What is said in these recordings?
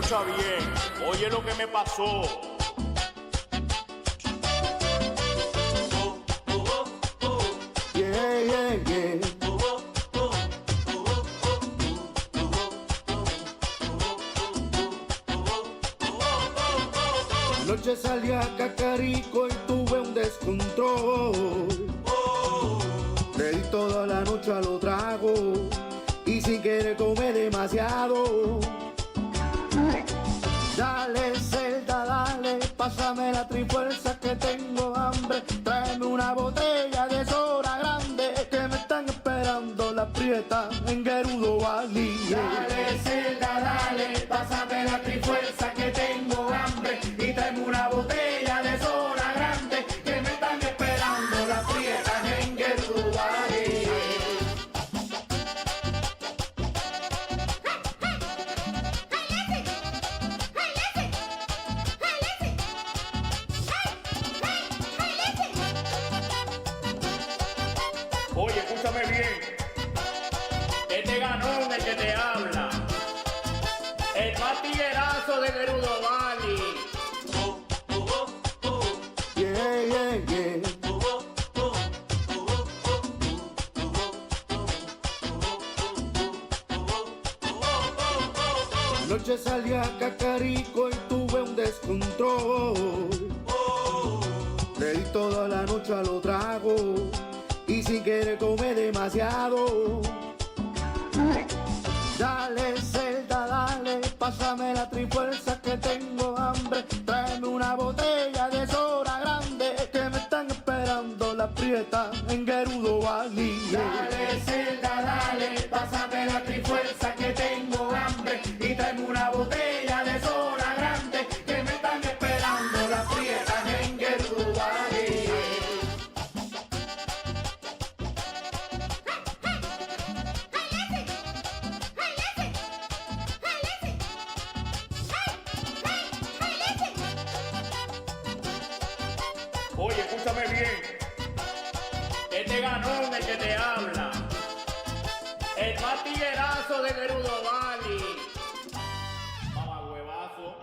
escucha bien, oye lo que me pasó. Yeah, yeah, yeah. Anoche salí a Cacarico y tuve un descontrol. Le di toda la noche a los tragos y sin querer tomé demasiado. Dale, Zelda, dale, pásame la trifuerza que tengo hambre. Tráeme una botella de soda grande que me están esperando las prietas en Gerudo Valley. Dale, Zelda, dale, pásame la trifuerza que tengo hambre. Y tráeme una botella de soda grande que me están esperando las prietas en Gerudo Valley. Oye, escúchame bien. Este ganón el que te habla. El más tiguerazo de Gerudo Valley. Yeah, yeah, yeah. Anoche salí a Cacarico y tuve un descontrol. Le di toda la noche a los tragos y sin querer tomé demasiado. Dale, Zelda, dale, pásame la trifuerza que tengo hambre. Tráeme una botella de soda grande que me están esperando las prietas en Gerudo Valley. Dale, Zelda, dale, pásame la trifuerza que tengo hambre. Y tráeme una botella de soda grande que me están esperando las prietas en Gerudo Valley. Oye, escúchame bien. Este ganón el que te habla. El más tiguerazo de Gerudo Valley. Mamá huevazo.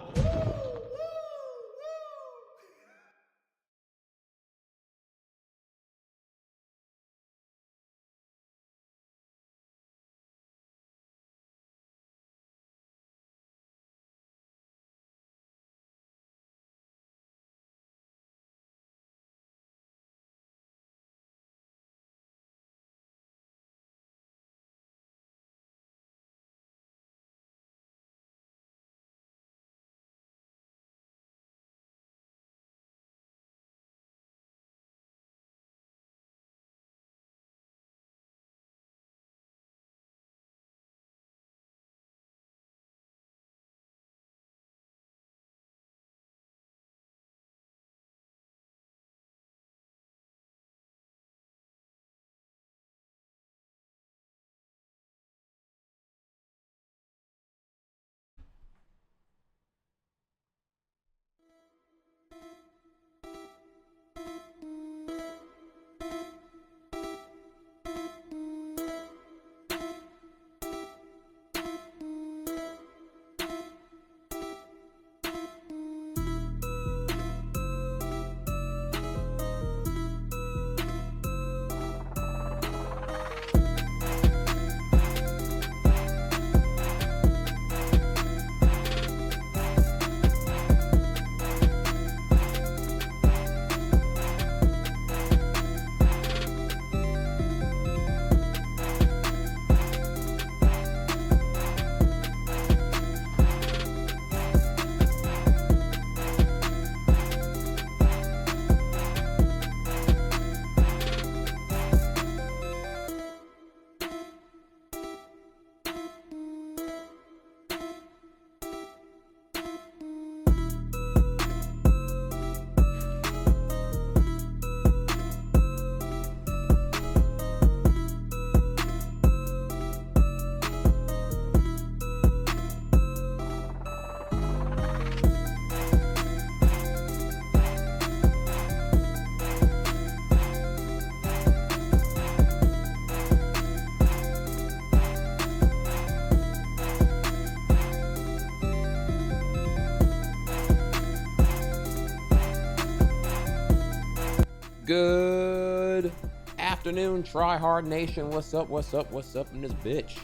Good afternoon, Try Hard Nation. What's up? What's up? What's up in this bitch?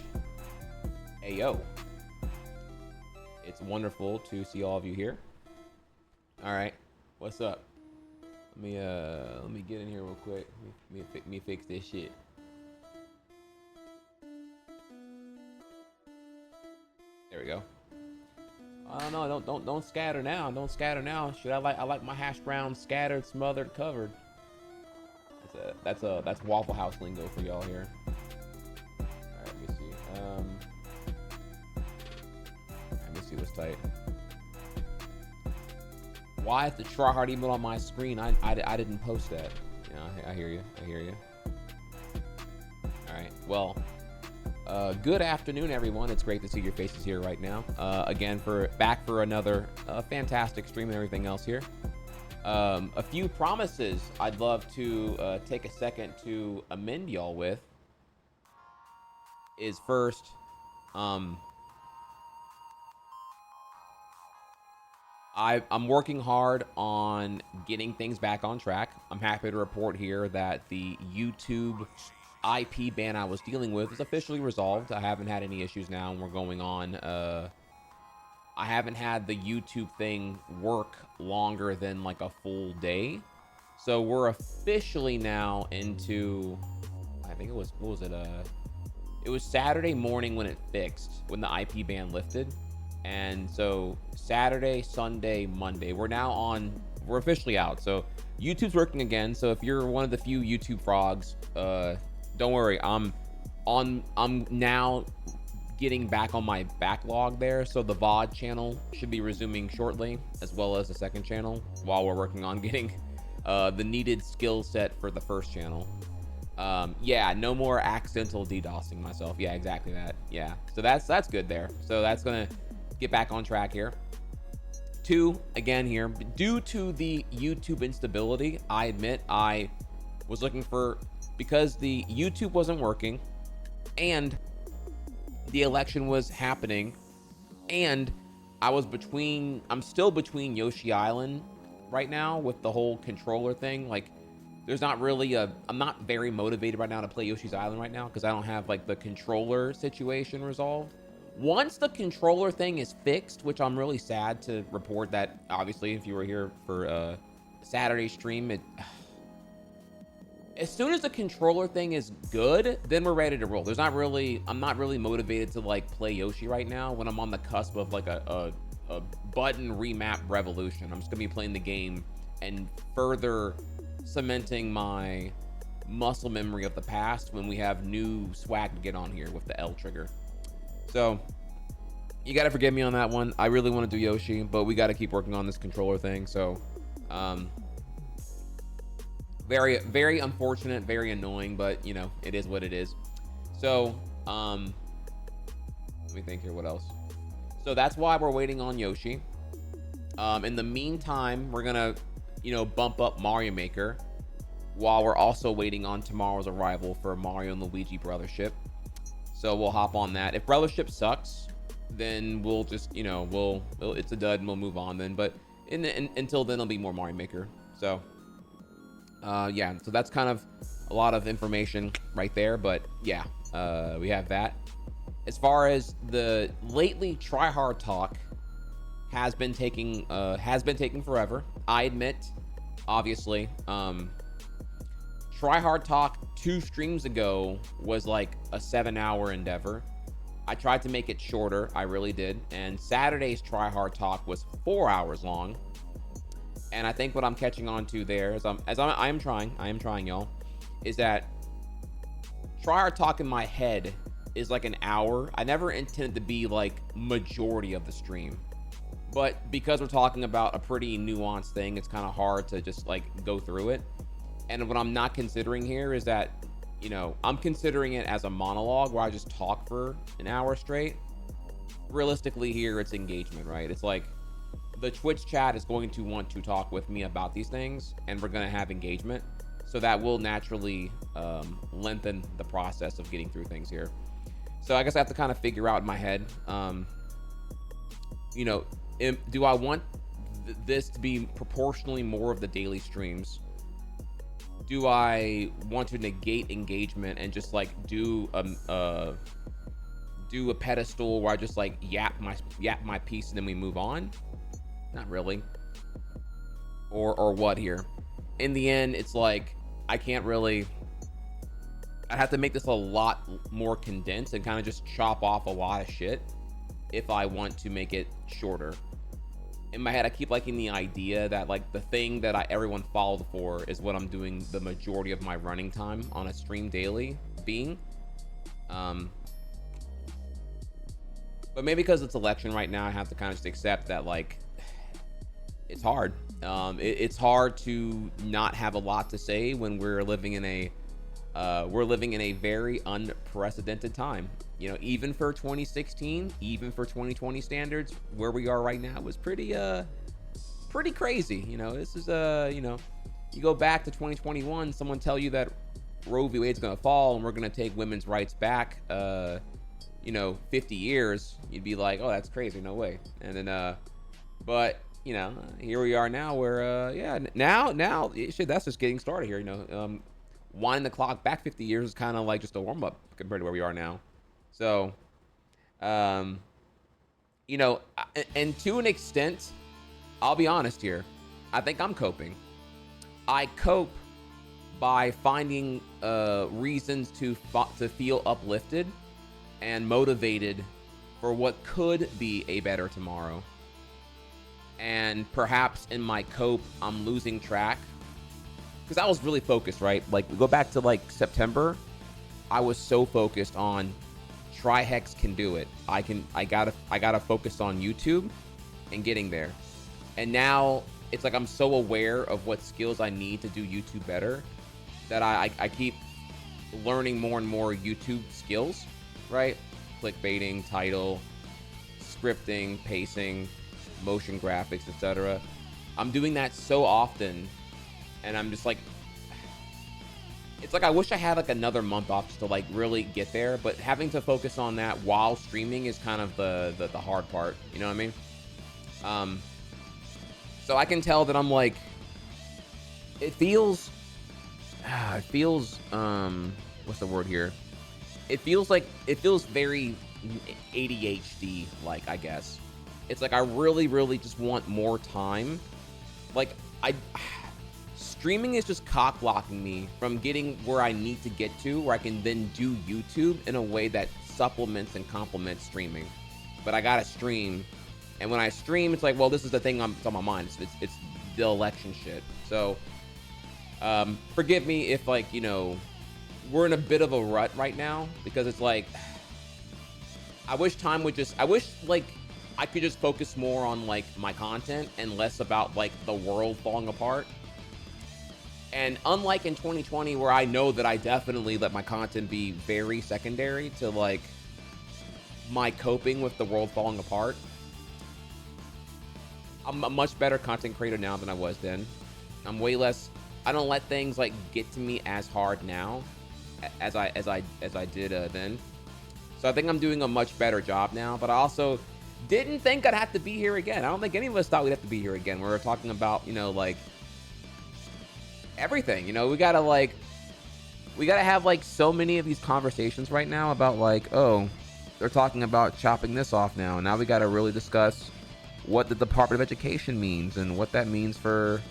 Hey, yo. It's wonderful to see all of you here. All right. What's up? Let me get in here real quick. Let me fix this shit. There we go. Oh no, don't scatter now. Don't scatter now. Shit, I like my hash browns scattered, smothered, covered. That's Waffle House lingo for y'all here. Alright, let me see. Let me see what's tight. Why is the try hard email on my screen? I didn't post that. Yeah, I hear you. I hear you. Alright, well. Good afternoon, everyone. It's great to see your faces here right now. Again, back for another fantastic stream and everything else here. A few promises I'd love to take a second to amend y'all with is first, I'm working hard on getting things back on track. I'm happy to report here that the YouTube IP ban I was dealing with is officially resolved. I haven't had any issues now, and we're going on. I haven't had the YouTube thing work longer than like a full day. So we're officially now into, I think it was, what was it? It was Saturday morning when it fixed, when the IP ban lifted. And so Saturday, Sunday, Monday, we're officially out. So YouTube's working again. So if you're one of the few YouTube frogs, don't worry, I'm now getting back on my backlog there. So the VOD channel should be resuming shortly, as well as the second channel, while we're working on getting the needed skill set for the first channel. Yeah, no more accidental DDoSing myself. Yeah, exactly that. Yeah, so that's good there. So that's gonna get back on track here. Two, again here, due to the YouTube instability, I admit I was looking for, because the YouTube wasn't working and the election was happening, and I'm still between Yoshi Island right now with the whole controller thing. Like, there's not really I'm not very motivated right now to play Yoshi's Island right now because I don't have like the controller situation resolved. Once the controller thing is fixed, which I'm really sad to report that, obviously, if you were here for Saturday stream, as soon as the controller thing is good, then we're ready to roll. I'm not really motivated to like play Yoshi right now when I'm on the cusp of like a button remap revolution. I'm just gonna be playing the game and further cementing my muscle memory of the past when we have new swag to get on here with the L trigger. So you gotta forgive me on that one. I really want to do Yoshi, but we gotta keep working on this controller thing. So very, very unfortunate, very annoying, but you know, it is what it is. So, let me think here, what else? So that's why we're waiting on Yoshi. In the meantime, we're gonna, bump up Mario Maker while we're also waiting on tomorrow's arrival for Mario and Luigi Brothership. So we'll hop on that. If Brothership sucks, then we'll just, it's a dud and we'll move on then. But until then, it'll be more Mario Maker. So, yeah, so that's kind of a lot of information right there, but yeah, we have that. As far as the lately tryhard talk has been taking forever. I admit, obviously, tryhard talk 2 streams ago was like a 7-hour endeavor. I tried to make it shorter, I really did, and Saturday's tryhard talk was 4 hours long. And I think what I'm catching on to there is I am trying, y'all, is that tryhard talk in my head is like an hour. I never intended to be like majority of the stream, but because we're talking about a pretty nuanced thing, it's kind of hard to just like go through it. And what I'm not considering here is that, I'm considering it as a monologue where I just talk for an hour straight. Realistically here, it's engagement, right? It's like, the Twitch chat is going to want to talk with me about these things, and we're going to have engagement. So that will naturally lengthen the process of getting through things here. So I guess I have to kind of figure out in my head, do I want this to be proportionally more of the daily streams? do I want to negate engagement and just like do a pedestal where I just like yap my piece and then we move on? Not really. Or what here? In the end, it's like I can't really. I'd have to make this a lot more condensed and kind of just chop off a lot of shit if I want to make it shorter. In my head, I keep liking the idea that like the thing that everyone followed for is what I'm doing the majority of my running time on a stream daily being. But maybe because it's election right now, I have to kind of just accept that like it's hard. It's hard to not have a lot to say when we're living in a very unprecedented time. You know, even for 2016, even for 2020 standards, where we are right now was pretty crazy. You know, this is you know, you go back to 2021, someone tell you that Roe v. Wade's gonna fall and we're gonna take women's rights back, you know, 50 years, you'd be like, oh, that's crazy, no way. And then, but you know, here we are now where, yeah, now shit, that's just getting started here. You know, winding the clock back 50 years is kind of like just a warm up compared to where we are now. So, you know, and to an extent, I'll be honest here, I think I'm coping. I cope by finding reasons to feel uplifted and motivated for what could be a better tomorrow. And perhaps in my cope, I'm losing track because I was really focused, right? Like we go back to like September, I was so focused on Trihex can do it. I gotta focus on YouTube and getting there. And now it's like I'm so aware of what skills I need to do YouTube better that I keep learning more and more YouTube skills, right? Clickbaiting, title, scripting, pacing, motion graphics, etc. I'm doing that so often, and I'm just like, it's like I wish I had like another month off just to like really get there, but having to focus on that while streaming is kind of the hard part, you know what I mean? So I can tell that I'm like, it feels what's the word here? It feels very ADHD like, I guess. It's like I really just want more time. Like streaming is just cock blocking me from getting where I need to get to, where I can then do YouTube in a way that supplements and complements streaming. But I gotta stream, and when I stream, it's like, well, this is the thing it's on my mind. It's the election shit. So forgive me if like, you know, we're in a bit of a rut right now because it's like I wish like I could just focus more on like my content and less about like the world falling apart. And unlike in 2020, where I know that I definitely let my content be very secondary to like my coping with the world falling apart, I'm a much better content creator now than I was then. I'm way less, I don't let things like get to me as hard now as I did then. So I think I'm doing a much better job now, but I also didn't think I'd have to be here again. I don't think any of us thought we'd have to be here again. We were talking about, you know, like everything, you know, we gotta have like so many of these conversations right now about like, oh, they're talking about chopping this off now. Now we gotta really discuss what the Department of Education means and what that means for,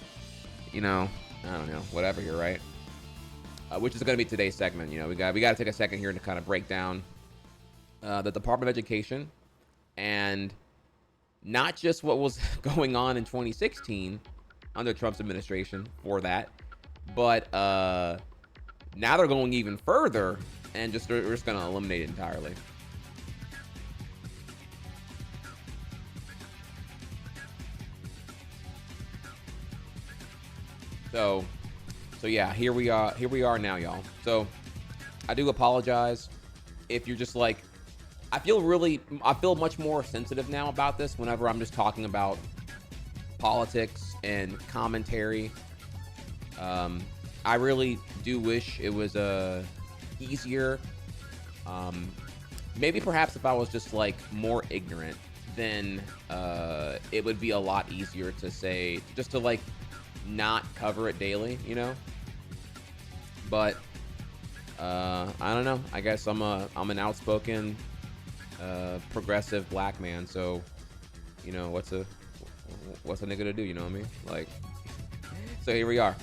you know, I don't know, whatever here, right? Which is gonna be today's segment. You know, we gotta take a second here to kind of break down the Department of Education, and not just what was going on in 2016 under Trump's administration for that, but now they're going even further and we're just going to eliminate it entirely. So yeah, here we are now, y'all. So I do apologize if you're just like, I feel much more sensitive now about this whenever I'm just talking about politics and commentary. I really do wish it was easier. Maybe perhaps if I was just like more ignorant, then it would be a lot easier to say, just to like not cover it daily, you know? But I don't know. I guess I'm an outspoken progressive black man, so you know what's a nigga to do, you know what I mean? Like, so here we are.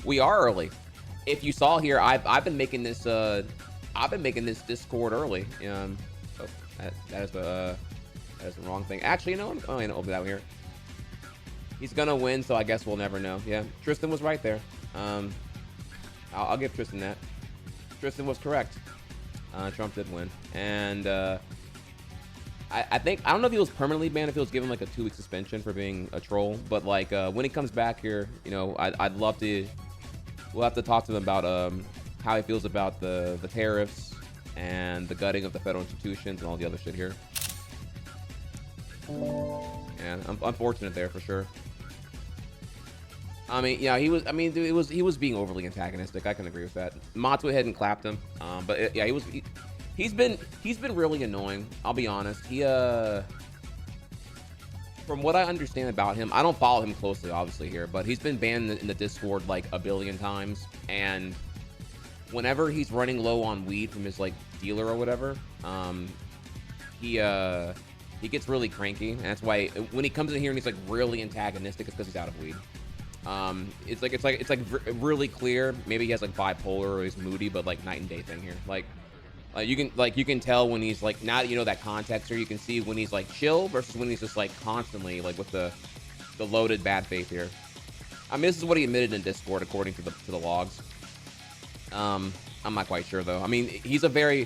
We are early. If you saw here, I've been making this Discord early. Oh, that is the wrong thing. Actually, you know, I'm gonna open that here. He's gonna win, so I guess we'll never know. Yeah, Tristan was right there. I'll give Tristan that. Tristan was correct. Trump did win, and I think, I don't know if he was permanently banned, if he was given like a 2-week suspension for being a troll, but like when he comes back here, you know, I'd love to. We'll have to talk to him about how he feels about the tariffs and the gutting of the federal institutions and all the other shit here. Yeah, unfortunate there for sure. I mean, yeah, he was. I mean, dude, he was being overly antagonistic. I can agree with that. Mott's went ahead and clapped him, but yeah, he's been really annoying. I'll be honest. From what I understand about him, I don't follow him closely, obviously here, but he's been banned in the Discord like a billion times, and whenever he's running low on weed from his like dealer or whatever, he gets really cranky, and that's why when he comes in here and he's like really antagonistic, it's because he's out of weed. It's like really clear. Maybe he has like bipolar or he's moody, but like night and day thing here. You can tell when he's like, now that you know that context, or you can see when he's like chill versus when he's just like constantly like with the loaded bad faith here. I mean, this is what he admitted in Discord according to the logs. I'm not quite sure though. I mean, he's a very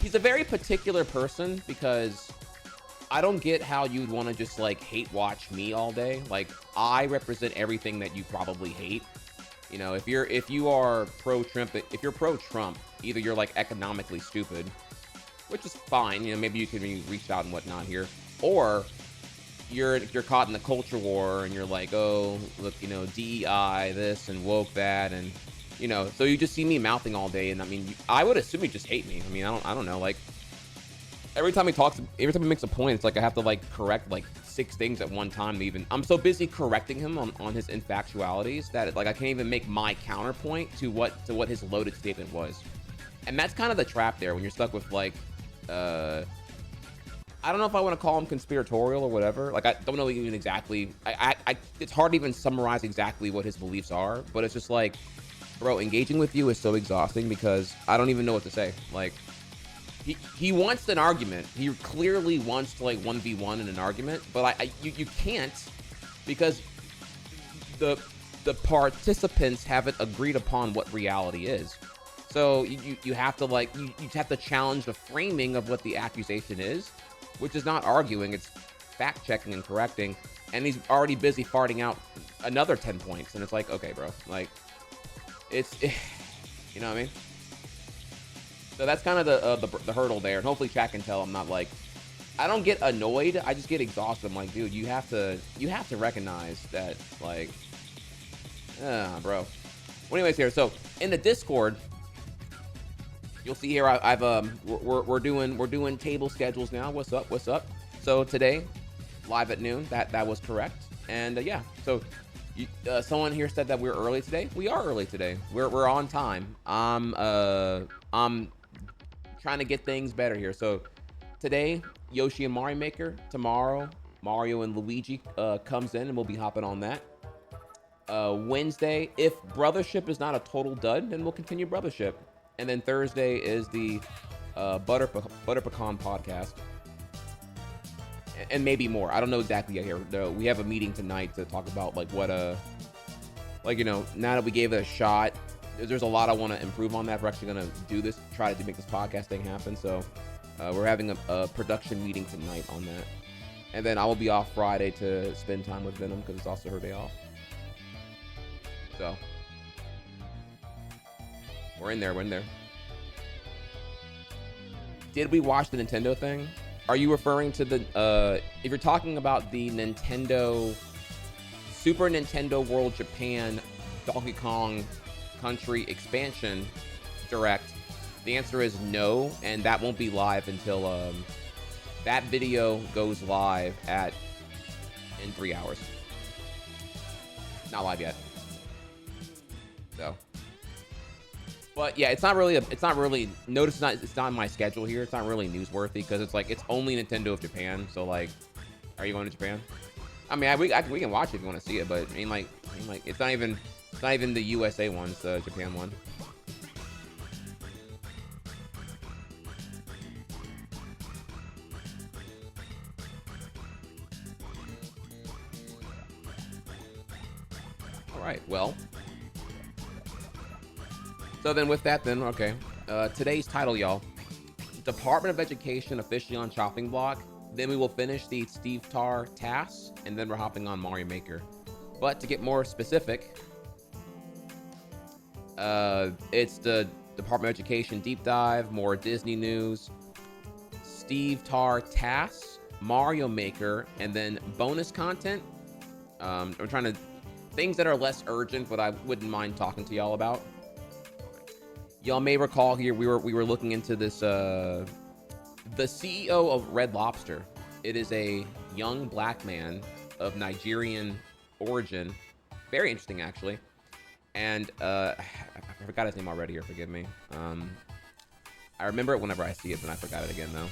particular person, because I don't get how you'd want to just like hate watch me all day. Like, I represent everything that you probably hate. You know, if you are pro-Trump, if you're pro-Trump, either you're like economically stupid, which is fine, you know, maybe you can reach out and whatnot here, or you're caught in the culture war and you're like, oh, look, you know, DEI this and woke that, and you know, so you just see me mouthing all day, and I mean, I would assume you just hate me. I mean, I don't know, like every time he makes a point, it's like I have to like correct like 6 things at one time. Even I'm so busy correcting him on his infactualities that like I can't even make my counterpoint to what his loaded statement was. And that's kind of the trap there when you're stuck with like I don't know if I want to call him conspiratorial or whatever. Like, I don't know even exactly. It's hard to even summarize exactly what his beliefs are, but it's just like, bro, engaging with you is so exhausting because I don't even know what to say. Like, he wants an argument. He clearly wants to like 1v1 in an argument, but you can't, because the participants haven't agreed upon what reality is. So you have to like you have to challenge the framing of what the accusation is, which is not arguing, it's fact checking and correcting. And he's already busy farting out another 10 points, and it's like, okay, bro, like it's you know what I mean? So that's kind of the hurdle there, and hopefully chat can tell I'm not like, I don't get annoyed, I just get exhausted. I'm like, dude, you have to recognize that, like, bro. Well, anyways, here, so in the Discord, you'll see here we're doing table schedules now. What's up? So today, live at noon. That was correct, and yeah. So someone here said that we're early today. We are early today. We're on time. I'm trying to get things better here. So today, Yoshi and Mario Maker. Tomorrow, Mario and Luigi comes in, and we'll be hopping on that. Wednesday, if Brothership is not a total dud, then we'll continue Brothership. And then Thursday is the Butter Pecan podcast, and maybe more. I don't know exactly yet here. We have a meeting tonight to talk about like what like, you know, now that we gave it a shot, there's a lot I want to improve on that. We're actually gonna do this, try to make this podcast thing happen. So we're having a production meeting tonight on that, and then I will be off Friday to spend time with Venom because it's also her day off. So we're in there. Did we watch the Nintendo thing? Are you referring to the, if you're talking about the Super Nintendo World Japan Donkey Kong Country expansion direct, the answer is no, and that won't be live until, that video goes live in 3 hours. Not live yet. So, but yeah, it's not really notice it's not in my schedule here. It's not really newsworthy because it's like it's only Nintendo of Japan. So like, are you going to Japan? I mean, we can watch it if you want to see it, but I mean like it's not even the USA one, it's the Japan one. All right, well. So then with that, then, okay. Today's title, y'all. Department of Education officially on chopping block. Then we will finish the Stevtarr TAS, and then we're hopping on Mario Maker. But to get more specific, it's the Department of Education deep dive, more Disney news, Stevtarr TAS, Mario Maker, and then bonus content. I'm trying to... Things that are less urgent, but I wouldn't mind talking to y'all about. Y'all may recall here we were looking into this the CEO of Red Lobster. It is a young black man of Nigerian origin. Very interesting, actually. And I forgot his name already here, forgive me. I remember it whenever I see it, but I forgot it again though.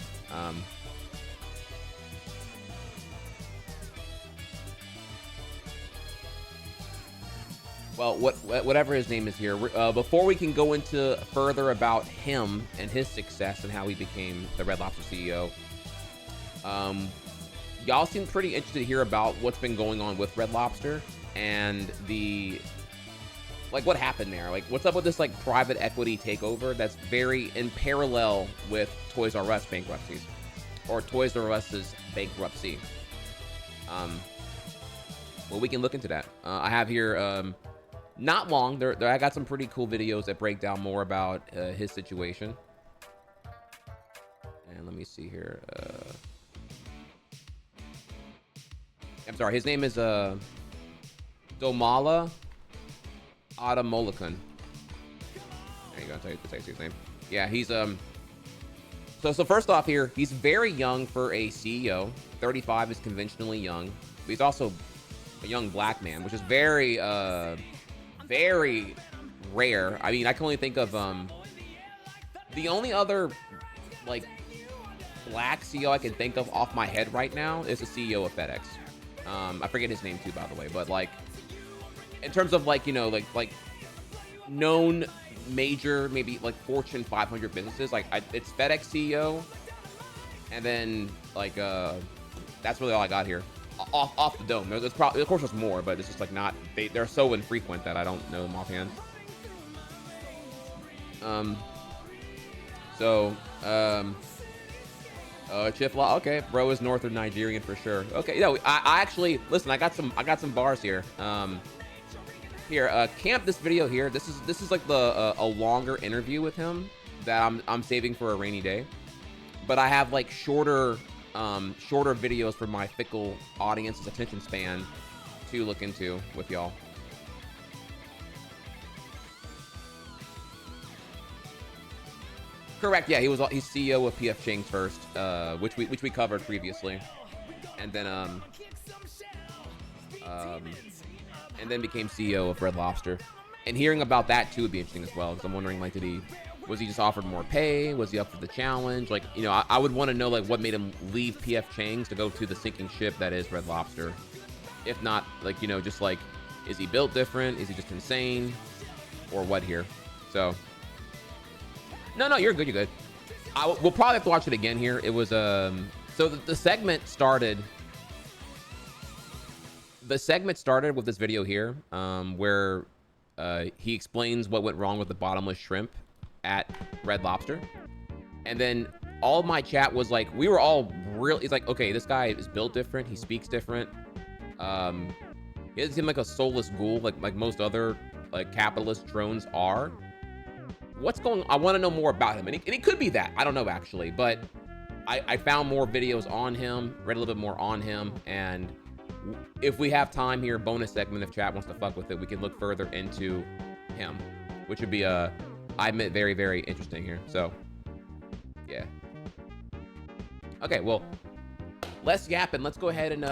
Well, whatever his name is here, before we can go into further about him and his success and how he became the Red Lobster CEO, y'all seem pretty interested to hear about what's been going on with Red Lobster and what happened there. Like, what's up with this, like, private equity takeover that's very in parallel with Toys R Us bankruptcies, or Toys R Us's bankruptcy. Well, we can look into that. I have here, not long. I got some pretty cool videos that break down more about his situation. And let me see here. I'm sorry. His name is Domala Adamolakun. There you go. I'll tell you his name. Yeah, he's So first off here, he's very young for a CEO. 35 is conventionally young. But he's also a young black man, which is very very rare. I mean, I can only think of the only other like black CEO I can think of off my head right now is the CEO of FedEx. I forget his name too, by the way, but like in terms of like, you know, like known major, maybe like Fortune 500 businesses, like it's FedEx CEO, and then like that's really all I got here. Off the dome. There's probably, of course, there's more, but it's just like not. They're so infrequent that I don't know them offhand. Chifla. Okay, bro is Northern Nigerian for sure. Okay, no, I actually listen. I got some bars here. Camp this video here. This is like a longer interview with him that I'm saving for a rainy day, but I have like shorter videos for my fickle audience's attention span to look into with y'all. Correct. Yeah, he's CEO of PF Chang's first, which we covered previously, and then became CEO of Red Lobster. And hearing about that too would be interesting as well, because I'm wondering, like, was he just offered more pay? Was he up for the challenge? Like, you know, I would want to know, like, what made him leave PF Chang's to go to the sinking ship that is Red Lobster. If not, like, you know, just like, is he built different? Is he just insane? Or what here? So, no, you're good, you're good. We'll probably have to watch it again here. It was, so the segment started with this video here, where he explains what went wrong with the bottomless shrimp at Red Lobster. And then all my chat was like, we were all really, it's like, okay, this guy is built different, he speaks different, he doesn't seem like a soulless ghoul like most other like capitalist drones are. What's going on? I want to know more about him, and it could be that, I don't know actually, but I found more videos on him, read a little bit more on him, and if we have time here, bonus segment, if chat wants to fuck with it, we can look further into him, which would be I admit, very, very interesting here. So, yeah. Okay, well, less yapping. Let's go ahead and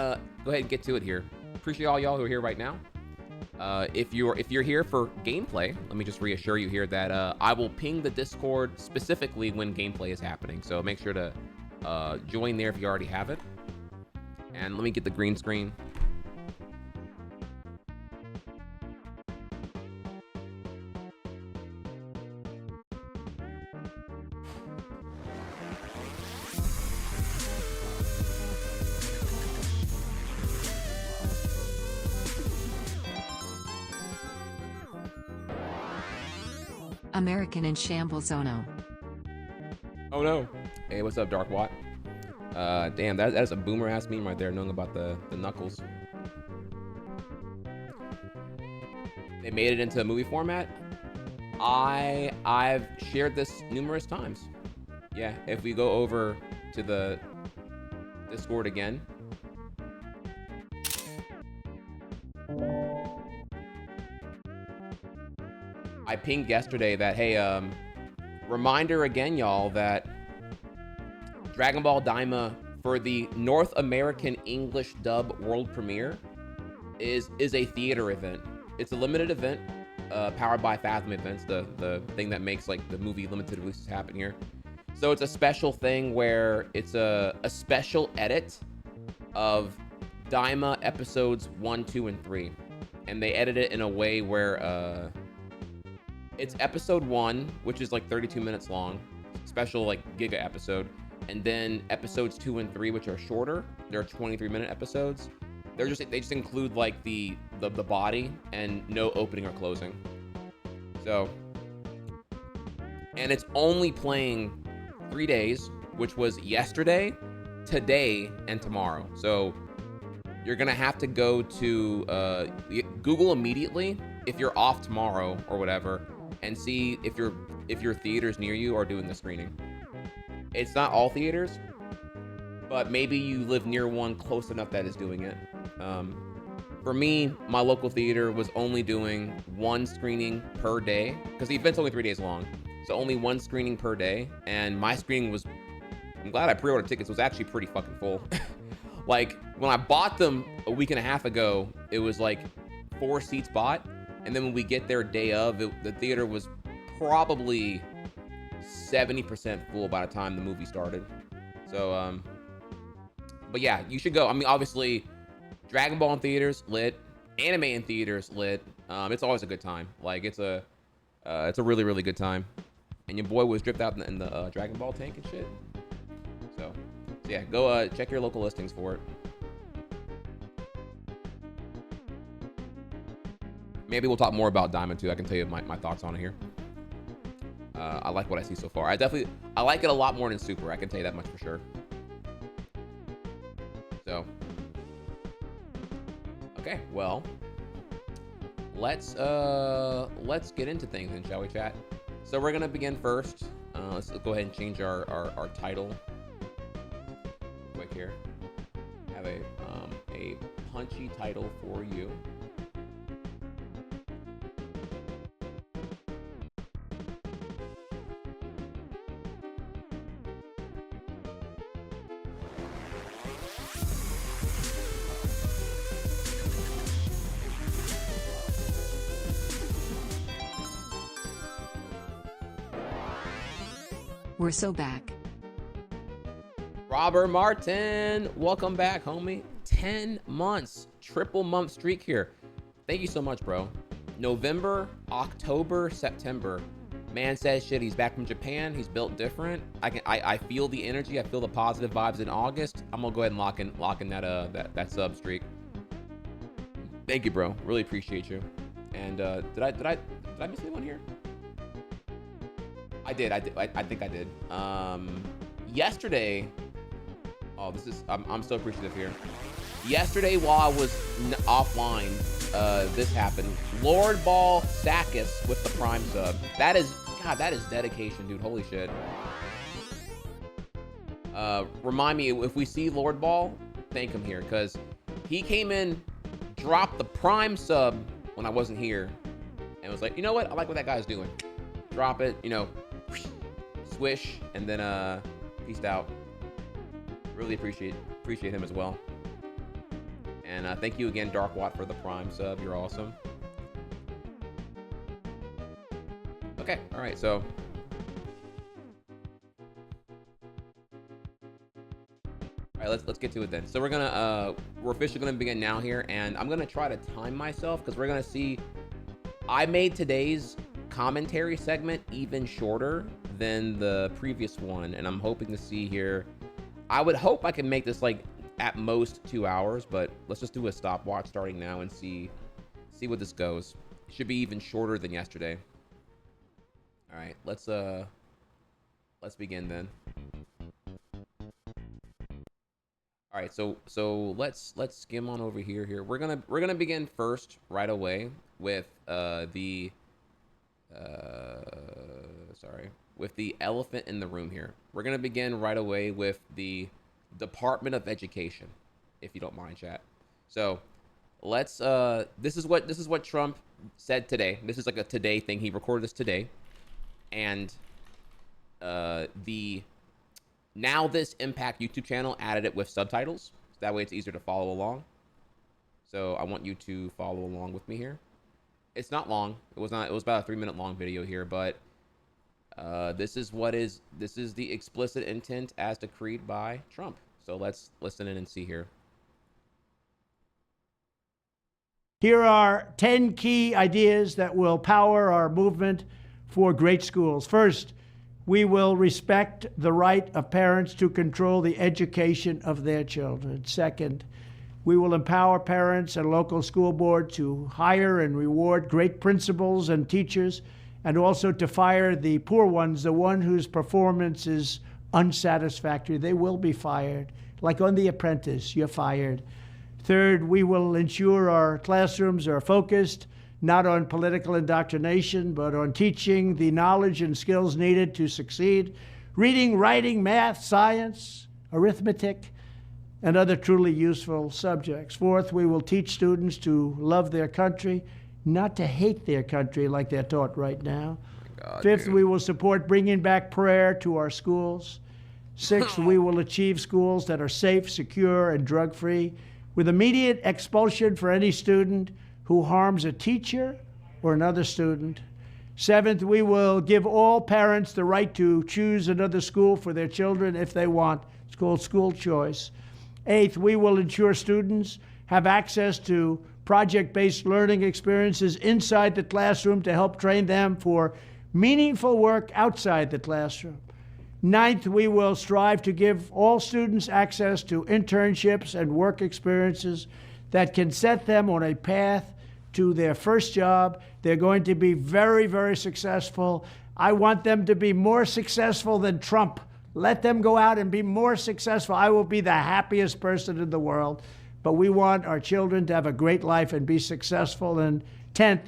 get to it here. Appreciate all y'all who are here right now. If you're here for gameplay, let me just reassure you here that I will ping the Discord specifically when gameplay is happening. So make sure to join there if you already have it. And let me get the green screen. American in Shambles, oh no. Oh no. Hey, what's up, Dark Watt? Damn, that is a boomer ass meme right there, knowing about the knuckles. They made it into a movie format. I've shared this numerous times. Yeah, if we go over to the Discord again. I pinged yesterday that, hey, reminder again, y'all, that Dragon Ball Daima for the North American English dub world premiere is a theater event. It's a limited event powered by Fathom Events, the thing that makes like the movie limited releases happen here. So it's a special thing where it's a special edit of Daima episodes 1, 2, and 3. And they edit it in a way where it's episode 1, which is like 32 minutes long, special like giga episode. And then episodes 2 and 3, which are shorter, they're 23-minute episodes. They just include like the body and no opening or closing. So, and it's only playing 3 days, which was yesterday, today, and tomorrow. So you're gonna have to go to Google immediately if you're off tomorrow or whatever, and see if your theaters near you are doing the screening. It's not all theaters, but maybe you live near one close enough that is doing it. For me, my local theater was only doing 1 screening per day, because the event's only 3 days long, so only 1 screening per day. And my screening was, I'm glad I pre-ordered tickets, it was actually pretty fucking full. Like when I bought them a week and a half ago, it was like 4 seats bought. And then when we get there day of, the theater was probably 70% full by the time the movie started. So, but yeah, you should go. I mean, obviously, Dragon Ball in theaters, lit. Anime in theaters, lit. It's always a good time. Like, it's a really, really good time. And your boy was dripped out in the Dragon Ball tank and shit. So yeah, go check your local listings for it. Maybe we'll talk more about Diamond too. I can tell you my thoughts on it here. I like what I see so far. I like it a lot more than Super. I can tell you that much for sure. So, okay, well, let's get into things then, shall we, chat? So we're gonna begin first. Let's go ahead and change our title. Quick here. Have a punchy title for you. We're so back. Robert Martin, welcome back, homie. 10 months, triple month streak here. Thank you so much, bro. November, October, September. Man says shit, he's back from Japan. He's built different. I feel the energy. I feel the positive vibes in August. I'm gonna go ahead and lock in that sub streak. Thank you, bro. Really appreciate you. And did I miss anyone here? I think I did. Yesterday, I'm so appreciative here. Yesterday, while I was offline, this happened. Lord Ball Sakis with the Prime sub. That is dedication, dude. Holy shit. Remind me, if we see Lord Ball, thank him here, because he came in, dropped the Prime sub when I wasn't here, and was like, you know what? I like what that guy's doing. Drop it, you know, swish, and then peaced out. Really appreciate him as well. And thank you again, Dark Watt, for the Prime sub. You're awesome. All right, so. All right, let's get to it then. So we're officially gonna begin now here, and I'm gonna try to time myself because we're gonna see. I made today's commentary segment even shorter than the previous one, and I'm hoping to see here. I would hope I can make this like at most 2 hours, but let's just do a stopwatch starting now and see what this goes. It should be even shorter than yesterday. All right, let's begin then. All right, so let's skim on over here. We're gonna begin first right away with with the elephant in the room here. We're gonna begin right away with the Department of Education, if you don't mind, chat. So let's this is what Trump said today. This is like a today thing. He recorded this today, and the Now This Impact YouTube channel added it with subtitles. So that way it's easier to follow along. So I want you to follow along with me here. It's not long. It was about a 3-minute long video here, but this is the explicit intent as decreed by Trump. So let's listen in and see here. Here are 10 key ideas that will power our movement for great schools. First, we will respect the right of parents to control the education of their children. Second, we will empower parents and local school board to hire and reward great principals and teachers, and also to fire the poor ones, the one whose performance is unsatisfactory. They will be fired. Like on The Apprentice, you're fired. Third, we will ensure our classrooms are focused not on political indoctrination, but on teaching the knowledge and skills needed to succeed. Reading, writing, math, science, arithmetic, and other truly useful subjects. Fourth, we will teach students to love their country, not to hate their country like they're taught right now. Fifth, we will support bringing back prayer to our schools. Sixth, we will achieve schools that are safe, secure, and drug-free, with immediate expulsion for any student who harms a teacher or another student. Seventh, we will give all parents the right to choose another school for their children if they want. It's called school choice. Eighth, we will ensure students have access to project-based learning experiences inside the classroom to help train them for meaningful work outside the classroom. Ninth, we will strive to give all students access to internships and work experiences that can set them on a path to their first job. They're going to be very, very successful. I want them to be more successful than Trump. Let them go out and be more successful. I will be the happiest person in the world. But we want our children to have a great life and be successful. And 10th,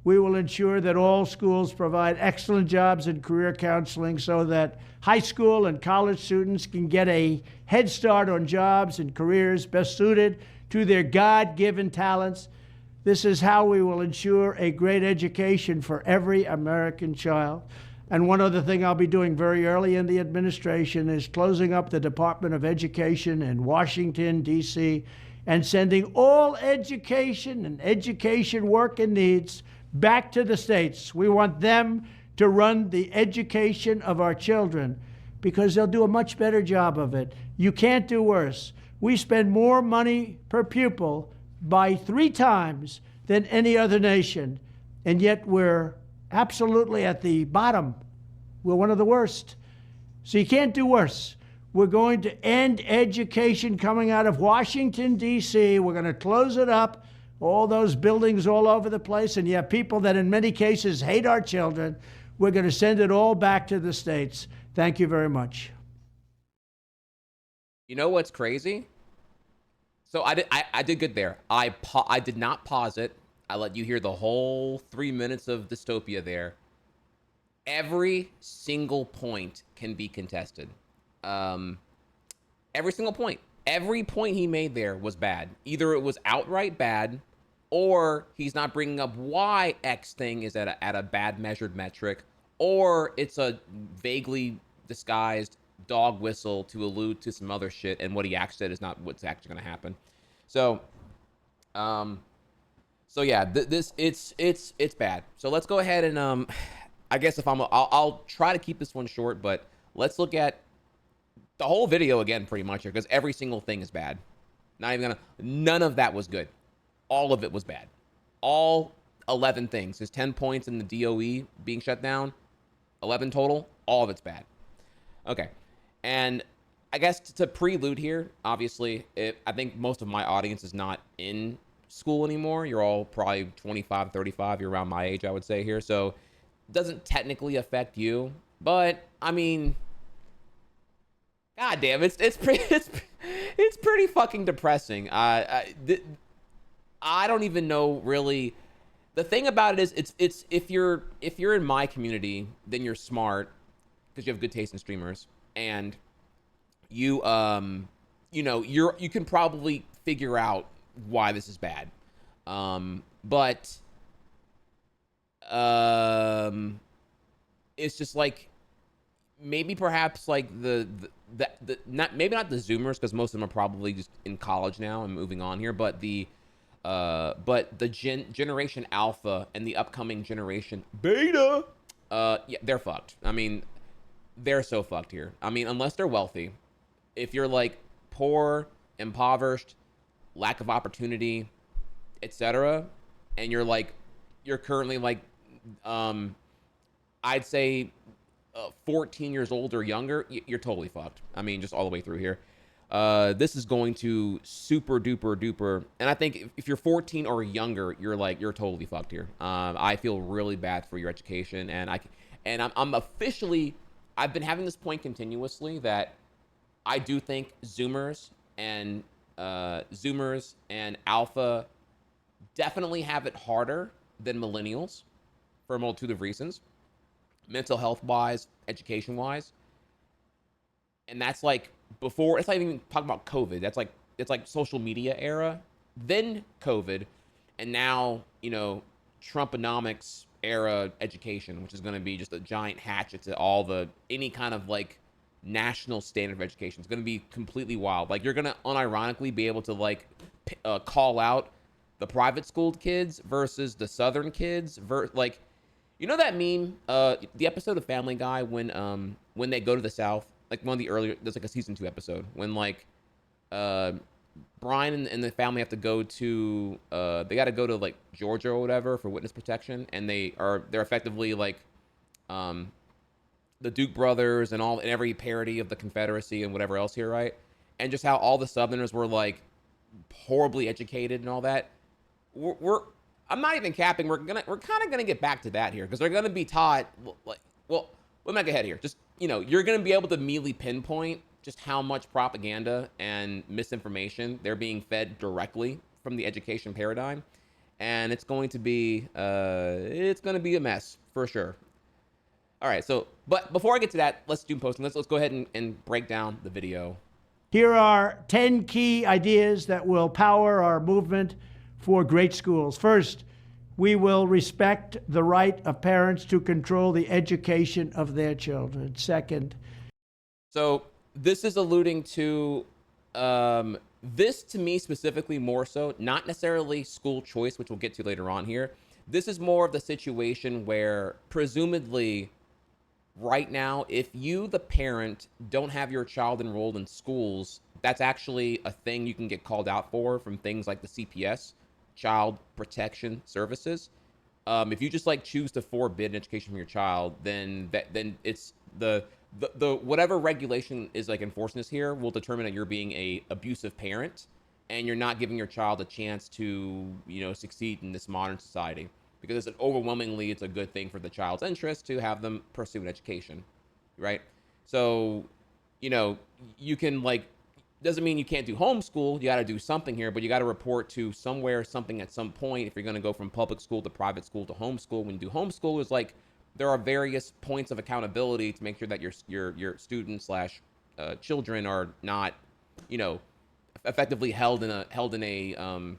we will ensure that all schools provide excellent jobs and career counseling so that high school and college students can get a head start on jobs and careers best suited to their God-given talents. This is how we will ensure a great education for every American child. And one other thing I'll be doing very early in the administration is closing up the Department of Education in Washington, D.C., and sending all education and education work and needs back to the states. We want them to run the education of our children because they'll do a much better job of it. You can't do worse. We spend more money per pupil by 3 times than any other nation, and yet we're absolutely at the bottom. We're one of the worst. So you can't do worse. We're going to end education coming out of Washington, D.C. We're going to close it up, all those buildings all over the place, and you have people that in many cases hate our children. We're going to send it all back to the states. Thank you very much. You know what's crazy? So I did good there. I did not pause it. I let you hear the whole 3 minutes of dystopia there. Every single point can be contested. Every single point. Every point he made there was bad. Either it was outright bad, or he's not bringing up why X thing is at a bad measured metric, or it's a vaguely disguised dog whistle to allude to some other shit, and what he actually said is not what's actually going to happen. So, so yeah, it's bad. So let's go ahead and I guess if I'll try to keep this one short, but let's look at the whole video again pretty much here, because every single thing is bad. None of that was good. All of it was bad. All 11 things. There's 10 points in the DOE being shut down, 11 total, all of it's bad. Okay, and I guess to prelude here, obviously, I think most of my audience is not in school anymore. You're all probably 25, 35. You're around my age, I would say here. So it doesn't technically affect you, but I mean, God damn, it's pretty fucking depressing. I don't even know really. The thing about it is, it's if you're in my community, then you're smart because you have good taste in streamers, and you you can probably figure out why this is bad. But it's just like maybe perhaps like the maybe not the Zoomers, because most of them are probably just in college now and moving on here, but the generation Alpha and the upcoming generation Beta, yeah, they're fucked. I mean, they're so fucked here. I mean, unless they're wealthy, if you're like poor, impoverished, lack of opportunity, etc., and you're currently like, I'd say 14 years old or younger, you're totally fucked. I mean, just all the way through here. This is going to super duper duper, and I think if you're 14 or younger, you're totally fucked here. I feel really bad for your education, and I'm officially, I've been having this point continuously that I do think Zoomers and Alpha definitely have it harder than millennials for a multitude of reasons, mental health wise, education wise, and that's like before. It's not even talking about COVID. That's like, it's like social media era, then COVID, and now Trumponomics era education, which is going to be just a giant hatchet to any kind of like national standard of education. It's going to be completely wild. Like, you're going to unironically be able to like call out the private schooled kids versus the Southern kids. Like, that meme, the episode of Family Guy when they go to the South, like one of the earlier, there's like a season 2 episode when like Brian and the family have to go to they got to go to like Georgia or whatever for witness protection, and they're effectively like the Duke brothers and every parody of the Confederacy and whatever else here, right? And just how all the Southerners were like horribly educated and all that. I'm not even capping. We're kind of gonna get back to that here, because they're gonna be taught like, well, let me not get ahead here. Just you're gonna be able to immediately pinpoint just how much propaganda and misinformation they're being fed directly from the education paradigm, and it's going to be a mess for sure. All right, so but before I get to that, let's do posting. Let's go ahead and break down the video. Here are 10 key ideas that will power our movement for great schools. First, we will respect the right of parents to control the education of their children. Second, so this is alluding to this, to me specifically, more so not necessarily school choice, which we'll get to later on here. This is more of the situation where presumably right now, if you, the parent, don't have your child enrolled in schools, that's actually a thing you can get called out for from things like the CPS, Child Protection Services. If you just like choose to forbid an education from your child, then it's the whatever regulation is like enforcing this here will determine that you're being a abusive parent and you're not giving your child a chance to succeed in this modern society, because overwhelmingly it's a good thing for the child's interest to have them pursue an education, right? So you can like, doesn't mean you can't do homeschool. You got to do something here, but you got to report to something at some point if you're going to go from public school to private school to homeschool. When you do homeschool, is like there are various points of accountability to make sure that your students / children are not effectively held in a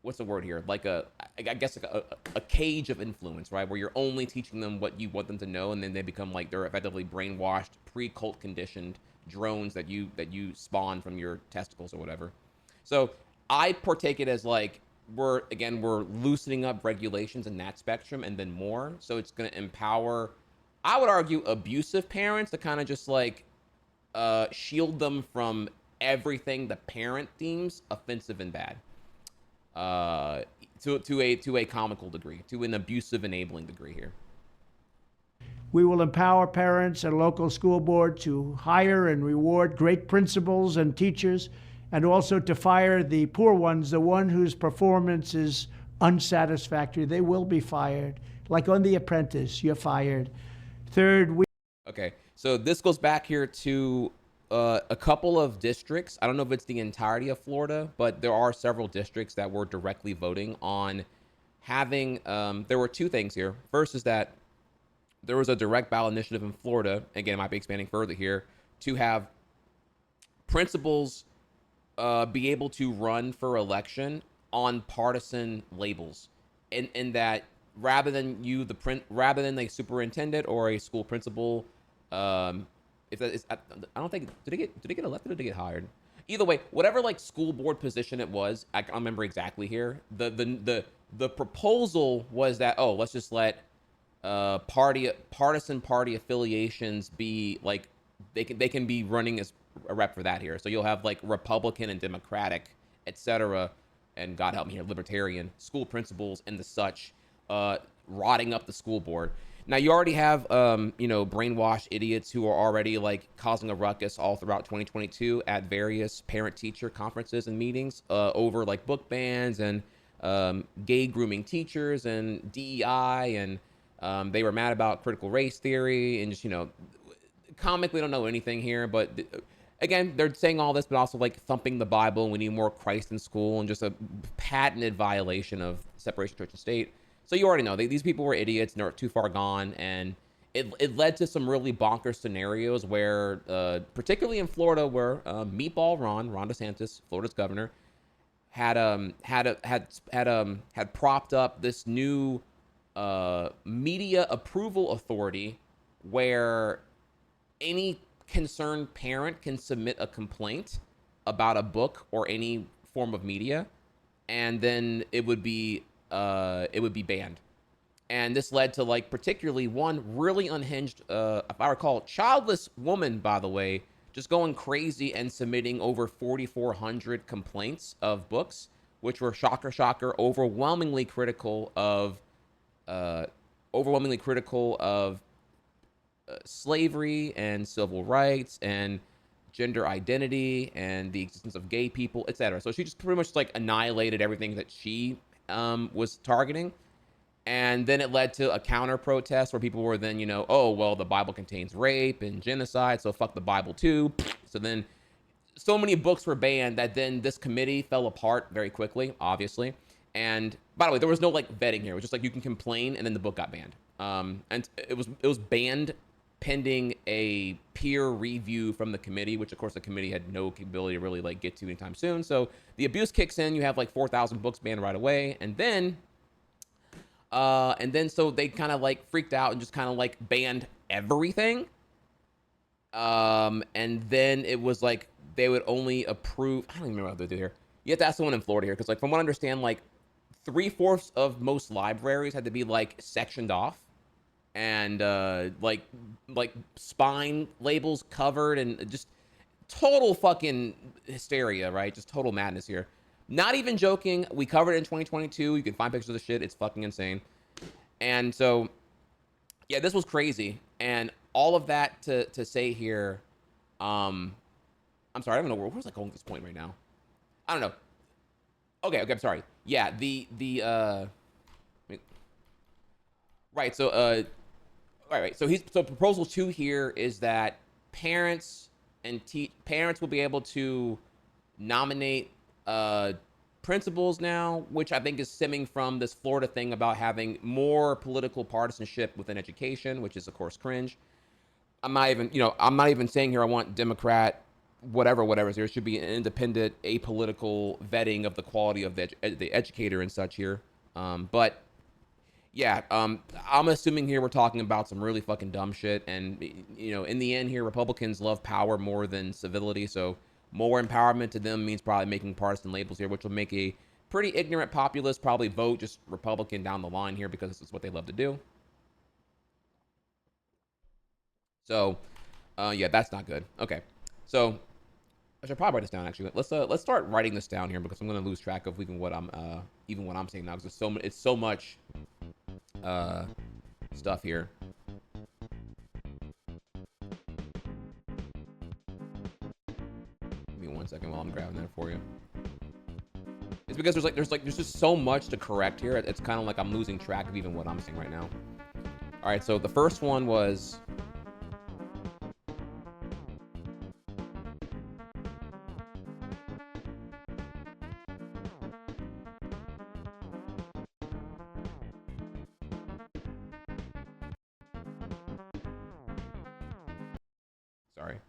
what's the word here, like I guess like a cage of influence, right, where you're only teaching them what you want them to know, and then they become like they're effectively brainwashed, pre-cult conditioned drones that you spawn from your testicles or whatever. So I partake it as like, we're loosening up regulations in that spectrum and then more. So it's going to empower, I would argue, abusive parents to kind of just like shield them from everything the parent deems offensive and bad. To a comical degree, to an abusive enabling degree here. We will empower parents and local school board to hire and reward great principals and teachers, and also to fire the poor ones, the one whose performance is unsatisfactory. They will be fired. Like on The Apprentice, you're fired. Third, Okay, so this goes back here to a couple of districts. I don't know if it's the entirety of Florida, but there are several districts that were directly voting on having, there were two things here. First is that there was a direct ballot initiative in Florida, again, I might be expanding further here, to have principals be able to run for election on partisan labels, and that rather than rather than a superintendent or a school principal, if that is, I don't think, did they get elected or did they get hired? Either way, whatever like school board position it was, I don't remember exactly here. The proposal was that, oh, let's just let partisan party affiliations be like, they can be running as a rep for that here. So you'll have like Republican and Democratic, etc., and God help me here, libertarian school principals and the such, rotting up the school board. Now you already have, brainwashed idiots who are already like causing a ruckus all throughout 2022 at various parent-teacher conferences and meetings over like book bans and gay grooming teachers and DEI, and they were mad about critical race theory and just, comically don't know anything here, but again, they're saying all this, but also like thumping the Bible. We need more Christ in school, and just a patented violation of separation of church and state. So you already know these people were idiots and they're too far gone, and it led to some really bonkers scenarios where, particularly in Florida, where Meatball Ron DeSantis, Florida's governor, had propped up this new media approval authority where any concerned parent can submit a complaint about a book or any form of media, and then it would be banned. And this led to like particularly one really unhinged, if I recall, childless woman, by the way, just going crazy and submitting over 4,400 complaints of books, which were shocker, overwhelmingly critical of slavery and civil rights and gender identity and the existence of gay people, etc. So she just pretty much like annihilated everything that she was targeting. And then it led to a counter protest where people were then, oh, well, the Bible contains rape and genocide, so fuck the Bible too. So then so many books were banned that then this committee fell apart very quickly, obviously. And by the way, there was no like vetting here. It was just like you can complain and then the book got banned. And it was banned pending a peer review from the committee, which of course the committee had no capability to really like get to anytime soon. So the abuse kicks in, you have like 4,000 books banned right away. And then so they kind of like freaked out and just kind of like banned everything. And then it was like, they would only approve, I don't even remember how they did here. You have to ask someone in Florida here. Cause like, from what I understand, like 3/4 of most libraries had to be like sectioned off, and like spine labels covered, and just total fucking hysteria, right? Just total madness here. Not even joking. We covered it in 2022. You can find pictures of the shit. It's fucking insane. And so, yeah, this was crazy. And all of that to say here, I'm sorry, I don't know where's I going at this point right now. I don't know. Okay, I'm sorry. Yeah, right. So right. So proposal 2 here is that parents will be able to nominate principals now, which I think is stemming from this Florida thing about having more political partisanship within education, which is of course cringe. I'm not even saying here I want Democrat whatever. There should be an independent, apolitical vetting of the quality of the educator and such here. But yeah, I'm assuming here we're talking about some really fucking dumb shit. And, in the end here, Republicans love power more than civility. So more empowerment to them means probably making partisan labels here, which will make a pretty ignorant populists probably vote just Republican down the line here because this is what they love to do. So, yeah, that's not good. Okay, so I should probably write this down actually. Let's start writing this down here because I'm gonna lose track of even what I'm saying now because it's so much stuff here. Give me 1 second while I'm grabbing that for you. It's because there's just so much to correct here. It's kind of like I'm losing track of even what I'm saying right now. All right, so the first one was. Sorry.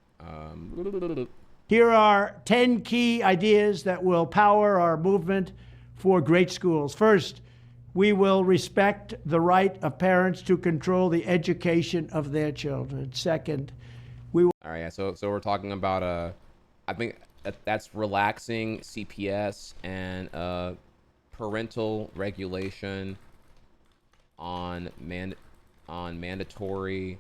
Here are 10 key ideas that will power our movement for great schools. First, we will respect the right of parents to control the education of their children. Second, we will. All right, yeah. So we're talking about I think that's relaxing CPS and parental regulation on mandatory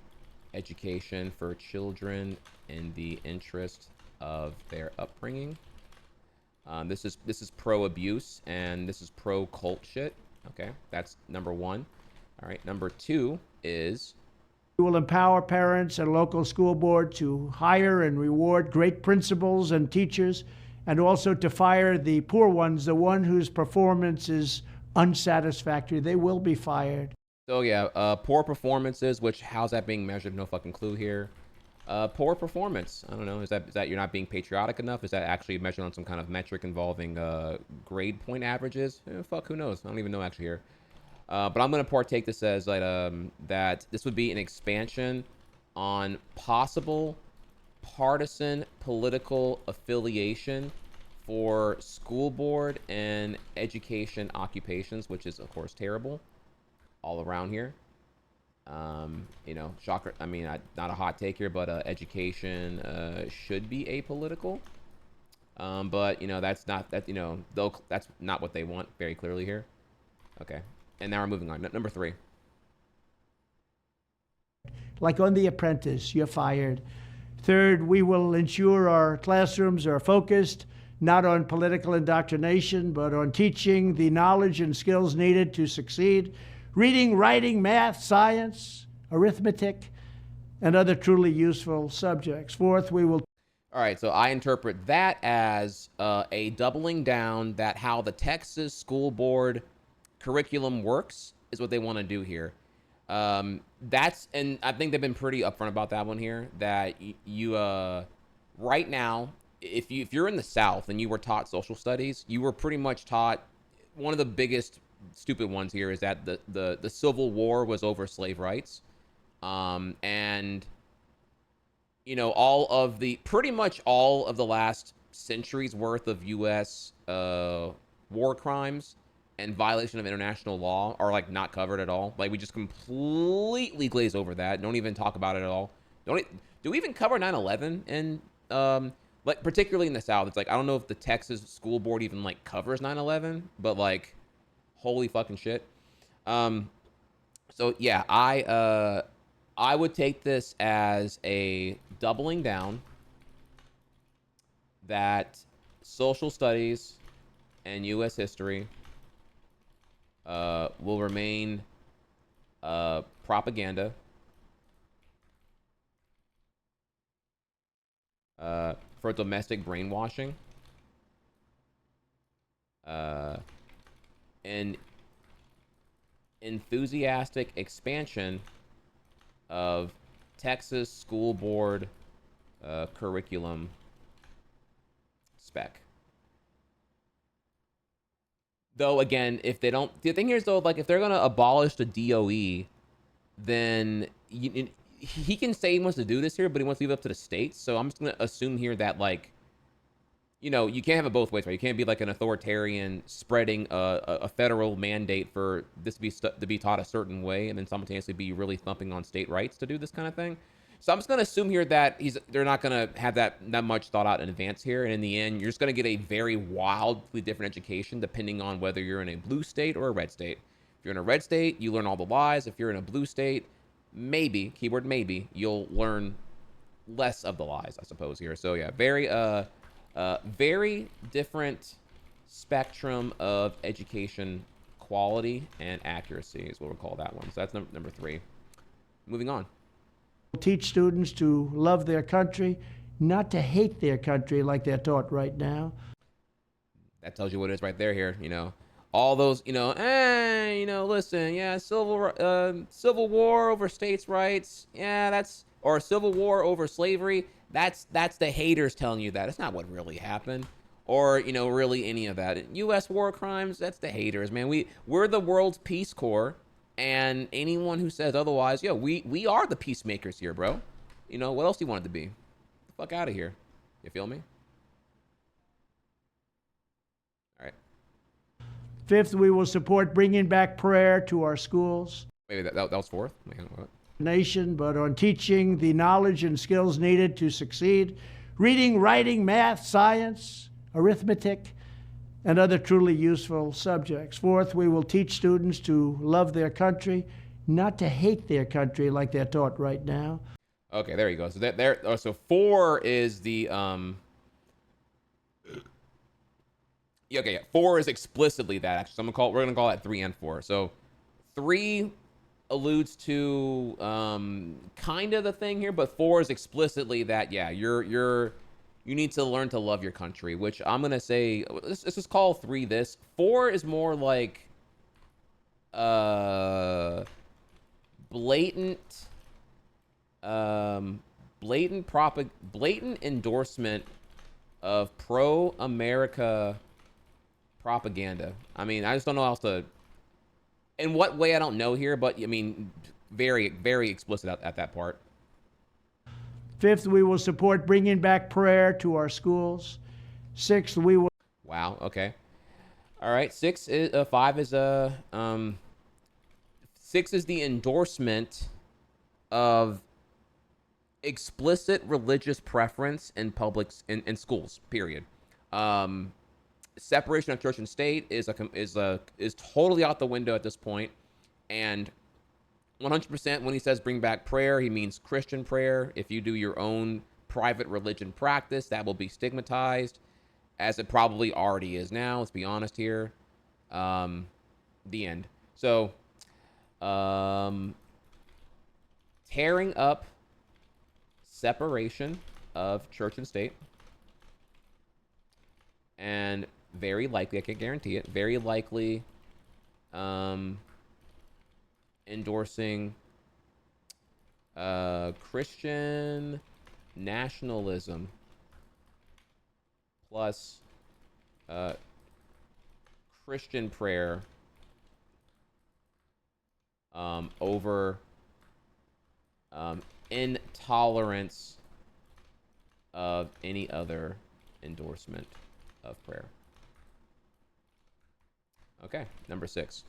education for children in the interest of their upbringing. This is pro abuse and this is pro cult shit. Okay, that's number one. All right, number two is we will empower parents and local school board to hire and reward great principals and teachers, and also to fire the poor ones, the one whose performance is unsatisfactory. They will be fired. So yeah, poor performances, which how's that being measured? No fucking clue here. Poor performance. I don't know. Is that you're not being patriotic enough? Is that actually measured on some kind of metric involving grade point averages? Fuck, who knows? I don't even know actually here. But I'm gonna partake this as like that this would be an expansion on possible partisan political affiliation for school board and education occupations, which is of course terrible all around here. You know, shocker. I mean, not a hot take here, but education should be apolitical. But you know, that's not that. You know, that's not what they want very clearly here. Okay, and now we're moving on. Number three. Like on The Apprentice, you're fired. Third, we will ensure our classrooms are focused not on political indoctrination, but on teaching the knowledge and skills needed to succeed. Reading, writing, math, science, arithmetic, and other truly useful subjects. Fourth, we will. All right, so I interpret that as a doubling down that how the Texas school board curriculum works is what they want to do here. And I think they've been pretty upfront about that one here. That you right now, if you're in the South and you were taught social studies, you were pretty much taught one of the biggest stupid ones here is that the Civil War was over slave rights, and you know pretty much all of the last century's worth of U.S. War crimes and violation of international law are like not covered at all. Like we just completely glaze over that. Don't even talk about it at all. Do we even cover 9/11 and like particularly in the South? It's like I don't know if the Texas school board even like covers 9/11, but like holy fucking shit. So yeah, I would take this as a doubling down that social studies and U.S. history will remain propaganda for domestic brainwashing, and enthusiastic expansion of Texas school board curriculum spec. Though again, if they don't, the thing here is though, like if they're gonna abolish the DOE, then he can say he wants to do this here, but he wants to leave it up to the states. So I'm just gonna assume here that like, you know, you can't have it both ways, right? You can't be like an authoritarian spreading a federal mandate for this to be taught a certain way, and then simultaneously be really thumping on state rights to do this kind of thing. So I'm just going to assume here that they're not going to have that much thought out in advance here. And in the end, you're just going to get a very wildly different education depending on whether you're in a blue state or a red state. If you're in a red state, you learn all the lies. If you're in a blue state, maybe, keyword maybe, you'll learn less of the lies, I suppose, here. So yeah, very different spectrum of education quality and accuracy is what we'll call that one. So that's number 3. Moving on. Teach students to love their country, not to hate their country like they're taught right now. That tells you what it is right there here, you know. All those, listen, yeah, civil war over states' rights, yeah, or civil war over slavery, that's the haters telling you that. It's not what really happened. Or, really any of that. U.S. war crimes, that's the haters, man. We're the world's Peace Corps. And anyone who says otherwise, we are the peacemakers here, bro. What else do you want it to be? Get the fuck out of here. You feel me? All right. 5th, we will support bringing back prayer to our schools. Maybe that was 4th. Man, what? Nation, but on teaching the knowledge and skills needed to succeed. Reading, writing, math, science, arithmetic, and other truly useful subjects. 4th, we will teach students to love their country, not to hate their country like they're taught right now. Okay, there you go. So so 4 is the 4 is explicitly that, actually. So we're gonna call that 3 and 4. So 3 alludes to kind of the thing here, but 4 is explicitly that, yeah, you need to learn to love your country, which I'm going to say, let's just call 3 this. 4 is more like blatant endorsement of pro-America propaganda. I mean, I just don't know how else to, in what way I don't know here, but I mean, very, very explicit at that part. 5th, we will support bringing back prayer to our schools. 6th, we will. Wow. Okay. All right. 5 is 6 is the endorsement of explicit religious preference in in schools. Period. Separation of church and state is totally out the window at this point, and 100% when he says bring back prayer, he means Christian prayer. If you do your own private religion practice, that will be stigmatized, as it probably already is now. Let's be honest here. The end. So, tearing up separation of church and state, and very likely, I can't guarantee it, very likely, endorsing Christian nationalism plus Christian prayer over intolerance of any other endorsement of prayer. Okay, number 6.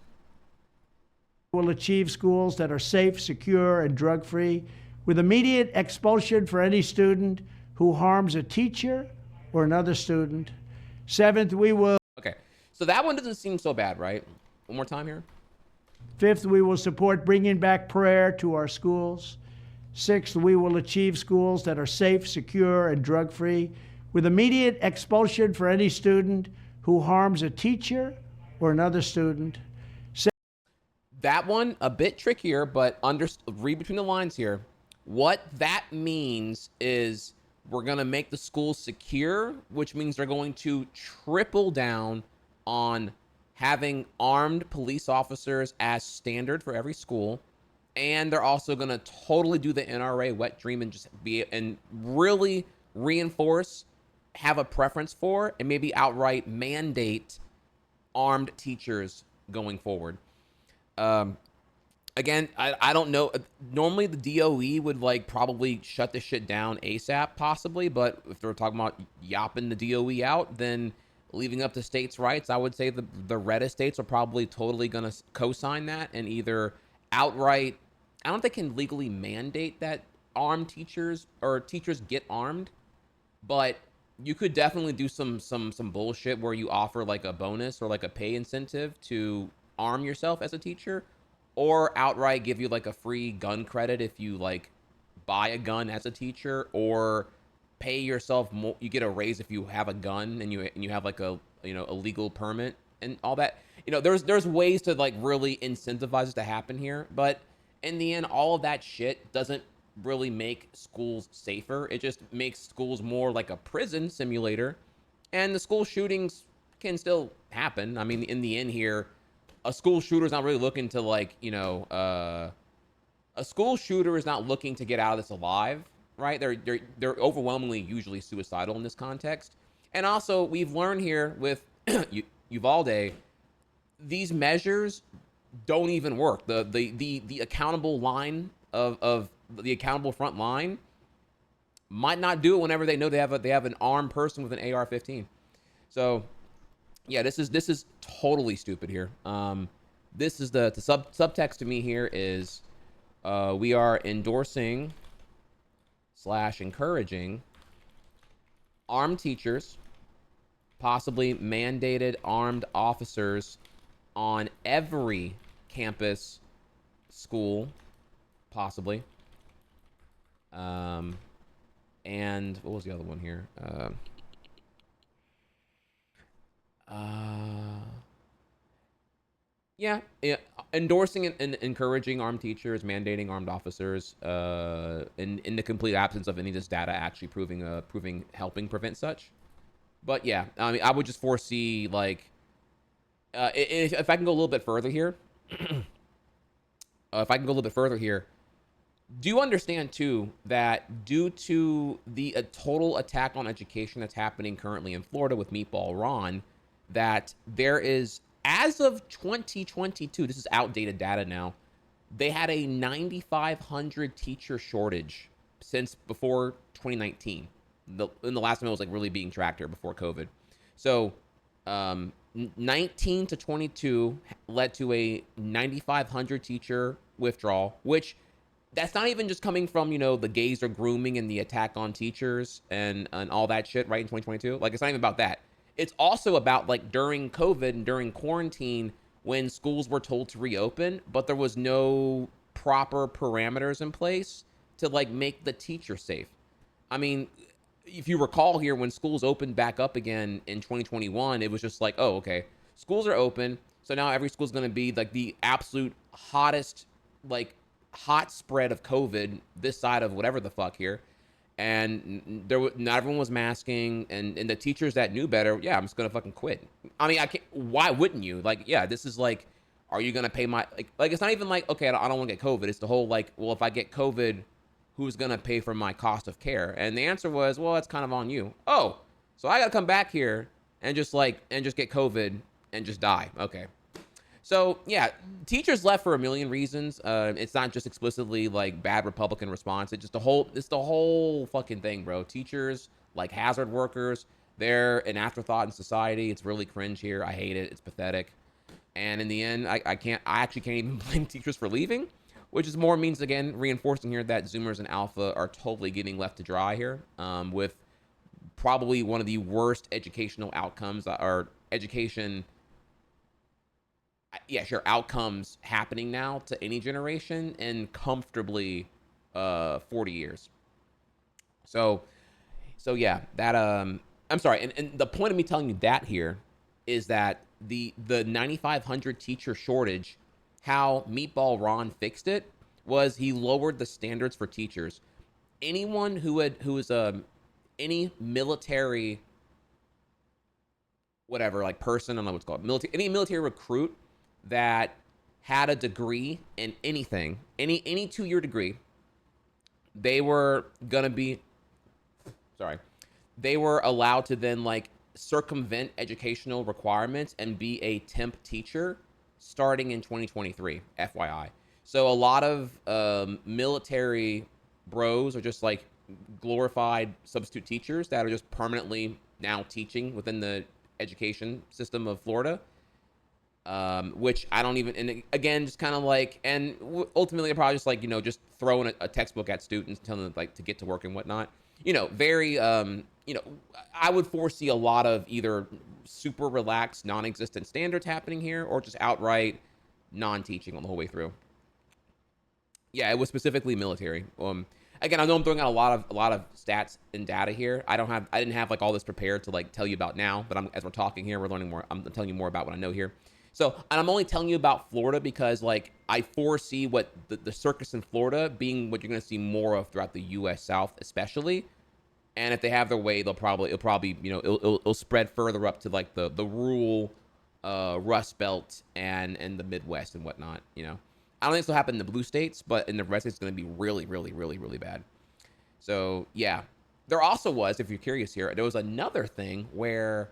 Will achieve schools that are safe, secure, and drug-free, with immediate expulsion for any student who harms a teacher or another student. 7th, we will. Okay, so that one doesn't seem so bad, right? One more time here. 5th, we will support bringing back prayer to our schools. 6th, we will achieve schools that are safe, secure, and drug-free, with immediate expulsion for any student who harms a teacher or another student. That one, a bit trickier, but read between the lines here. What that means is we're going to make the schools secure, which means they're going to triple down on having armed police officers as standard for every school. And they're also going to totally do the NRA wet dream and just and really reinforce, have a preference for, and maybe outright mandate armed teachers going forward. Again, I don't know. Normally the DOE would probably shut this shit down ASAP, possibly. But if they're talking about yapping the DOE out, then leaving up to states' rights, I would say the reddest states are probably totally going to co-sign that and either outright, I don't think they can legally mandate that arm teachers or teachers get armed, but you could definitely do some bullshit where you offer like a bonus or like a pay incentive to arm yourself as a teacher, or outright give you like a free gun credit if you like buy a gun as a teacher, or pay yourself more. You get a raise if you have a gun and you have like a a legal permit and all that. There's ways to like really incentivize it to happen here, but in the end, all of that shit doesn't really make schools safer. It just makes schools more like a prison simulator, and the school shootings can still happen. I mean, in the end here, a school shooter is not really looking to like, a school shooter is not looking to get out of this alive, right? They're overwhelmingly usually suicidal in this context. And also, we've learned here with Uvalde, these measures don't even work. The accountable line of the accountable front line might not do it whenever they know they have an armed person with an AR-15. So yeah, this is totally stupid here. This is the subtext to me here is we are endorsing / encouraging armed teachers, possibly mandated armed officers on every campus, school, possibly. And what was the other one here? Yeah, endorsing and encouraging armed teachers, mandating armed officers, in the complete absence of any of this data actually proving helping prevent such. But yeah, I mean, I would just foresee like, if I can go a little bit further here, do you understand too that due to the total attack on education that's happening currently in Florida with Meatball Ron, that there is, as of 2022, this is outdated data now, they had a 9,500 teacher shortage since before 2019. In the last time it was like really being tracked here before COVID. So 19 to 22 led to a 9,500 teacher withdrawal, which that's not even just coming from, the gays are grooming and the attack on teachers and all that shit, right, in 2022. Like, it's not even about that. It's also about, like, during COVID and during quarantine when schools were told to reopen, but there was no proper parameters in place to, like, make the teacher safe. I mean, if you recall here, when schools opened back up again in 2021, it was just like, oh, okay, schools are open, so now every school's going to be, like, the absolute hottest, like, hot spread of COVID this side of whatever the fuck here. And not everyone was masking, and the teachers that knew better, yeah, I'm just gonna fucking quit. I mean, I can't. Why wouldn't you? Like, yeah, this is like, are you gonna pay my like? It's not even like, okay, I don't want to get COVID. It's the whole like, well, if I get COVID, who's gonna pay for my cost of care? And the answer was, well, it's kind of on you. Oh, so I gotta come back here and just get COVID and just die. Okay. So yeah, teachers left for a million reasons. It's not just explicitly like bad Republican response. It's the whole fucking thing, bro. Teachers, like hazard workers, they're an afterthought in society. It's really cringe here. I hate it. It's pathetic. And in the end, I actually can't even blame teachers for leaving, which is more means, again, reinforcing here that Zoomers and Alpha are totally getting left to dry here, with probably one of the worst educational outcomes or outcomes happening now to any generation in comfortably 40 years. So yeah, that I'm sorry, and the point of me telling you that here is that the 9,500 teacher shortage, how Meatball Ron fixed it was he lowered the standards for teachers. Anyone who is any military whatever, like person, I don't know what's called, any military recruit that had a degree in anything, any 2-year degree, they were allowed to then like circumvent educational requirements and be a temp teacher starting in 2023, FYI. So a lot of military bros are just like glorified substitute teachers that are just permanently now teaching within the education system of Florida. which I don't even, and again, just kind of like, and ultimately I probably just like, just throwing a textbook at students, telling them like to get to work and whatnot. Very, I would foresee a lot of either super relaxed, non-existent standards happening here, or just outright non-teaching on the whole way through. Yeah, it was specifically military. Again, I know I'm throwing out a lot of stats and data here. I didn't have like all this prepared to like tell you about now, but as we're talking here, we're learning more. I'm telling you more about what I know here. So, and I'm only telling you about Florida because like I foresee what the circus in Florida being what you're going to see more of throughout the U.S. South, especially. And if they have their way, it'll probably it'll spread further up to like the rural Rust Belt and the Midwest and whatnot. I don't think this will happen in the blue states, but in the rest, it's going to be really, really, really, really bad. So yeah, there also was, if you're curious here, there was another thing where,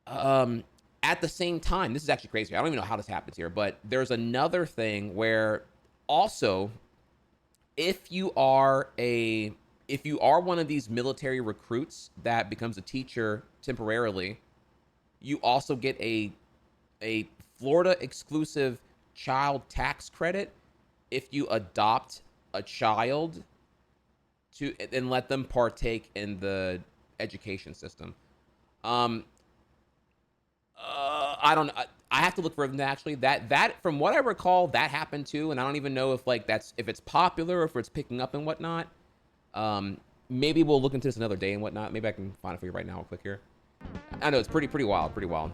at the same time, this is actually crazy. I don't even know how this happens here, but there's another thing where also, if you are one of these military recruits that becomes a teacher temporarily, you also get a Florida exclusive child tax credit if you adopt a child to and let them partake in the education system. I don't know. I have to look further than that, actually. That from what I recall, that happened too, and I don't even know if like if it's popular or if it's picking up and whatnot. Maybe we'll look into this another day and whatnot. Maybe I can find it for you right now. I'll click here. I know it's pretty wild, pretty wild.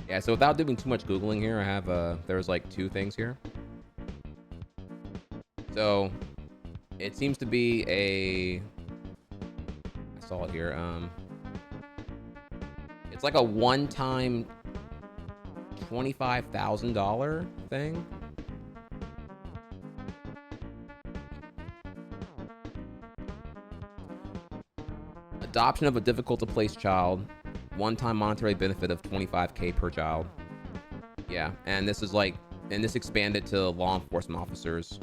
Yeah, so without doing too much Googling here, I have, there's like two things here. So, it seems to be I saw it here, it's like a one-time $25,000 thing. Adoption of a difficult to place child. One-time monetary benefit of $25K per child. Yeah, and this is like, and this expanded to law enforcement officers,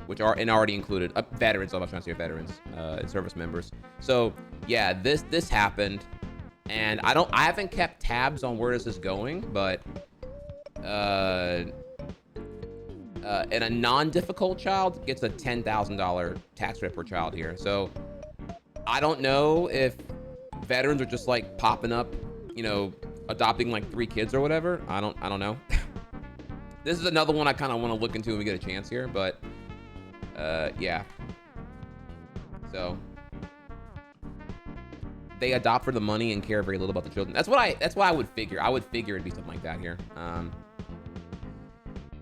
which are already included veterans. I was trying to say veterans and service members. So yeah, this happened, and I haven't kept tabs on where this is going, but and a non-difficult child gets a $10,000 tax credit per child here. So I don't know if veterans are just like popping up, adopting like 3 kids or whatever. I don't know. This is another one I kind of want to look into when we get a chance here, but yeah. So they adopt for the money and care very little about the children. That's what I would figure. I would figure it'd be something like that here.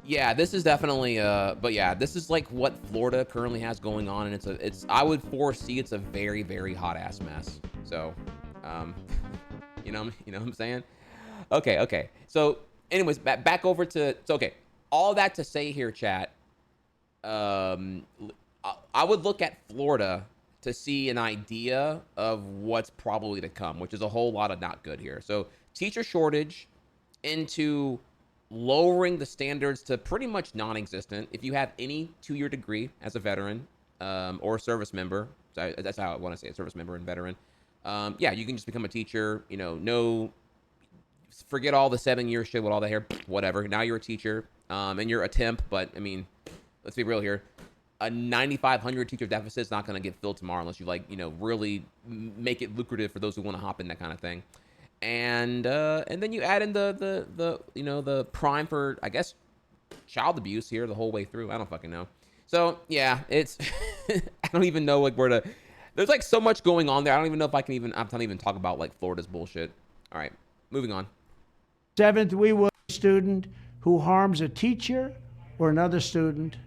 Yeah, this is definitely but yeah, this is like what Florida currently has going on, and it's I would foresee it's a very, very hot ass mess. So you know what I'm saying? Okay. So anyways, back over to, so okay, all that to say here, chat, I would look at Florida to see an idea of what's probably to come, which is a whole lot of not good here. So teacher shortage into lowering the standards to pretty much non-existent. If you have any 2-year degree as a veteran or a service member, that's how I want to say it, service member and veteran, yeah, you can just become a teacher, no, forget all the 7-year shit with all the hair, whatever. Now you're a teacher, and you're a temp, but I mean, let's be real here. A 9,500 teacher deficit is not going to get filled tomorrow unless you really make it lucrative for those who want to hop in, that kind of thing. And then you add in the prime for, I guess, child abuse here the whole way through. I don't fucking know. So yeah, it's I don't even know where to. There's like so much going on there. I don't even know if I can even talk about like Florida's bullshit. All right, moving on. 7th, we will student who harms a teacher or another student.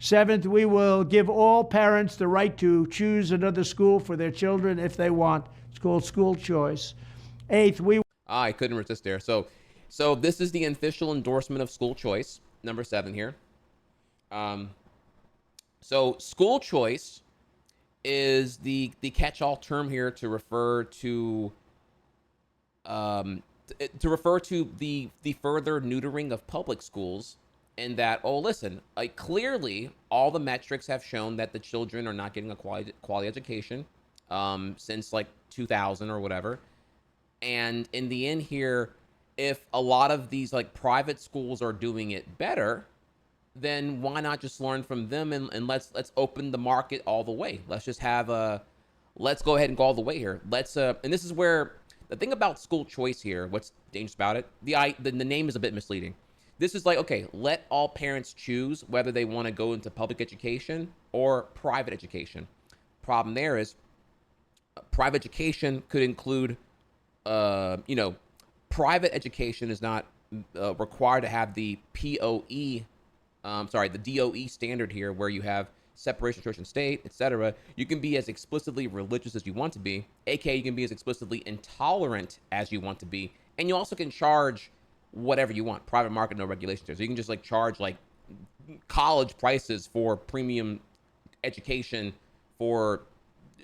Seventh, we will give all parents the right to choose another school for their children if they want. It's called school choice. Eighth, I couldn't resist there. So this is the official endorsement of school choice, number 7 here. So school choice is the catch-all term here to refer to the further neutering of public schools, and that, oh, listen, like clearly all the metrics have shown that the children are not getting a quality education since like 2000 or whatever. And in the end here, if a lot of these like private schools are doing it better, then why not just learn from them and let's open the market all the way. Let's just have let's go ahead and go all the way here. And this is where the thing about school choice here, what's dangerous about it, the name is a bit misleading. This is like, okay, let all parents choose whether they want to go into public education or private education. Problem there is private education could include, private education is not required to have the the DOE standard here, where you have separation of church and state, etc. You can be as explicitly religious as you want to be, aka you can be as explicitly intolerant as you want to be, and you also can charge whatever you want. Private market, no regulations there. So you can just like charge like college prices for premium education for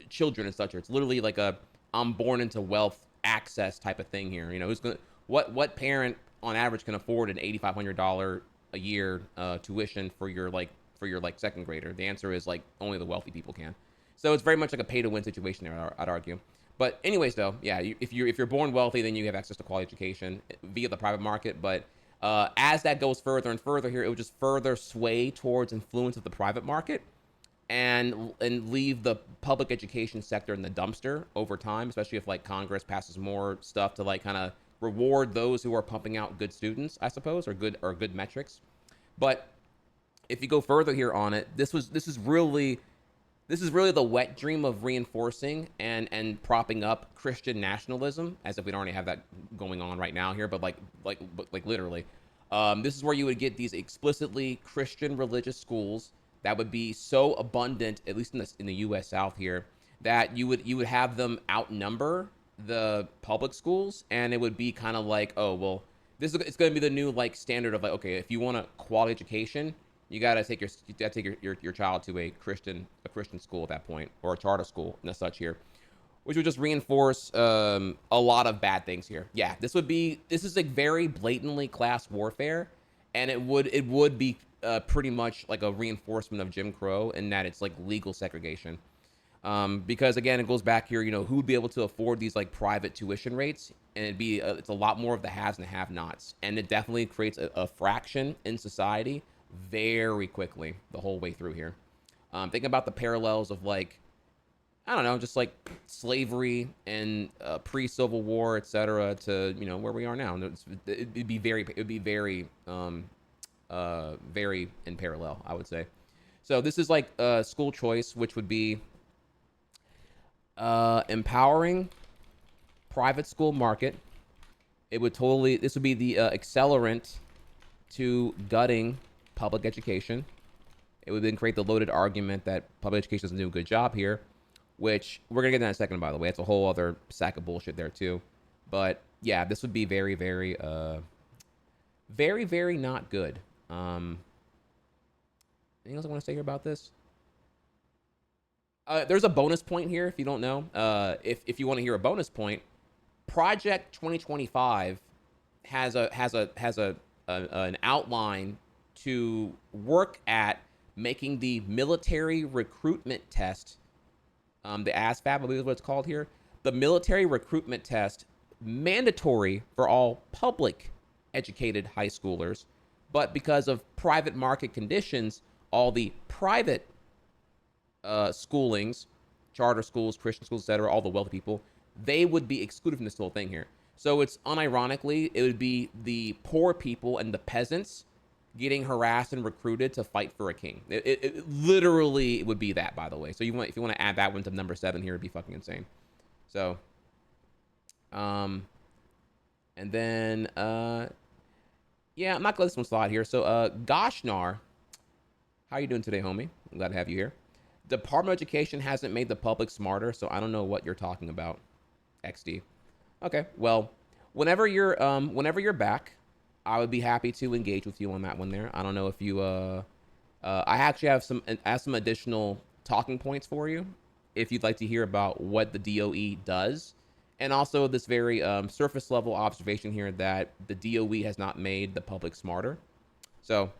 children and such. It's literally like a I'm born into wealth access type of thing here. You know, who's gonna what parent on average can afford an $8,500 a year tuition for your second grader? The answer is like only the wealthy people can. So it's very much like a pay to win situation there, I'd argue. But anyways, though, yeah, if you're born wealthy, then you have access to quality education via the private market. But as that goes further and further here, it would just further sway towards influence of the private market and leave the public education sector in the dumpster over time, especially if like Congress passes more stuff to like kind of reward those who are pumping out good students, I suppose, or good metrics. But if you go further here on it, this is really the wet dream of reinforcing and propping up Christian nationalism, as if we don't already have that going on right now here, but like literally. This is where you would get these explicitly Christian religious schools that would be so abundant, at least in the U.S. South here, that you would have them outnumber the public schools, and it would be kind of like, oh well, it's going to be the new like standard of like, okay, if you want a quality education, you gotta take your child to a Christian school at that point, or a charter school and such here, which would just reinforce a lot of bad things here. Yeah, this is like very blatantly class warfare, and it would be pretty much like a reinforcement of Jim Crow in that it's like legal segregation. Because again, it goes back here, who would be able to afford these like private tuition rates, and it's a lot more of the haves and the have-nots, and it definitely creates a fraction in society very quickly the whole way through here. Thinking about the parallels of like, I don't know, just like slavery and pre-Civil War, etc., to where we are now. It'd be very very in parallel, I would say. So this is like school choice, which would be empowering private school market. This would be the accelerant to gutting public education. It would then create the loaded argument that public education doesn't do a good job here, which we're gonna get to in a second, by the way. It's a whole other sack of bullshit there too. But yeah, this would be very, very, very, very not good. Anything else I want to say here about this? There's a bonus point here if you don't know. If you want to hear a bonus point, Project 2025 has an outline to work at making the military recruitment test, the ASVAB, I believe is what it's called here, the military recruitment test, mandatory for all public educated high schoolers, but because of private market conditions, all the private schoolings, charter schools, Christian schools, etc., all the wealthy people, they would be excluded from this whole thing here. So it's unironically, it would be the poor people and the peasants getting harassed and recruited to fight for a king. It literally would be that, by the way. So if you want to add that one to number 7 here, it'd be fucking insane. So, and then Yeah, I'm not gonna let this one slide here. So, Goshnar, how you doing today, homie? I'm glad to have you here. Department of Education hasn't made the public smarter, so I don't know what you're talking about. XD. Okay, well, whenever you're back, I would be happy to engage with you on that one there. I don't know if you I actually have some additional talking points for you if you'd like to hear about what the DOE does, and also this very surface level observation here that the DOE has not made the public smarter. So,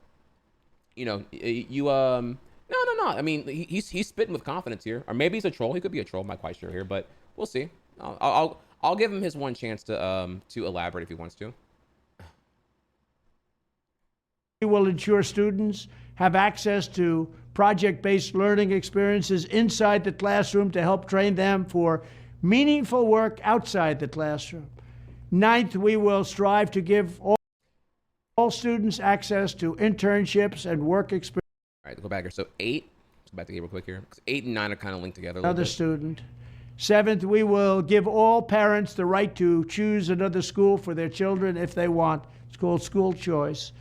you know, no. I mean, he's spitting with confidence here, or maybe he's a troll. He could be a troll. I'm not quite sure here, but we'll see. I'll give him his one chance to elaborate if he wants to. We will ensure students have access to project-based learning experiences inside the classroom to help train them for meaningful work outside the classroom. Ninth, we will strive to give all students access to internships and work experience. All right, go back here. So 8, let's go back to 8 real quick here. 8 and 9 are kind of linked together. Another student. Seventh, we will give all parents the right to choose another school for their children if they want. It's called school choice.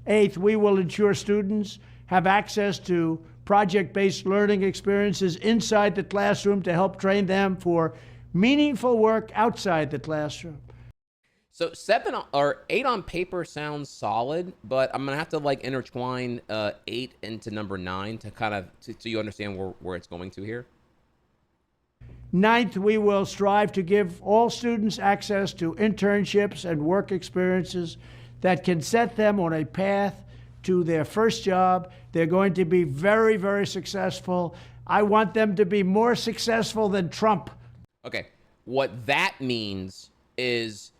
Eighth, we will ensure students have access to project-based learning experiences inside the classroom to help train them for meaningful work outside the classroom. So 7 or 8 on paper sounds solid, but I'm gonna have to like intertwine 8 into number 9 to kind of so you understand where it's going to here. Ninth, we will strive to give all students access to internships and work experiences that can set them on a path to their first job. They're going to be very, very successful. I want them to be more successful than Trump. Okay, what that means is,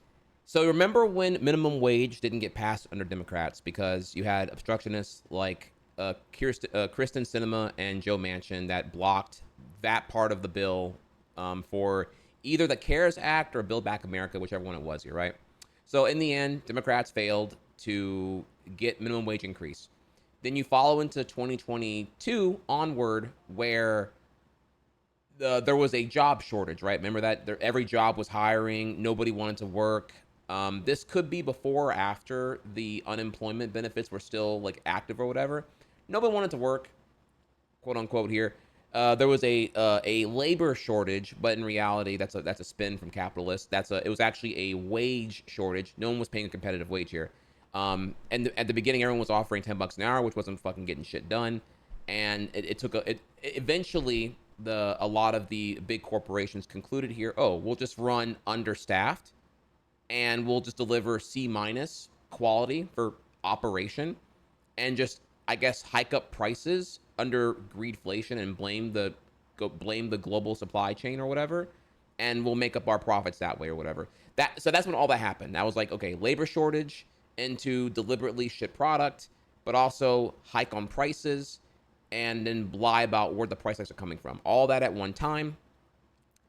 so remember when minimum wage didn't get passed under Democrats because you had obstructionists like Kristen Sinema and Joe Manchin that blocked that part of the bill for either the CARES Act or Build Back America, whichever one it was here, right? So in the end, Democrats failed to get minimum wage increase. Then you follow into 2022 onward where there was a job shortage, right? Remember that every job was hiring, nobody wanted to work. This could be before or after the unemployment benefits were still like active or whatever. Nobody wanted to work, quote unquote here. There was a labor shortage, but in reality, that's a spin from capitalists. It was actually a wage shortage. No one was paying a competitive wage here. And at the beginning, everyone was offering $10 an hour, which wasn't fucking getting shit done. And eventually a lot of the big corporations concluded here, oh, we'll just run understaffed and we'll just deliver C- quality for operation and just, I guess, hike up prices under greedflation and blame the global supply chain or whatever, and we'll make up our profits that way or whatever. So that's when all that happened. That was like, okay, labor shortage into deliberately shit product, but also hike on prices and then lie about where the price hikes are coming from. All that at one time.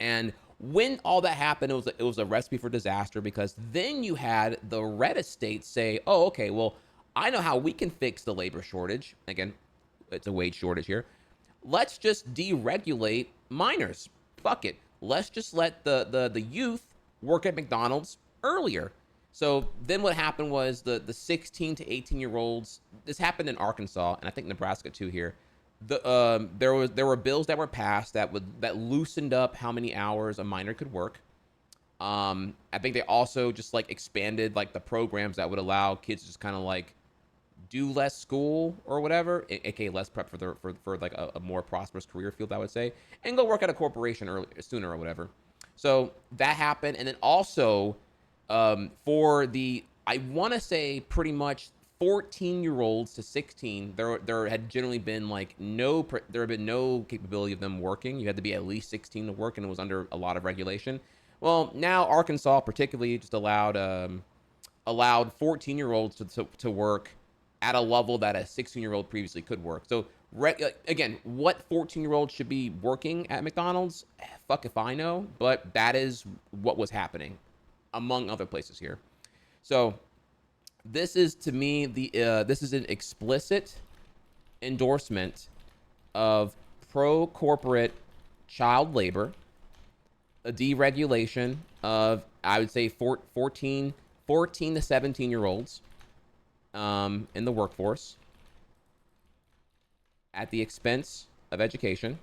And when all that happened, it was a recipe for disaster, because then you had the red estates say, oh, okay, well, I know how we can fix the labor shortage. Again, it's a wage shortage here. Let's just deregulate minors. Fuck it. Let's just let the youth work at McDonald's earlier. So then what happened was the 16 to 18-year-olds, this happened in Arkansas, and I think Nebraska too here. There were bills that were passed that loosened up how many hours a minor could work. I think they also just like expanded like the programs that would allow kids to just kind of like do less school or whatever, aka less prep for like a more prosperous career field, I would say, and go work at a corporation sooner or whatever. So that happened, and then also for the, I want to say pretty much 14-year-olds to 16, there had generally been like there had been no capability of them working. You had to be at least 16 to work, and it was under a lot of regulation. Well, now Arkansas particularly just allowed 14-year-olds to work at a level that a 16-year-old previously could work. So again, what 14-year-old should be working at McDonald's? Fuck if I know, but that is what was happening, among other places here. So this is, to me, this is an explicit endorsement of pro-corporate child labor, a deregulation of, I would say, 14 to 17-year-olds, in the workforce at the expense of education.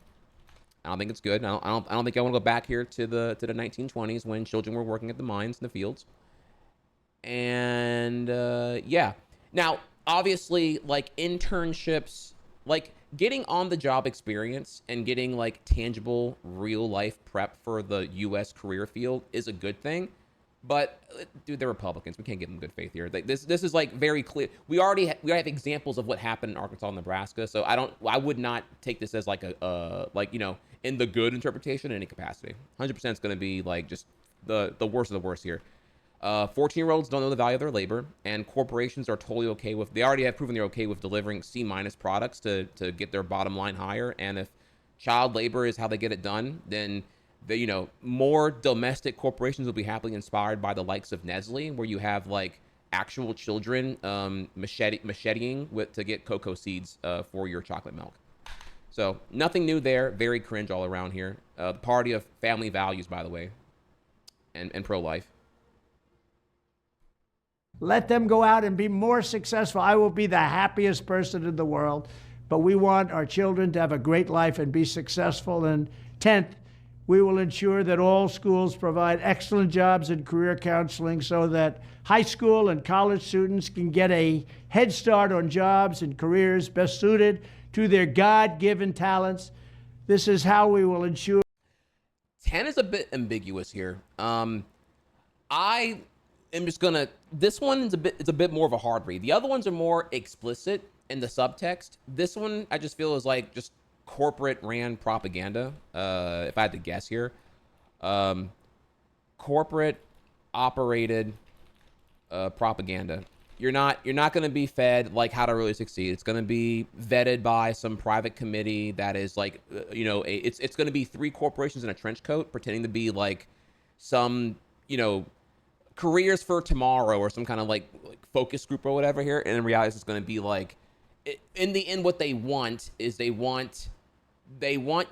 I don't think it's good. I don't think I want to go back here to the 1920s when children were working at the mines and the fields. And yeah. Now, obviously, like internships, like getting on the job experience and getting like tangible real life prep for the U.S. career field is a good thing. But dude, they're Republicans. We can't give them good faith here. Like, this is like very clear. We already have examples of what happened in Arkansas and Nebraska. So I would not take this as like a like, you know, in the good interpretation in any capacity. 100% is going to be like just the worst of the worst here. 14-year-olds don't know the value of their labor, and corporations are totally okay with, they already have proven they're okay with delivering C- products to get their bottom line higher. And if child labor is how they get it done, then you know, more domestic corporations will be happily inspired by the likes of Nestle, where you have like actual children macheting to get cocoa seeds for your chocolate milk. So nothing new there. Very cringe all around here. The party of family values, by the way, and pro-life. Let them go out and be more successful. I will be the happiest person in the world, but we want our children to have a great life and be successful. And 10th, we will ensure that all schools provide excellent jobs and career counseling so that high school and college students can get a head start on jobs and careers best suited to their God-given talents. This is how we will ensure. 10 is a bit ambiguous here. I am just gonna, this one is a bit more of a hard read. The other ones are more explicit in the subtext. This one I just feel is like just corporate ran propaganda, if I had to guess here. Corporate operated propaganda. You're not going to be fed like how to really succeed. It's going to be vetted by some private committee that is like, you know, it's going to be 3 corporations in a trench coat pretending to be like some, you know, careers for tomorrow or some kind of like focus group or whatever here. And in reality, it's going to be like, in the end, what they want is they want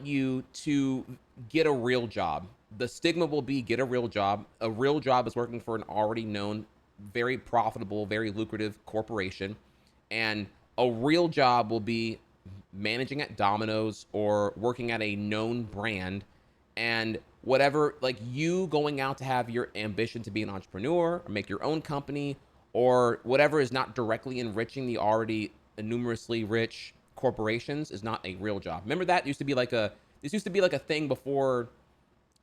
you to get a real job. The stigma will be get a real job. A real job is working for an already known, very profitable, very lucrative corporation. And a real job will be managing at Domino's or working at a known brand. And whatever, like you going out to have your ambition to be an entrepreneur or make your own company or whatever is not directly enriching the already numerously rich corporations is not a real job. Remember that used to be like a thing before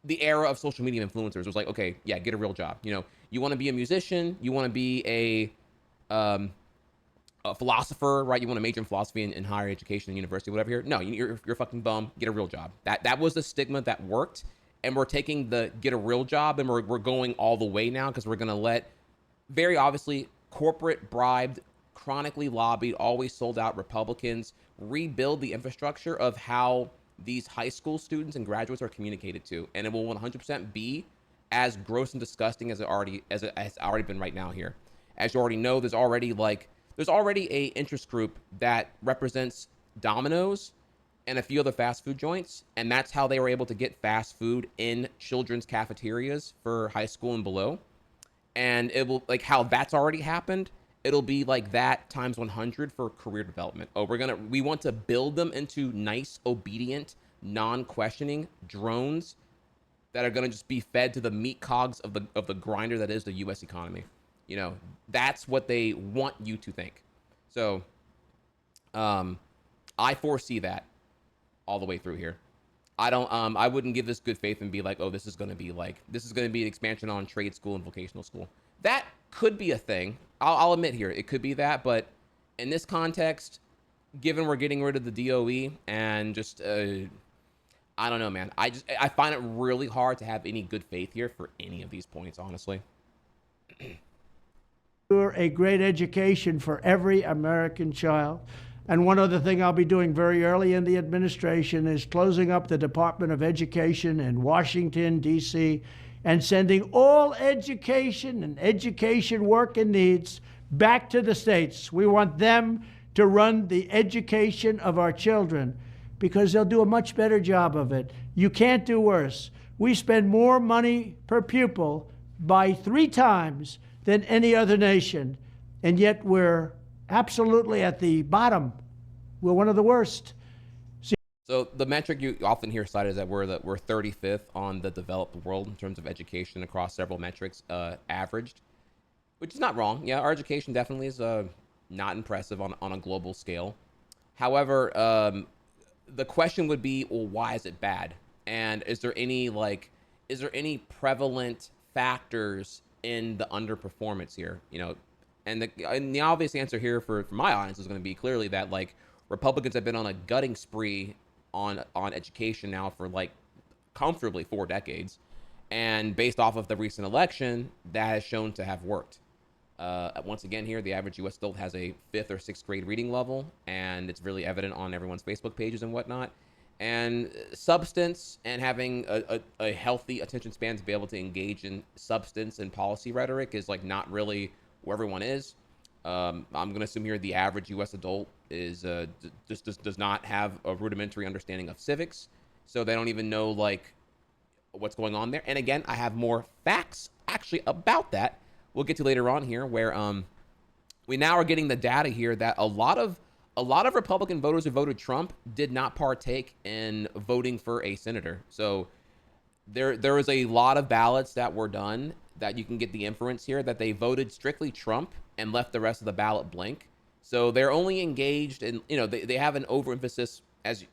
the era of social media influencers. It was like, okay, yeah, get a real job. You know, you want to be a musician, you want to be a philosopher, right? You want to major in philosophy in higher education and university, whatever here. No, you're a fucking bum. Get a real job. That was the stigma that worked. And we're taking the get a real job and we're going all the way now because we're going to let very obviously corporate bribed, chronically lobbied, always sold out Republicans rebuild the infrastructure of how these high school students and graduates are communicated to. And it will 100% be as gross and disgusting as it has already been right now here. As you already know, there's already a interest group that represents Domino's and a few other fast food joints. And that's how they were able to get fast food in children's cafeterias for high school and below. And it will, like how that's already happened, it'll be like that times 100 for career development. Oh, we want to build them into nice, obedient, non-questioning drones that are going to just be fed to the meat cogs of the grinder that is the U.S. economy. You know, that's what they want you to think. So, I foresee that all the way through here. I wouldn't give this good faith and be like, oh, this is going to be an expansion on trade school and vocational school. That could be a thing. I'll admit here, it could be that, but in this context, given we're getting rid of the DOE and just, I don't know, man. I find it really hard to have any good faith here for any of these points, honestly. A great education for every American child. And one other thing I'll be doing very early in the administration is closing up the Department of Education in Washington, D.C., and sending all education and education work and needs back to the states. We want them to run the education of our children because they'll do a much better job of it. You can't do worse. We spend more money per pupil by 3 times than any other nation, and yet we're absolutely at the bottom. We're one of the worst. So the metric you often hear cited is that we're 35th on the developed world in terms of education across several metrics, averaged, which is not wrong. Yeah, our education definitely is not impressive on a global scale. However, the question would be, well, why is it bad? And is there any prevalent factors in the underperformance here? You know, and the obvious answer here for my audience is going to be clearly that like Republicans have been on a gutting spree on education now for like comfortably 4 decades, and based off of the recent election, that has shown to have worked. Once again here, the average U.S. adult has a 5th or 6th grade reading level, and it's really evident on everyone's Facebook pages and whatnot. And substance and having a healthy attention span to be able to engage in substance and policy rhetoric is like not really where everyone is. I'm going to assume here the average U.S. adult is just does not have a rudimentary understanding of civics, so they don't even know like what's going on there. And again, I have more facts actually about that. We'll get to later on here, where we now are getting the data here that a lot of Republican voters who voted Trump did not partake in voting for a senator. So there is a lot of ballots that were done that you can get the inference here that they voted strictly Trump and left the rest of the ballot blank. So they're only engaged in, you know, they have an overemphasis, as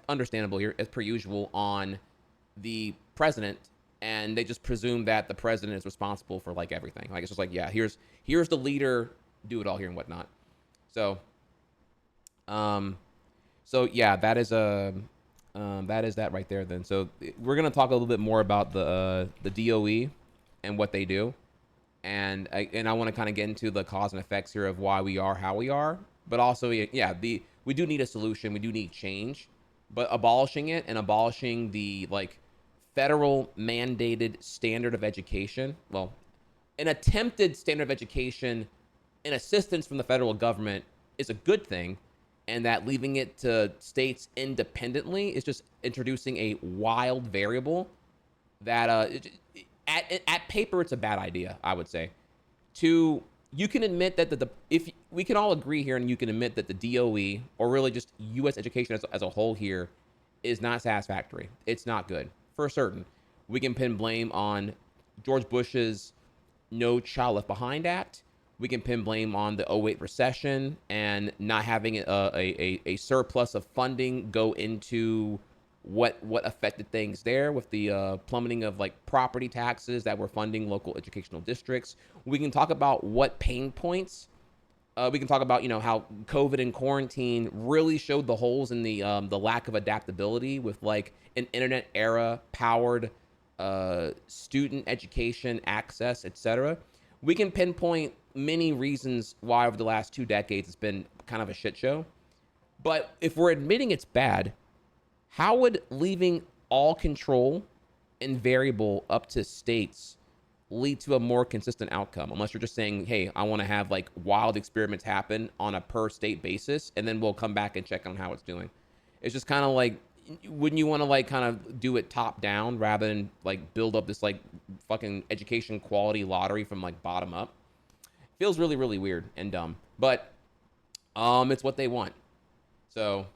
understandable here, as per usual, on the president, and they just presume that the president is responsible for like everything. Like it's just like, yeah, here's the leader, do it all here and whatnot. So yeah, that is that right there then. So we're gonna talk a little bit more about the DOE and what they do. And I want to kind of get into the cause and effects here of why we are how we are, but also, yeah, we do need a solution. We do need change, but abolishing it and abolishing the like federal mandated standard of education, well, an attempted standard of education in assistance from the federal government is a good thing, and that leaving it to states independently is just introducing a wild variable that at paper, it's a bad idea, I would say. You can admit that if we can all agree here, and you can admit that the DOE, or really just U.S. education as a whole here, is not satisfactory. It's not good, for certain. We can pin blame on George Bush's No Child Left Behind Act. We can pin blame on the 2008 recession and not having a surplus of funding go into what affected things there with the plummeting of like property taxes that were funding local educational districts. We can talk about what pain points. We can talk about, you know, how COVID and quarantine really showed the holes in the lack of adaptability with like an internet era powered student education access, etc. We can pinpoint many reasons why over the last 2 decades it's been kind of a shit show. But if we're admitting it's bad, how would leaving all control and variable up to states lead to a more consistent outcome? Unless you're just saying, hey, I want to have like wild experiments happen on a per state basis, and then we'll come back and check on how it's doing. It's just kind of like, wouldn't you want to like kind of do it top down rather than like build up this like fucking education quality lottery from like bottom up? Feels really, really weird and dumb, but it's what they want. So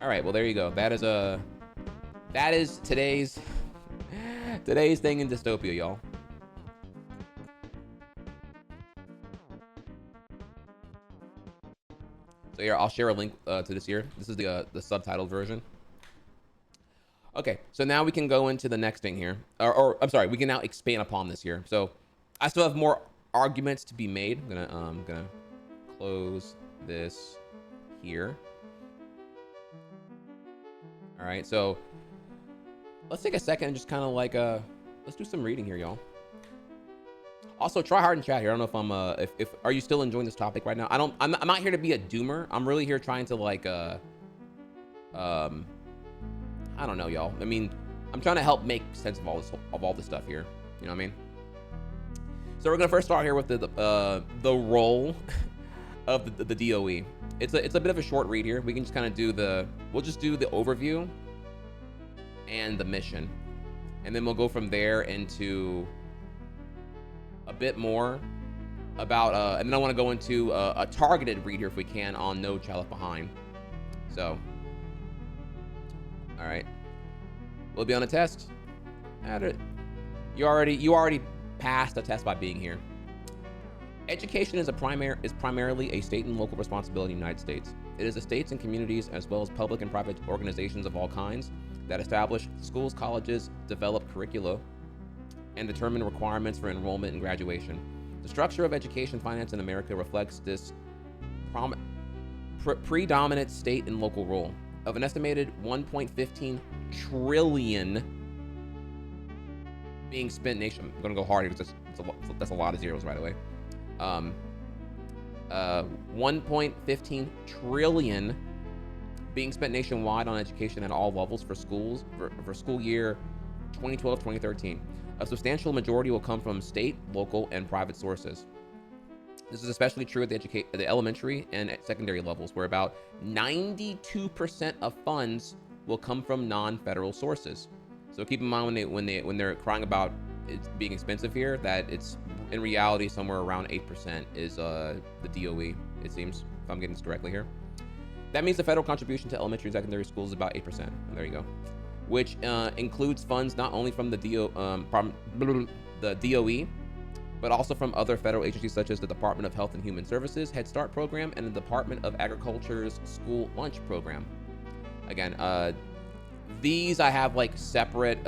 all right, well, there you go. That is today's thing in dystopia, y'all. So here, I'll share a link to this here. This is the subtitled version. Okay, so now we can go into the next thing here, or I'm sorry, we can now expand upon this here. So I still have more arguments to be made. I'm gonna close this here. All right, so let's take a second and just kind of like let's do some reading here, y'all. Also, try hard in chat here. I don't know if I'm if are you still enjoying this topic right now? I'm not here to be a doomer. I'm really here trying to like I don't know, y'all. I mean, I'm trying to help make sense of all this stuff here. You know what I mean? So we're gonna first start here with the role of the DOE. It's a bit of a short read here. We can just kind of we'll just do the overview and the mission, and then we'll go from there into a bit more about, and then I want to go into a targeted read here if we can on No Child Left Behind. So, all right, we'll be on a test. You already passed the test by being here. Education is primarily a state and local responsibility in the United States. It is the states and communities, as well as public and private organizations of all kinds, that establish schools, colleges, develop curricula, and determine requirements for enrollment and graduation. The structure of education finance in America reflects this predominant state and local role. Of an estimated $1.15 trillion being spent nation, I'm gonna go hard here because that's a lot of zeros right away. 1.15 trillion being spent nationwide on education at all levels for schools for school year 2012-2013. A substantial majority will come from state, local, and private sources. This is especially true at the elementary and at secondary levels, where about 92% of funds will come from non-federal sources. So keep in mind when they're crying about it being expensive here, that it's in reality somewhere around 8% is the DOE, it seems, if I'm getting this correctly here. That means the federal contribution to elementary and secondary schools is about 8%. There you go. Which includes funds not only from the DOE, but also from other federal agencies such as the Department of Health and Human Services Head Start program and the Department of Agriculture's School Lunch program. Again, these I have like separate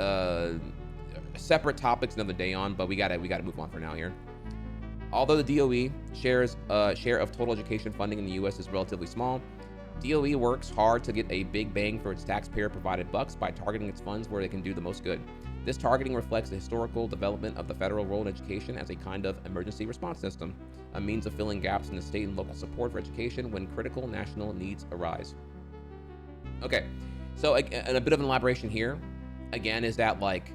topics another day on, but we gotta move on for now here. Although the DOE share of total education funding in the U.S. is relatively small, DOE works hard to get a big bang for its taxpayer-provided bucks by targeting its funds where they can do the most good. This targeting reflects the historical development of the federal role in education as a kind of emergency response system, a means of filling gaps in the state and local support for education when critical national needs arise. Okay, so and a bit of an elaboration here, again, is that, like,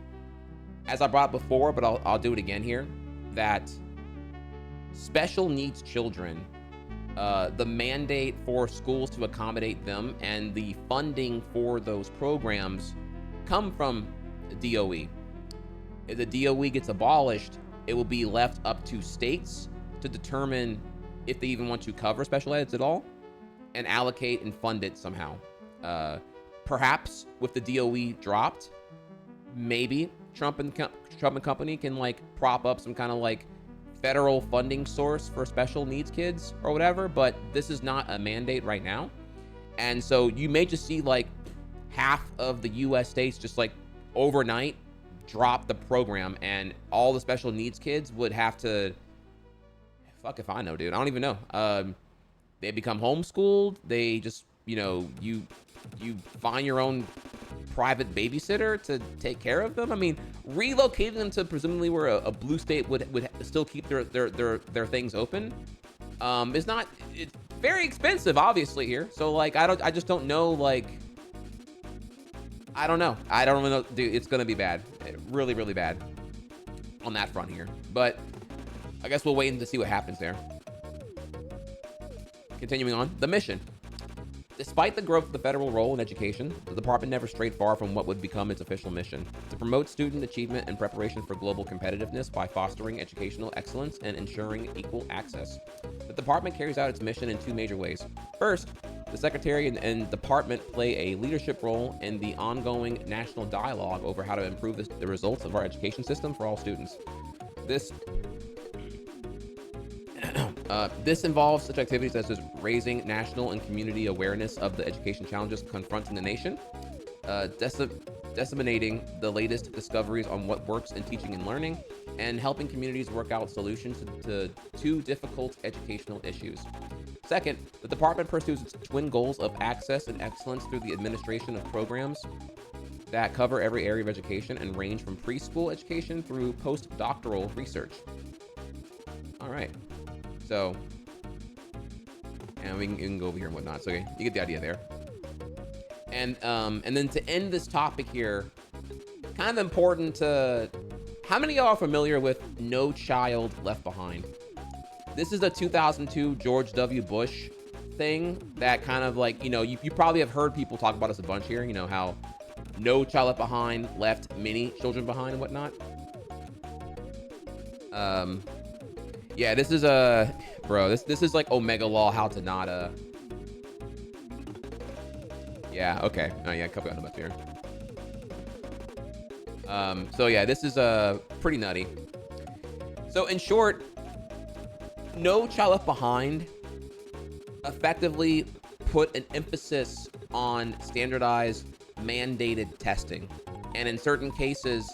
as I brought up before, but I'll do it again here, that special needs children, the mandate for schools to accommodate them and the funding for those programs come from the DOE. If the DOE gets abolished, it will be left up to states to determine if they even want to cover special eds at all and allocate and fund it somehow. Perhaps with the DOE dropped, maybe Trump and company can like prop up some kind of like federal funding source for special needs kids or whatever, but this is not a mandate right now. And so you may just see like half of the US states just like overnight drop the program, and all the special needs kids would have to, fuck if I know, dude. I don't even know. They become homeschooled. They just, you know, you find your own private babysitter to take care of them. I mean, relocating them to presumably where a blue state would still keep their things open is not, it's very expensive obviously here. So like I just don't know, like I don't really know, dude. It's gonna be bad, really bad on that front here, but I guess we'll wait to see what happens there. Continuing on, the mission. Despite the growth of the federal role in education, the department never strayed far from what would become its official mission: to promote student achievement and preparation for global competitiveness by fostering educational excellence and ensuring equal access. The department carries out its mission in two major ways. First, the secretary and department play a leadership role in the ongoing national dialogue over how to improve the results of our education system for all students. This involves such activities as raising national and community awareness of the education challenges confronting the nation, disseminating the latest discoveries on what works in teaching and learning, and helping communities work out solutions to two difficult educational issues. Second, the department pursues its twin goals of access and excellence through the administration of programs that cover every area of education and range from preschool education through postdoctoral research. All right. So, and we can go over here and whatnot. So you get the idea there. And then to end this topic here, kind of important to, how many of y'all are familiar with No Child Left Behind? This is a 2002 George W. Bush thing that kind of like, you know, you probably have heard people talk about this a bunch here, you know, how No Child Left Behind left many children behind and whatnot. Yeah, this is bro, this is like Omega Law, how to not yeah, okay. Oh yeah, a couple of left here. So yeah, this is pretty nutty. So in short, No Child Left Behind effectively put an emphasis on standardized mandated testing. And in certain cases,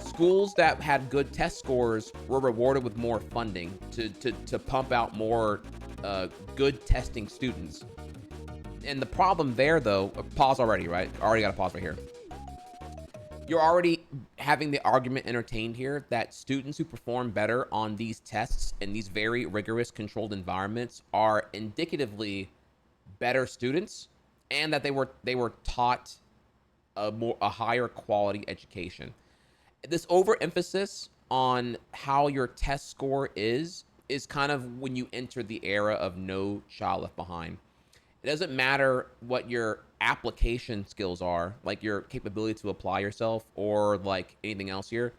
schools that had good test scores were rewarded with more funding to pump out more good testing students. And the problem there, though, pause already, right? Already got to pause right here. You're already having the argument entertained here that students who perform better on these tests in these very rigorous controlled environments are indicatively better students, and that they were taught a higher quality education. This overemphasis on how your test score is kind of when you enter the era of No Child Left Behind. It doesn't matter what your application skills are, like your capability to apply yourself or like anything else here.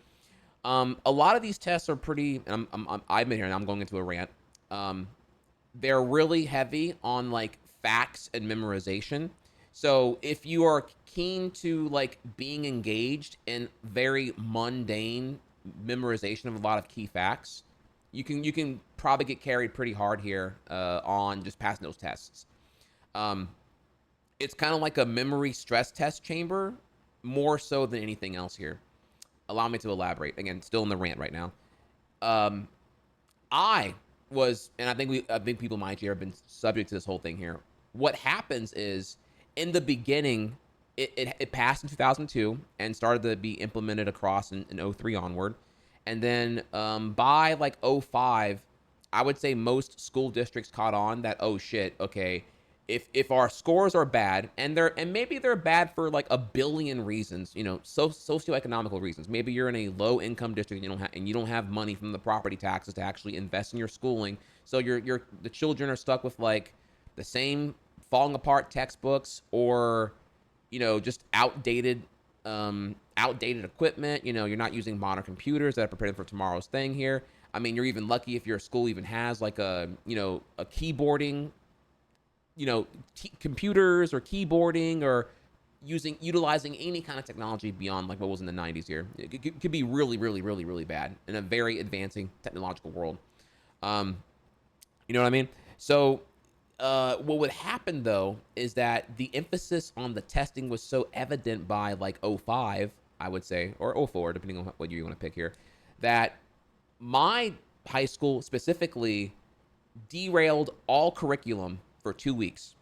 A lot of these tests are pretty, and I've been here and I'm going into a rant. They're really heavy on like facts and memorization. So if you are keen to like being engaged in very mundane memorization of a lot of key facts, you can probably get carried pretty hard here on just passing those tests. It's kind of like a memory stress test chamber, more so than anything else here. Allow me to elaborate. Again, still in the rant right now. I was, and I think people my age have been subject to this whole thing here. What happens is, in the beginning, it passed in 2002 and started to be implemented across in 03 onward. And then by like 05, I would say most school districts caught on that, oh shit, okay, if our scores are bad, and maybe they're bad for like a billion reasons, you know, socioeconomical reasons. Maybe you're in a low income district and you don't have money from the property taxes to actually invest in your schooling. So the children are stuck with like the same falling apart textbooks, or, you know, just outdated equipment. You know, you're not using modern computers that are prepared for tomorrow's thing here. I mean, you're even lucky if your school even has like a keyboarding, computers or keyboarding, or utilizing any kind of technology beyond like what was in the 90s here. It could be really, really, really, really bad in a very advancing technological world. You know what I mean? So what would happen though is that the emphasis on the testing was so evident by like 05, I would say, or 04, depending on what you want to pick here, that my high school specifically derailed all curriculum for 2 weeks.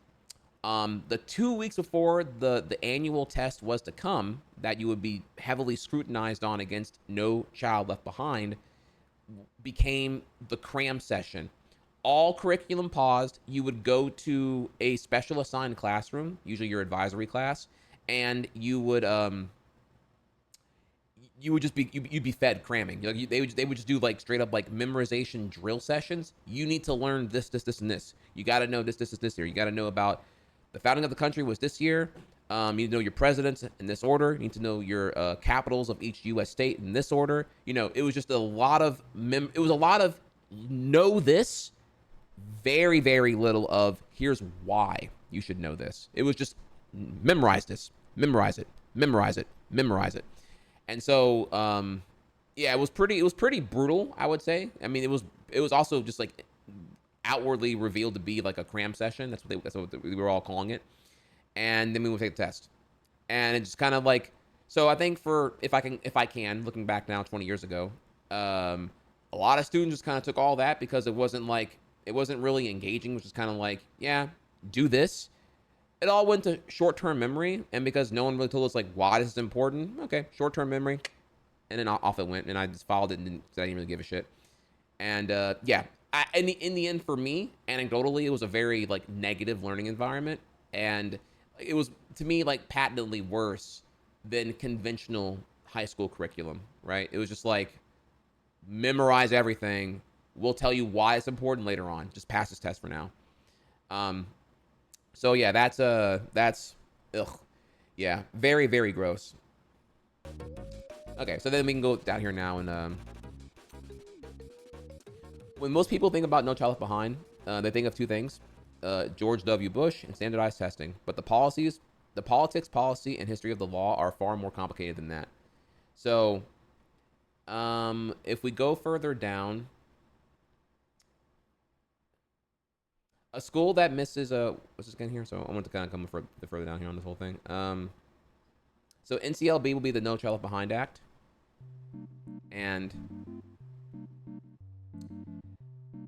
The 2 weeks before the annual test was to come, that you would be heavily scrutinized on against No Child Left Behind, became the cram session. All curriculum paused. You would go to a special assigned classroom, usually your advisory class, and you'd be fed cramming. They would just do like straight up like memorization drill sessions. You need to learn this, and this. You got to know this year. You got to know about the founding of the country was this year. You need to know your presidents in this order. You need to know your capitals of each U.S. state in this order. You know, it was just a lot of know this, very, very little of here's why you should know this. It was just memorize this, memorize it. And so, yeah, it was pretty brutal, I would say. I mean, it was also just like outwardly revealed to be like a cram session. That's what we were all calling it. And then we would take the test, and it's just kind of like, so I think if I can, looking back now 20 years ago, a lot of students just kind of took all that because it wasn't really engaging, which is kind of like, yeah, do this. It all went to short-term memory, and because no one really told us like why this is important, okay, short-term memory, and then off it went, and I just followed it and I didn't really give a shit. And yeah, in the end, for me, anecdotally, it was a very like negative learning environment, and it was, to me, like patently worse than conventional high school curriculum. Right? It was just like, memorize everything. We'll tell you why it's important later on. Just pass this test for now. So yeah, that's ugh. Yeah, very, very gross. Okay, so then we can go down here now and When most people think about No Child Left Behind, they think of two things: George W. Bush and standardized testing. But the politics, policy, and history of the law are far more complicated than that. So, if we go further down, a school that misses what's this again here? So I want to kind of come further down here on this whole thing. So NCLB will be the No Child Left Behind Act, and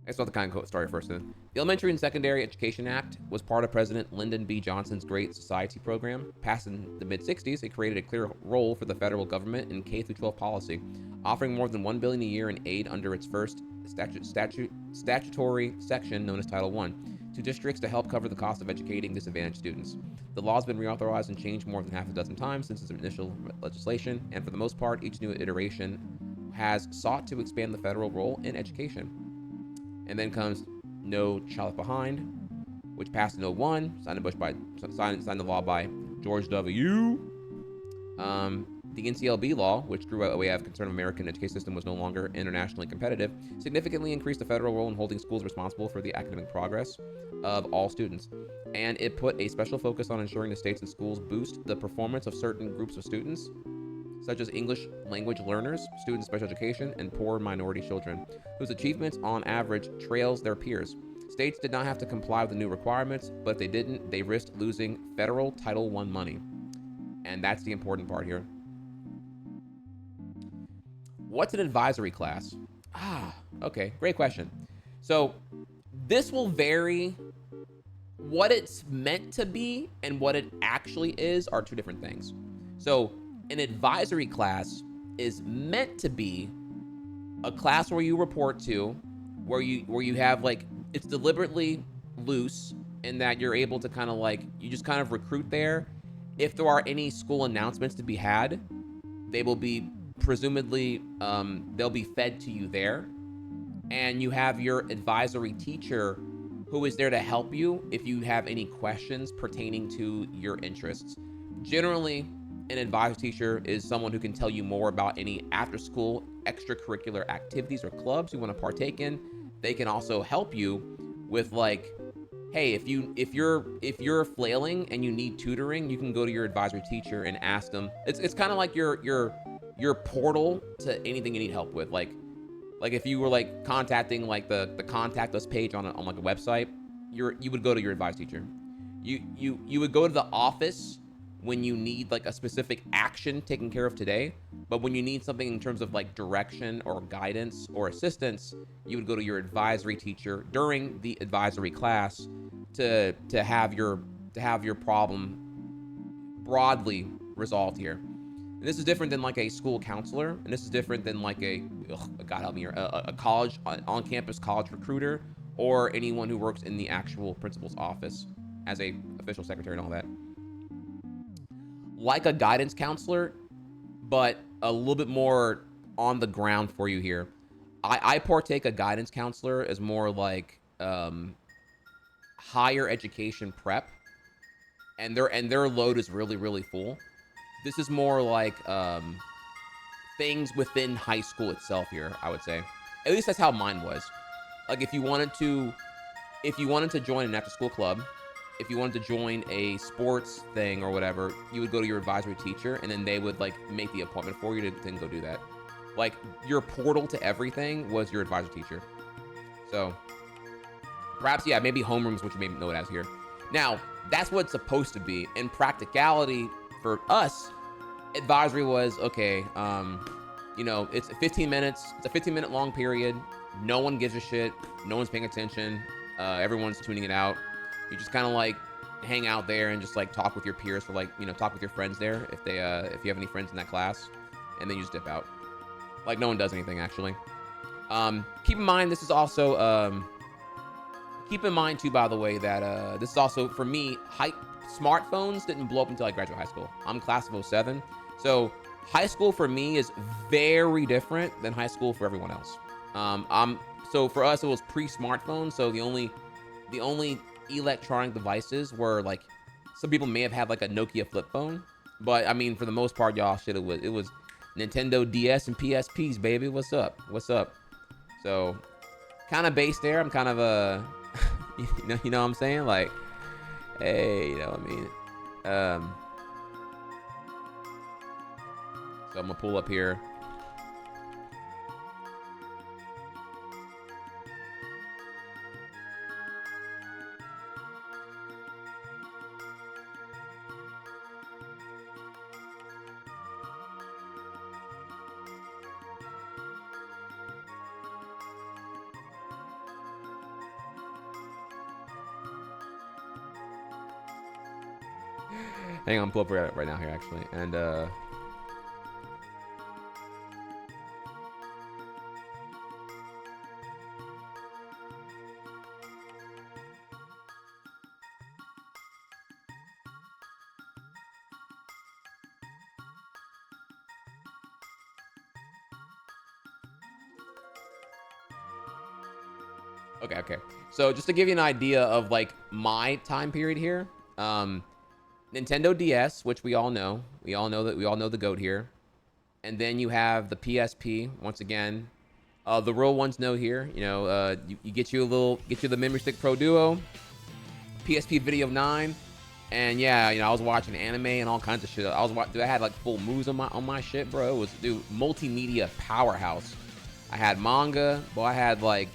I guess I'll have to kind of start first. Then. The Elementary and Secondary Education Act was part of President Lyndon B. Johnson's Great Society program. Passed in the mid-60s, it created a clear role for the federal government in K-12 policy, offering more than $1 billion a year in aid under its first statutory section known as Title I to districts to help cover the cost of educating disadvantaged students. The law has been reauthorized and changed more than half a dozen times since its initial legislation, and for the most part, each new iteration has sought to expand the federal role in education. And then comes No Child Left Behind, which passed in 2001, signed the law by George W. The NCLB law, which grew away out of concern of American education system was no longer internationally competitive, significantly increased the federal role in holding schools responsible for the academic progress of all students. And it put a special focus on ensuring the states and schools boost the performance of certain groups of students, such as English language learners, students in special education, and poor minority children, whose achievements on average trails their peers. States did not have to comply with the new requirements, but if they didn't, they risked losing federal Title I money. And that's the important part here. What's an advisory class? Okay, great question. So this will vary. What it's meant to be and what it actually is are two different things. So an advisory class is meant to be a class where you report to, where you have like, it's deliberately loose in that you're able to kind of like, you just kind of recruit there. If there are any school announcements to be had, they will be presumably, they'll be fed to you there. And you have your advisory teacher who is there to help you if you have any questions pertaining to your interests. Generally, an advisory teacher is someone who can tell you more about any after-school extracurricular activities or clubs you want to partake in. They can also help you with like, hey, if you're flailing and you need tutoring, you can go to your advisory teacher and ask them. It's kind of like your portal to anything you need help with. Like if you were like contacting like the contact us page on like a website, you would go to your advisory teacher. You would go to the office when you need like a specific action taken care of today, but when you need something in terms of like direction or guidance or assistance, you would go to your advisory teacher during the advisory class to have your problem broadly resolved here. And this is different than like a school counselor, and this is different than like God help me here, a college on-campus college recruiter, or anyone who works in the actual principal's office as a official secretary and all that. Like a guidance counselor, but a little bit more on the ground for you here. I partake a guidance counselor as more like higher education prep, and their load is really, really full. This is more like things within high school itself here, I would say. At least that's how mine was. Like if you wanted to join an after-school club, if you wanted to join a sports thing or whatever, you would go to your advisory teacher, and then they would like make the appointment for you to then go do that. Like your portal to everything was your advisory teacher. So perhaps, yeah, maybe homeroom is what you may know it as here. Now, that's what it's supposed to be. In practicality, for us, advisory was, okay, it's 15 minutes. It's a 15-minute long period. No one gives a shit. No one's paying attention. Everyone's tuning it out. You just kind of like hang out there and just like talk with your peers for like, talk with your friends there if you have any friends in that class, and then you just dip out. Like no one does anything actually. Keep in mind, this is also, keep in mind too, by the way, that this is also, for me, smartphones didn't blow up until I graduated high school. I'm class of 07. So high school for me is very different than high school for everyone else. So for us, it was pre-smartphone. So the only electronic devices were like, some people may have had like a Nokia flip phone, but I mean, for the most part, y'all, shit, it was Nintendo DS and PSPs, baby. What's up? So kind of based there. I'm kind of a, you know what I'm saying? Like, hey, you know what I mean? So I'm gonna pull up here. Hang on, pull up right now here actually, and okay. So just to give you an idea of like my time period here, Nintendo DS, which we all know the GOAT here, and then you have the PSP. Once again, the real ones know here. You know, you get you the Memory Stick Pro Duo, PSP Video 9, and yeah, you know, I was watching anime and all kinds of shit. I had like full moves on my shit, bro. It was multimedia powerhouse. I had manga, but I had like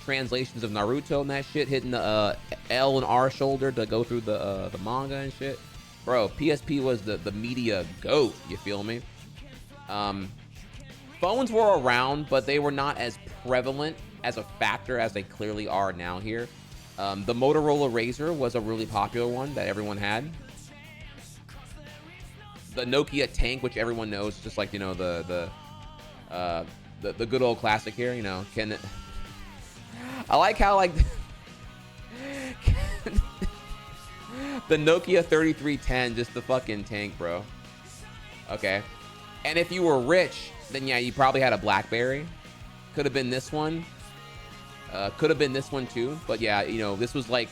translations of Naruto and that shit, hitting the L and R shoulder to go through the manga and shit. Bro, PSP was the media GOAT, you feel me? Phones were around, but they were not as prevalent as a factor as they clearly are now here. The Motorola Razr was a really popular one that everyone had. The Nokia Tank, which everyone knows, just like, you know, the good old classic here, you know, I like how, like, the Nokia 3310, just the fucking tank, bro. Okay. And if you were rich, then yeah, you probably had a BlackBerry. Could have been this one. Could have been this one too. But yeah, you know, this was like,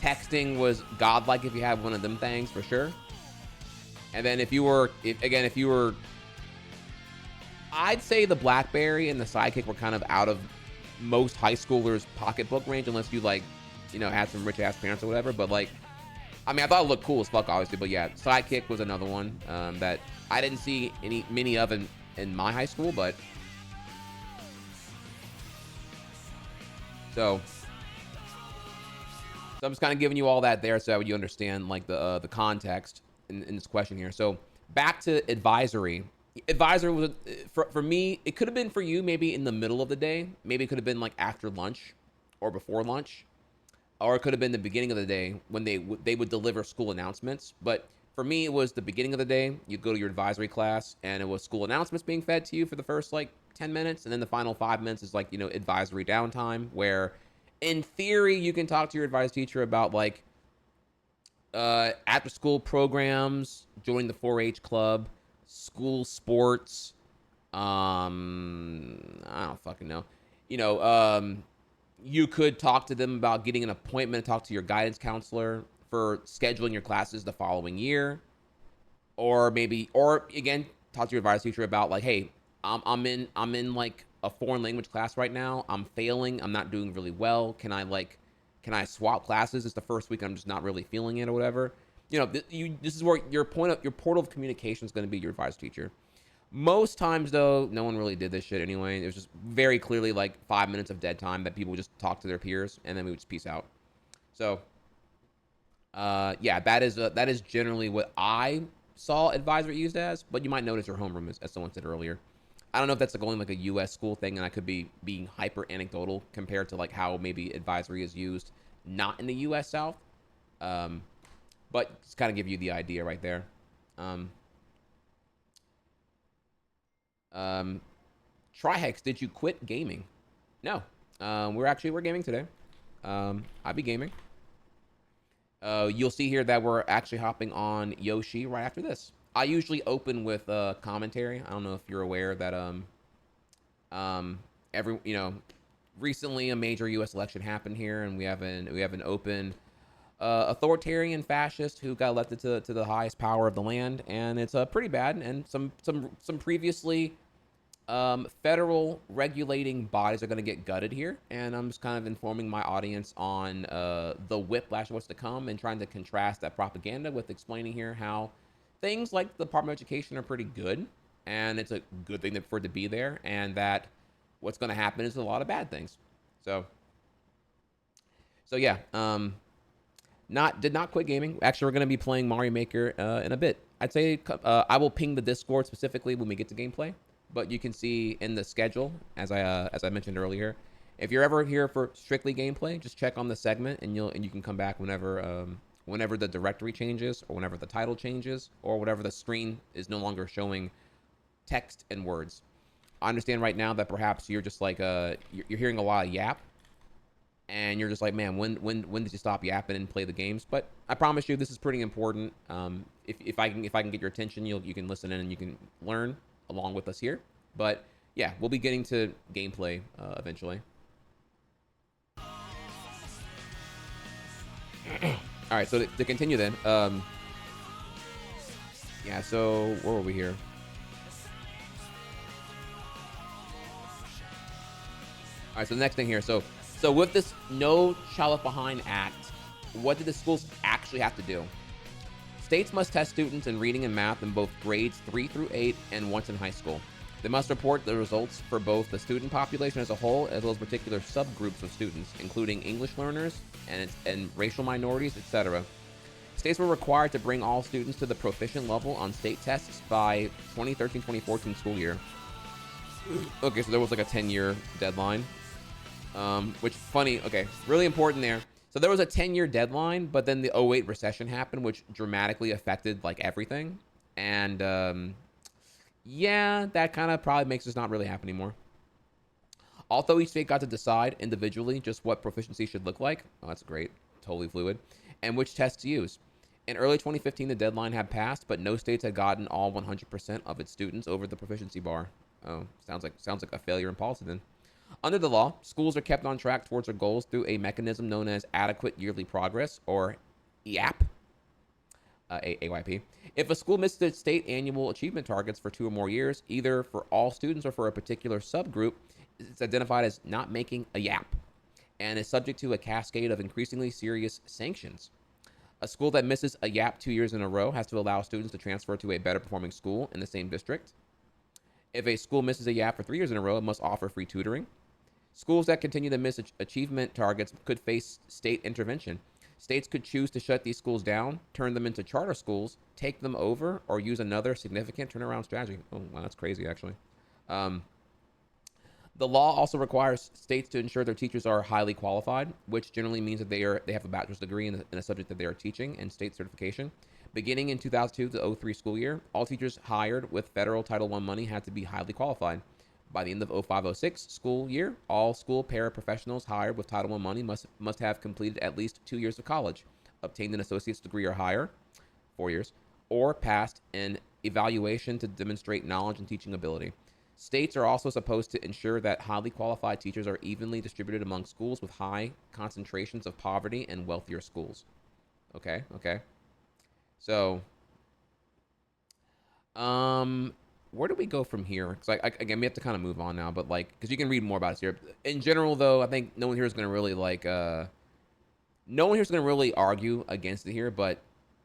texting was godlike if you had one of them things, for sure. And then if you were, I'd say the BlackBerry and the Sidekick were kind of out of most high schoolers' pocketbook range, unless you, like, you know, had some rich ass parents or whatever. But like, I mean, I thought it looked cool as fuck, obviously. But yeah, Sidekick was another one that I didn't see many of in my high school. But so I'm just kind of giving you all that there so you understand like the context in this question here. So back to advisory. Advisory was, for me, it could have been for you maybe in the middle of the day. Maybe it could have been like after lunch or before lunch, or it could have been the beginning of the day when they would deliver school announcements. But for me, it was the beginning of the day. You'd go to your advisory class and it was school announcements being fed to you for the first like 10 minutes. And then the final 5 minutes is like, you know, advisory downtime, where in theory you can talk to your advice teacher about like after school programs, joining the 4-H club, school sports. I don't fucking know. You know, you could talk to them about getting an appointment to talk to your guidance counselor for scheduling your classes the following year. Or again, talk to your advice teacher about like, hey, I'm in like a foreign language class right now. I'm failing. I'm not doing really well. Can I swap classes? It's the first week. I'm just not really feeling it or whatever. You know, this is where your portal of communication is going to be your advice teacher. Most times, though, no one really did this shit anyway. It was just very clearly like 5 minutes of dead time that people would just talk to their peers, and then we would just peace out. So, yeah, that is generally what I saw advisory used as. But you might notice your homeroom, as someone said earlier. I don't know if that's only like a U.S. school thing, and I could be being hyper anecdotal compared to like how maybe advisory is used not in the U.S. South. But just kind of give you the idea right there. Trihex, did you quit gaming? No. We're gaming today. I'll be gaming. You'll see here that we're actually hopping on Yoshi right after this. I usually open with commentary. I don't know if you're aware that recently a major U.S. election happened here, and we have an open authoritarian fascist who got elected to the highest power of the land, and it's pretty bad. And some previously Federal regulating bodies are going to get gutted here, and I'm just kind of informing my audience on the whiplash of what's to come and trying to contrast that propaganda with explaining here how things like the Department of Education are pretty good, and it's a good thing for it to be there, and that what's going to happen is a lot of bad things. So yeah, did not quit gaming. Actually, we're going to be playing Mario Maker in a bit. I'd say I will ping the Discord specifically when we get to gameplay. But you can see in the schedule, as I mentioned earlier, if you're ever here for strictly gameplay, just check on the segment, and you can come back whenever the directory changes, or whenever the title changes, or whatever the screen is no longer showing text and words. I understand right now that perhaps you're just like you're hearing a lot of Yapp, and you're just like, man, when did you stop yapping and play the games? But I promise you, this is pretty important. If I can get your attention, you can listen in and you can learn along with us here. But yeah, we'll be getting to gameplay eventually. All right, so to continue then, yeah, so where were we here? All right, so the next thing here, so with this No Child Left Behind Act, what do the schools actually have to do? States must test students in reading and math in both grades 3 through 8 and once in high school. They must report the results for both the student population as a whole, as well as particular subgroups of students, including English learners and racial minorities, etc. States were required to bring all students to the proficient level on state tests by 2013-2014 school year. Okay, so there was like a 10-year deadline, which funny. Okay, really important there. So there was a 10-year deadline, but then the 2008 recession happened, which dramatically affected like everything. And yeah, that kind of probably makes this not really happen anymore. Although each state got to decide individually just what proficiency should look like. Oh, that's great. Totally fluid. And which tests to use. In early 2015, the deadline had passed, but no states had gotten all 100% of its students over the proficiency bar. Oh, sounds like a failure in policy then. Under the law, schools are kept on track towards their goals through a mechanism known as Adequate Yearly Progress, or Yapp. AYP. If a school misses its state annual achievement targets for 2 or more years, either for all students or for a particular subgroup, it's identified as not making a Yapp, and is subject to a cascade of increasingly serious sanctions. A school that misses a Yapp 2 years in a row has to allow students to transfer to a better performing school in the same district. If a school misses a Yapp for 3 years in a row, it must offer free tutoring. Schools that continue to miss achievement targets could face state intervention. States could choose to shut these schools down, turn them into charter schools, take them over, or use another significant turnaround strategy. Oh, wow, that's crazy, actually. The law also requires states to ensure their teachers are highly qualified, which generally means that they have a bachelor's degree in a subject that they are teaching and state certification. Beginning in 2002 to 2003 school year, all teachers hired with federal Title I money had to be highly qualified. By the end of 2005-06 school year, all school paraprofessionals hired with Title I money must have completed at least 2 years of college, obtained an associate's degree or higher, 4 years, or passed an evaluation to demonstrate knowledge and teaching ability. States are also supposed to ensure that highly qualified teachers are evenly distributed among schools with high concentrations of poverty and wealthier schools. Okay. So, where do we go from here? Because again, we have to kind of move on now, but like, because you can read more about it here. In general, though, I think no one here is going to really argue against it here. But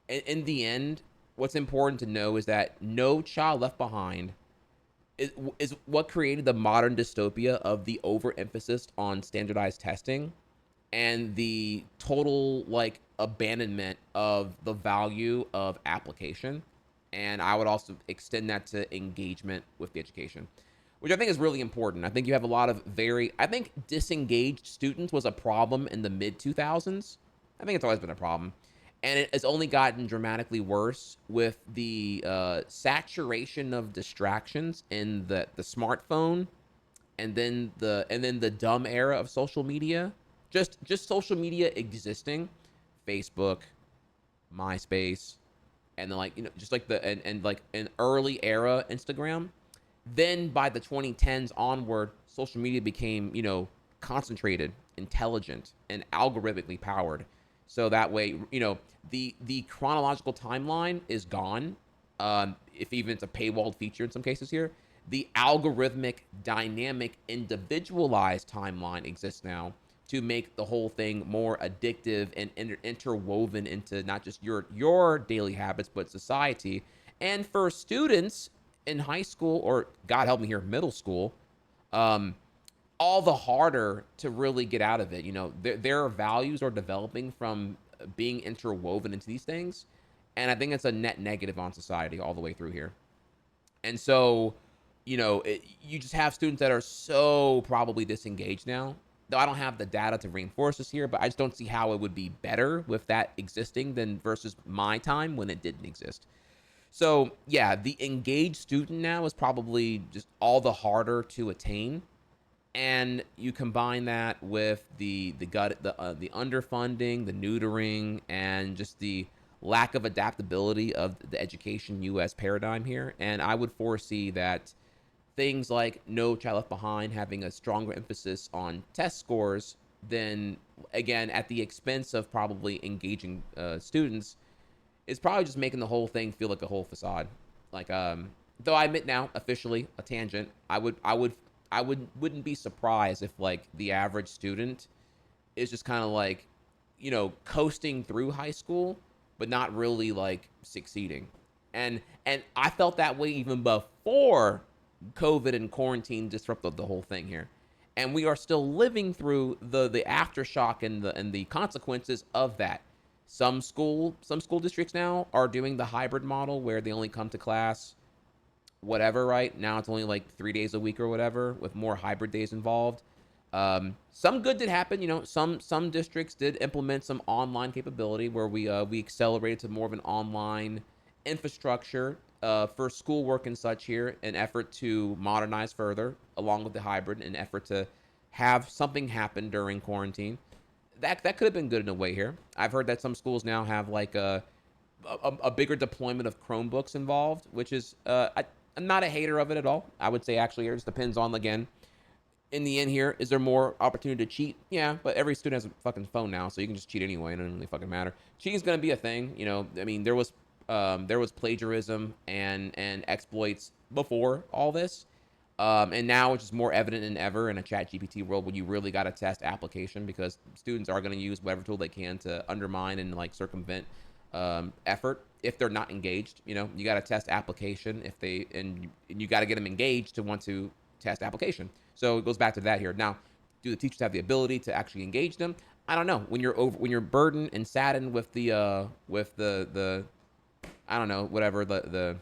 in the end, what's important to know is that No Child Left Behind is what created the modern dystopia of the overemphasis on standardized testing and the total like abandonment of the value of application. And I would also extend that to engagement with the education, which I think is really important. I think you have a lot of I think disengaged students was a problem in the mid-2000s. I think it's always been a problem. And it has only gotten dramatically worse with the saturation of distractions in the smartphone and then the dumb era of social media. Just social media existing, Facebook, MySpace, and then like, you know, just like and like an early era Instagram. Then by the 2010s onward, social media became, you know, concentrated, intelligent, and algorithmically powered. So that way, you know, the chronological timeline is gone. If even it's a paywalled feature in some cases here, the algorithmic, dynamic, individualized timeline exists now to make the whole thing more addictive and interwoven into not just your daily habits, but society. And for students in high school, or God help me here, middle school, all the harder to really get out of it. You know, their values are developing from being interwoven into these things. And I think it's a net negative on society all the way through here. And so, you know, you just have students that are so probably disengaged now. Though I don't have the data to reinforce this here, but I just don't see how it would be better with that existing than versus my time when it didn't exist. So yeah, the engaged student now is probably just all the harder to attain. And you combine that with the underfunding, the neutering, and just the lack of adaptability of the education U.S. paradigm here. And I would foresee that things like No Child Left Behind having a stronger emphasis on test scores than, again, at the expense of probably engaging students, is probably just making the whole thing feel like a whole facade. Like, though I admit now, officially, a tangent, I wouldn't be surprised if like the average student is just kind of like, you know, coasting through high school, but not really like succeeding. And I felt that way even before COVID and quarantine disrupted the whole thing here. And we are still living through the aftershock and the consequences of that. Some school districts now are doing the hybrid model where they only come to class whatever, right? Now it's only like 3 days a week or whatever, with more hybrid days involved. Some good did happen, you know, some districts did implement some online capability where we accelerated to more of an online infrastructure for schoolwork and such here, an effort to modernize further along with the hybrid, an effort to have something happen during quarantine. That could have been good in a way here. I've heard that some schools now have like a bigger deployment of Chromebooks involved, which is I'm not a hater of it at all. I would say actually it just depends on, again, in the end here, is there more opportunity to cheat? Yeah, but every student has a fucking phone now, so you can just cheat anyway. It doesn't really fucking matter. Cheating's gonna be a thing, you know. I mean, there was plagiarism and exploits before all this, and now it's just more evident than ever in a ChatGPT world when you really got to test application, because students are going to use whatever tool they can to undermine and like circumvent effort if they're not engaged. You know, you got to test application if they and you got to get them engaged to want to test application. So it goes back to that here. Now, do the teachers have the ability to actually engage them? I don't know. When you're burdened and saddened with the I don't know, whatever the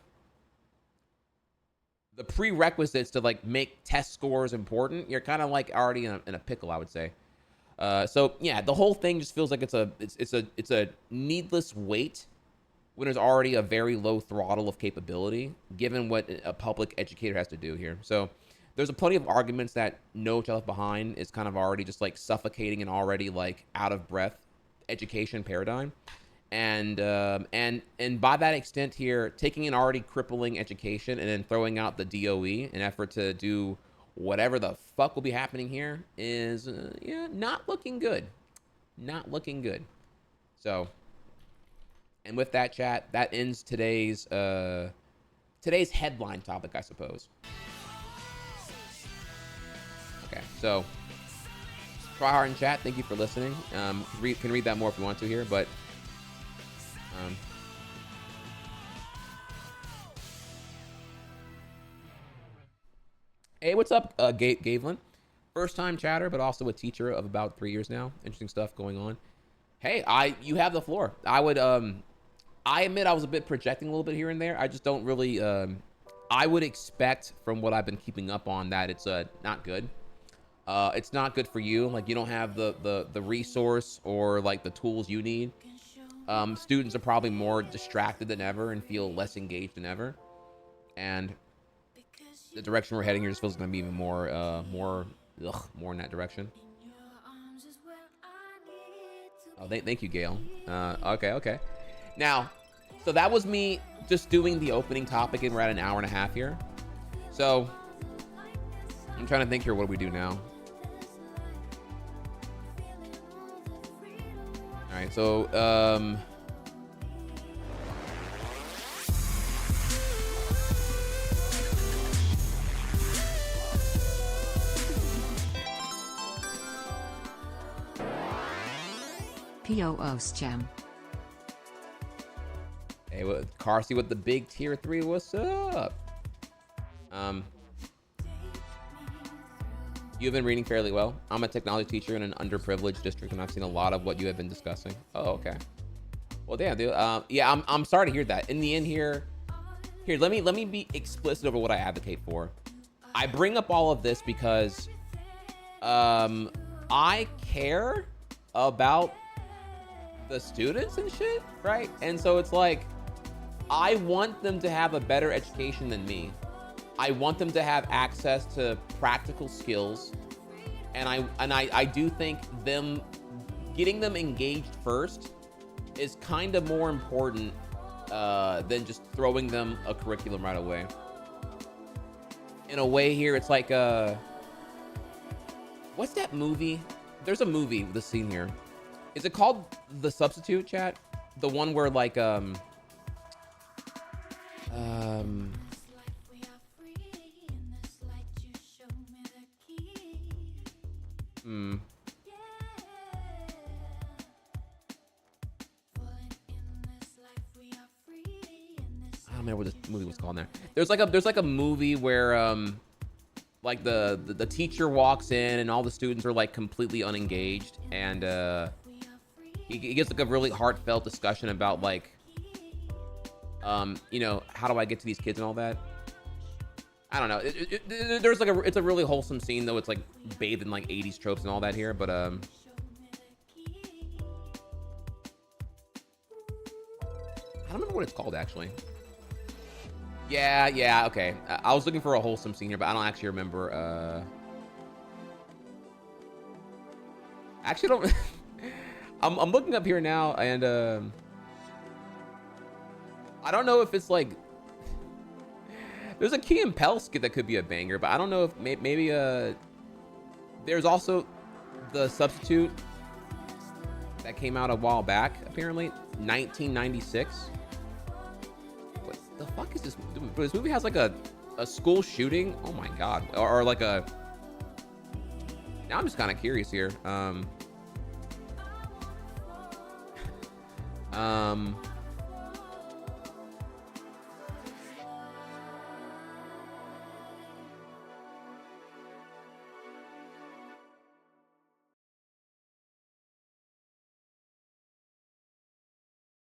prerequisites to like make test scores important, you're kind of like already in a pickle, I would say. So yeah, the whole thing just feels like it's a needless weight when there's already a very low throttle of capability, given what a public educator has to do here. So there's plenty of arguments that No Child Left Behind is kind of already just like suffocating an already like out of breath education paradigm. And by that extent here, taking an already crippling education and then throwing out the DOE in effort to do whatever the fuck will be happening here is, not looking good. Not looking good. So, and with that, chat, that ends today's headline topic, I suppose. Okay, so, try hard in chat. Thank you for listening. Can read that more if you want to here, but hey, what's up, Gavelin? First time chatter, but also a teacher of about 3 years now. Interesting stuff going on. Hey, you have the floor. I admit I was a bit projecting a little bit here and there. I just don't really, I would expect from what I've been keeping up on that it's not good. It's not good for you. Like, you don't have the resource or like the tools you need. Students are probably more distracted than ever and feel less engaged than ever. And the direction we're heading here just feels going to be even more in that direction. Oh, thank you, Gail. Okay. Now, so that was me just doing the opening topic, and we're at an hour and a half here. So I'm trying to think here. What do we do now? All right, so POOSCHEM. Hey, Carsey with the big tier 3, what's up? You've been reading fairly well. I'm a technology teacher in an underprivileged district, and I've seen a lot of what you have been discussing. Oh, okay. Well, damn, dude. Yeah, I'm sorry to hear that. In the end here, let me be explicit over what I advocate for. I bring up all of this because I care about the students and shit, right? And so it's like, I want them to have a better education than me. I want them to have access to practical skills, and I do think getting them engaged first is kind of more important than just throwing them a curriculum right away. In a way here, it's like what's that movie? There's a movie with a scene here. Is it called The Substitute, chat? The one where like I don't remember what this movie was called now. There's like a movie where like the teacher walks in and all the students are like completely unengaged, and he gives like a really heartfelt discussion about like you know, how do I get to these kids and all that. I don't know. There's like it's a really wholesome scene, though. It's like bathed in like 80s tropes and all that here, but I don't remember what it's called actually. Yeah, okay. I was looking for a wholesome scene here, but I don't actually remember. Actually, don't. I'm looking up here now, and I don't know if it's like. There's a Key and Peele skit that could be a banger, but I don't know if maybe there's also The Substitute that came out a while back, apparently 1996. What the fuck is this? This movie has like a school shooting. Oh my god, or like a. Now I'm just kind of curious here.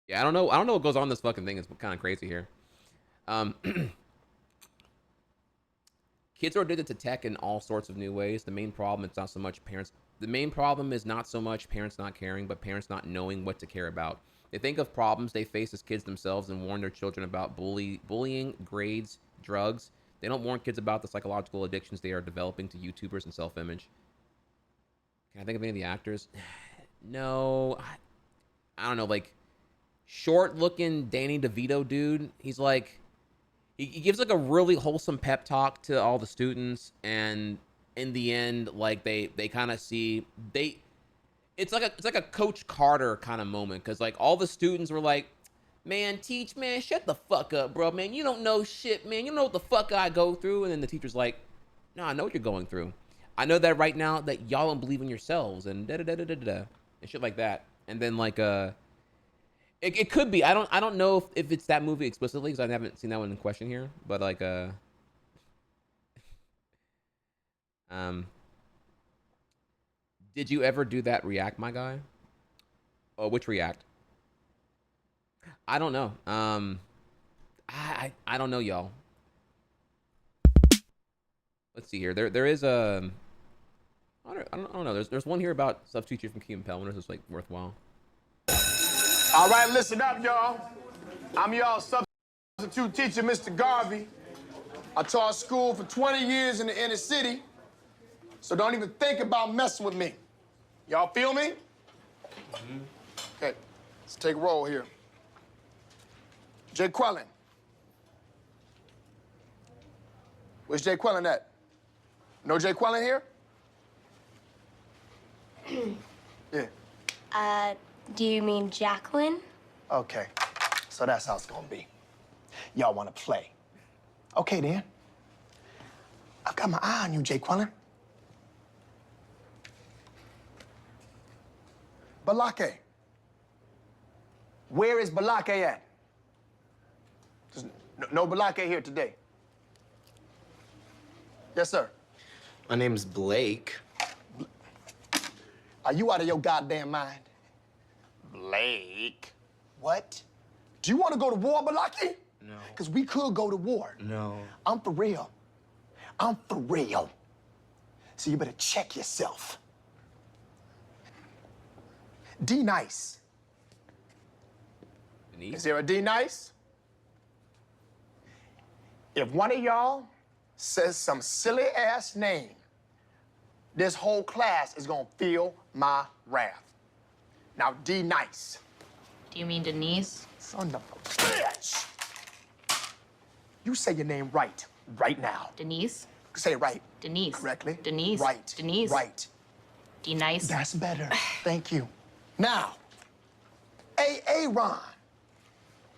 Yeah, I don't know what goes on in this fucking thing. It's kind of crazy here. Kids are addicted to tech in all sorts of new ways. The main problem is not so much parents. The main problem is not so much parents not caring, but parents not knowing what to care about. They think of problems they face as kids themselves and warn their children about bullying, grades, drugs. They don't warn kids about the psychological addictions they are developing to YouTubers and self-image. Can I think of any of the actors? No, I don't know. Like, short-looking Danny DeVito dude. He's like, he gives like a really wholesome pep talk to all the students, and in the end, like they kind of see it's like a Coach Carter kind of moment, because like all the students were like, man, man, shut the fuck up, bro, man, you don't know shit, man, you know what the fuck I go through. And then the teacher's like, no, I know what you're going through. I know that right now that y'all don't believe in yourselves and and shit like that. And then like it could be. I don't know if it's that movie explicitly, because I haven't seen that one in question here. But like did you ever do that React, my guy? Oh, which React? I don't know. I don't know, y'all. Let's see here. There is a. I don't know. There's one here about substitute from Key and Peele. I wonder if it's like worthwhile. All right, listen up, y'all. I'm y'all substitute teacher, Mr. Garvey. I taught school for 20 years in the inner city, so don't even think about messing with me. Y'all feel me? Mm-hmm. Okay, let's take a roll here. Jay Quellen. Where's Jay Quellen at? No Jay Quellen here? Yeah. Do you mean Jacqueline? Okay, so that's how it's gonna be. Y'all wanna play. Okay, then. I've got my eye on you, Jay Quellen. Balake, Where is Balake at? There's no Balake here today. Yes, sir. My name's Blake. Are you out of your goddamn mind? Blake? What? Do you want to go to war, Balake? No. Because we could go to war. No. I'm for real. I'm for real. So you better check yourself. D nice. Is there a D nice? If one of y'all says some silly ass name, this whole class is gonna feel my wrath. Now, D nice. Do you mean Denise? Son of a bitch! You say your name right now. Denise? Say it right. Denise. Correctly. Denise. Right. Denise. Right. D-nice. That's better. Thank you. Now, Ron,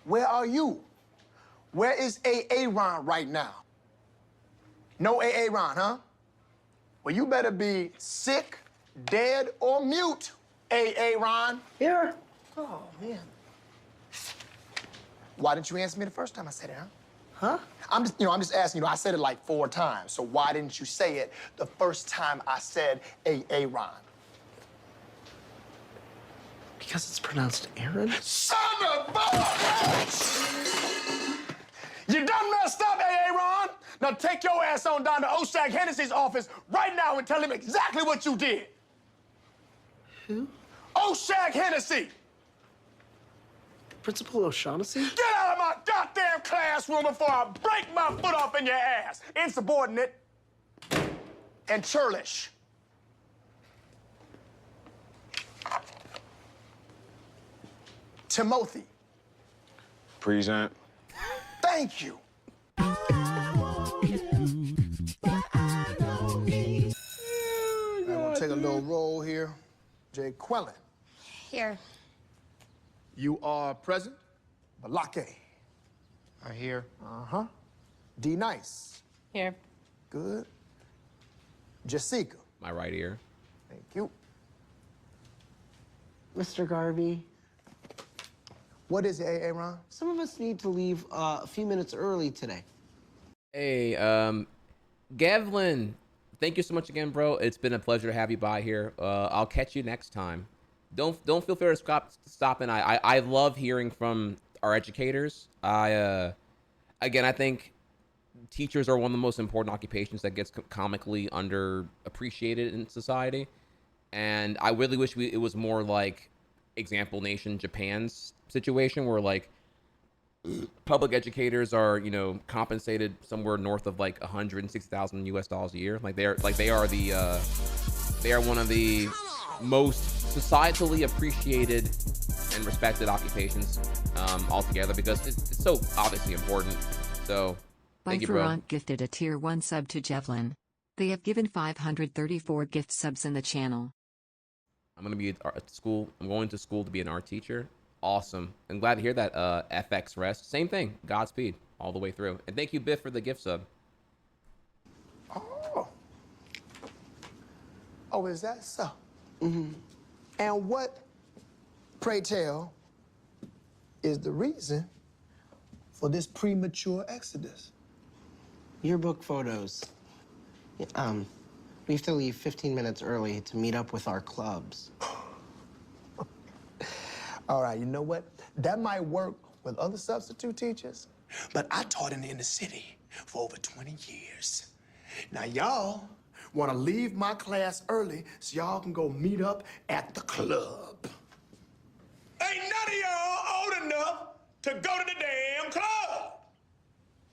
where are you? Where is Ron right now? No Ron, huh? Well, you better be sick, dead, or mute, Ron. Here. Oh, man. Why didn't you answer me the first time I said it, huh? Huh? I'm just asking, I said it like 4 times, so why didn't you say it the first time I said Ron? Because it's pronounced Aaron? Son of a bitch! You done messed up, Ron. Now take your ass on down to Oshag Hennessy's office right now and tell him exactly what you did. Who? Oshag Hennessy! Principal O'Shaughnessy? Get out of my goddamn classroom before I break my foot off in your ass! Insubordinate and churlish. Timothy. Present. Thank you. I'm gonna take a little roll here. Jay Quellen. Here. You are present. Balake. I hear. Uh-huh. D Nice. Here. Good. Jessica. My right ear. Thank you. Mr. Garvey, What is it, Ron? some of us need to leave a few minutes early today. Hey, Gavlin, thank you so much again, bro. It's been a pleasure to have you by here. I'll catch you next time. Don't feel free to stop in. I love hearing from our educators. I think teachers are one of the most important occupations that gets comically underappreciated in society. And I really wish it was more like Example Nation Japan's situation, where like public educators are, compensated somewhere north of like $160,000 US a year. They are one of the most societally appreciated and respected occupations altogether, because it's so obviously important. So thank you, bro. Bifurant gifted a tier 1 sub to Jevlin. They have given 534 gift subs in the channel. I'm going to be at school. I'm going to school to be an art teacher. Awesome. I'm glad to hear that. FX Rest. Same thing. Godspeed all the way through. And thank you, Biff, for the gift sub. Oh, is that so? Mm-hmm. And what, pray tell, is the reason for this premature exodus? Yearbook photos. We have to leave 15 minutes early to meet up with our clubs. All right, you know what? That might work with other substitute teachers, but I taught in the inner city for over 20 years. Now, y'all want to leave my class early so y'all can go meet up at the club. Ain't none of y'all old enough to go to the damn club.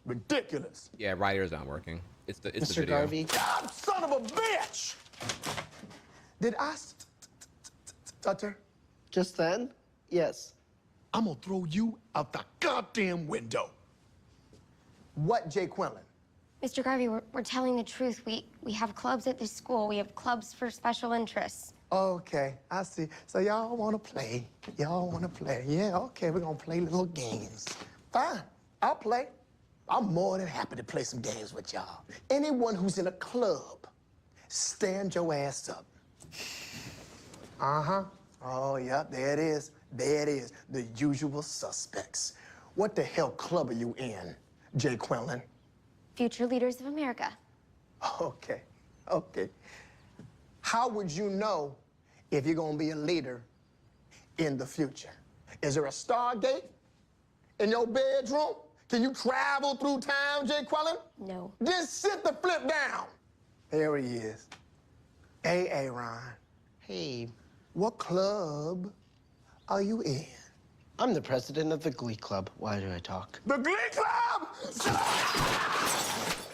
Ridiculous. Yeah, right ear's not working. It's the Mr. video. Garvey? God, son of a bitch! Did I stutter? Just then? Yes. I'm gonna throw you out the goddamn window. What, Jay Quinlan? Mr. Garvey, we're telling the truth. We have clubs at this school. We have clubs for special interests. Okay, I see. So y'all wanna play. Y'all wanna play. Yeah, okay, we're gonna play little games. Fine, I'll play. I'm more than happy to play some games with y'all. Anyone who's in a club, stand your ass up. Uh-huh. Oh, yeah, there it is. There it is, the usual suspects. What the hell club are you in, Jay Quinlan? Future Leaders of America. Okay, okay. How would you know if you're gonna be a leader in the future? Is there a Stargate in your bedroom? Can you travel through time, Jay Quinlan? No. Just sit the flip down. There he is. Hey, Aaron. Hey, What club are you in? I'm the president of the Glee Club. Why do I talk? The Glee Club?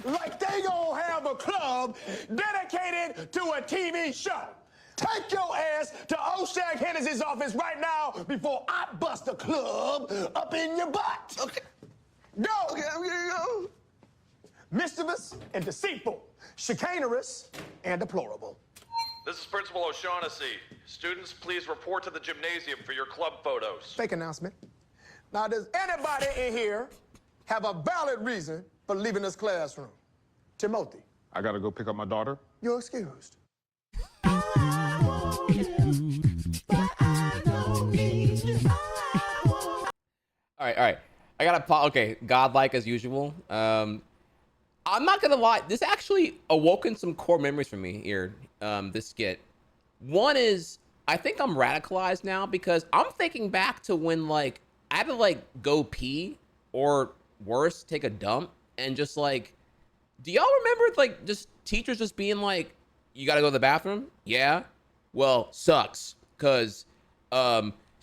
Like they gonna have a club dedicated to a TV show. Take your ass to O'Shag Hennessy's office right now before I bust a club up in your butt. Okay. Go. Okay, I'm gonna go. Mischievous and deceitful, chicanerous and deplorable. This is Principal O'Shaughnessy. Students, please report to the gymnasium for your club photos. Fake announcement. Now, does anybody in here have a valid reason for leaving this classroom? Timothy, I gotta go pick up my daughter. you're excused. All right. I gotta okay, godlike as usual. I'm not gonna lie, this actually awoken some core memories for me here. This skit. One is I think I'm radicalized now because I'm thinking back to when like I had to like go pee or worse, take a dump, and just like, do y'all remember like just teachers just being like, you gotta go to the bathroom? Yeah. Well, sucks, cause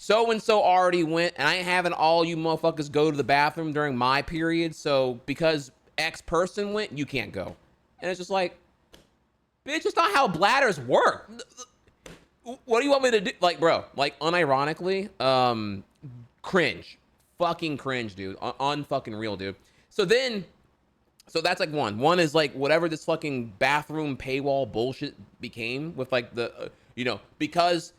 so-and-so already went, and I ain't having all you motherfuckers go to the bathroom during my period, so because X person went, you can't go. And it's just like, bitch, it's not how bladders work. What do you want me to do? Like, bro, like, unironically, cringe. Fucking cringe, dude. Unfucking real, dude. So that's like one. One is like whatever this fucking bathroom paywall bullshit became with like the, because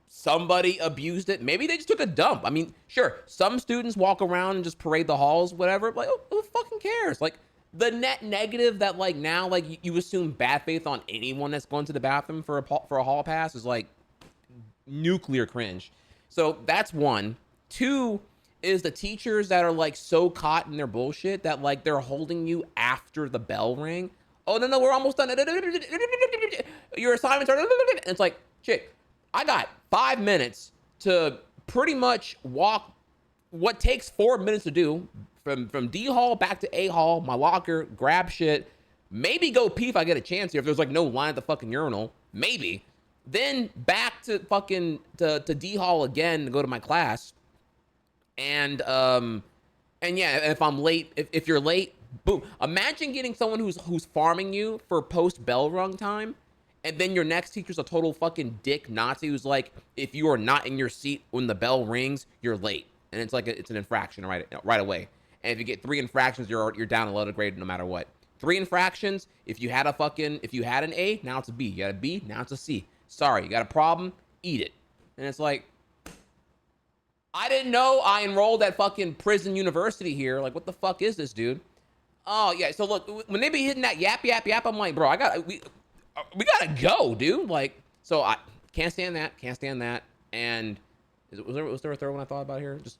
somebody abused it. Maybe they just took a dump. I mean, sure, some students walk around and just parade the halls, whatever. Like, who fucking cares? Like, the net negative that like now, like you assume bad faith on anyone that's going to the bathroom for a hall pass is like nuclear cringe. So that's one. Two is the teachers that are like so caught in their bullshit that like they're holding you after the bell ring. Oh, no, we're almost done. Your assignments are, and it's like, chick, I got 5 minutes to pretty much walk what takes 4 minutes to do from D hall back to A hall, my locker, grab shit, maybe go pee if I get a chance here, if there's like no line at the fucking urinal, maybe. Then back to fucking to D hall again to go to my class. And yeah, if I'm late, if you're late, boom. Imagine getting someone who's farming you for post bell rung time, and then your next teacher's a total fucking dick Nazi who's like, if you are not in your seat when the bell rings, you're late, and it's like it's an infraction right away. And if you get 3 infractions, you're down a letter grade no matter what. 3 infractions. If you had an A, now it's a B. You got a B, now it's a C. Sorry, you got a problem, eat it. And it's like, I didn't know I enrolled at fucking prison university here. Like, what the fuck is this, dude? Oh yeah. So look, when they be hitting that yap, I'm like, bro, we gotta go, dude. Like, so I can't stand that. And was there a third one I thought about here? Just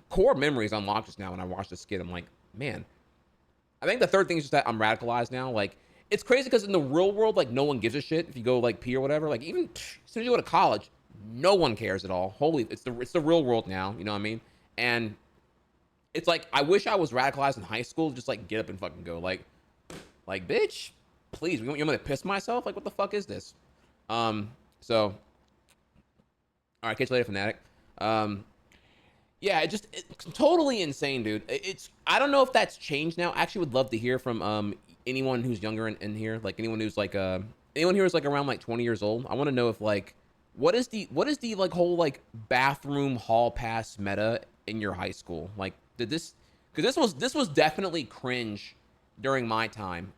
core memories unlocked just now when I watched this skit. I'm like, man. I think the third thing is just that I'm radicalized now. Like, it's crazy because in the real world, like, no one gives a shit if you go like pee or whatever. Like, even as soon as you go to college, no one cares at all. It's the real world now. You know what I mean? And it's like, I wish I was radicalized in high school. Just like get up and fucking go. Like bitch, please. You want me to piss myself? Like, what the fuck is this? So. All right, catch you later, Fanatic. Yeah, it's totally insane, dude. I don't know if that's changed now. I actually would love to hear from anyone who's younger in here, like anyone who's like anyone here is like around like 20 years old. I want to know if like what is the like whole like bathroom hall pass meta in your high school? Like, did this, because this was definitely cringe during my time.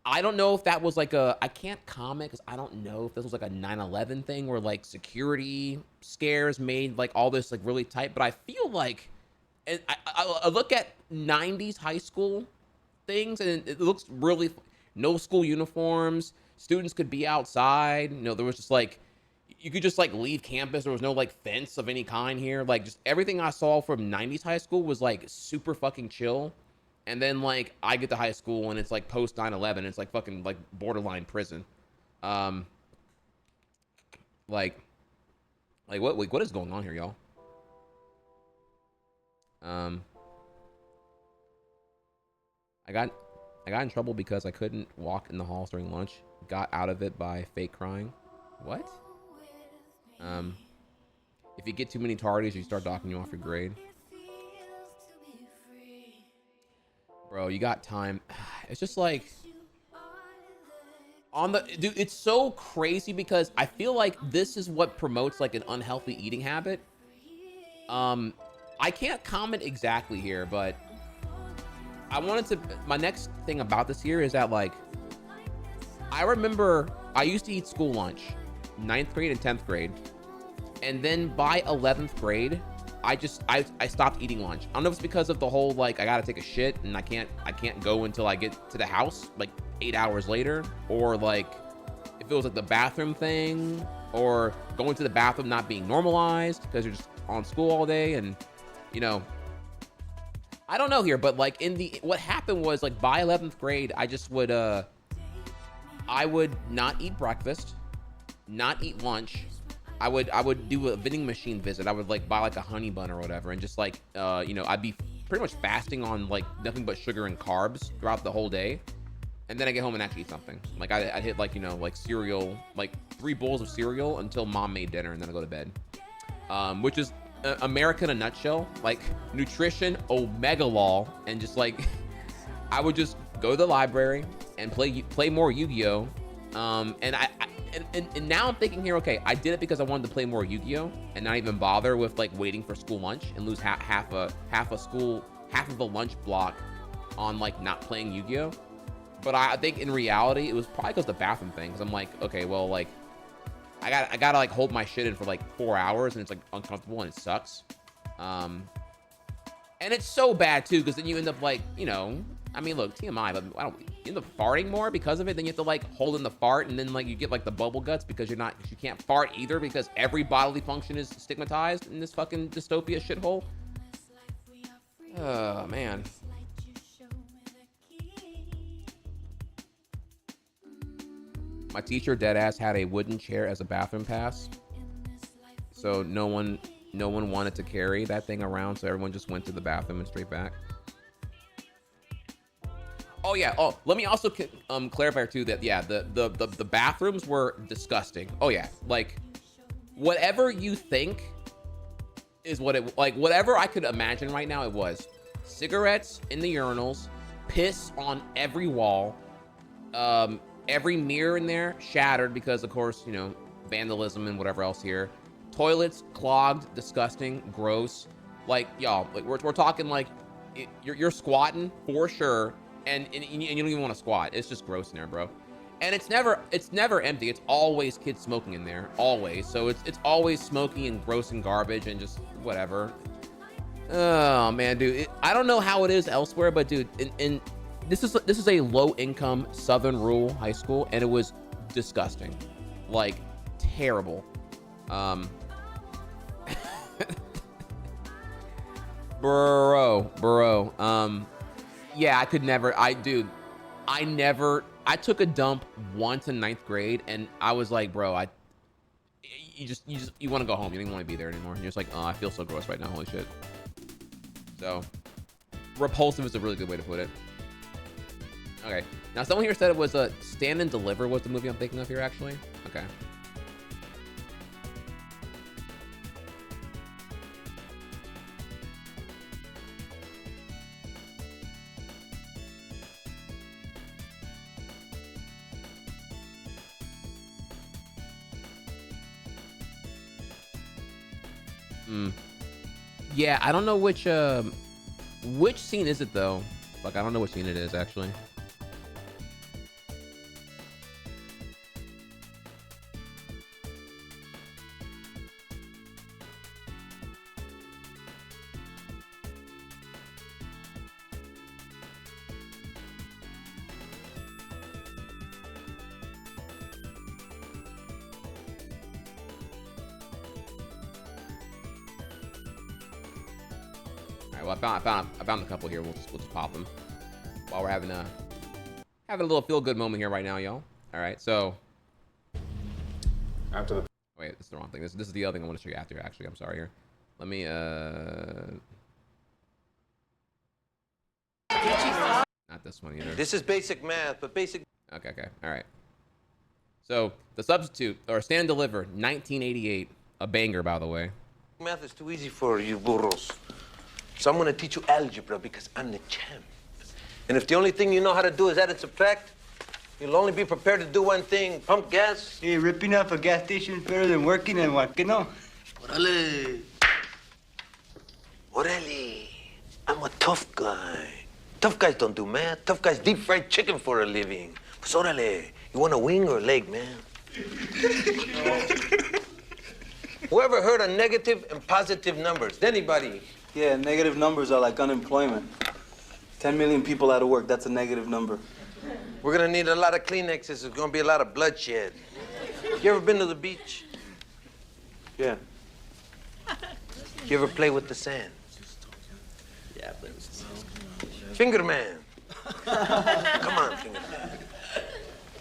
I don't know if that was like I can't comment because I don't know if this was like a 9/11 thing where like security scares made like all this like really tight, but I feel like, and I look at 90s high school things and it looks really, no school uniforms, students could be outside, there was just like, you could just like leave campus. There was no like fence of any kind here. Like just everything I saw from 90s high school was like super fucking chill. And then like I get to high school and it's like post 9/11. It's like fucking like borderline prison. Like what is going on here, y'all? I got in trouble because I couldn't walk in the halls during lunch. Got out of it by fake crying. What? If you get too many tardies, you start docking you off your grade. Bro, you got time. It's just like dude, it's so crazy because I feel like this is what promotes like an unhealthy eating habit. I can't comment exactly here, but I wanted to, my next thing about this here is that like, I remember I used to eat school lunch, 9th grade and 10th grade. And then by 11th grade, I stopped eating lunch. I don't know if it's because of the whole, like, I gotta take a shit and I can't go until I get to the house, like 8 hours later, or like, if it was like the bathroom thing, or going to the bathroom not being normalized because you're just on school all day. And, you know, I don't know here, but like what happened was like by 11th grade, I just would, I would not eat breakfast, not eat lunch. I would do a vending machine visit. I would like buy like a honey bun or whatever. And just like, you know, I'd be pretty much fasting on like nothing but sugar and carbs throughout the whole day. And then I get home and actually eat something. Like I'd hit like, you know, like cereal, like 3 bowls of cereal until mom made dinner, and then I go to bed. Which is America in a nutshell, like nutrition, omega law. And just like, I would just go to the library and play more Yu-Gi-Oh. And now I'm thinking here, okay, I did it because I wanted to play more Yu-Gi-Oh and not even bother with like waiting for school lunch and lose half of a lunch block on like not playing Yu-Gi-Oh. But I think in reality, it was probably because the bathroom thing. Cause I'm like, okay, well, like I gotta like hold my shit in for like 4 hours, and it's like uncomfortable and it sucks. And it's so bad too, because then you end up like, you know, I mean, look, TMI, but you end up farting more because of it. Then you have to like hold in the fart, and then like you get like the bubble guts because you can't fart either, because every bodily function is stigmatized in this fucking dystopia shithole. Oh man. My teacher deadass had a wooden chair as a bathroom pass, so no one wanted to carry that thing around, so everyone just went to the bathroom and straight back. Oh yeah. Oh, let me also clarify too that yeah, the bathrooms were disgusting. Oh yeah, like whatever you think is what it, like whatever I could imagine right now, it was cigarettes in the urinals, piss on every wall, every mirror in there shattered because of course, you know, vandalism and whatever else here. Toilets clogged, disgusting, gross. Like y'all, like we're talking like you're squatting for sure, and you don't even want to squat. It's just gross in there, bro. And it's never empty. It's always kids smoking in there, always. So it's always smoky and gross and garbage and just whatever. Oh man, dude, I don't know how it is elsewhere, but dude, this is a low income Southern rural high school, and it was disgusting, like terrible. Bro. Yeah, I could never. I took a dump once in 9th grade, and I was like, bro, you want to go home. You don't even want to be there anymore. You're just like, oh, I feel so gross right now. Holy shit. So, repulsive is a really good way to put it. Okay. Now, someone here said it was a Stand and Deliver was the movie I'm thinking of here, actually. Okay. Yeah, I don't know which scene is it though. Like, I don't know which scene it is actually. I found a couple here. We'll just pop them while we're having a little feel good moment here right now, y'all. All right, so After the wait, this is the wrong thing. This is the other thing I want to show you after. Actually, I'm sorry here. Let me not this one either. This is basic math, but basic. Okay, all right. So the substitute or stand deliver, 1988, a banger by the way. Math is too easy for you burros. So I'm gonna teach you algebra because I'm the champ. And if the only thing you know how to do is add and subtract, you'll only be prepared to do one thing, pump gas. Hey, ripping off a gas station is better than working in one, you know? Orale. Orale. I'm a tough guy. Tough guys don't do math. Tough guys deep fried chicken for a living. Pues orale. You want a wing or a leg, man? Whoever heard of negative and positive numbers? Anybody? Yeah, negative numbers are like unemployment. 10 million people out of work, that's a negative number. We're gonna need a lot of Kleenexes. There's gonna be a lot of bloodshed. You ever been to the beach? Yeah. You ever play with the sand? Yeah, but... Finger man. Come on, finger man.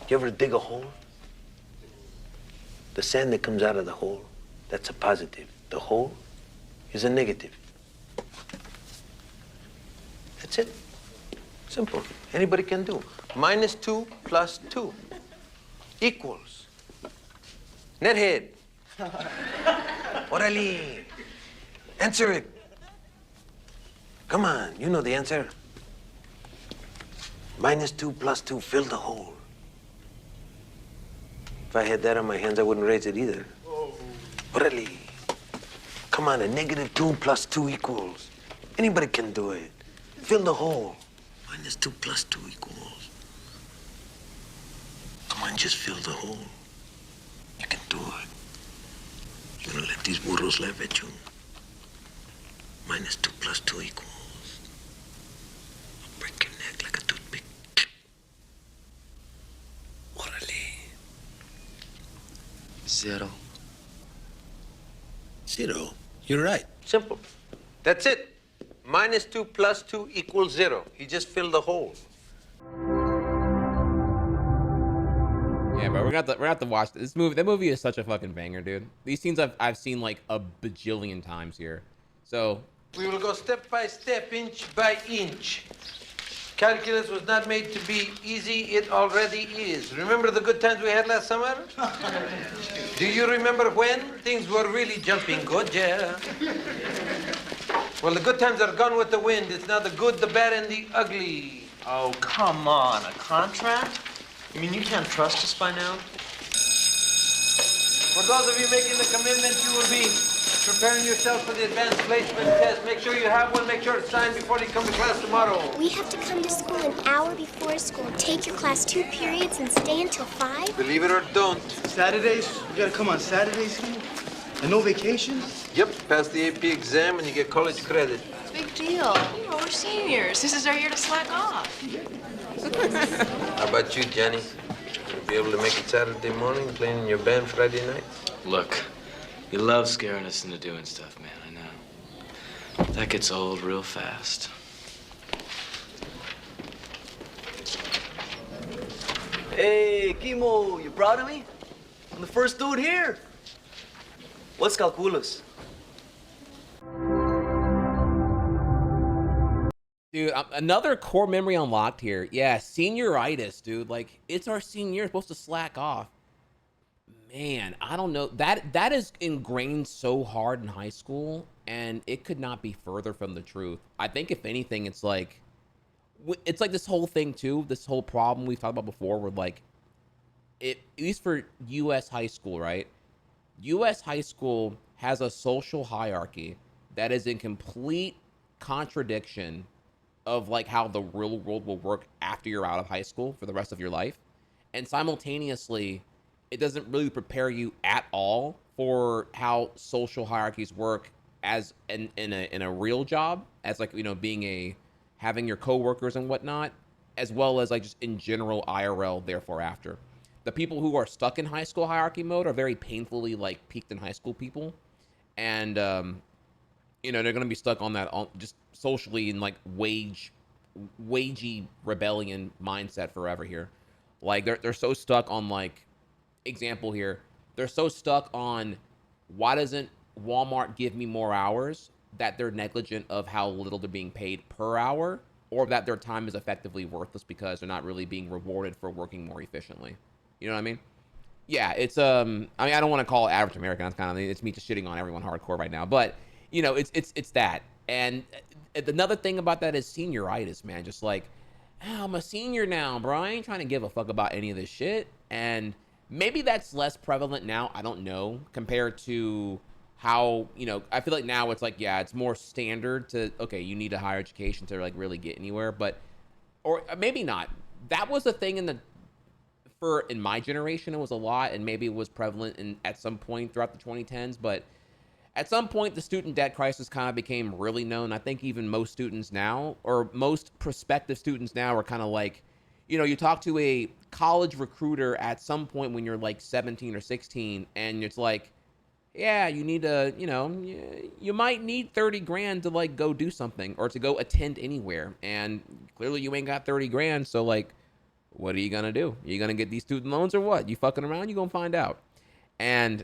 You ever dig a hole? The sand that comes out of the hole, that's a positive. The hole is a negative. That's it. Simple. Anybody can do. -2 plus 2 equals. Nethead. Orale. Answer it. Come on, you know the answer. -2 plus 2, fill the hole. If I had that on my hands, I wouldn't raise it either. Orale. Come on, a -2 plus 2 equals. Anybody can do it. Fill the hole. -2 plus 2 equals. Come on, just fill the hole. You can do it. You're gonna let these burros laugh at you. -2 plus 2 equals. I'll break your neck like a toothpick. Orale. 0. 0. You're right. Simple. That's it. -2 plus 2 equals 0. He just filled the hole. Yeah, but we're gonna have to watch this movie. That movie is such a fucking banger, dude. These scenes I've seen like a bajillion times here. So We will go step by step, inch by inch. Calculus was not made to be easy. It already is. Remember the good times we had last summer? Do you remember when things were really jumping good? Yeah. Well, the good times are gone with the wind. It's now the good, the bad, and the ugly. Oh, come on. A contract? You mean you can't trust us by now? For those of you making the commitment, you will be preparing yourself for the advanced placement test. Make sure you have one. Make sure it's signed before you come to class tomorrow. We have to come to school an hour before school, take your class 2 periods, and stay until 5? Believe it or don't. Saturdays? You gotta come on Saturdays here? And no vacation? Yep, pass the AP exam and you get college credit. Big deal. You know, we're seniors. This is our year to slack off. How about you, Jenny? You'll be able to make it Saturday morning, playing in your band Friday night? Look, you love scaring us into doing stuff, man, I know. That gets old real fast. Hey, Kimo, you proud of me? I'm the first dude here. What's calculus? dude, another core memory unlocked here. Yeah, senioritis, dude. Like, it's our senior year, supposed to slack off. Man, I don't know. That is ingrained so hard in high school, and it could not be further from the truth. I think if anything, it's like this whole thing too, this whole problem we've talked about before, where like, at least for U.S. high school, right? U.S. high school has a social hierarchy that is in complete contradiction of like how the real world will work after you're out of high school for the rest of your life. And simultaneously, it doesn't really prepare you at all for how social hierarchies work as in a real job, as like, you know, having your coworkers and whatnot, as well as like just in general IRL therefore after. The people who are stuck in high school hierarchy mode are very painfully like peaked in high school people. And you know, they're gonna be stuck on that just socially in like wagey rebellion mindset forever here. Like they're so stuck on like example here. They're so stuck on why doesn't Walmart give me more hours that they're negligent of how little they're being paid per hour, or that their time is effectively worthless because they're not really being rewarded for working more efficiently. You know what I mean? Yeah, it's I mean, I don't want to call it average American. That's kind of, it's me just shitting on everyone hardcore right now. But you know, it's that. And another thing about that is senioritis, man. Just like, oh, I'm a senior now, bro. I ain't trying to give a fuck about any of this shit. And maybe that's less prevalent now. I don't know, compared to how, you know, I feel like now it's like, yeah, it's more standard to, okay, you need a higher education to like really get anywhere. But, or maybe not. That was a thing in my generation, it was a lot, and maybe it was prevalent at some point throughout the 2010s, but at some point the student debt crisis kind of became really known. I think even most students now, or most prospective students now, are kind of like, you know, you talk to a college recruiter at some point when you're like 17 or 16, and it's like, yeah, you need to, you know, you might need 30 grand to like go do something or to go attend anywhere, and clearly you ain't got 30 grand, so like, what are you gonna do? You gonna get these student loans or what? You fucking around? You gonna find out. And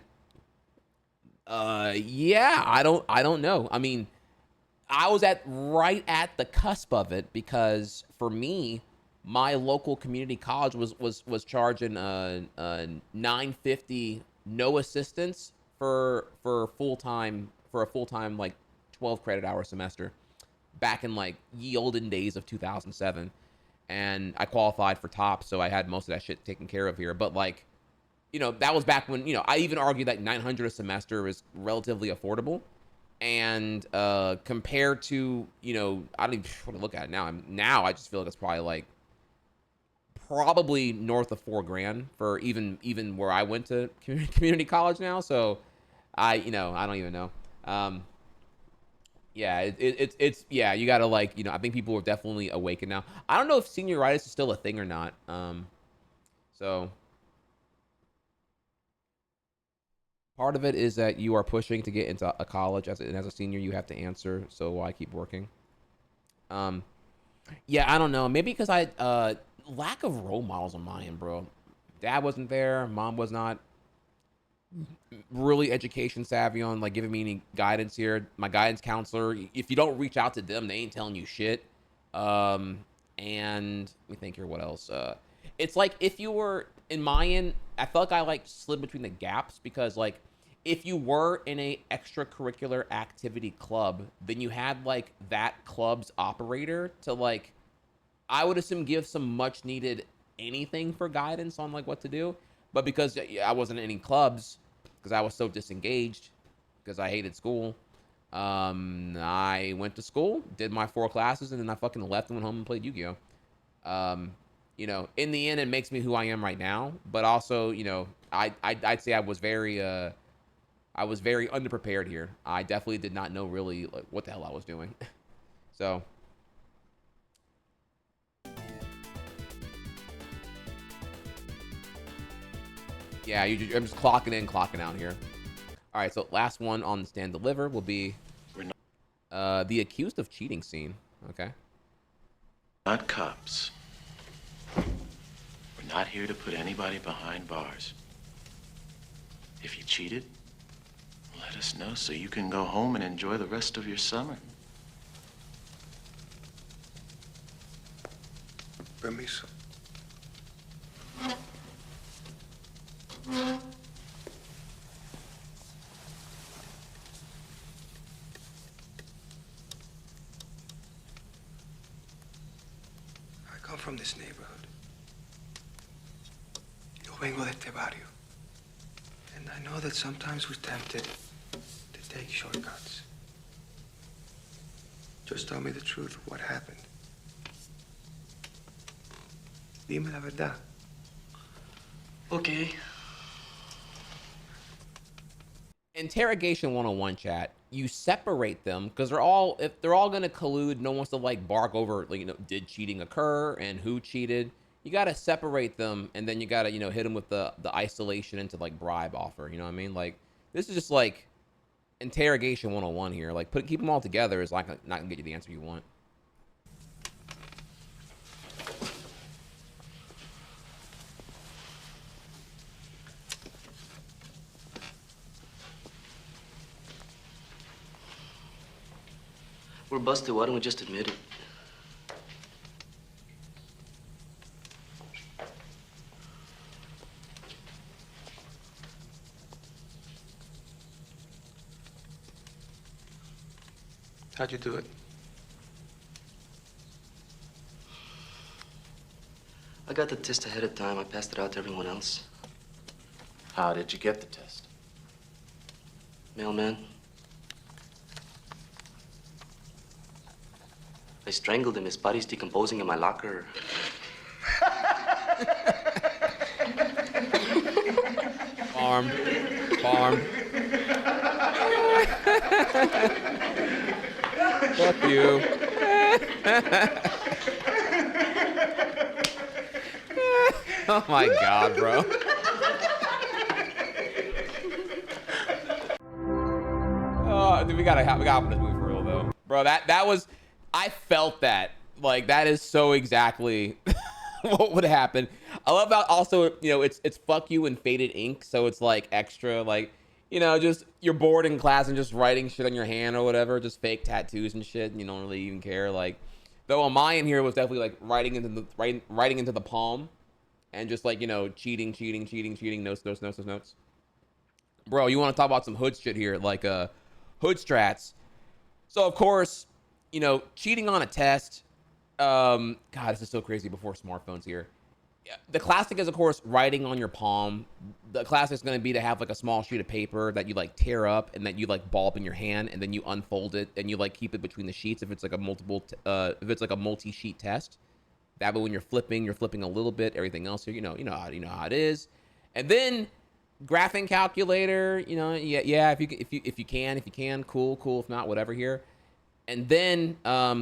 yeah, I don't know. I mean, I was right at the cusp of it, because for me, my local community college was charging $9.50 no assistance for a full-time like 12 credit hour semester back in like ye olden days of 2007. And I qualified for top, so I had most of that shit taken care of here. But like, you know, that was back when, you know, I even argue that $900 a semester is relatively affordable. And compared to, you know, I don't even want to look at it now. Now I just feel like it's probably north of $4 grand for even where I went to community college now. So I don't even know. Yeah, it's yeah, you gotta like, you know, I think people are definitely awakened now. I don't know if senioritis is still a thing or not. So part of it is that you are pushing to get into a college as a senior, you have to answer, so why keep working? Yeah, I don't know. Maybe because I lack of role models on my end, bro. Dad wasn't there, mom was not really education savvy on like giving me any guidance here. My guidance counselor, if you don't reach out to them, they ain't telling you shit. And let me think here, what else? It's like if you were in my end, I felt like I like slid between the gaps, because like if you were in a extracurricular activity club, then you had like that club's operator to like, I would assume, give some much needed anything for guidance on like what to do. But because I wasn't in any clubs, because I was so disengaged, because I hated school, I went to school, did my 4 classes, and then I fucking left and went home and played Yu-Gi-Oh! You know, in the end, it makes me who I am right now. But also, you know, I'd say I was very underprepared here. I definitely did not know really like what the hell I was doing. So. Yeah, I'm just clocking in, clocking out here. All right, so last one on the stand deliver will be the accused of cheating scene. Okay. Not cops. We're not here to put anybody behind bars. If you cheated, let us know so you can go home and enjoy the rest of your summer. Permiso. I come from this neighborhood. Yo vengo de este barrio. And I know that sometimes we're tempted to take shortcuts. Just tell me the truth, what happened? Dime la verdad. Okay. Interrogation 101 chat. You separate them because if they're all gonna collude, no one wants to like bark over, like, you know, did cheating occur and who cheated. You gotta separate them, and then you gotta, you know, hit them with the isolation into like bribe offer. You know what I mean? Like, this is just like, interrogation 101 here. Like, keep them all together is like not gonna get you the answer you want. We're busted. Why don't we just admit it? How'd you do it? I got the test ahead of time. I passed it out to everyone else. How did you get the test? Mailman. I strangled him. His body's decomposing in my locker. Farm. Fuck you. Oh my God, bro. Oh, dude, we gotta open this movie for real though, bro. That was, I felt that. Like, that is so exactly what would happen. I love how also, you know, it's fuck you and faded ink, so it's like extra, like, you know, just you're bored in class and just writing shit on your hand or whatever, just fake tattoos and shit, and you don't really even care. Like, though on mine here was definitely like writing into the palm, and just like, you know, cheating, notes. Bro, you want to talk about some hood shit here, like hood strats. So of course, you know, cheating on a test. God, this is so crazy before smartphones here. The classic is, of course, writing on your palm. The classic is going to be to have like a small sheet of paper that you like tear up and that you like ball up in your hand, and then you unfold it and you like keep it between the sheets if it's like a multi-sheet test. That way when you're flipping a little bit. Everything else here, you know how it is. And then graphing calculator, you know, yeah, if you can, cool. If not, whatever here. And then,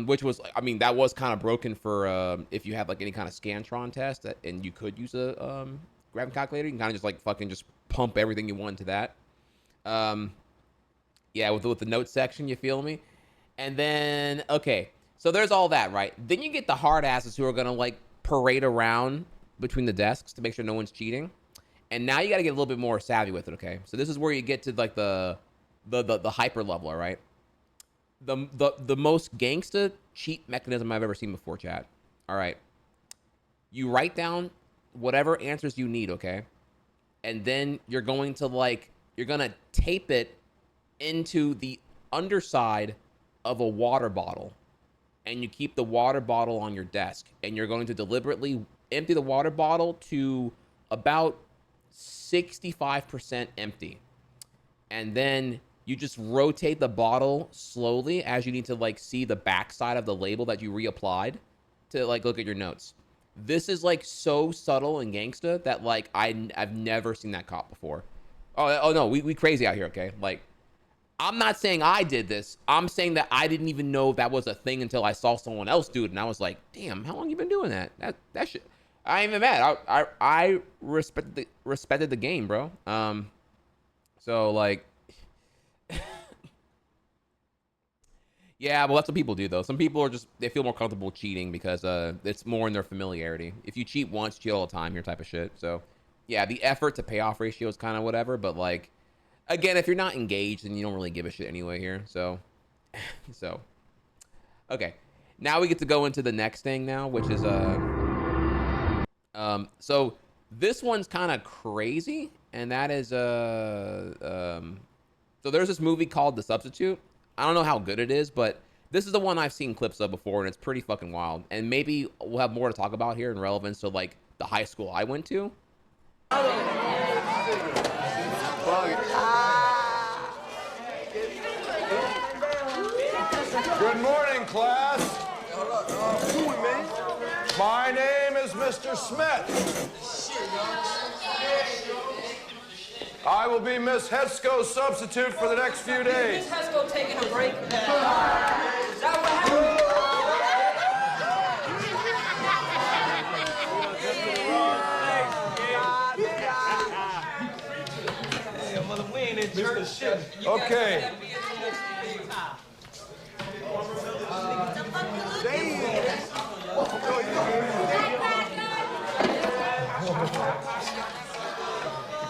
which was, I mean, that was kind of broken for if you have like any kind of Scantron test, and you could use a graphing calculator. You can kind of just like fucking just pump everything you want into that. Yeah, with the notes section, you feel me? And then, okay, so there's all that, right? Then you get the hard asses who are gonna like parade around between the desks to make sure no one's cheating. And now you got to get a little bit more savvy with it, okay? So this is where you get to like the hyper level, all right? The most gangsta cheat mechanism I've ever seen before, chat. All right. You write down whatever answers you need, okay? And then you're going to tape it into the underside of a water bottle. And you keep the water bottle on your desk. And you're going to deliberately empty the water bottle to about 65% empty. And then you just rotate the bottle slowly as you need to like see the backside of the label that you reapplied to like look at your notes. This is like so subtle and gangsta that like I've never seen that caught before. Oh no, we crazy out here, okay? Like, I'm not saying I did this. I'm saying that I didn't even know that was a thing until I saw someone else do it, and I was like, damn, how long you been doing that? That shit. I ain't even mad. I respected the game, bro. So like. Yeah, well, that's what people do, though. Some people are just, they feel more comfortable cheating because it's more in their familiarity. If you cheat once, cheat all the time, your type of shit. So, yeah, the effort to payoff ratio is kind of whatever. But, like, again, if you're not engaged, then you don't really give a shit anyway here. So, okay. Now we get to go into the next thing now, which is, so this one's kind of crazy. And that is, so there's this movie called The Substitute. I don't know how good it is, but this is the one I've seen clips of before, and it's pretty fucking wild. And maybe we'll have more to talk about here in relevance to like the high school I went to. Good morning, class. My name is Mr. Smith. I will be Miss Hetsko's substitute for the next few days. Miss Hetsko taking a break? Is that what happened? Okay.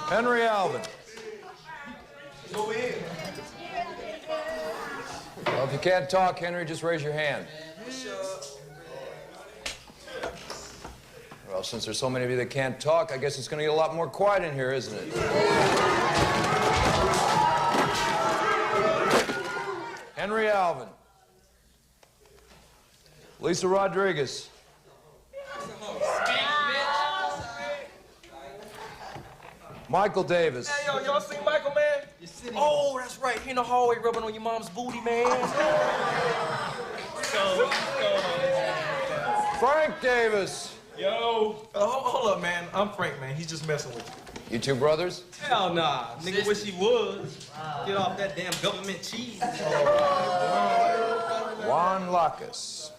Henry Alvin. Over here. Well, if you can't talk, Henry, just raise your hand. Well, since there's so many of you that can't talk, I guess it's going to get a lot more quiet in here, isn't it? Henry Alvin. Lisa Rodriguez. Michael Davis. Hey, yo, y'all seen Michael, man? Oh, that's right. He in the hallway rubbing on your mom's booty, man. Frank Davis. Yo. Hold up, man. I'm Frank, man. He's just messing with you. You two brothers? Hell nah. Nigga wish he was. Get off that damn government cheese. Juan Lacus.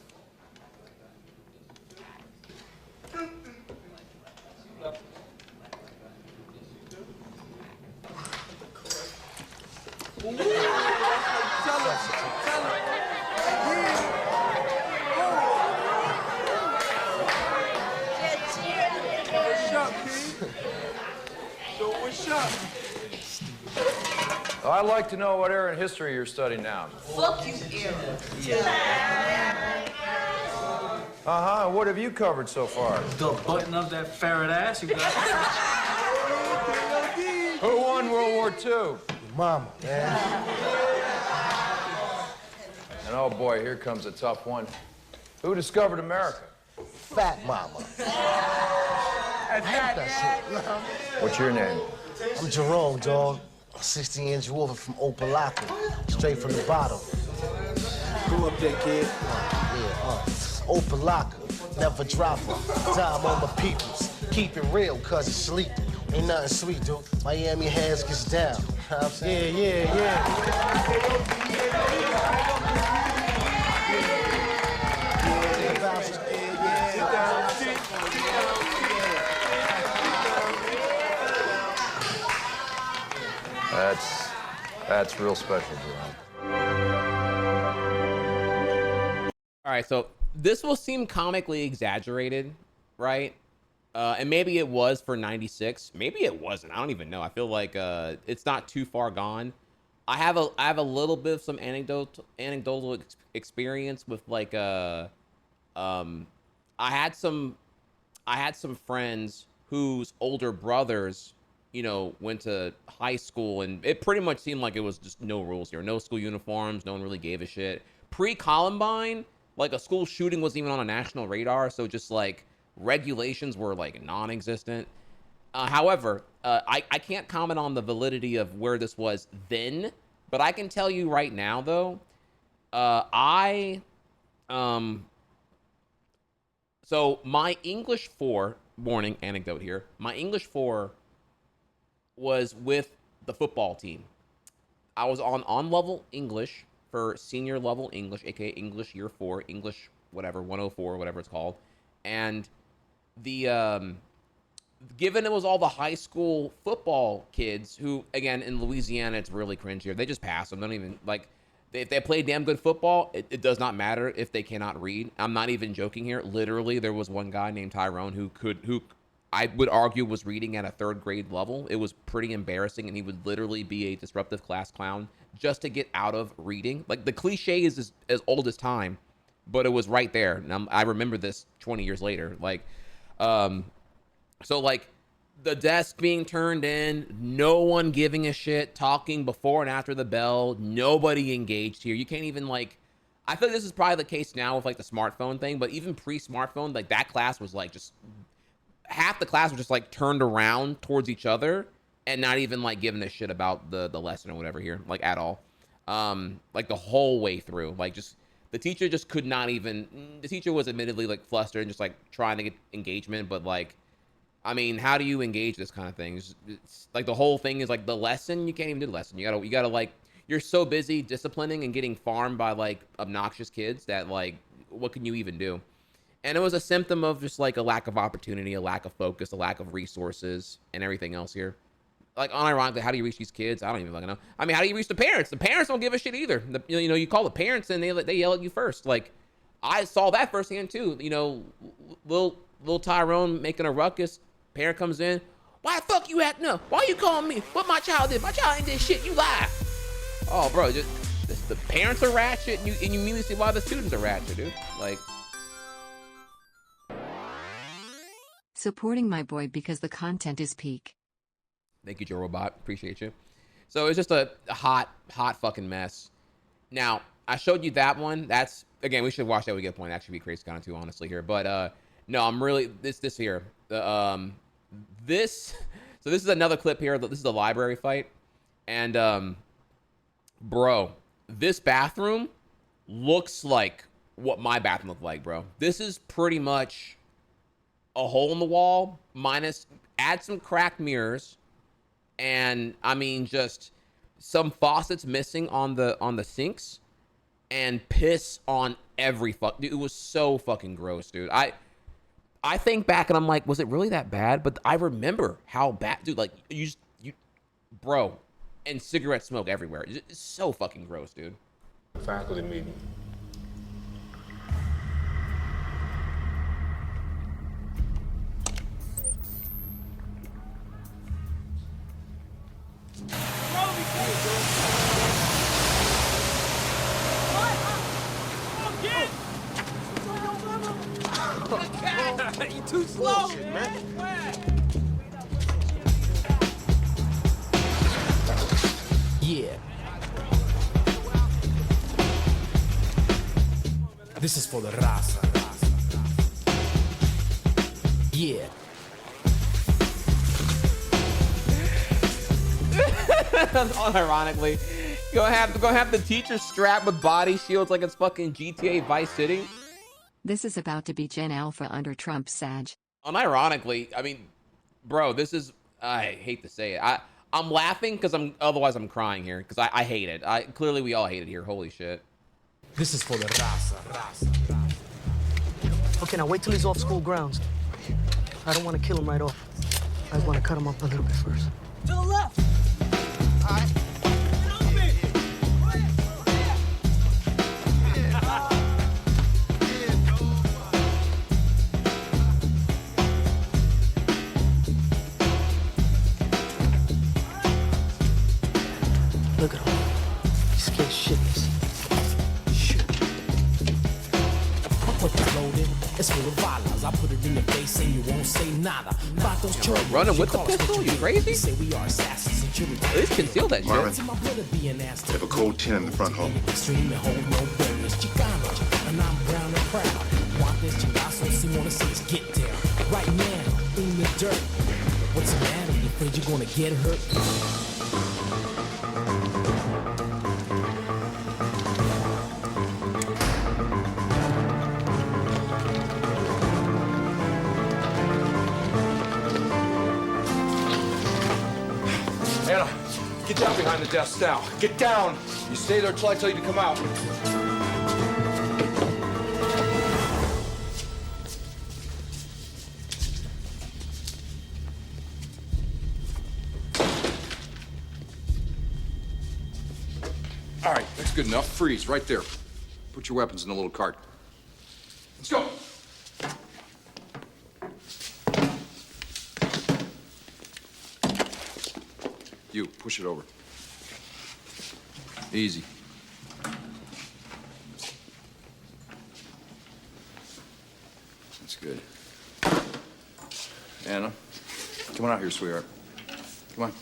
I'd like to know what era in history you're studying now. Fuck you, era. Uh-huh. What have you covered so far? The button of that ferret ass you got. Who won World War II? Your mama, man. And oh boy, here comes a tough one. Who discovered America? Fat mama. I hate that shit. What's your name? I'm Jerome, dog. 60-inch wolf from Opalaka, straight from the bottom. Go up there, kid. Opalaka, never drop her. Time on my peoples. Keep it real, cause it's sleep. Ain't nothing sweet, dude. Miami has gets down. You know what I'm saying? Yeah. That's real special, Jerome. All right, so this will seem comically exaggerated, right? And maybe it was for 96. Maybe it wasn't. I don't even know. I feel like it's not too far gone. I have a little bit of some anecdotal experience with like I had some friends whose older brothers, you know, went to high school, and it pretty much seemed like it was just no rules here, no school uniforms, no one really gave a shit. Pre-Columbine, like a school shooting wasn't even on a national radar, so just like regulations were like non-existent. However, I can't comment on the validity of where this was then, but I can tell you right now though, so my English 4, warning, anecdote here, my English 4 was with the football team. I was on level English for senior level English, aka English year 4, English whatever, 104, whatever it's called. And the given it was all the high school football kids who, again, in Louisiana, it's really cringe here. They just pass them. Don't even, like, if they play damn good football, it does not matter if they cannot read. I'm not even joking here. Literally, there was one guy named Tyrone who I would argue was reading at a 3rd grade level. It was pretty embarrassing, and he would literally be a disruptive class clown just to get out of reading. Like, the cliche is as old as time, but it was right there. And I remember this 20 years later. Like, so like the desk being turned in, no one giving a shit, talking before and after the bell, nobody engaged here. You can't even like, I feel like this is probably the case now with like the smartphone thing, but even pre-smartphone, like that class was like just, half the class was just like turned around towards each other and not even like giving a shit about the lesson or whatever here, like at all. Like the whole way through, like just, the teacher just could not even, the teacher was admittedly like flustered and just like trying to get engagement, but like, I mean, how do you engage this kind of thing? It's like the whole thing is like the lesson, you can't even do the lesson. You gotta like, you're so busy disciplining and getting farmed by like obnoxious kids that like, what can you even do? And it was a symptom of just like a lack of opportunity, a lack of focus, a lack of resources and everything else here. Like, unironically, how do you reach these kids? I don't even fucking know. I mean, how do you reach the parents? The parents don't give a shit either. You know, you call the parents and they yell at you first. Like, I saw that firsthand too. You know, little Tyrone making a ruckus. Parent comes in. Why the fuck you acting up? Why you calling me? What my child did? My child ain't did shit. You lie. Oh, bro, just the parents are ratchet, and you immediately see why the students are ratchet, dude. Like, Supporting my boy because the content is peak. thank you, Joe Robot. Appreciate you. So it's just a hot fucking mess. Now, I showed you that one. That's, again, we should watch that. We get a point. That should be crazy kind of too, honestly, here. But no, I'm really this here. So this is another clip here. This is the library fight, and bro, this bathroom looks like what my bathroom looked like, bro. This is pretty much a hole in the wall minus add some cracked mirrors, and I mean just some faucets missing on the sinks, and piss on every fuck. Dude, it was so fucking gross, dude. I think back and I'm like, was it really that bad? But I remember how bad, dude. Like you bro, and cigarette smoke everywhere. It's so fucking gross, dude. Faculty meeting. You too slow, man. Yeah. This is for the raza. Yeah. Unironically, gonna have the teacher strapped with body shields like it's fucking GTA Vice City. This is about to be Gen Alpha under Trump's Sag. Unironically, I mean, bro, this is, I hate to say it. I'm laughing because otherwise I'm crying here because I hate it. Clearly we all hate it here. Holy shit. This is for the raza. Okay, now wait till he's off school grounds. I don't want to kill him right off. I want to cut him up a little bit first. To the left. All right. Look at him. He's scared shitless. Shit. I put the load in. It's full of violence. I put it in your face and you won't say nada. About those children. Running with the pistol? You crazy? Say we are assassins and children. At least conceal that shit. They have a cold 10 in the front hall. Extreme and hold no barriers. Chicano. And I'm brown and proud. Want this chingazo? See, wanna see us get down. Right now, in the dirt. What's the matter? You afraid you're gonna get hurt? Anna, get down behind the desk now. Get down. You stay there till I tell you to come out. All right, that's good enough. Freeze right there. Put your weapons in the little cart. Let's go. You, push it over. Easy. That's good. Anna, come on out here, sweetheart. Come on.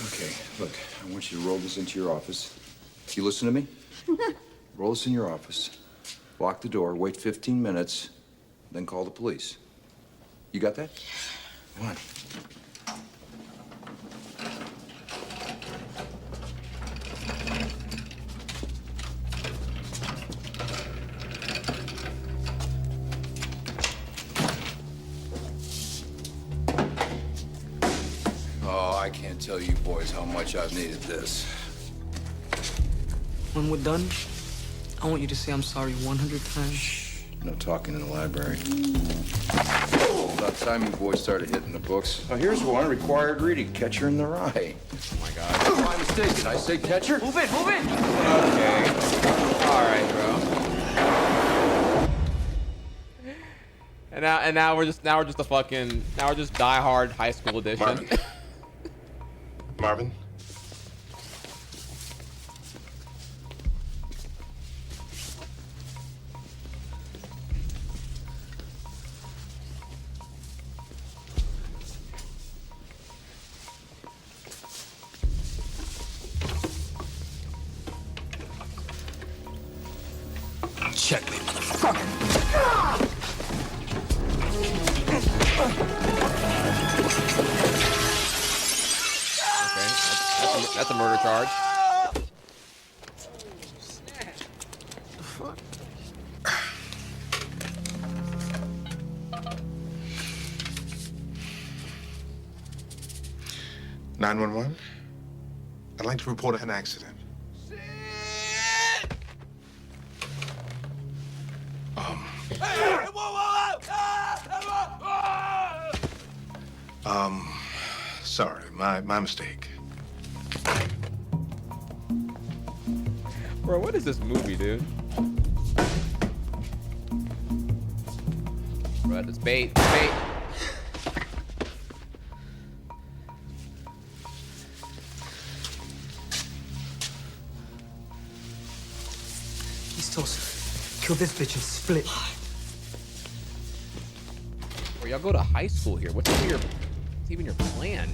Okay, look, I want you to roll this into your office. You listen to me? Roll this in your office. Lock the door, wait 15 minutes, then call the police. You got that? Come on. I can't tell you boys how much I've needed this. When we're done, I want you to say I'm sorry 100 times. No talking in the library. About time you boys started hitting the books. Oh, here's one, required reading, Catcher in the Rye. Oh my God. My mistake, did I say catcher? Move it, move it! Okay. All right, bro. And now we're just diehard high school edition. Marvin. Marvin. Checkmate, motherfucker. Okay, that's a murder charge. Fuck. 911. I'd like to report an accident. Sorry, my mistake. Bro, what is this movie, dude? Bro, that's bait. He's toast. Kill this bitch and split. Bro, y'all go to high school here. What's even your plan?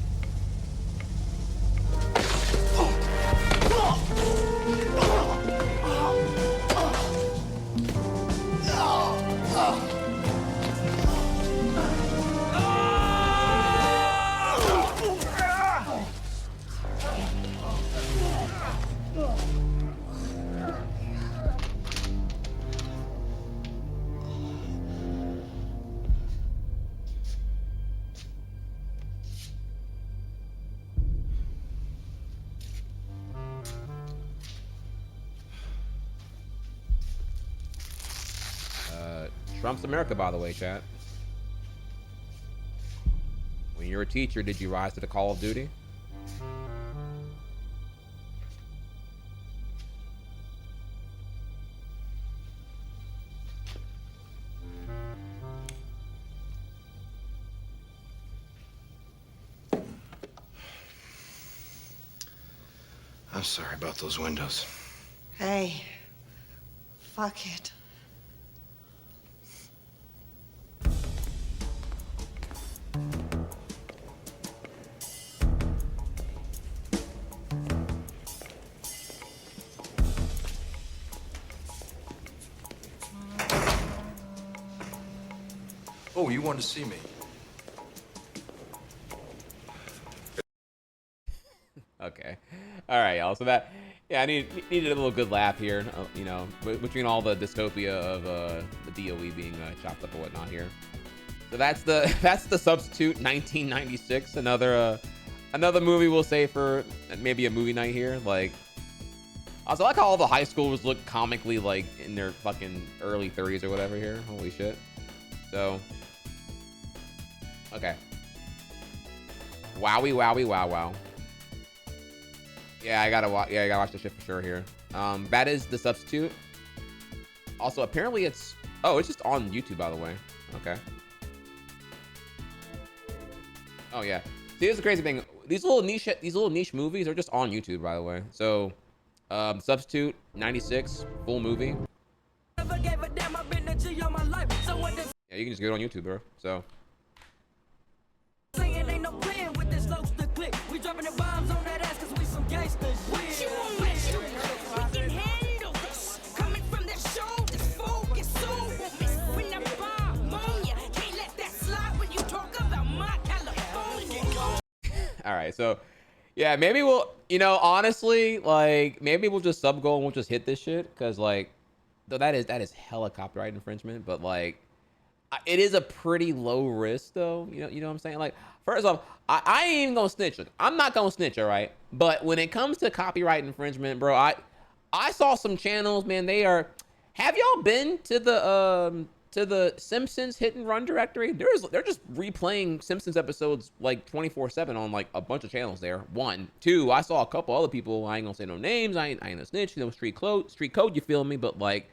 Trump's America, by the way, chat. When you're a teacher, did you rise to the call of duty? I'm sorry about those windows. Hey, fuck it. Oh, you wanted to see me? Okay. All right, y'all. So that, yeah, I needed a little good laugh here, you know, between all the dystopia of the DOE being chopped up and whatnot here. So that's the Substitute 1996. Another movie we'll say for maybe a movie night here. Like, also, I like how all the high schoolers look comically like in their fucking early 30s or whatever here. Holy shit. So, okay. Wowie, wowie, wow, wow. Yeah, I gotta watch the shit for sure here. That is the Substitute. Also, apparently it's just on YouTube, by the way. Okay. Oh yeah. See, here's the crazy thing. These little niche movies are just on YouTube, by the way. So, Substitute 96 full movie. Yeah, you can just go on YouTube, bro. So. All right, so yeah, maybe we'll, you know, honestly, like maybe we'll just sub goal and we'll just hit this shit, because like, though that is hella copyright infringement, but like, it is a pretty low risk though. You know what I'm saying? Like, first off, I ain't even gonna snitch. I'm not gonna snitch, all right? But when it comes to copyright infringement, bro, I saw some channels, man. They are. Have y'all been to the Simpsons hit and run directory? They're just replaying Simpsons episodes like 24/7 on like a bunch of channels there. 1, 2. I saw a couple other people. I ain't gonna say no names. I ain't gonna snitch. You know, street code. You feel me? But like,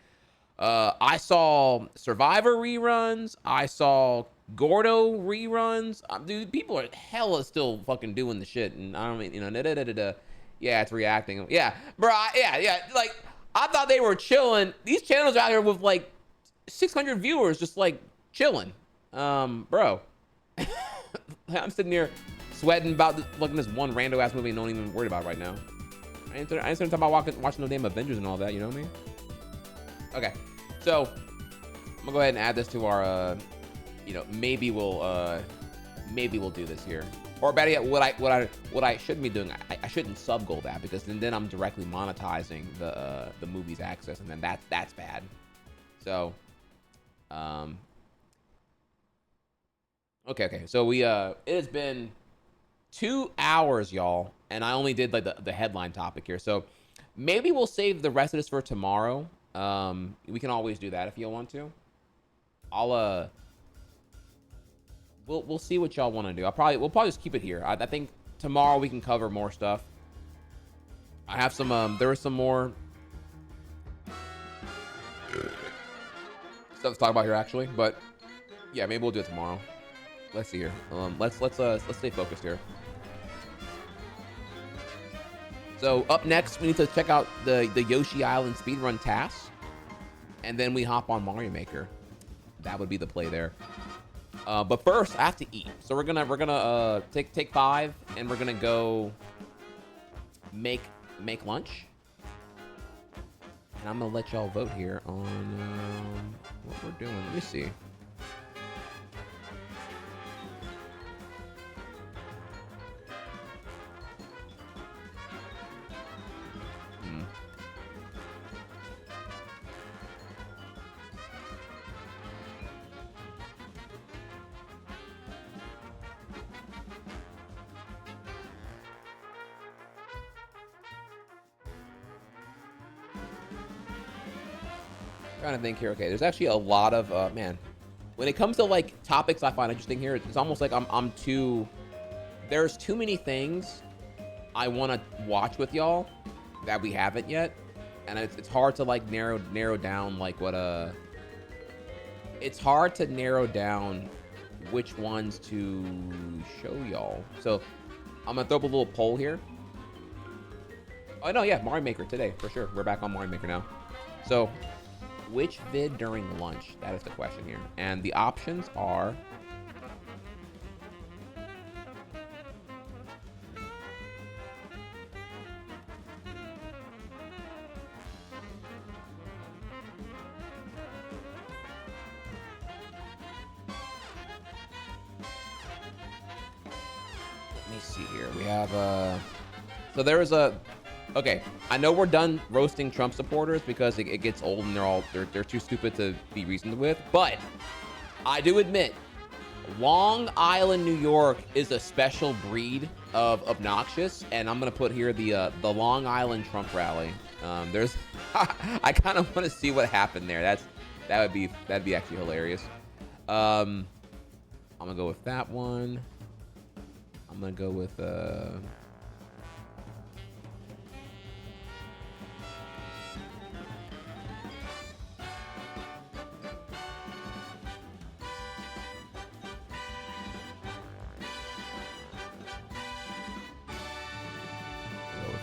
I saw Survivor reruns. I saw Gordo reruns. Dude, people are hella still fucking doing the shit, and I don't mean, you know, yeah, it's reacting. Yeah, bro, yeah. Like, I thought they were chilling. These channels are out here with like 600 viewers, just like chilling. Bro, I'm sitting here sweating about looking this one rando ass movie and don't even worry about it right now. I ain't talking about watching no damn Avengers and all that. You know what I mean? Okay, so I'm gonna go ahead and add this to our, you know, maybe we'll do this here. Or better yet, what I shouldn't be doing, I shouldn't sub goal that, because then I'm directly monetizing the movie's access, and then that's bad. So, okay. So we it has been 2 hours, y'all, and I only did like the headline topic here. So maybe we'll save the rest of this for tomorrow. We can always do that if you want to. We'll see what y'all want to do. We'll probably just keep it here. I think tomorrow we can cover more stuff. I have some there was some more stuff to talk about here actually, but yeah, maybe we'll do it tomorrow. Let's see here. Let's stay focused here. So up next, we need to check out the Yoshi Island speedrun TAS, and then we hop on Mario Maker. That would be the play there. But first, I have to eat. So we're gonna take 5, and we're gonna go make lunch. And I'm gonna let y'all vote here on what we're doing. Let me see. Trying to think here. Okay, there's actually a lot of man. When it comes to like topics I find interesting here, it's almost like there's too many things I want to watch with y'all that we haven't yet, and it's hard to like narrow down like what it's hard to narrow down which ones to show y'all. So I'm gonna throw up a little poll here. Oh no, yeah, Mario Maker today for sure. We're back on Mario Maker now. So which vid during lunch? That is the question here. And the options are let me see here. We have so there is okay, I know we're done roasting Trump supporters because it gets old and they're too stupid to be reasoned with. But I do admit, Long Island, New York is a special breed of obnoxious, and I'm gonna put here the Long Island Trump rally. There's I kind of want to see what happened there. That'd be actually hilarious. I'm gonna go with that one. I'm gonna go with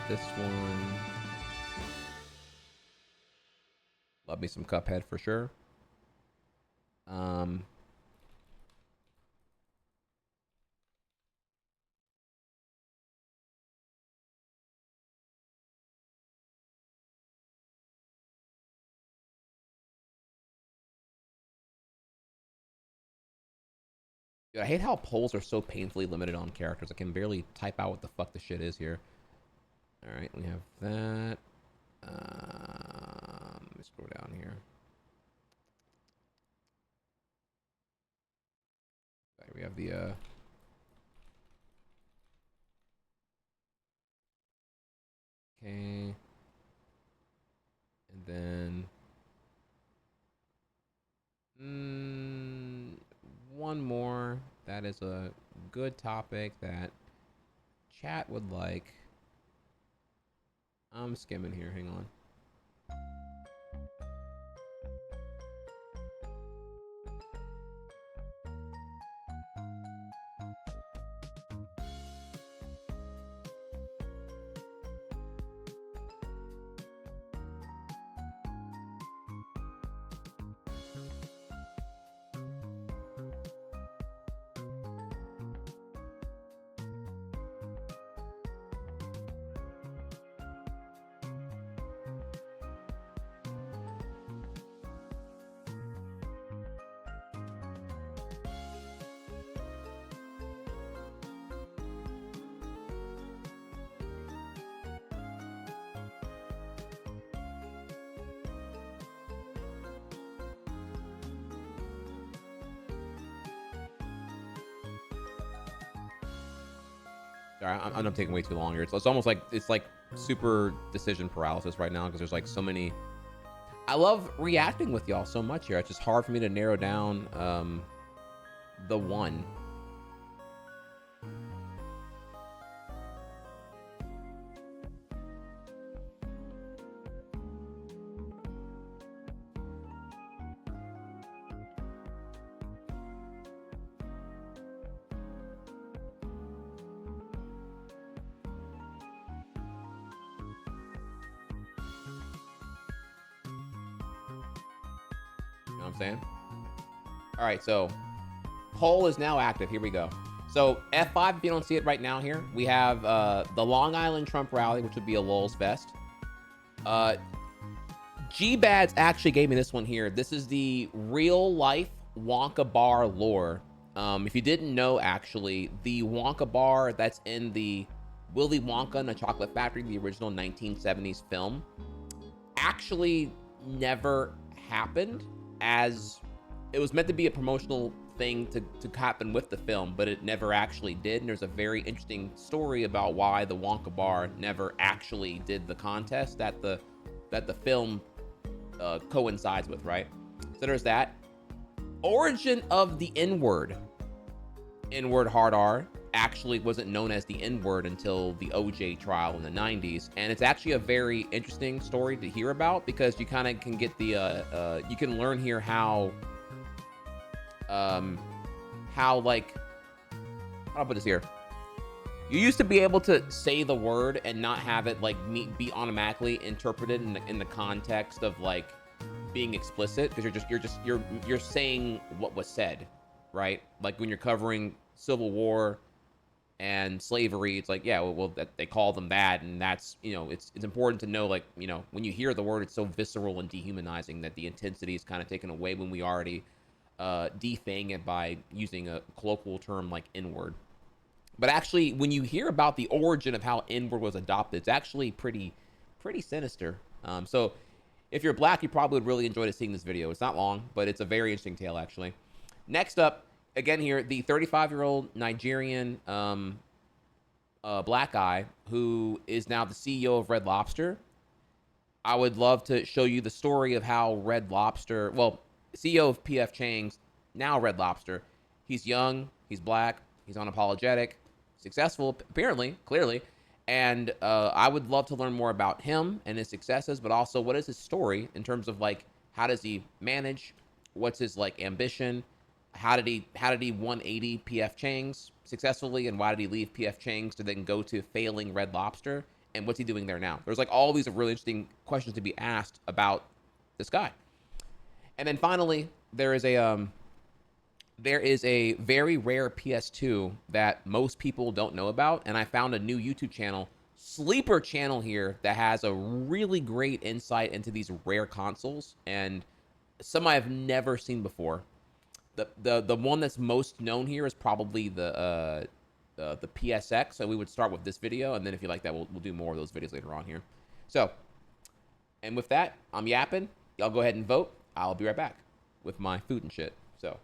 this one. Love me some Cuphead for sure. Dude, I hate how polls are so painfully limited on characters. I can barely type out what the fuck the shit is here. All right, we have that. Let me scroll down here. Okay, we have the okay, and then one more. That is a good topic that chat would like. I'm skimming here. Hang on. Sorry, I'm taking way too long here. It's almost like it's like super decision paralysis right now because there's like so many. I love reacting with y'all so much here. It's just hard for me to narrow down the one. You know what I'm saying? All right, so poll is now active. Here we go. So F5, if you don't see it right now here, we have the Long Island Trump rally, which would be a Lulz Fest. G-Bads actually gave me this one here. This is the real life Wonka Bar lore. If you didn't know, actually, the Wonka Bar that's in the Willy Wonka and the Chocolate Factory, the original 1970s film, actually never happened, as it was meant to be a promotional thing to happen with the film, but it never actually did. And there's a very interesting story about why the Wonka Bar never actually did the contest that the film coincides with, right? So there's that. Origin of the N-word. N-word hard R actually wasn't known as the N-word until the OJ trial in the 90s. And it's actually a very interesting story to hear about because you kind of can get the, you can learn here how like, I'll put this here. You used to be able to say the word and not have it like be automatically interpreted in the context of like being explicit, because you're saying what was said, right? Like when you're covering Civil War and slavery, it's like, yeah, well that they call them that, and that's, you know, it's important to know, like, you know, when you hear the word, it's so visceral and dehumanizing that the intensity is kind of taken away when we already defang it by using a colloquial term like N-word. But actually, when you hear about the origin of how N-word was adopted, it's actually pretty sinister. So if you're black, you probably would really enjoy seeing this video. It's not long, but it's a very interesting tale, actually. Next up, again here, the 35-year-old Nigerian black guy who is now the CEO of Red Lobster. I would love to show you the story of how Red Lobster, well, CEO of P.F. Chang's, now Red Lobster. He's young, he's black, he's unapologetic, successful, apparently, clearly. And I would love to learn more about him and his successes, but also what is his story in terms of like, how does he manage? What's his like ambition? How did he 180 P.F. Chang's successfully, and why did he leave P.F. Chang's to then go to failing Red Lobster? And what's he doing there now? There's like all these really interesting questions to be asked about this guy. And then finally, there is a very rare PS2 that most people don't know about, and I found a new YouTube channel, sleeper channel here, that has a really great insight into these rare consoles, and some I've never seen before. The one that's most known here is probably the PSX. So we would start with this video, and then if you like that, we'll do more of those videos later on here. So, and with that, I'm yapping. Y'all go ahead and vote. I'll be right back with my food and shit. So.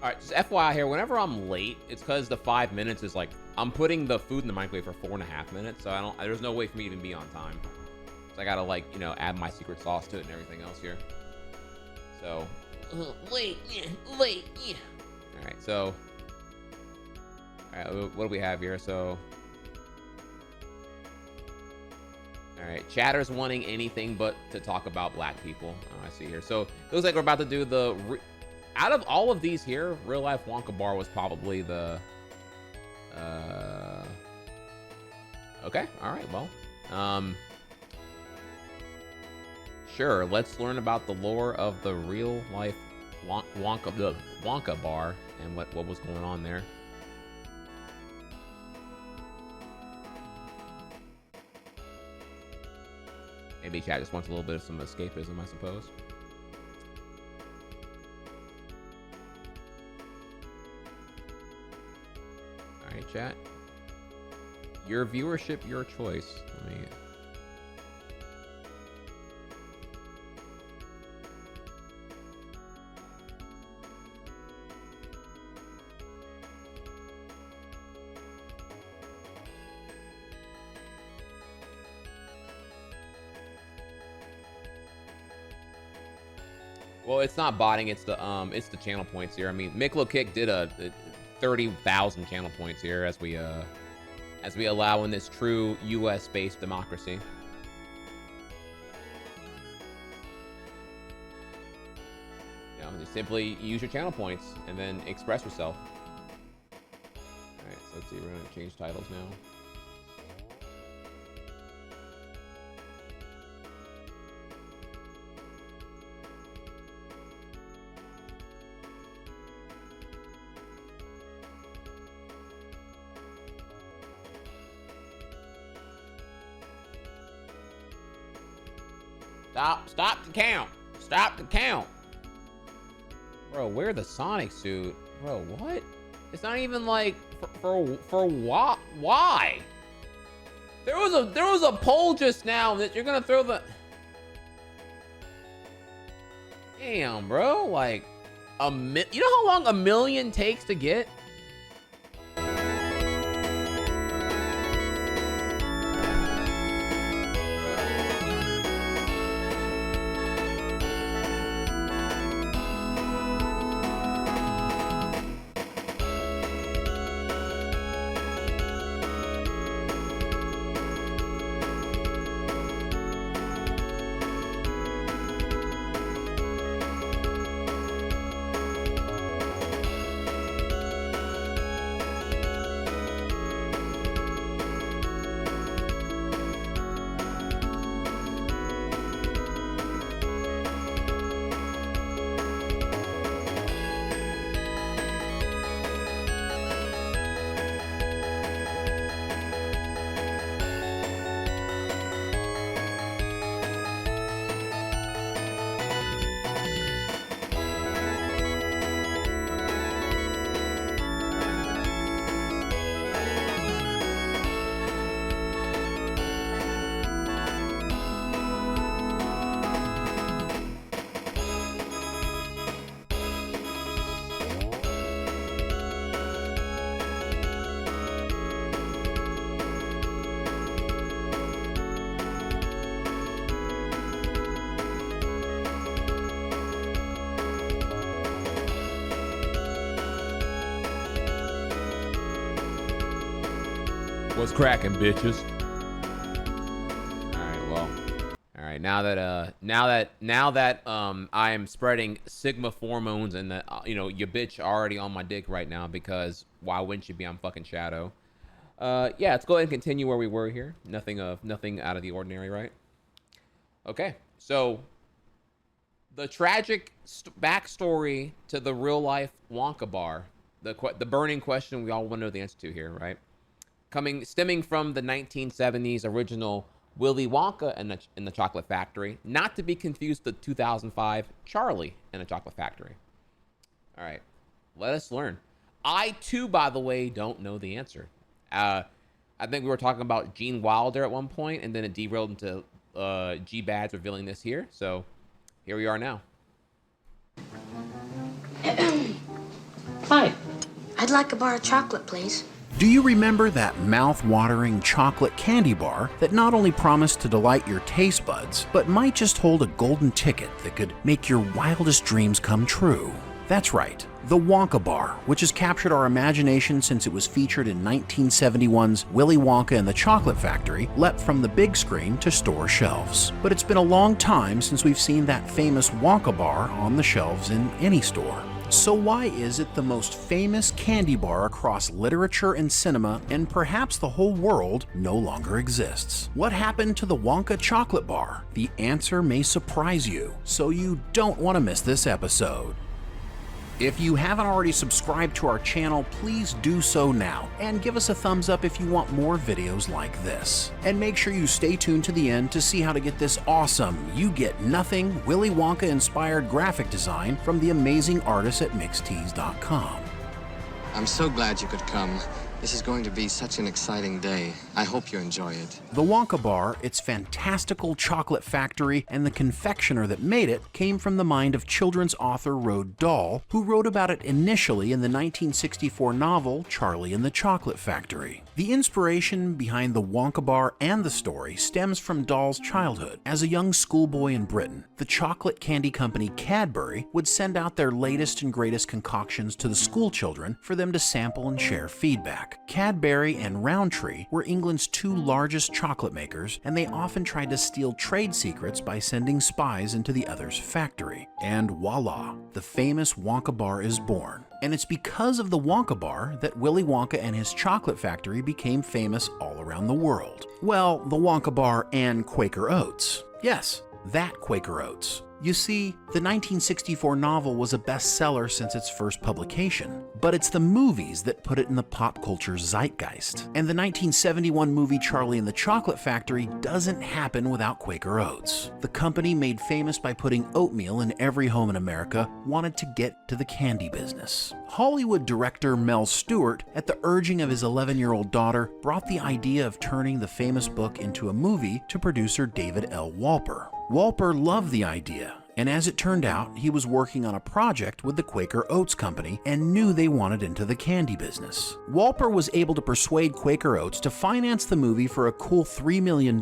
All right, just FYI here, whenever I'm late, it's because the 5 minutes is like, I'm putting the food in the microwave for 4.5 minutes, so there's no way for me to even be on time. So I gotta, like, you know, add my secret sauce to it and everything else here. So, late. All right, so, all right, what do we have here? So, all right, chatter's wanting anything but to talk about black people. Oh, I see here. So, it looks like we're about to do the... Out of all of these here, Real Life Wonka Bar was probably the... Okay, all right, well. Sure, let's learn about the lore of the Real Life Wonka Bar and what was going on there. Maybe chat just wants a little bit of some escapism, I suppose. All right, chat. Your viewership, your choice. Let me... Well, it's not botting, it's the channel points here. I mean, Miklo Kick did a 30,000 channel points here as we allow in this true US-based democracy. You know, you simply use your channel points and then express yourself. All right, so let's see, we're gonna change titles now. Stop the count. Stop the count. Bro, wear the Sonic suit. Bro, what? It's not even like for what? Why? was a poll just now that you're gonna throw the. Damn, bro. Like you know how long a million takes to get? What's cracking, bitches? All right, well, all right. Now that I am spreading Sigma hormones and that your bitch already on my dick right now because why wouldn't you be? I'm fucking Shadow. Yeah, let's go ahead and continue where we were here. Nothing out of the ordinary, right? Okay, so the tragic backstory to the real life Wonka bar, the burning question we all want to know the answer to here, right? Stemming from the 1970s original Willy Wonka and the Chocolate Factory, not to be confused with the 2005 Charlie and the Chocolate Factory. All right, let us learn. I too, by the way, don't know the answer. I think we were talking about Gene Wilder at one point, and then it derailed into G-Bads revealing this here. So here we are now. Hi. I'd like a bar of chocolate, please. Do you remember that mouth-watering chocolate candy bar that not only promised to delight your taste buds, but might just hold a golden ticket that could make your wildest dreams come true? That's right, the Wonka Bar, which has captured our imagination since it was featured in 1971's Willy Wonka and the Chocolate Factory, leapt from the big screen to store shelves. But it's been a long time since we've seen that famous Wonka Bar on the shelves in any store. So why is it the most famous candy bar across literature and cinema and perhaps the whole world no longer exists? What happened to the Wonka chocolate bar? The answer may surprise you, so you don't want to miss this episode. If you haven't already subscribed to our channel, please do so now, and give us a thumbs up if you want more videos like this. And make sure you stay tuned to the end to see how to get this awesome, you get nothing, Willy Wonka inspired graphic design from the amazing artists at mixtees.com. I'm so glad you could come. This is going to be such an exciting day. I hope you enjoy it. The Wonka Bar, its fantastical chocolate factory, and the confectioner that made it came from the mind of children's author Roald Dahl, who wrote about it initially in the 1964 novel Charlie and the Chocolate Factory. The inspiration behind the Wonka Bar and the story stems from Dahl's childhood. As a young schoolboy in Britain, the chocolate candy company Cadbury would send out their latest and greatest concoctions to the school children for them to sample and share feedback. Cadbury and Rowntree were England's two largest chocolate makers, and they often tried to steal trade secrets by sending spies into the other's factory. And voila, the famous Wonka Bar is born. And it's because of the Wonka Bar that Willy Wonka and his chocolate factory became famous all around the world. Well, the Wonka Bar and Quaker Oats. Yes, that Quaker Oats. You see, the 1964 novel was a bestseller since its first publication, but it's the movies that put it in the pop culture zeitgeist. And the 1971 movie Charlie and the Chocolate Factory doesn't happen without Quaker Oats. The company, made famous by putting oatmeal in every home in America, wanted to get to the candy business. Hollywood director Mel Stewart, at the urging of his 11-year-old daughter, brought the idea of turning the famous book into a movie to producer David L. Wolper. Wolper loved the idea, and as it turned out, he was working on a project with the Quaker Oats Company and knew they wanted into the candy business. Wolper was able to persuade Quaker Oats to finance the movie for a cool $3 million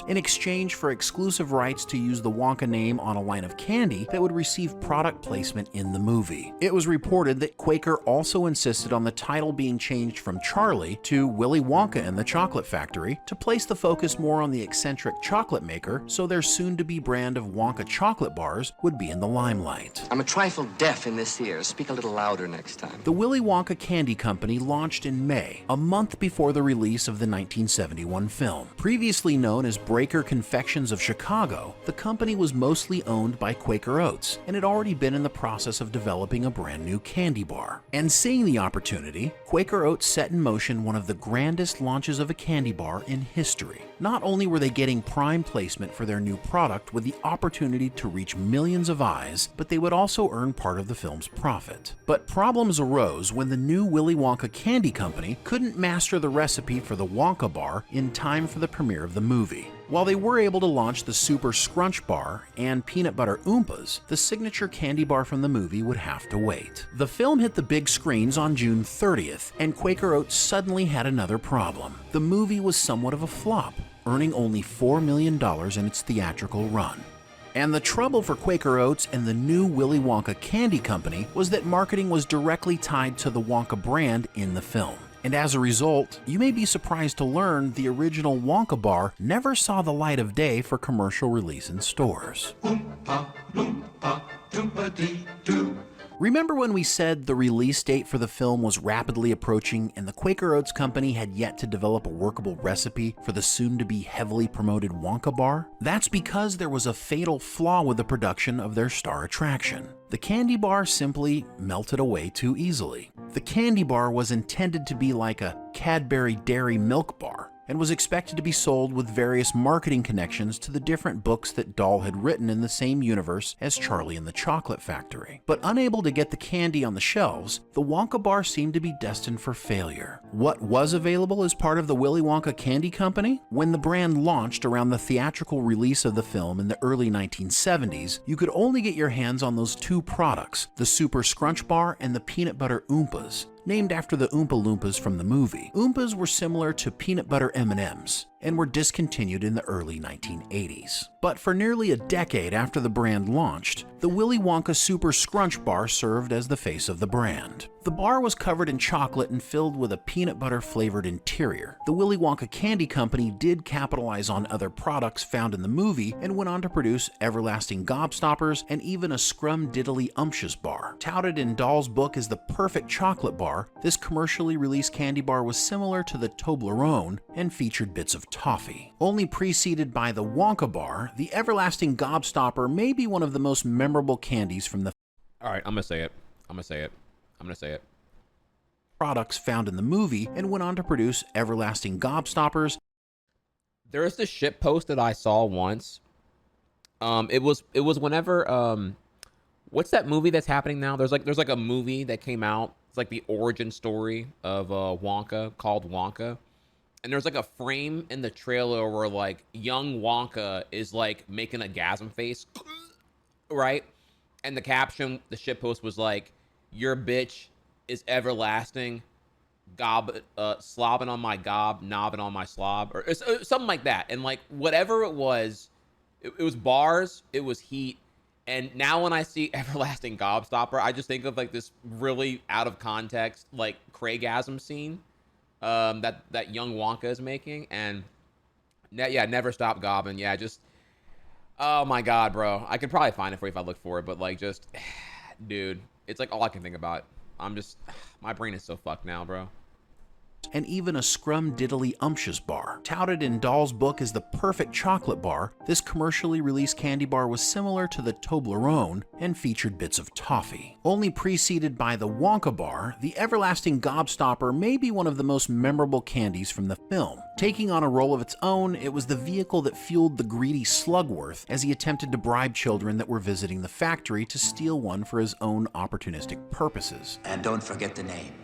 in exchange for exclusive rights to use the Wonka name on a line of candy that would receive product placement in the movie. It was reported that Quaker also insisted on the title being changed from Charlie to Willy Wonka and the Chocolate Factory to place the focus more on the eccentric chocolate maker, so their soon-to-be brand of Wonka chocolate bars would be in the limelight. I'm a trifle deaf in this ear. Speak a little louder next time. The Willy Wonka Candy Company launched in May, a month before the release of the 1971 film. Previously known as Breaker Confections of Chicago, the company was mostly owned by Quaker Oats and had already been in the process of developing a brand new candy bar. And seeing the opportunity, Quaker Oats set in motion one of the grandest launches of a candy bar in history. Not only were they getting prime placement for their new product with the opportunity to reach millions of eyes, but they would also earn part of the film's profit. But problems arose when the new Willy Wonka Candy Company couldn't master the recipe for the Wonka bar in time for the premiere of the movie. While they were able to launch the Super Scrunch Bar and Peanut Butter Oompas, the signature candy bar from the movie would have to wait. The film hit the big screens on June 30th, and Quaker Oats suddenly had another problem. The movie was somewhat of a flop, earning only $4 million in its theatrical run. And the trouble for Quaker Oats and the new Willy Wonka Candy Company was that marketing was directly tied to the Wonka brand in the film. And as a result, you may be surprised to learn the original Wonka bar never saw the light of day for commercial release in stores. Remember when we said the release date for the film was rapidly approaching and the Quaker Oats Company had yet to develop a workable recipe for the soon-to-be heavily promoted Wonka bar? That's because there was a fatal flaw with the production of their star attraction. The candy bar simply melted away too easily. The candy bar was intended to be like a Cadbury Dairy Milk bar, and was expected to be sold with various marketing connections to the different books that Dahl had written in the same universe as Charlie and the Chocolate Factory. But unable to get the candy on the shelves, the Wonka bar seemed to be destined for failure. What was available as part of the Willy Wonka Candy Company? When the brand launched around the theatrical release of the film in the early 1970s, you could only get your hands on those two products, the Super Scrunch Bar and the Peanut Butter Oompas, named after the Oompa Loompas from the movie. Oompas were similar to peanut butter M&Ms and were discontinued in the early 1980s. But for nearly a decade after the brand launched, the Willy Wonka Super Scrunch Bar served as the face of the brand. The bar was covered in chocolate and filled with a peanut butter flavored interior. The Willy Wonka Candy Company did capitalize on other products found in the movie and went on to produce Everlasting Gobstoppers and even a Scrum Diddly Umptious bar. Touted in Dahl's book as the perfect chocolate bar, this commercially released candy bar was similar to the Toblerone and featured bits of toffee. Only preceded by the Wonka bar, the Everlasting Gobstopper may be one of the most memorable candies from the products found in the movie, and went on to produce Everlasting Gobstoppers. There is this shit post that I saw once. It was whenever what's that movie that's happening now? There's like a movie that came out. It's like the origin story of Wonka, called Wonka. And there's like a frame in the trailer where like young Wonka is like making a gasm face, right? And the caption, the shitpost was like, "Your bitch is everlasting, slobbing on my gob, knobbing on my slob," or something like that. And like whatever it was bars, it was heat. And now when I see Everlasting Gobstopper, I just think of like this really out of context like Craigasm scene that young Wonka is making. And yeah, never stop gobbing. Yeah, just, oh my god, bro, I could probably find it for you if I look for it, but like, just dude, it's like all I can think about. I'm just, my brain is so fucked now, bro. and even a scrum-diddly-umptious bar. Touted in Dahl's book as the perfect chocolate bar, this commercially released candy bar was similar to the Toblerone and featured bits of toffee. Only preceded by the Wonka bar, the everlasting gobstopper may be one of the most memorable candies from the film. Taking on a role of its own, it was the vehicle that fueled the greedy Slugworth as he attempted to bribe children that were visiting the factory to steal one for his own opportunistic purposes. And don't forget the name.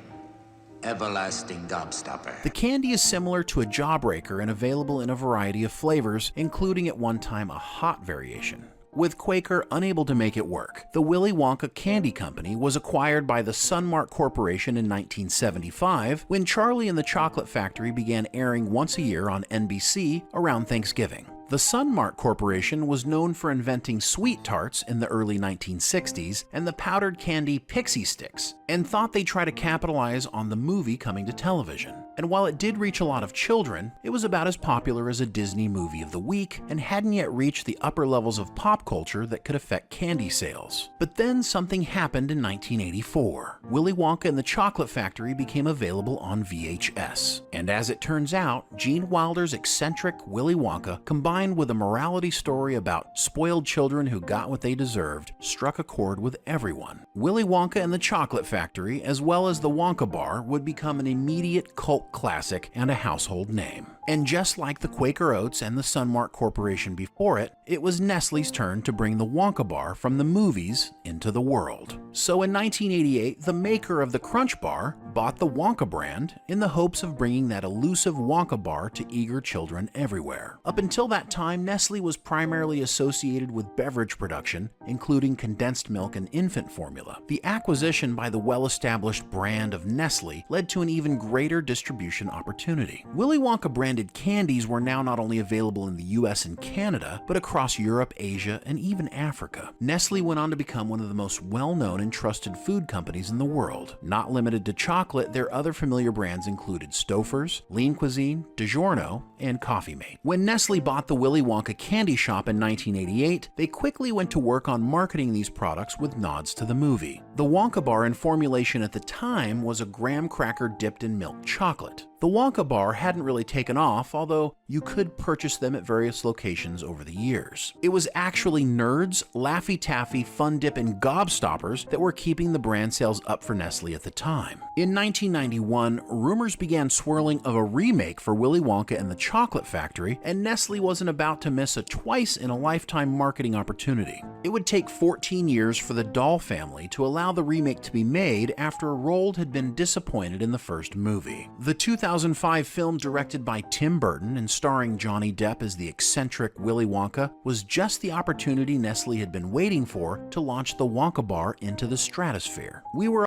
Everlasting Gobstopper. The candy is similar to a Jawbreaker and available in a variety of flavors, including at one time a hot variation. With Quaker unable to make it work, the Willy Wonka Candy Company was acquired by the Sunmark Corporation in 1975 when Charlie and the Chocolate Factory began airing once a year on NBC around Thanksgiving. The Sunmark Corporation was known for inventing sweet tarts in the early 1960s and the powdered candy Pixie Sticks, and thought they'd try to capitalize on the movie coming to television. And while it did reach a lot of children, it was about as popular as a Disney movie of the week and hadn't yet reached the upper levels of pop culture that could affect candy sales. But then something happened in 1984. Willy Wonka and the Chocolate Factory became available on VHS. And as it turns out, Gene Wilder's eccentric Willy Wonka, combined with a morality story about spoiled children who got what they deserved, struck a chord with everyone. Willy Wonka and the Chocolate Factory, as well as the Wonka Bar, would become an immediate cult classic and a household name. And just like the Quaker Oats and the Sunmark Corporation before it, it was Nestle's turn to bring the Wonka Bar from the movies into the world. So in 1988, the maker of the Crunch Bar bought the Wonka brand in the hopes of bringing that elusive Wonka Bar to eager children everywhere. Up until that time, Nestle was primarily associated with beverage production, including condensed milk and infant formula. The acquisition by the well-established brand of Nestle led to an even greater distribution opportunity. Willy Wonka branded candies were now not only available in the US and Canada, but across Europe, Asia, and even Africa. Nestle went on to become one of the most well-known and trusted food companies in the world. Not limited to chocolate, their other familiar brands included Stouffer's, Lean Cuisine, DiGiorno, and Coffee Mate. When Nestle bought the Willy Wonka candy shop in 1988, they quickly went to work on marketing these products with nods to the movie. The Wonka Bar in formulation at the time was a graham cracker dipped in milk chocolate. The Wonka Bar hadn't really taken off, although you could purchase them at various locations over the years. It was actually Nerds, Laffy Taffy, Fun Dip, and Gobstoppers that were keeping the brand sales up for Nestle at the time. In 1991, rumors began swirling of a remake for Willy Wonka and the Chocolate Factory, and Nestle wasn't about to miss a twice-in-a-lifetime marketing opportunity. It would take 14 years for the Dahl family to allow the remake to be made after Roald had been disappointed in the first movie. The 2005 film, directed by Tim Burton and starring Johnny Depp as the eccentric Willy Wonka, was just the opportunity Nestle had been waiting for to launch the Wonka Bar into the stratosphere. We were...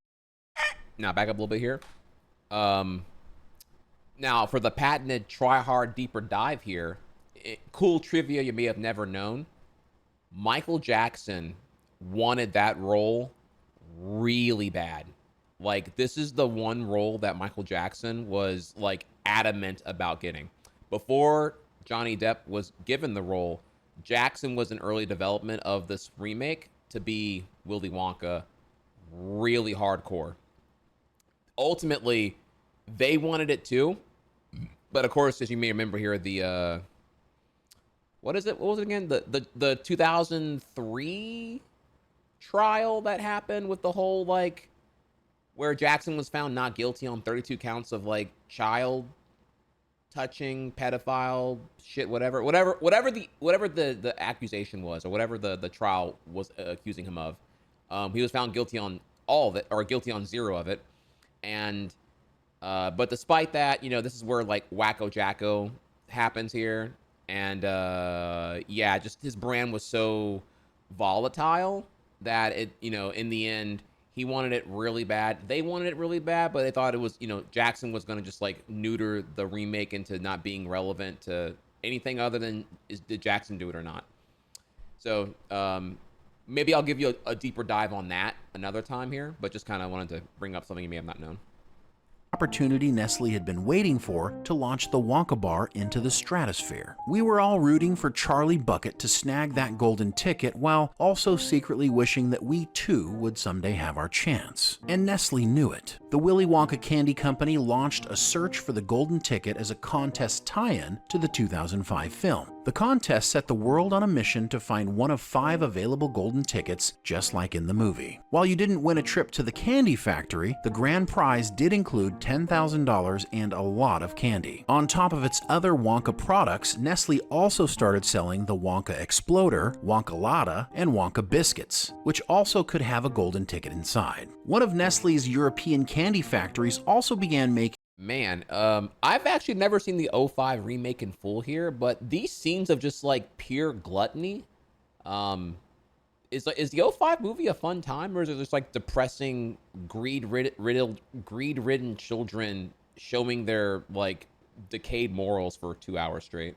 Now back up a little bit here. Now for the patented try hard deeper dive here, cool trivia you may have never known. Michael Jackson wanted that role really bad. Like, this is the one role that Michael Jackson was, like, adamant about getting. Before Johnny Depp was given the role, Jackson was in early development of this remake to be Willy Wonka, really hardcore. Ultimately, they wanted it too, but of course, as you may remember here, the, what is it? What was it again? The 2003 trial that happened with the whole, like, where Jackson was found not guilty on 32 counts of, like, child touching, pedophile shit, whatever the accusation was, or whatever the trial was accusing him of. He was found guilty on all of it, or guilty on 0 of it. And but despite that, you know, this is where, like, Wacko Jacko happens here. And yeah, just his brand was so volatile that it, you know, in the end, he wanted it really bad. They wanted it really bad, but they thought it was, you know, Jackson was going to just, like, neuter the remake into not being relevant to anything other than did Jackson do it or not. So maybe I'll give you a deeper dive on that another time here, but just kind of wanted to bring up something you may have not known. opportunity Nestle had been waiting for to launch the Wonka Bar into the stratosphere. We were all rooting for Charlie Bucket to snag that golden ticket while also secretly wishing that we too would someday have our chance. And Nestle knew it. The Willy Wonka Candy Company launched a search for the golden ticket as a contest tie-in to the 2005 film. The contest set the world on a mission to find one of 5 available golden tickets, just like in the movie. While you didn't win a trip to the candy factory, the grand prize did include $10,000 and a lot of candy. On top of its other Wonka products, Nestle also started selling the Wonka Exploder, Wonka Lotta, and Wonka Biscuits, which also could have a golden ticket inside. One of Nestle's European candy factories also began making Man, I've actually never seen the 05 remake in full here, but these scenes of just like pure gluttony. Is the 05 movie a fun time, or is it just like depressing, greed-ridden children showing their like decayed morals for 2 hours straight?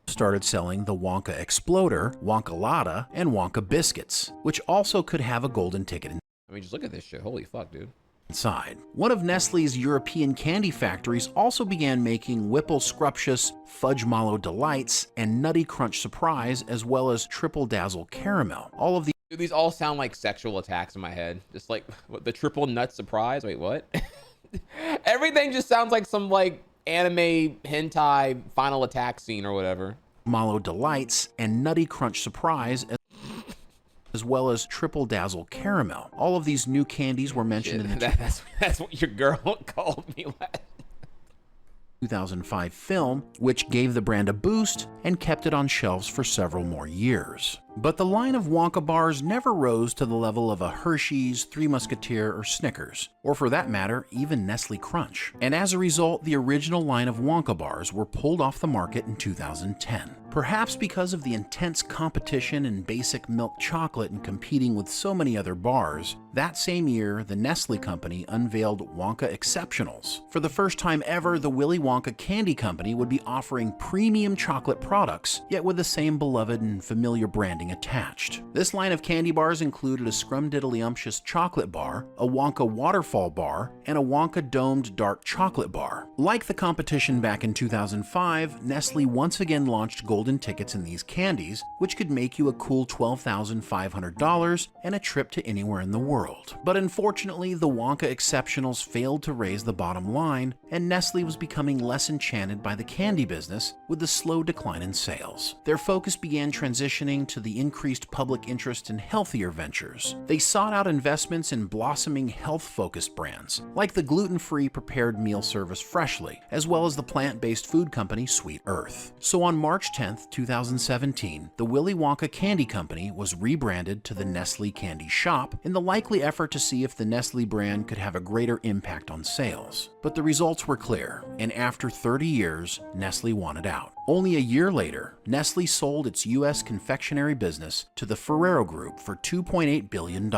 Started selling the Wonka Exploder, Wonka Lotta, and Wonka Biscuits, which also could have a golden ticket I mean, just look at this shit. Holy fuck, dude. Inside. One of Nestle's European candy factories also began making Whipple Scrumptious, Fudge Mallow Delights, and Nutty Crunch Surprise, as well as Triple Dazzle Caramel. All of these Dude, these all sound like sexual attacks in my head. Just like what, the Triple Nut Surprise. Wait, what? Everything just sounds like some like anime hentai final attack scene or whatever. Mallow Delights and Nutty Crunch Surprise, as well as Triple Dazzle Caramel. All of these new candies were mentioned in the that's what your girl called me last 2005 film, which gave the brand a boost and kept it on shelves for several more years. But the line of Wonka bars never rose to the level of a Hershey's, Three Musketeer, or Snickers, or for that matter, even Nestle Crunch. And as a result, the original line of Wonka bars were pulled off the market in 2010. Perhaps because of the intense competition in basic milk chocolate and competing with so many other bars, that same year, the Nestle Company unveiled Wonka Exceptionals. For the first time ever, the Willy Wonka Candy Company would be offering premium chocolate products, yet with the same beloved and familiar branding attached. This line of candy bars included a Scrumdiddlyumptious chocolate bar, a Wonka waterfall bar, and a Wonka domed dark chocolate bar. Like the competition back in 2005, Nestle once again launched golden tickets in these candies, which could make you a cool $12,500 and a trip to anywhere in the world. But unfortunately, the Wonka Exceptionals failed to raise the bottom line, and Nestle was becoming less enchanted by the candy business with the slow decline in sales. Their focus began transitioning to the increased public interest in healthier ventures. They sought out investments in blossoming health-focused brands, like the gluten-free prepared meal service Freshly, as well as the plant-based food company Sweet Earth. So on March 10, 2017, the Willy Wonka Candy Company was rebranded to the Nestle Candy Shop in the likely effort to see if the Nestle brand could have a greater impact on sales. But the results were clear, and after 30 years, Nestle wanted out. Only a year later, Nestle sold its U.S. confectionery business to the Ferrero Group for $2.8 billion.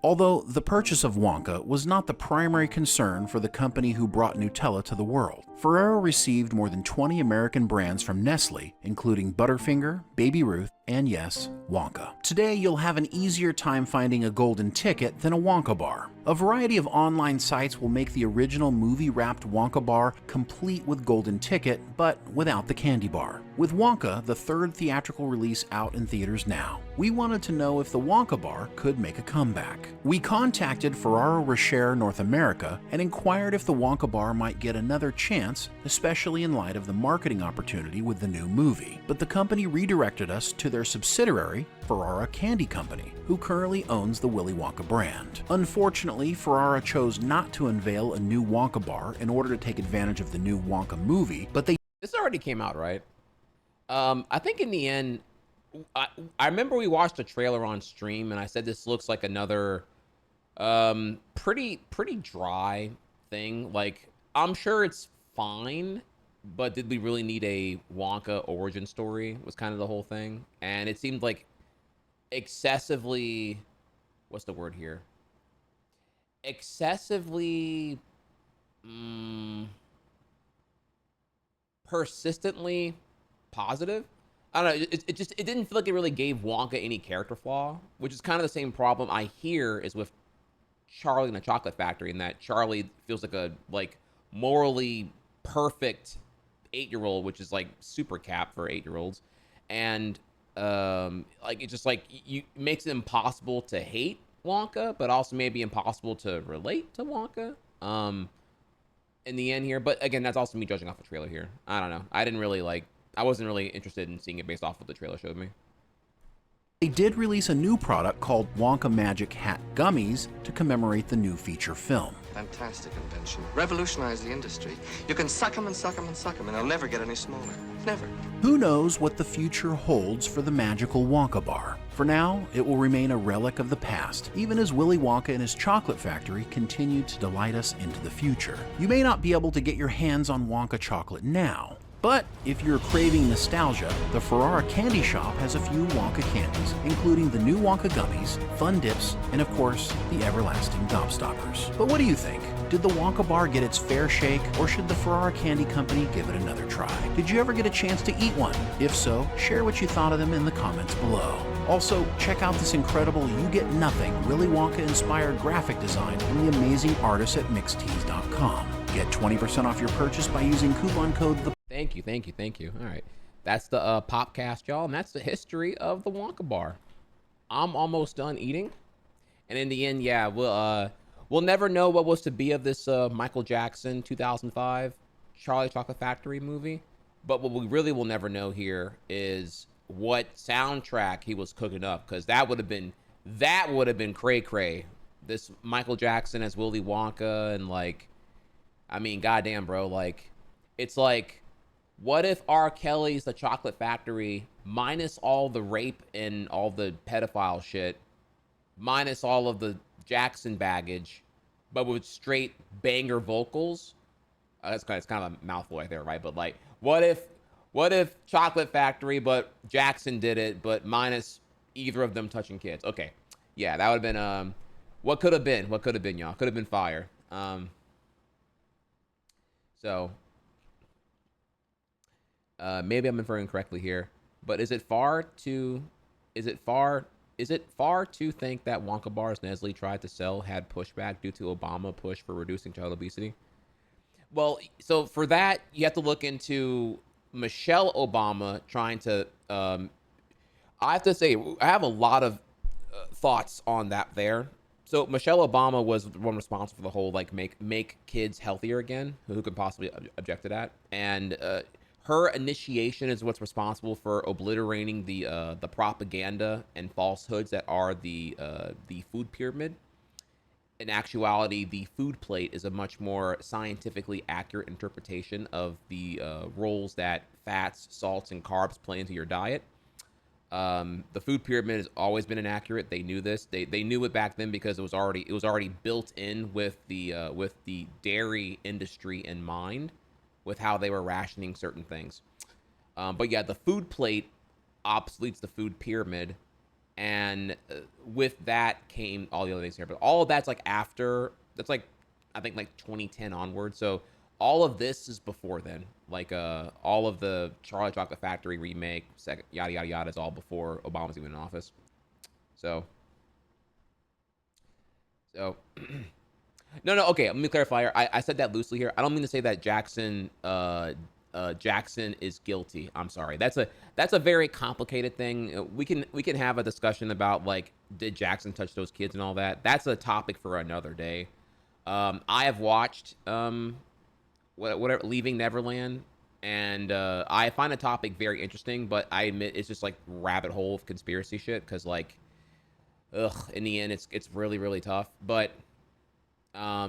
Although the purchase of Wonka was not the primary concern for the company who brought Nutella to the world. Ferrero received more than 20 American brands from Nestle, including Butterfinger, Baby Ruth, and yes, Wonka. Today, you'll have an easier time finding a golden ticket than a Wonka bar. A variety of online sites will make the original movie-wrapped Wonka bar complete with golden ticket, but without the candy bar. With Wonka, the third theatrical release out in theaters now, we wanted to know if the Wonka bar could make a comeback. We contacted Ferrero Rocher North America and inquired if the Wonka bar might get another chance, especially in light of the marketing opportunity with the new movie. But the company redirected us to their subsidiary, Ferrara Candy Company, who currently owns the Willy Wonka brand. Unfortunately, Ferrara chose not to unveil a new Wonka bar in order to take advantage of the new Wonka movie, but they... This already came out, right? I think in the end, I remember we watched a trailer on stream and I said this looks like another pretty dry thing. Like, I'm sure it's fine, but did we really need a Wonka origin story was kind of the whole thing. And it seemed like excessively, what's the word here? Excessively persistently positive. I don't know, it didn't feel like it really gave Wonka any character flaw, which is kind of the same problem I hear is with Charlie and the Chocolate Factory, in that Charlie feels like a morally perfect 8-year-old, which is like super cap for 8-year-olds, and like it just like you makes it impossible to hate Wonka, but also maybe impossible to relate to Wonka. In the end here, but again, that's also me judging off the trailer here. I don't know. I wasn't really interested in seeing it based off what the trailer showed me. They did release a new product called Wonka Magic Hat Gummies to commemorate the new feature film. Fantastic invention. Revolutionized the industry. You can suck them and suck them and suck them, and they'll never get any smaller. Never. Who knows what the future holds for the magical Wonka bar? For now, it will remain a relic of the past, even as Willy Wonka and his chocolate factory continue to delight us into the future. You may not be able to get your hands on Wonka chocolate now, but if you're craving nostalgia, the Ferrara Candy Shop has a few Wonka candies, including the new Wonka gummies, fun dips, and of course, the everlasting gobstoppers. But what do you think? Did the Wonka bar get its fair shake, or should the Ferrara Candy Company give it another try? Did you ever get a chance to eat one? If so, share what you thought of them in the comments below. Also, check out this incredible You Get Nothing Willy Wonka-inspired graphic design from the amazing artists at mixtees.com. Get 20% off your purchase by using coupon code THE... Thank you. All right. That's the Popcast, y'all, and that's the history of the Wonka bar. I'm almost done eating. And in the end, yeah, we'll never know what was to be of this Michael Jackson 2005 Charlie Chocolate Factory movie. But what we really will never know here is what soundtrack he was cooking up, because that would have been cray-cray. This Michael Jackson as Willy Wonka, and like, I mean, goddamn, bro, like, it's like, what if R. Kelly's The Chocolate Factory, minus all the rape and all the pedophile shit, minus all of the Jackson baggage, but with straight banger vocals? It's kind of a mouthful right there, right? But like, what if Chocolate Factory, but Jackson did it, but minus either of them touching kids? Okay, yeah, that would have been what could have been, y'all. Could have been fire. So. Maybe I'm inferring correctly here, but is it far to think that Wonka bars Nestle tried to sell had pushback due to Obama push for reducing child obesity? Well, so for that, you have to look into Michelle Obama trying to, I have to say, I have a lot of thoughts on that there. So Michelle Obama was the one responsible for the whole, like, make kids healthier again. Who could possibly object to that? And, her initiation is what's responsible for obliterating the propaganda and falsehoods that are the food pyramid. In actuality, the food plate is a much more scientifically accurate interpretation of the roles that fats, salts, and carbs play into your diet. The food pyramid has always been inaccurate. They knew this. They knew it back then because it was already built in with the dairy industry in mind, with how they were rationing certain things. But yeah, the food plate obsoletes the food pyramid, and with that came all the other things here. But all of that's like after, that's like, I think like 2010 onward. So all of this is before then. Like all of the Charlie Chocolate Factory remake, yada, yada, yada is all before Obama's even in office. So. No, okay, let me clarify here. I said that loosely here. I don't mean to say that Jackson is guilty. I'm sorry. That's a very complicated thing. We can have a discussion about, like, did Jackson touch those kids and all that. That's a topic for another day. I have watched whatever Leaving Neverland, and I find the topic very interesting, but I admit it's just like rabbit hole of conspiracy shit, because, like, in the end it's really, really tough. But I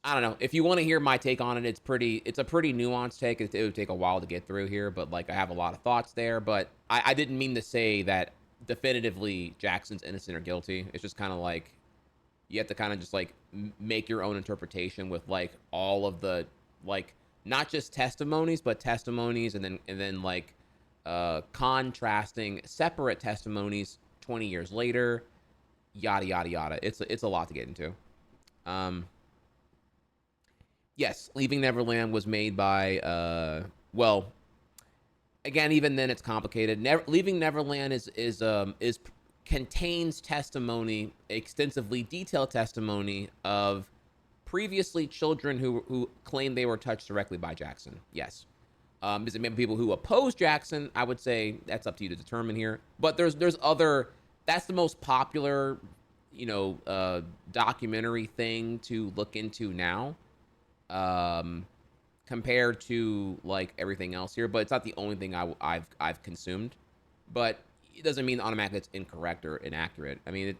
don't know. If you want to hear my take on it, it's a pretty nuanced take. It would take a while to get through here, but like I have a lot of thoughts there. But I didn't mean to say that definitively Jackson's innocent or guilty. It's just kind of like you have to kind of just like make your own interpretation with like all of the, like, not just testimonies, but testimonies and then like contrasting separate testimonies 20 years later. Yada, yada, yada. It's a lot to get into. Yes, Leaving Neverland was made by, well, again, even then it's complicated. Leaving Neverland contains testimony, extensively detailed testimony of previously children who claimed they were touched directly by Jackson. Yes. Is it maybe people who oppose Jackson? I would say that's up to you to determine here. But there's other, that's the most popular, you know, documentary thing to look into now, compared to like everything else here. But it's not the only thing I've consumed. But it doesn't mean automatically it's incorrect or inaccurate. I mean,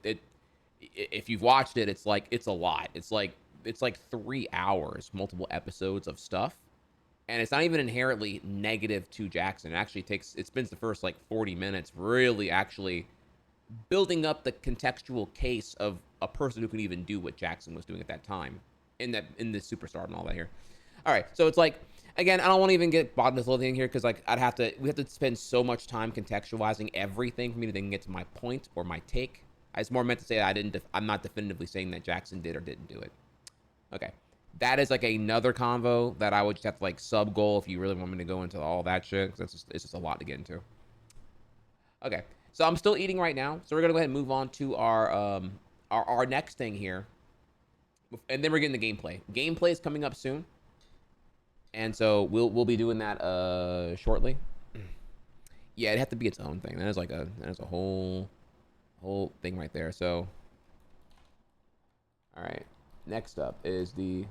if you've watched it, it's like, it's a lot. It's like 3 hours, multiple episodes of stuff. And it's not even inherently negative to Jackson. It actually it spends the first like 40 minutes really actually building up the contextual case of a person who can even do what Jackson was doing at that time in the superstar and all that here. All right, so it's like, again, I don't want to even get bottom of this whole thing here because like we have to spend so much time contextualizing everything for me to then get to my point or my take. I just more meant to say that I'm not definitively saying that Jackson did or didn't do it. Okay. That is like another convo that I would just have to like sub goal if you really want me to go into all that shit. It's just a lot to get into. Okay, so I'm still eating right now, so we're gonna go ahead and move on to our next thing here, and then we're getting the gameplay. Gameplay is coming up soon, and so we'll be doing that shortly. Yeah, it'd have to be its own thing. That is a whole thing right there. So, all right, next up is the.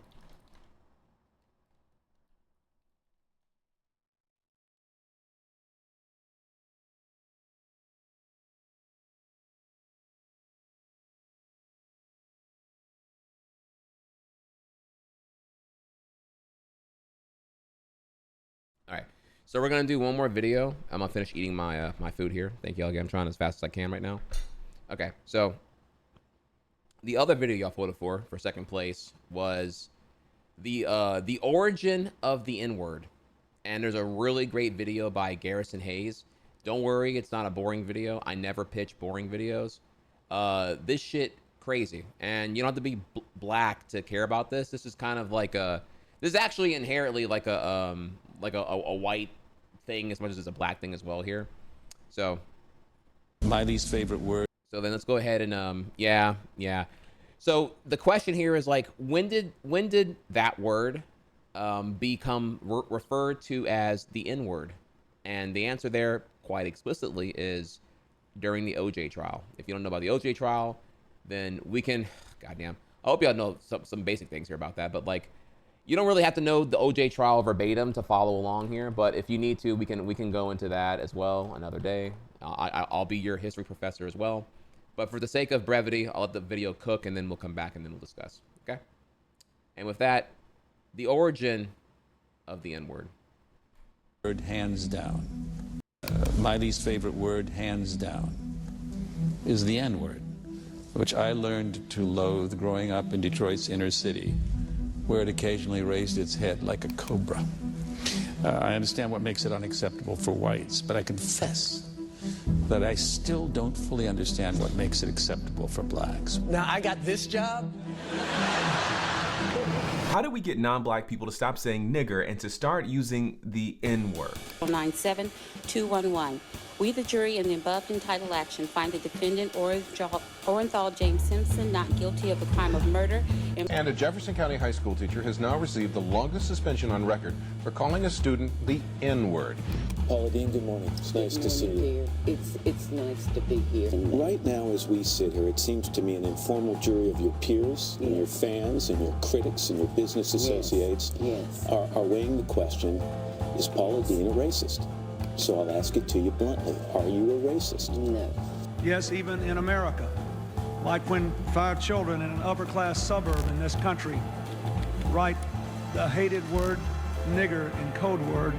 All right, so we're gonna do one more video. I'm gonna finish eating my my food here. Thank y'all again. I'm trying as fast as I can right now. Okay, so the other video y'all voted for second place was the origin of the N-word, and there's a really great video by Garrison Hayes. Don't worry, it's not a boring video. I never pitch boring videos. This shit crazy, and you don't have to be black to care about this. This is kind of like this is actually inherently like a white thing as much as it's a black thing as well here. So my least favorite word. So then let's go ahead and yeah. So the question here is like, when did that word become referred to as the N-word? And the answer there quite explicitly is during the OJ trial. If you don't know about the OJ trial, then we can, goddamn, I hope y'all know some basic things here about that, but like, you don't really have to know the OJ trial verbatim to follow along here, but if you need to, we can go into that as well another day. I'll be your history professor as well. But for the sake of brevity, I'll let the video cook and then we'll come back and then we'll discuss, okay? And with that, the origin of the N-word. Word hands down. My least favorite word, hands down, is the N-word, which I learned to loathe growing up in Detroit's inner city, where it occasionally raised its head like a cobra. I understand what makes it unacceptable for whites, but I confess that I still don't fully understand what makes it acceptable for blacks. Now, I got this job. How do we get non-black people to stop saying nigger and to start using the N-word? 97211. We, the jury, in the above entitled action, find the defendant, Orenthal James Simpson, not guilty of the crime of murder. And a Jefferson County high school teacher has now received the longest suspension on record for calling a student the N-word. Paula Dean, good morning. It's nice to see you. It's nice to be here. Right now, as we sit here, it seems to me an informal jury of your peers and your fans and your critics and your business associates are weighing the question, is Paula Dean a racist? So I'll ask it to you bluntly. Are you a racist? No. Yes, even in America. Like when 5 children in an upper-class suburb in this country write the hated word nigger in code word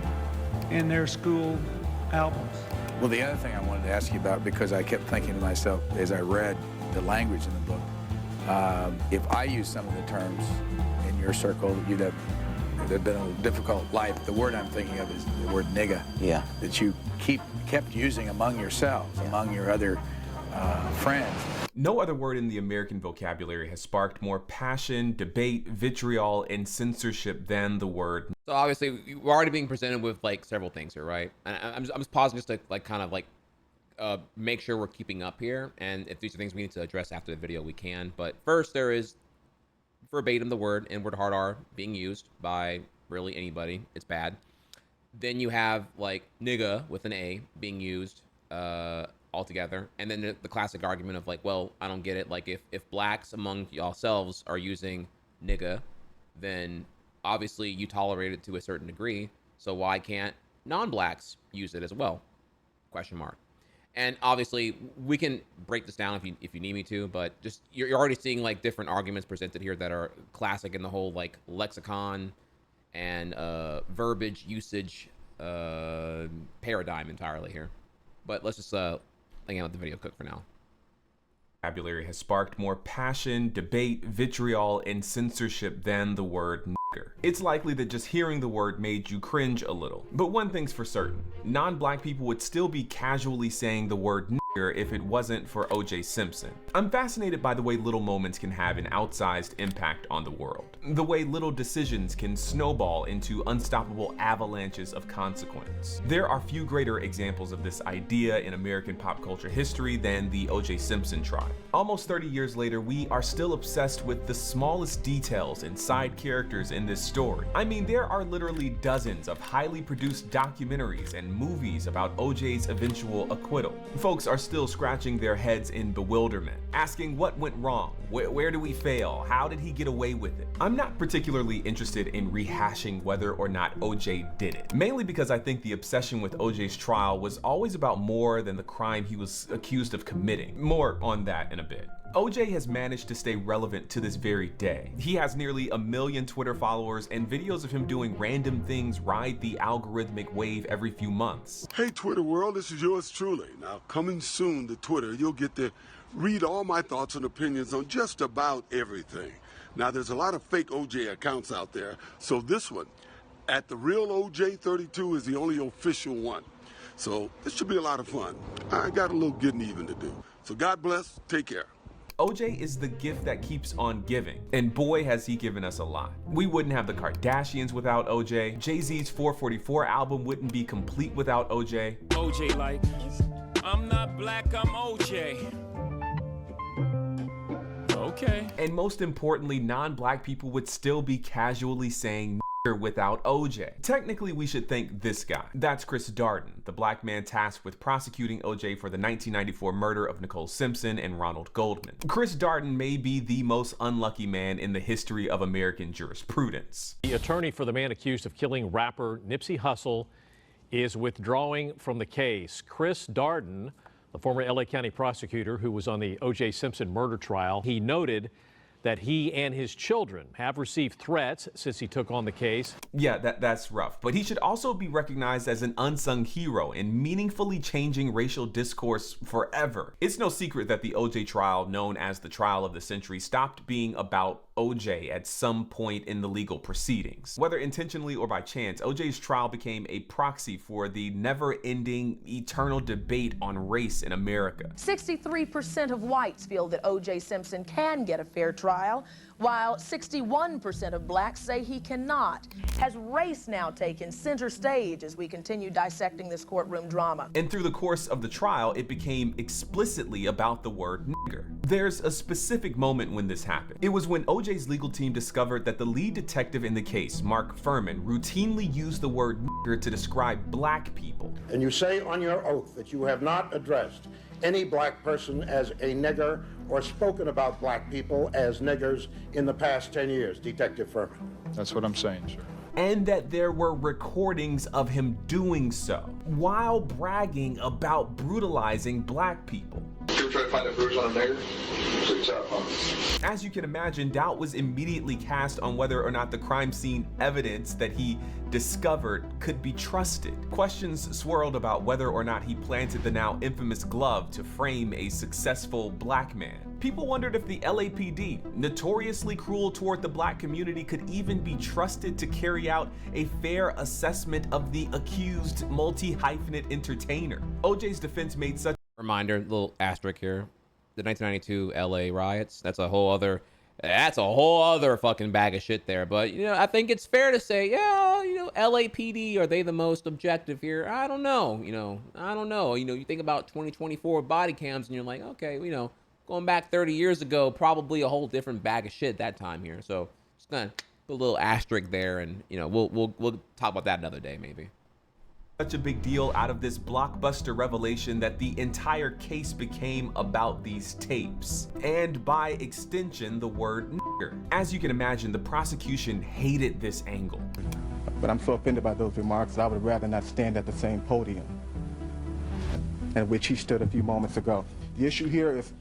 in their school albums. Well, the other thing I wanted to ask you about, because I kept thinking to myself as I read the language in the book, if I use some of the terms in your circle, you'd have been a difficult life. The word I'm thinking of is the word nigga. Yeah. That you kept using among yourselves, among your other friends. No other word in the American vocabulary has sparked more passion, debate, vitriol, and censorship than the word. So obviously, we're already being presented with like several things here, right? And I'm just pausing just to like kind of like make sure we're keeping up here. And if these are things we need to address after the video, we can. But first, there is verbatim the word N-word hard R being used by really anybody. It's bad. Then you have like nigga with an A being used altogether. And then the classic argument of like, well, I don't get it. Like if blacks among yourselves are using nigga, then obviously you tolerate it to a certain degree. So why can't non-blacks use it as well? Question mark. And obviously we can break this down if you need me to, but just you're already seeing like different arguments presented here that are classic in the whole like lexicon and verbiage usage paradigm entirely here. But let's just again let the video cook for now. Vocabulary has sparked more passion, debate, vitriol, and censorship than the word nigger. It's likely that just hearing the word made you cringe a little. But one thing's for certain, non-black people would still be casually saying the word nigger if it wasn't for OJ Simpson. I'm fascinated by the way little moments can have an outsized impact on the world. The way little decisions can snowball into unstoppable avalanches of consequence. There are few greater examples of this idea in American pop culture history than the OJ Simpson trial. Almost 30 years later, we are still obsessed with the smallest details and side characters in this story. I mean, there are literally dozens of highly produced documentaries and movies about OJ's eventual acquittal. Folks are still scratching their heads in bewilderment, asking what went wrong, where do we fail, how did he get away with it? I'm not particularly interested in rehashing whether or not OJ did it, mainly because I think the obsession with OJ's trial was always about more than the crime he was accused of committing. More on that in a bit. OJ has managed to stay relevant to this very day. He has nearly 1 million Twitter followers, and videos of him doing random things ride the algorithmic wave every few months. Hey Twitter world, this is yours truly. Now coming soon to Twitter, you'll get to read all my thoughts and opinions on just about everything. Now there's a lot of fake OJ accounts out there, so this one, at the real OJ32, is the only official one. So this should be a lot of fun. I got a little getting even to do. So God bless, take care. OJ is the gift that keeps on giving, and boy has he given us a lot. We wouldn't have the Kardashians without OJ. Jay-Z's 444 album wouldn't be complete without OJ. OJ like, I'm not black, I'm OJ. Okay. And most importantly, non-black people would still be casually saying without OJ. Technically, we should thank this guy. That's Chris Darden, the black man tasked with prosecuting OJ for the 1994 murder of Nicole Simpson and Ronald Goldman. Chris Darden may be the most unlucky man in the history of American jurisprudence. The attorney for the man accused of killing rapper Nipsey Hussle is withdrawing from the case. Chris Darden, the former LA County prosecutor who was on the OJ Simpson murder trial, he noted that he and his children have received threats since he took on the case. Yeah, that's rough. But he should also be recognized as an unsung hero in meaningfully changing racial discourse forever. It's no secret that the OJ trial, known as the trial of the century, stopped being about OJ at some point in the legal proceedings. Whether intentionally or by chance, OJ's trial became a proxy for the never-ending, eternal debate on race in America. 63% of whites feel that OJ Simpson can get a fair trial, while 61% of blacks say he cannot. Has race now taken center stage as we continue dissecting this courtroom drama? And through the course of the trial, it became explicitly about the word nigger. There's a specific moment when this happened. It was when OJ's legal team discovered that the lead detective in the case, Mark Furman, routinely used the word nigger to describe black people. And you say on your oath that you have not addressed any black person as a nigger or spoken about black people as niggers in the past 10 years, Detective Furman. That's what I'm saying, sir. And that there were recordings of him doing so while bragging about brutalizing black people. You were trying to find a bruise on a nigger? As you can imagine, doubt was immediately cast on whether or not the crime scene evidence that he discovered could be trusted. Questions swirled about whether or not he planted the now infamous glove to frame a successful black man. People wondered if the LAPD, notoriously cruel toward the black community, could even be trusted to carry out a fair assessment of the accused multi-hyphenate entertainer. OJ's defense made such reminder, little asterisk here, the 1992 LA riots, that's a whole other fucking bag of shit there. But, you know, I think it's fair to say, yeah, you know, LAPD, are they the most objective here? I don't know. You know, I don't know. You know, you think about 2024 body cams and you're like, okay, you know, of going back 30 years ago, probably a whole different bag of shit that time here. So just gonna put a little asterisk there, and you know, we'll talk about that another day maybe. Such a big deal out of this blockbuster revelation that the entire case became about these tapes, and by extension the word nigger. As you can imagine, the prosecution hated this angle. But I'm so offended by those remarks, I would rather not stand at the same podium at which he stood a few moments ago. The issue here is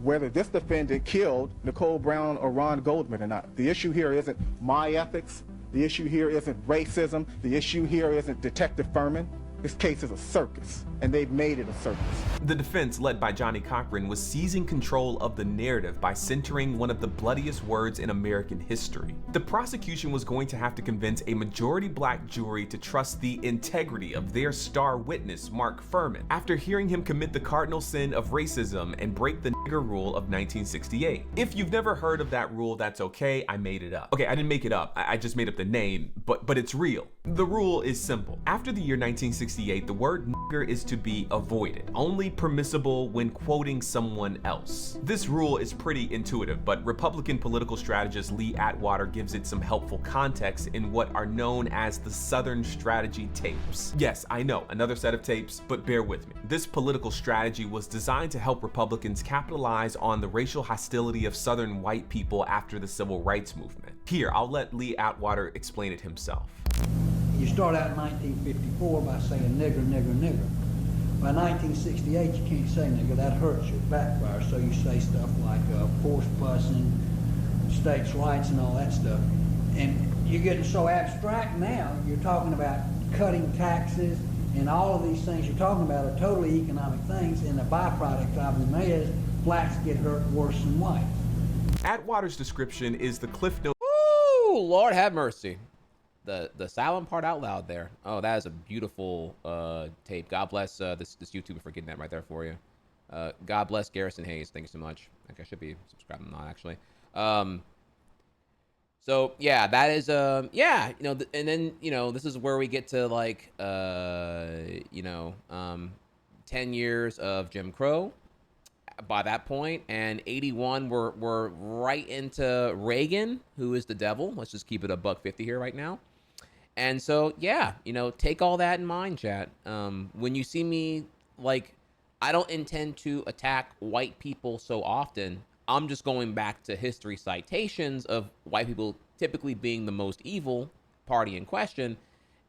whether this defendant killed Nicole Brown or Ron Goldman or not. The issue here isn't my ethics. The issue here isn't racism. The issue here isn't Detective Furman. This case is a circus, and they've made it a circus. The defense, led by Johnny Cochran, was seizing control of the narrative by centering one of the bloodiest words in American history. The prosecution was going to have to convince a majority black jury to trust the integrity of their star witness, Mark Furman, after hearing him commit the cardinal sin of racism and break the nigger rule of 1968. If you've never heard of that rule, that's okay, I made it up. Okay, I didn't make it up, I just made up the name, but it's real. The rule is simple. After the year 1968, the word nigger is to be avoided, only permissible when quoting someone else. This rule is pretty intuitive, but Republican political strategist Lee Atwater gives it some helpful context in what are known as the Southern Strategy tapes. Yes, I know, another set of tapes, but bear with me. This political strategy was designed to help Republicans capitalize on the racial hostility of Southern white people after the Civil Rights Movement. Here, I'll let Lee Atwater explain it himself. You start out in 1954 by saying nigger, nigger, nigger. By 1968, you can't say nigger, that hurts you, backfires, so you say stuff like forced busing, states' rights and all that stuff. And you're getting so abstract now, you're talking about cutting taxes, and all of these things you're talking about are totally economic things, and the byproduct of them is blacks get hurt worse than whites. Atwater's description is the Cliff Notes. Ooh, Lord have mercy. The silent part out loud there. Oh, that is a beautiful tape. God bless this YouTuber for getting that right there for you. God bless Garrison Hayes. Thank you so much. I think I should be subscribed. I'm not actually. So yeah, that is yeah, you know, and then you know, this is where we get to like 10 years of Jim Crow by that point, and 81 we're right into Reagan, who is the devil. Let's just keep it a $1.50 here right now. And so yeah, you know, take all that in mind, chat. When you see me, like, I don't intend to attack white people so often. I'm just going back to history citations of white people typically being the most evil party in question.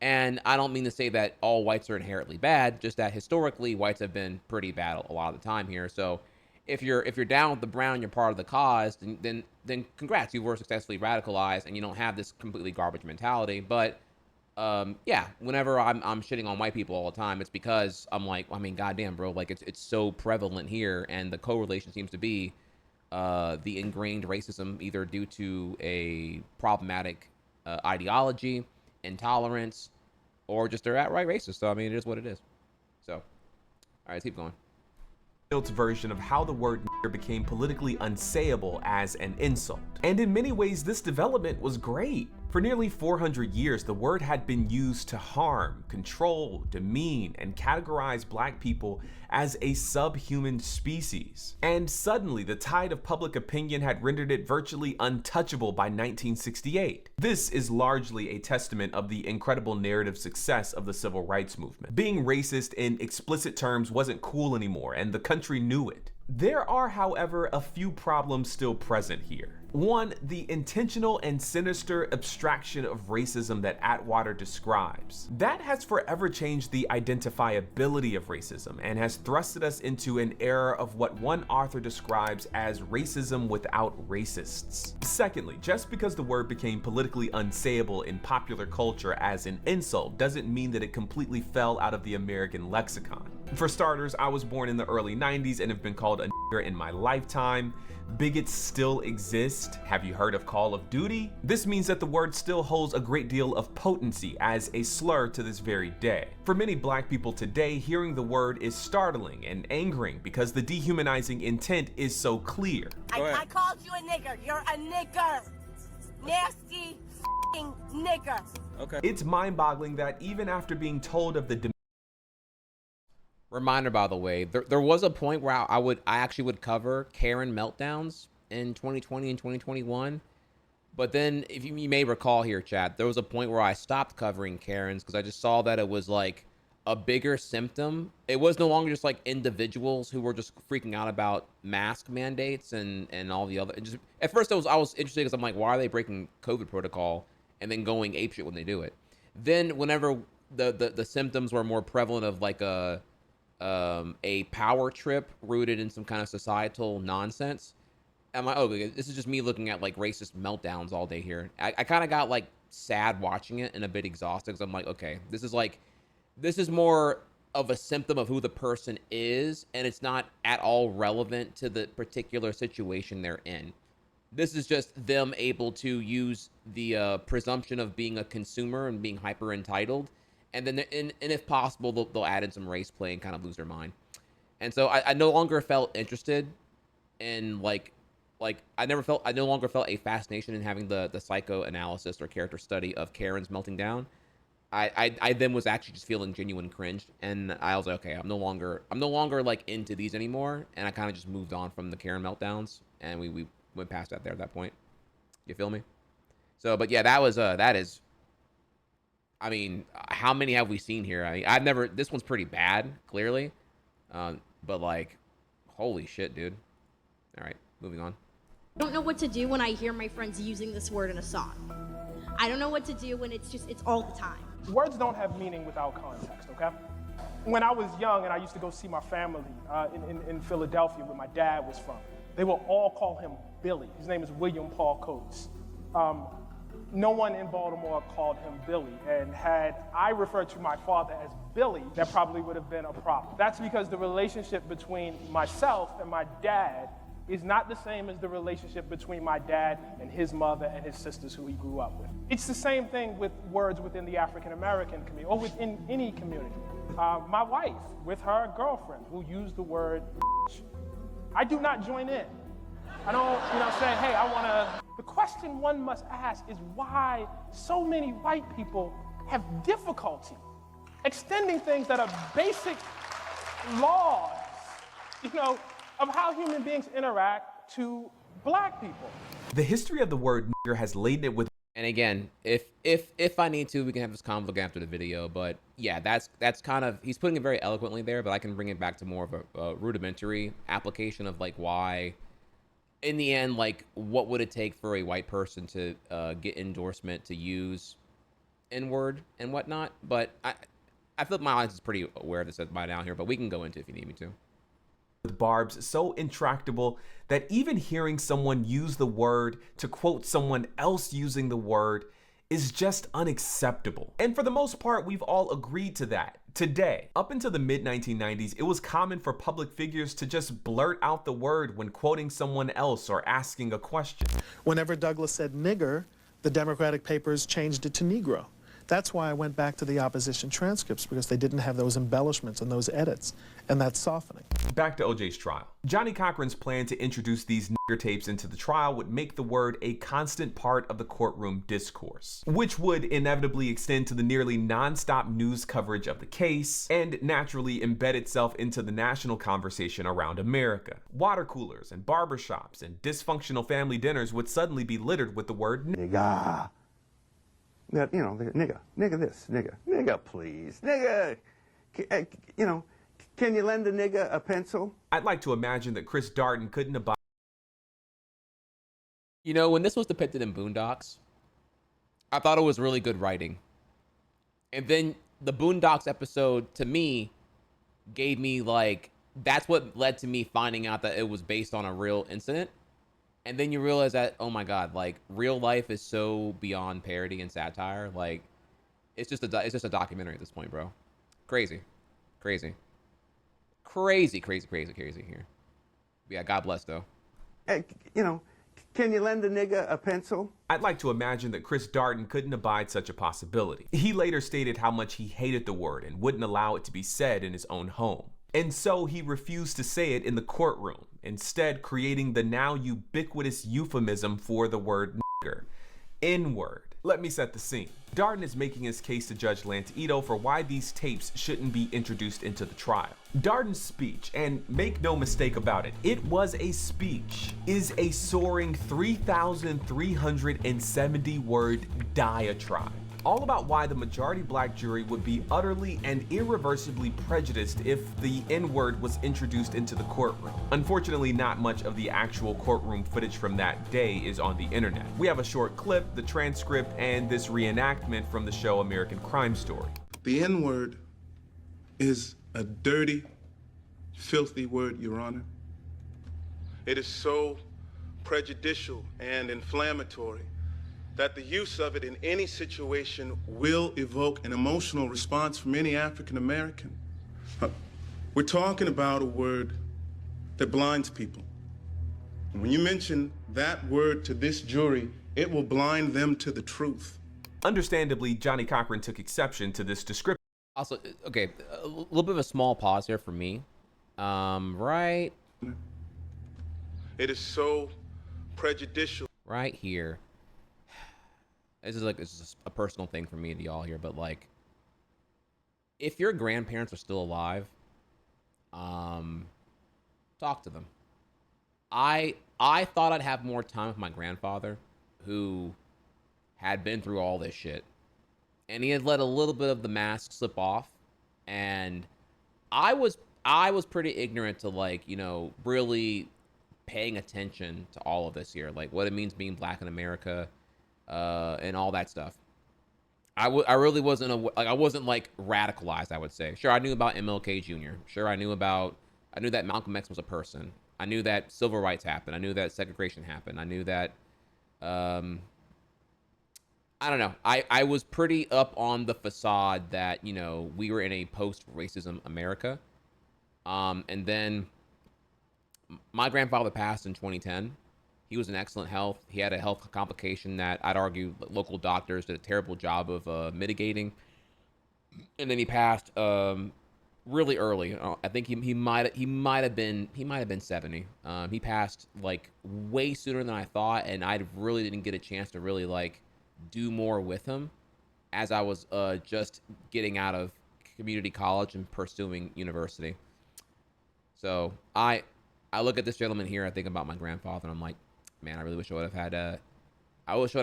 And I don't mean to say that all whites are inherently bad, just that historically whites have been pretty bad a lot of the time here. So if you're down with the brown, you're part of the cause, then congrats, you were successfully radicalized and you don't have this completely garbage mentality. But yeah, whenever I'm shitting on white people all the time, it's because I'm like, I mean, goddamn, bro, like it's so prevalent here, and the correlation seems to be the ingrained racism, either due to a problematic ideology, intolerance, or just they're outright racist. So I mean, it is what it is. So all right, let's keep going. Version of how the word nigger became politically unsayable as an insult. And in many ways, this development was great. For nearly 400 years, the word had been used to harm, control, demean, and categorize black people as a subhuman species. And suddenly, the tide of public opinion had rendered it virtually untouchable by 1968. This is largely a testament of the incredible narrative success of the civil rights movement. Being racist in explicit terms wasn't cool anymore, and the country knew it. There are, however, a few problems still present here. One, the intentional and sinister abstraction of racism that Atwater describes. That has forever changed the identifiability of racism and has thrusted us into an era of what one author describes as racism without racists. Secondly, just because the word became politically unsayable in popular culture as an insult doesn't mean that it completely fell out of the American lexicon. For starters, I was born in the early 90s and have been called a nigger in my lifetime. Bigots still exist. Have you heard of Call of Duty? This means that the word still holds a great deal of potency as a slur to this very day. For many black people today, hearing the word is startling and angering because the dehumanizing intent is so clear. I called you a nigger. You're a nigger. Nasty f***ing nigger. Okay. It's mind-boggling that even after being told of the Reminder, by the way, there was a point where I actually would cover Karen meltdowns in 2020 and 2021. But then, if you may recall here, chat, there was a point where I stopped covering Karens because I just saw that it was like a bigger symptom. It was no longer just like individuals who were just freaking out about mask mandates and all the other. Just, at first, I was interested because I'm like, why are they breaking COVID protocol and then going apeshit when they do it? Then, whenever the symptoms were more prevalent of like a power trip rooted in some kind of societal nonsense, I'm like, oh, this is just me looking at like racist meltdowns all day here. I kind of got like sad watching it and a bit exhausted because I'm like, okay, this is more of a symptom of who the person is, and it's not at all relevant to the particular situation they're in. This is just them able to use the presumption of being a consumer and being hyper entitled, and then and if possible, they'll add in some race play and kind of lose their mind. And so I no longer felt interested in like I no longer felt a fascination in having the psychoanalysis or character study of Karen's melting down. I then was actually just feeling genuine cringe, and I was like, okay, I'm no longer like into these anymore, and I kind of just moved on from the Karen meltdowns, and we went past that there at that point. You feel me? So, but yeah, that is. I mean, how many have we seen here? I mean, this one's pretty bad, clearly, but like, holy shit, dude. All right, moving on. I don't know what to do when I hear my friends using this word in a song. I don't know what to do when it's all the time. Words don't have meaning without context, okay? When I was young and I used to go see my family in Philadelphia where my dad was from, they will all call him Billy. His name is William Paul Coates. No one in Baltimore called him Billy, and had I referred to my father as Billy, that probably would have been a problem. That's because the relationship between myself and my dad is not the same as the relationship between my dad and his mother and his sisters who he grew up with. It's the same thing with words within the African American community or within any community. My wife with her girlfriend who used the word I do not join in. I don't, say, hey, I want to. The question one must ask is why so many white people have difficulty extending things that are basic laws, of how human beings interact to black people. The history of the word nigger has laden it with. And again, if I need to, we can have this convo after the video. But yeah, that's kind of, he's putting it very eloquently there, but I can bring it back to more of a rudimentary application of like why, in the end, like what would it take for a white person to get endorsement to use N-word and whatnot. But I feel like my audience is pretty aware of this by now here, but we can go into it if you need me to. With barbs so intractable that even hearing someone use the word to quote someone else using the word is just unacceptable. And for the most part, we've all agreed to that. Today, up until the mid-1990s, it was common for public figures to just blurt out the word when quoting someone else or asking a question. Whenever Douglas said nigger, the Democratic papers changed it to Negro. That's why I went back to the opposition transcripts, because they didn't have those embellishments and those edits, and that's softening. Back to OJ's trial. Johnny Cochran's plan to introduce these nigger tapes into the trial would make the word a constant part of the courtroom discourse, which would inevitably extend to the nearly non-stop news coverage of the case and naturally embed itself into the national conversation around America. Water coolers and barbershops and dysfunctional family dinners would suddenly be littered with the word nigga. Nigga this, nigga please, nigga, can you lend a nigga a pencil? I'd like to imagine that Chris Darden couldn't abide. When this was depicted in Boondocks, I thought it was really good writing. And then the Boondocks episode, to me, gave me that's what led to me finding out that it was based on a real incident. And then you realize that, oh my God, real life is so beyond parody and satire. It's just a documentary at this point, bro. Crazy here. Yeah, God bless though. Hey, can you lend a nigga a pencil? I'd like to imagine that Chris Darden couldn't abide such a possibility. He later stated how much he hated the word and wouldn't allow it to be said in his own home. And so he refused to say it in the courtroom, instead creating the now ubiquitous euphemism for the word nigger, N-word. Let me set the scene. Darden is making his case to Judge Lantito for why these tapes shouldn't be introduced into the trial. Darden's speech, and make no mistake about it, it was a speech, is a soaring 3,370 word diatribe, all about why the majority black jury would be utterly and irreversibly prejudiced if the N-word was introduced into the courtroom. Unfortunately, not much of the actual courtroom footage from that day is on the internet. We have a short clip, the transcript, and this reenactment from the show American Crime Story. The N-word is a dirty, filthy word, Your Honor. It is so prejudicial and inflammatory that the use of it in any situation will evoke an emotional response from any African American. We're talking about a word that blinds people. And when you mention that word to this jury, it will blind them to the truth. Understandably, Johnny Cochran took exception to this description. Also, okay, a little bit of a small pause here for me. Right. It is so prejudicial. Right here. This is a personal thing for me and y'all here, but like, if your grandparents are still alive, talk to them. I thought I'd have more time with my grandfather, who had been through all this shit, and he had let a little bit of the mask slip off, and I was pretty ignorant to, like, you know, really paying attention to all of this here, like what it means being black in America, and all that stuff. I really wasn't I wasn't like radicalized, I would say. Sure, I knew about MLK Jr. Sure, I knew that Malcolm X was a person. I knew that civil rights happened. I knew that segregation happened. I knew that, I don't know. I was pretty up on the facade that, you know, we were in a post-racism America. And then my grandfather passed in 2010. He was in excellent health. He had a health complication that I'd argue local doctors did a terrible job of mitigating. And then he passed really early. I think he might have been 70. He passed like way sooner than I thought, and I really didn't get a chance to really like do more with him as I was just getting out of community college and pursuing university. So I look at this gentleman here, I think about my grandfather, and I'm like, man, I really wish I would have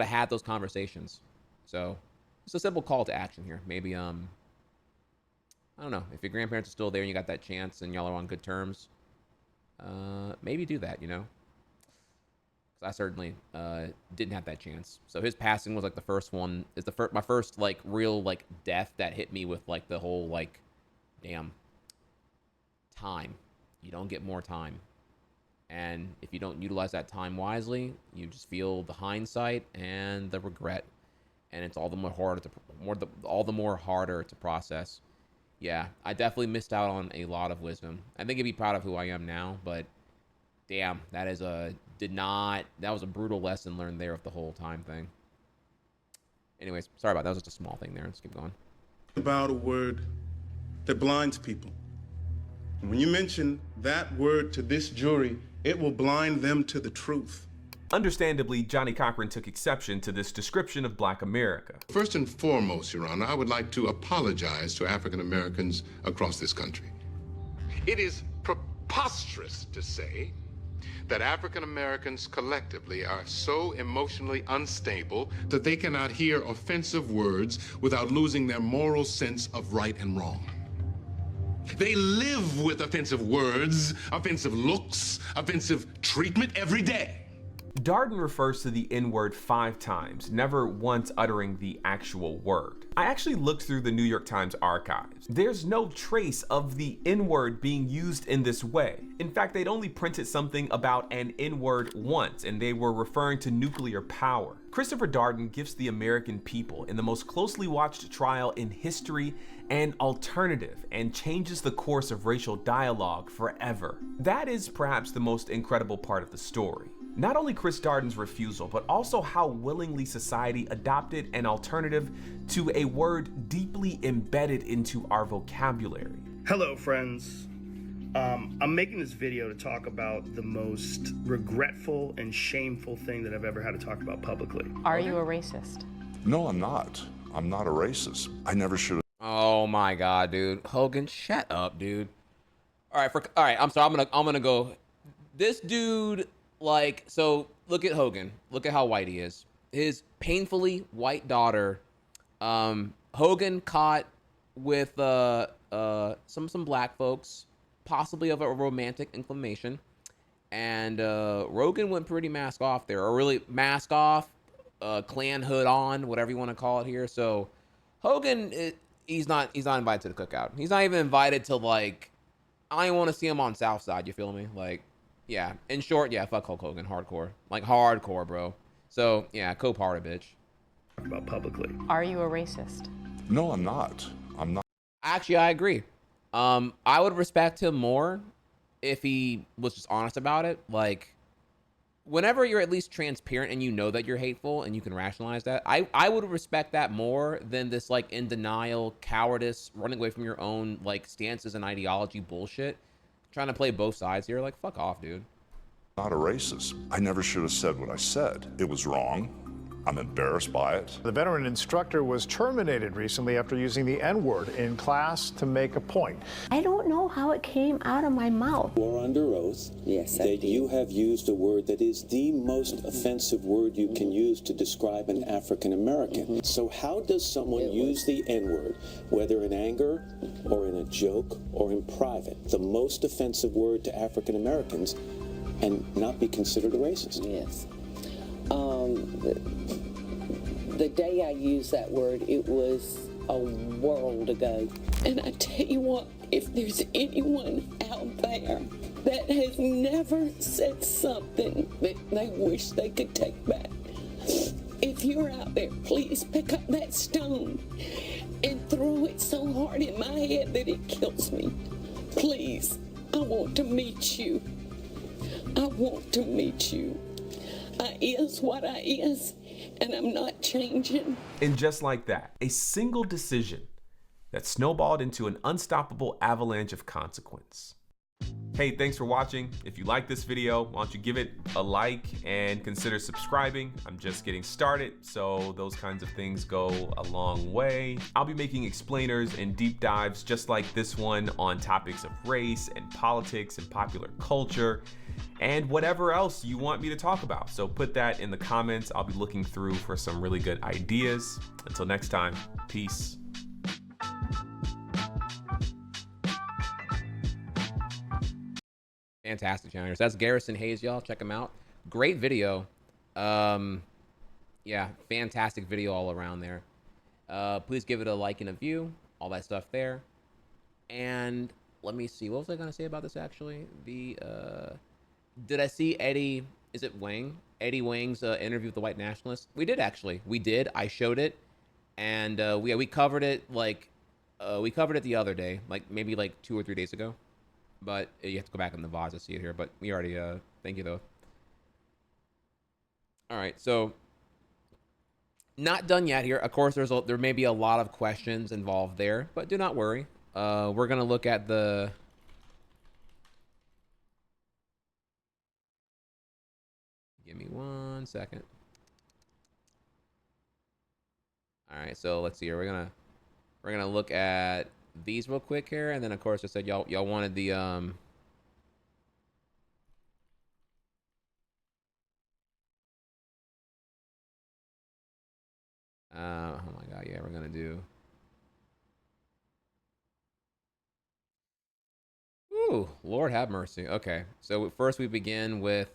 had those conversations. So it's a simple call to action here. Maybe, I don't know, if your grandparents are still there and you got that chance and y'all are on good terms, maybe do that, you know? Because I certainly didn't have that chance. So his passing was like the first one, is my first like real like death that hit me with like the whole like, damn, time. You don't get more time. And if you don't utilize that time wisely, you just feel the hindsight and the regret, and it's all the more harder to process. Yeah, I definitely missed out on a lot of wisdom. I think he'd be proud of who I am now, but damn, that was a brutal lesson learned there with the whole time thing. Anyways, sorry about that. That was just a small thing there. Let's keep going. About a word that blinds people. And when you mention that word to this jury, it will blind them to the truth. Understandably, Johnny Cochran took exception to this description of Black America. First and foremost, Your Honor, I would like to apologize to African Americans across this country. It is preposterous to say that African Americans collectively are so emotionally unstable that they cannot hear offensive words without losing their moral sense of right and wrong. They live with offensive words, offensive looks, offensive treatment every day. Darden refers to the N-word 5 times, never once uttering the actual word. I actually looked through the New York Times archives. There's no trace of the N-word being used in this way. In fact, they'd only printed something about an N-word once, and they were referring to nuclear power. Christopher Darden gives the American people in the most closely watched trial in history an alternative and changes the course of racial dialogue forever. That is perhaps the most incredible part of the story. Not only Chris Darden's refusal, but also how willingly society adopted an alternative to a word deeply embedded into our vocabulary. Hello, friends. I'm making this video to talk about the most regretful and shameful thing that I've ever had to talk about publicly. Are you a racist? No, I'm not. I'm not a racist. I never should have. Oh my God, dude. Hogan, shut up, dude. All right, I'm sorry. I'm gonna go. This dude, like, so look at Hogan. Look at how white he is. His painfully white daughter, Hogan caught with some black folks, possibly of a romantic inclination, and Rogan went pretty mask off there, or really mask off, Klan hood on, whatever you want to call it here. So Hogan, he's not invited to the cookout. He's not even invited to, like, I don't want to see him on Southside. You feel me? Like, yeah. In short, yeah, fuck Hulk Hogan, hardcore, like hardcore, bro. So yeah, co-party, bitch. About publicly. Are you a racist? No, I'm not. I'm not. Actually, I agree. I would respect him more if he was just honest about it. Like, whenever you're at least transparent and you know that you're hateful and you can rationalize that, I would respect that more than this, like, in denial, cowardice, running away from your own, like, stances and ideology bullshit. Trying to play both sides here. Like, fuck off, dude. Not a racist. I never should have said what I said. It was wrong. I'm embarrassed by it. The veteran instructor was terminated recently after using the N-word in class to make a point. I don't know how it came out of my mouth. You're under oath. Yes, I that did. you have used a word that is the most offensive word you can use to describe an African American. So how does someone use the N-word, whether in anger or in a joke or in private, the most offensive word to African Americans, and not be considered a racist? Yes. The day I used that word, it was a world ago. And I tell you what, if there's anyone out there that has never said something that they wish they could take back, if you're out there, please pick up that stone and throw it so hard in my head that it kills me. Please, I want to meet you. I want to meet you. I is what I is, and I'm not changing. And just like that, a single decision that snowballed into an unstoppable avalanche of consequence. Hey, thanks for watching. If you like this video, why don't you give it a like and consider subscribing? I'm just getting started, so those kinds of things go a long way. I'll be making explainers and deep dives just like this one on topics of race and politics and popular culture and whatever else you want me to talk about. So put that in the comments. I'll be looking through for some really good ideas. Until next time, peace. Fantastic challengers. That's Garrison Hayes, y'all. Check him out. Great video. Yeah, fantastic video all around there. Please give it a like and a view. All that stuff there. And let me see. What was I going to say about this, actually? Did I see Eddie, is it Wang? Eddie Wang's interview with the white nationalist? We did, actually. We did. I showed it. And we covered it, like, we covered it the other day. Like, maybe like 2 or 3 days ago. But you have to go back in the VODs to see it here. But we already, thank you, though. All right, so not done yet here. Of course, there may be a lot of questions involved there, but do not worry. We're going to look at the... Give me 1 second. All right, so let's see here. We're gonna look at these real quick here, and then of course I said y'all wanted the oh my god, yeah, we're gonna do. Ooh, Lord have mercy. Okay, so first we begin with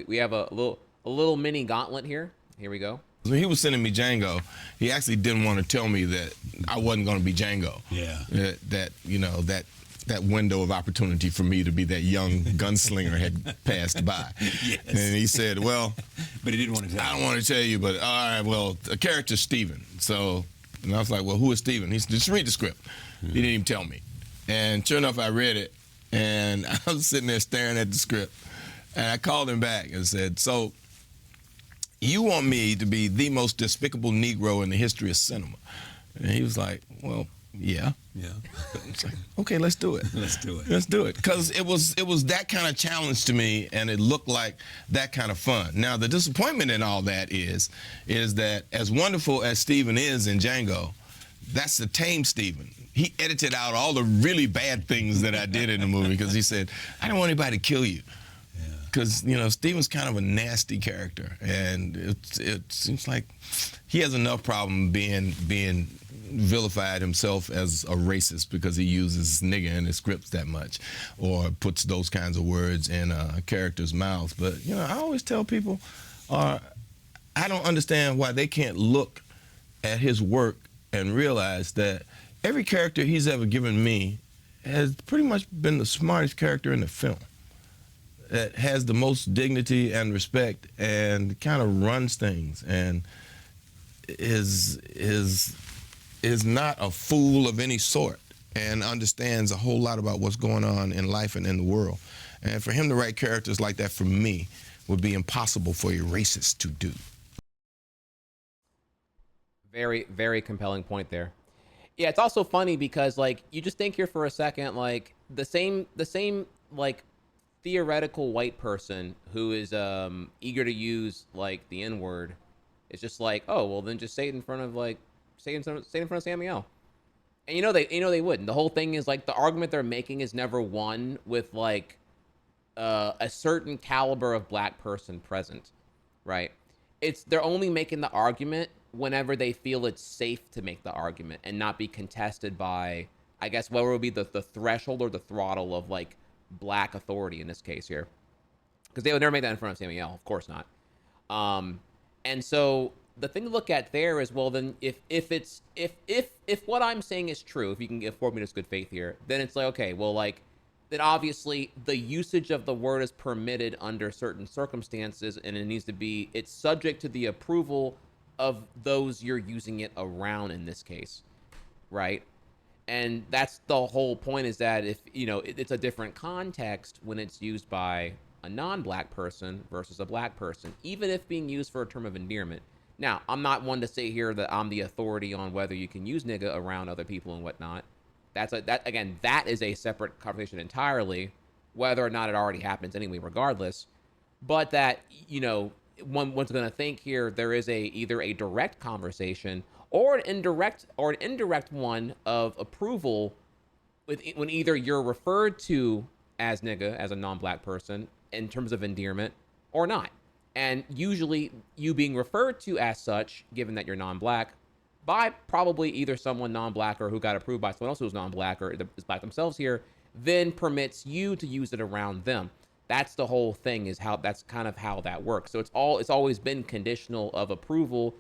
we have a little mini gauntlet here. Here we go. When he was sending me Django, he actually didn't want to tell me that I wasn't going to be Django. Yeah. That you know, that window of opportunity for me to be that young gunslinger had passed by. Yes. And he said, well, but he didn't want to tell you. I don't want to tell you, but all right, well, the character's Steven. So, and I was like, well, who is Steven? He said, just read the script. He didn't even tell me. And sure enough, I read it, and I was sitting there staring at the script, and I called him back and said, so, you want me to be the most despicable Negro in the history of cinema? And he was like, well, Yeah. Yeah. It's like, okay, let's do it. Let's do it. Let's do it. Because it was that kind of challenge to me, and it looked like that kind of fun. Now, the disappointment in all that is that as wonderful as Steven is in Django, that's the tame Steven. He edited out all the really bad things that I did in the movie because he said, I don't want anybody to kill you. Because, you know, Steven's kind of a nasty character, and it seems like he has enough problem being vilified himself as a racist because he uses nigger in his scripts that much or puts those kinds of words in a character's mouth. But, you know, I always tell people, I don't understand why they can't look at his work and realize that every character he's ever given me has pretty much been the smartest character in the film. That has the most dignity and respect and kind of runs things and is not a fool of any sort and understands a whole lot about what's going on in life and in the world. And for him to write characters like that for me would be impossible for a racist to do. Very, very compelling point there. Yeah, it's also funny because, like, you just think here for a second, like, the same like, theoretical white person who is eager to use, like, the N-word is just like, oh, well, then just say it in front of, like, say it in front of Sammy L. And you know they wouldn't. The whole thing is, like, the argument they're making is never won with, like, a certain caliber of black person present, right? They're only making the argument whenever they feel it's safe to make the argument and not be contested by, I guess, what would be the threshold or the throttle of, like, black authority in this case here, because they would never make that in front of Sammy L. Of course not. And so the thing to look at there is, well, then if what I'm saying is true, if you can afford me this good faith here, then it's like, okay, well, like, then obviously the usage of the word is permitted under certain circumstances, and it needs to be, it's subject to the approval of those you're using it around in this case, right? And that's the whole point, is that if, you know, it's a different context when it's used by a non-black person versus a black person, even if being used for a term of endearment. Now, I'm not one to say here that I'm the authority on whether you can use nigga around other people and whatnot. That is a separate conversation entirely, whether or not it already happens anyway, regardless. But that, you know, one's going to think here there is either a direct conversation or an indirect one of approval when either you're referred to as nigga as a non-black person in terms of endearment or not. And usually you being referred to as such, given that you're non-black, by probably either someone non-black or who got approved by someone else who's non-black or is black themselves here, then permits you to use it around them. That's the whole thing, is how that's kind of how that works. So it's always been conditional of approval,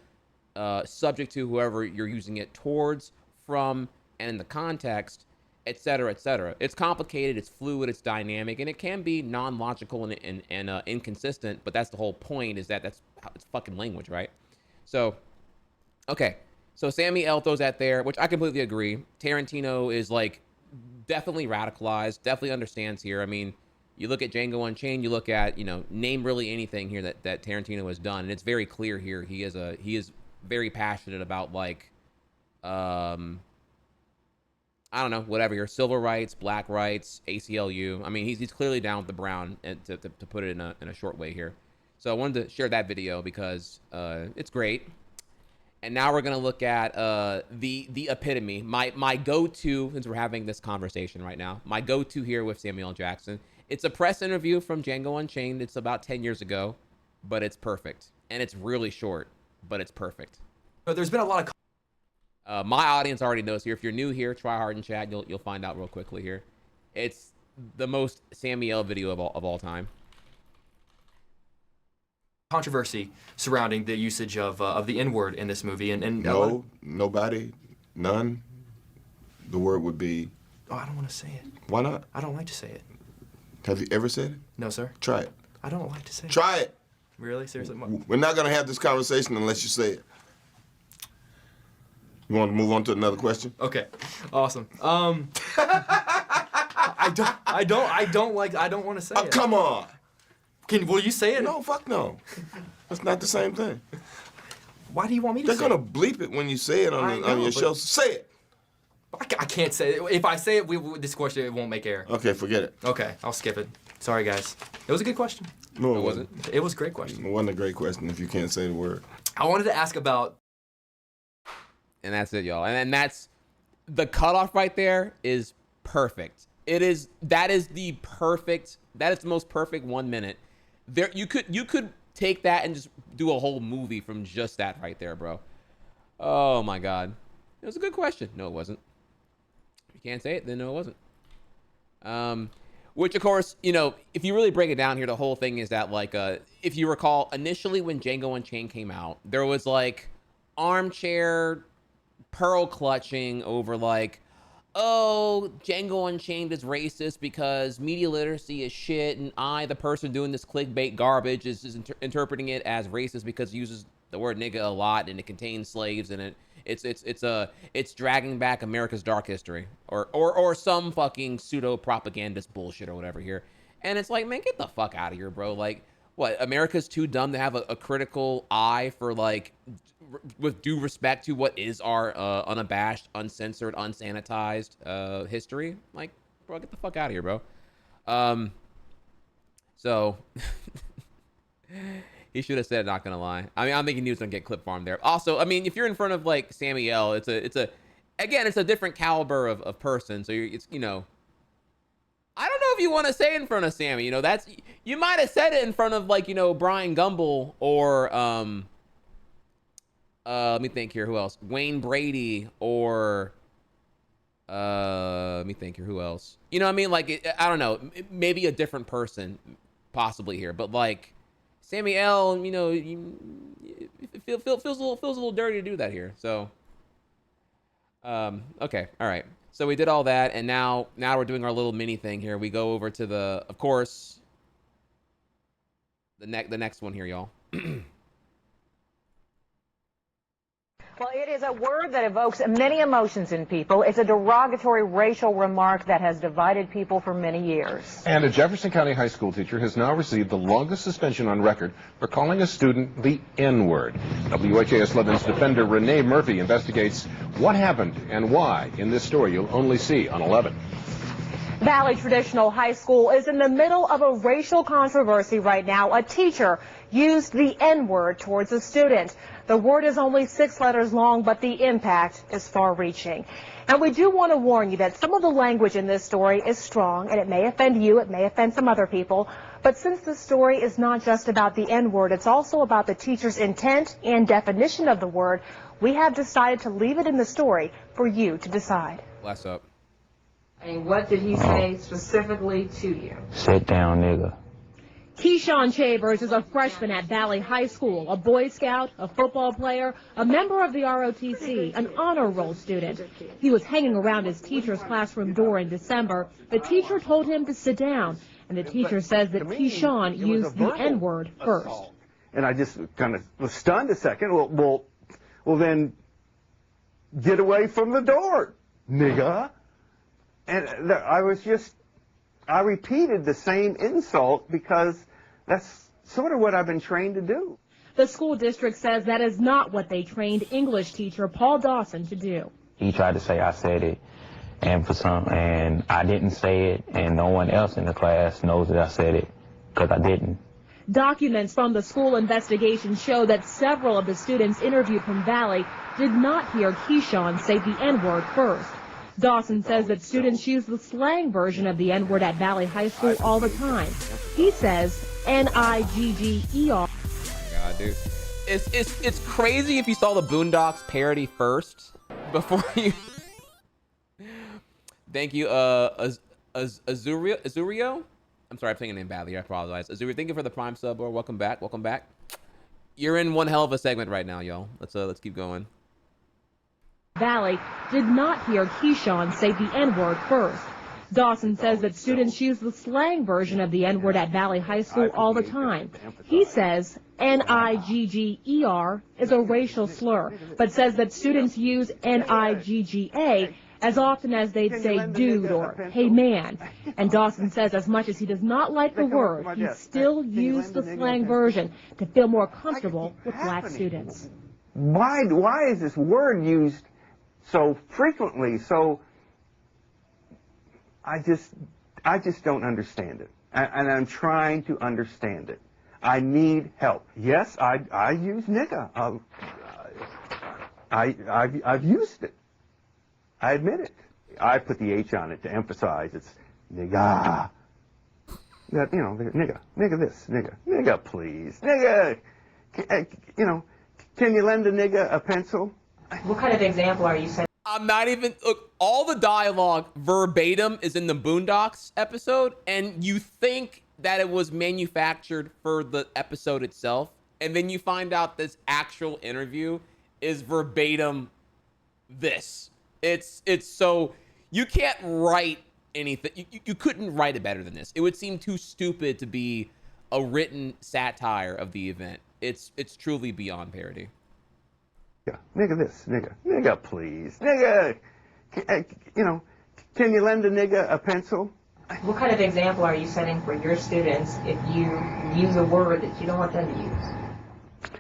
subject to whoever you're using it towards, from, and in the context, et cetera, et cetera. It's complicated, it's fluid, it's dynamic, and it can be non-logical and inconsistent, but that's the whole point, is that it's fucking language, right? So, okay. So Sammy L throws that there, which I completely agree. Tarantino is, like, definitely radicalized, definitely understands here. I mean, you look at Django Unchained, you look at, you know, name really anything here that Tarantino has done, and it's very clear here he is very passionate about, like, I don't know, whatever here, civil rights, black rights, ACLU. I mean, he's clearly down with the brown, and to put it in a short way here. So I wanted to share that video because it's great. And now we're gonna look at the epitome, my go-to, since we're having this conversation right now, my go-to here with Samuel L. Jackson. It's a press interview from Django Unchained. It's about 10 years ago, but it's perfect. And it's really short, but it's perfect. But there's been a lot of... my audience already knows here. If you're new here, try hard and chat. You'll find out real quickly here. It's the most Sammy L video of all time. Controversy surrounding the usage of the N-word in this movie, and no, nobody, none. The word would be... Oh, I don't want to say it. Why not? I don't like to say it. Have you ever said it? No, sir. Try it. I don't like to say it. Try it. Really? Seriously? We're not going to have this conversation unless you say it. You want to move on to another question? Okay. Awesome. I don't want to say it. Come on. Will you say it? No, fuck no. That's not the same thing. Why do you want me to They're say it? going to bleep it when you say it on your show. Say it. I can't say it. If I say it, this question, it won't make air. Okay, forget it. Okay, I'll skip it. Sorry, guys. It was a good question. No, it wasn't. It was a great question. It wasn't a great question if you can't say the word. I wanted to ask about... And that's it, y'all. And that's... The cutoff right there is perfect. That is the most perfect 1 minute. You could take that and just do a whole movie from just that right there, bro. Oh my God. It was a good question. No, it wasn't. If you can't say it, then no, it wasn't. Which of course, you know, if you really break it down here, the whole thing is that, like, if you recall, initially when Django Unchained came out, there was like armchair pearl clutching over like, oh, Django Unchained is racist because media literacy is shit, and I, the person doing this clickbait garbage, is interpreting it as racist because it uses the word nigga a lot and it contains slaves in it. It's dragging back America's dark history or some fucking pseudo propagandist bullshit or whatever here. And it's like, man, get the fuck out of here, bro. Like, what? America's too dumb to have a critical eye for, like, with due respect to what is our unabashed, uncensored, unsanitized history. Like, bro, get the fuck out of here, bro. So he should have said, not gonna lie. I mean, I'm thinking he was gonna get clip farmed there. Also, I mean, if you're in front of like Sammy L, it's a different caliber of person. So it's, you know, I don't know if you want to say it in front of Sammy. You know, you might have said it in front of, like, you know, Brian Gumble or let me think here, who else? Wayne Brady or let me think here, who else? You know what I mean? Like, I don't know, maybe a different person possibly here, but like Sammy L, you know, it feels a little dirty to do that here. So okay, all right. So we did all that, and now we're doing our little mini thing here. We go over to the, of course, the next one here, y'all. Well, it is a word that evokes many emotions in people. It's a derogatory racial remark that has divided people for many years. And a Jefferson County high school teacher has now received the longest suspension on record for calling a student the N-word. WHAS 11's defender Renee Murphy investigates what happened and why in this story you'll only see on 11. Valley Traditional High School is in the middle of a racial controversy right now. A teacher used the N-word towards a student. The word is only 6 letters long, but the impact is far-reaching. And we do want to warn you that some of the language in this story is strong, and it may offend you, it may offend some other people. But since the story is not just about the N-word, it's also about the teacher's intent and definition of the word, we have decided to leave it in the story for you to decide. Bless up. And what did he say specifically to you? Sit down, nigga. Keyshawn Chambers is a freshman at Valley High School, a Boy Scout, a football player, a member of the ROTC, an honor roll student. He was hanging around his teacher's classroom door in December. The teacher told him to sit down, and the teacher says that Keyshawn used the N-word first. And I just kind of was stunned a second. Well, then get away from the door, nigga. And I repeated the same insult because that's sort of what I've been trained to do. The school district says that is not what they trained English teacher Paul Dawson to do. He tried to say I said it, and I didn't say it, and no one else in the class knows that I said it because I didn't. Documents from the school investigation show that several of the students interviewed from Valley did not hear Keyshawn say the N-word first. Dawson says that students use the slang version of the N-word at Valley High School all the time. He says N-I-G-G-E-R. God, dude. It's crazy if you saw the Boondocks parody first before you... Thank you, Azurio? I'm sorry, I'm saying your name badly. I apologize. Azurio, thank you for the Prime sub, or welcome back. Welcome back. You're in one hell of a segment right now, y'all. Let's keep going. Valley did not hear Keyshawn say the N-word first. Dawson says that students use the slang version of the N-word at Valley High School all the time. He says N-I-G-G-E-R is a racial slur, but says that students use N-I-G-G-A as often as they'd say dude or hey man. And Dawson says as much as he does not like the word, he still used the slang version to feel more comfortable with black students. Why is this word used so frequently. So I just don't understand it, and I'm trying to understand it. I need help. Yes, I use nigga. I've used it. I admit it. I put the H on it to emphasize it's nigga. That, you know, nigga this, nigga please, nigga. You know, can you lend a nigga a pencil? What kind of example are you saying? I'm not even, look, all the dialogue verbatim is in the Boondocks episode, and you think that it was manufactured for the episode itself, and then you find out this actual interview is verbatim this. It's so, you can't write anything, you couldn't write it better than this. It would seem too stupid to be a written satire of the event. It's truly beyond parody. Yeah, nigga this, nigga please, nigga. You know, can you lend a nigga a pencil? What kind of example are you setting for your students if you use a word that you don't want them to use?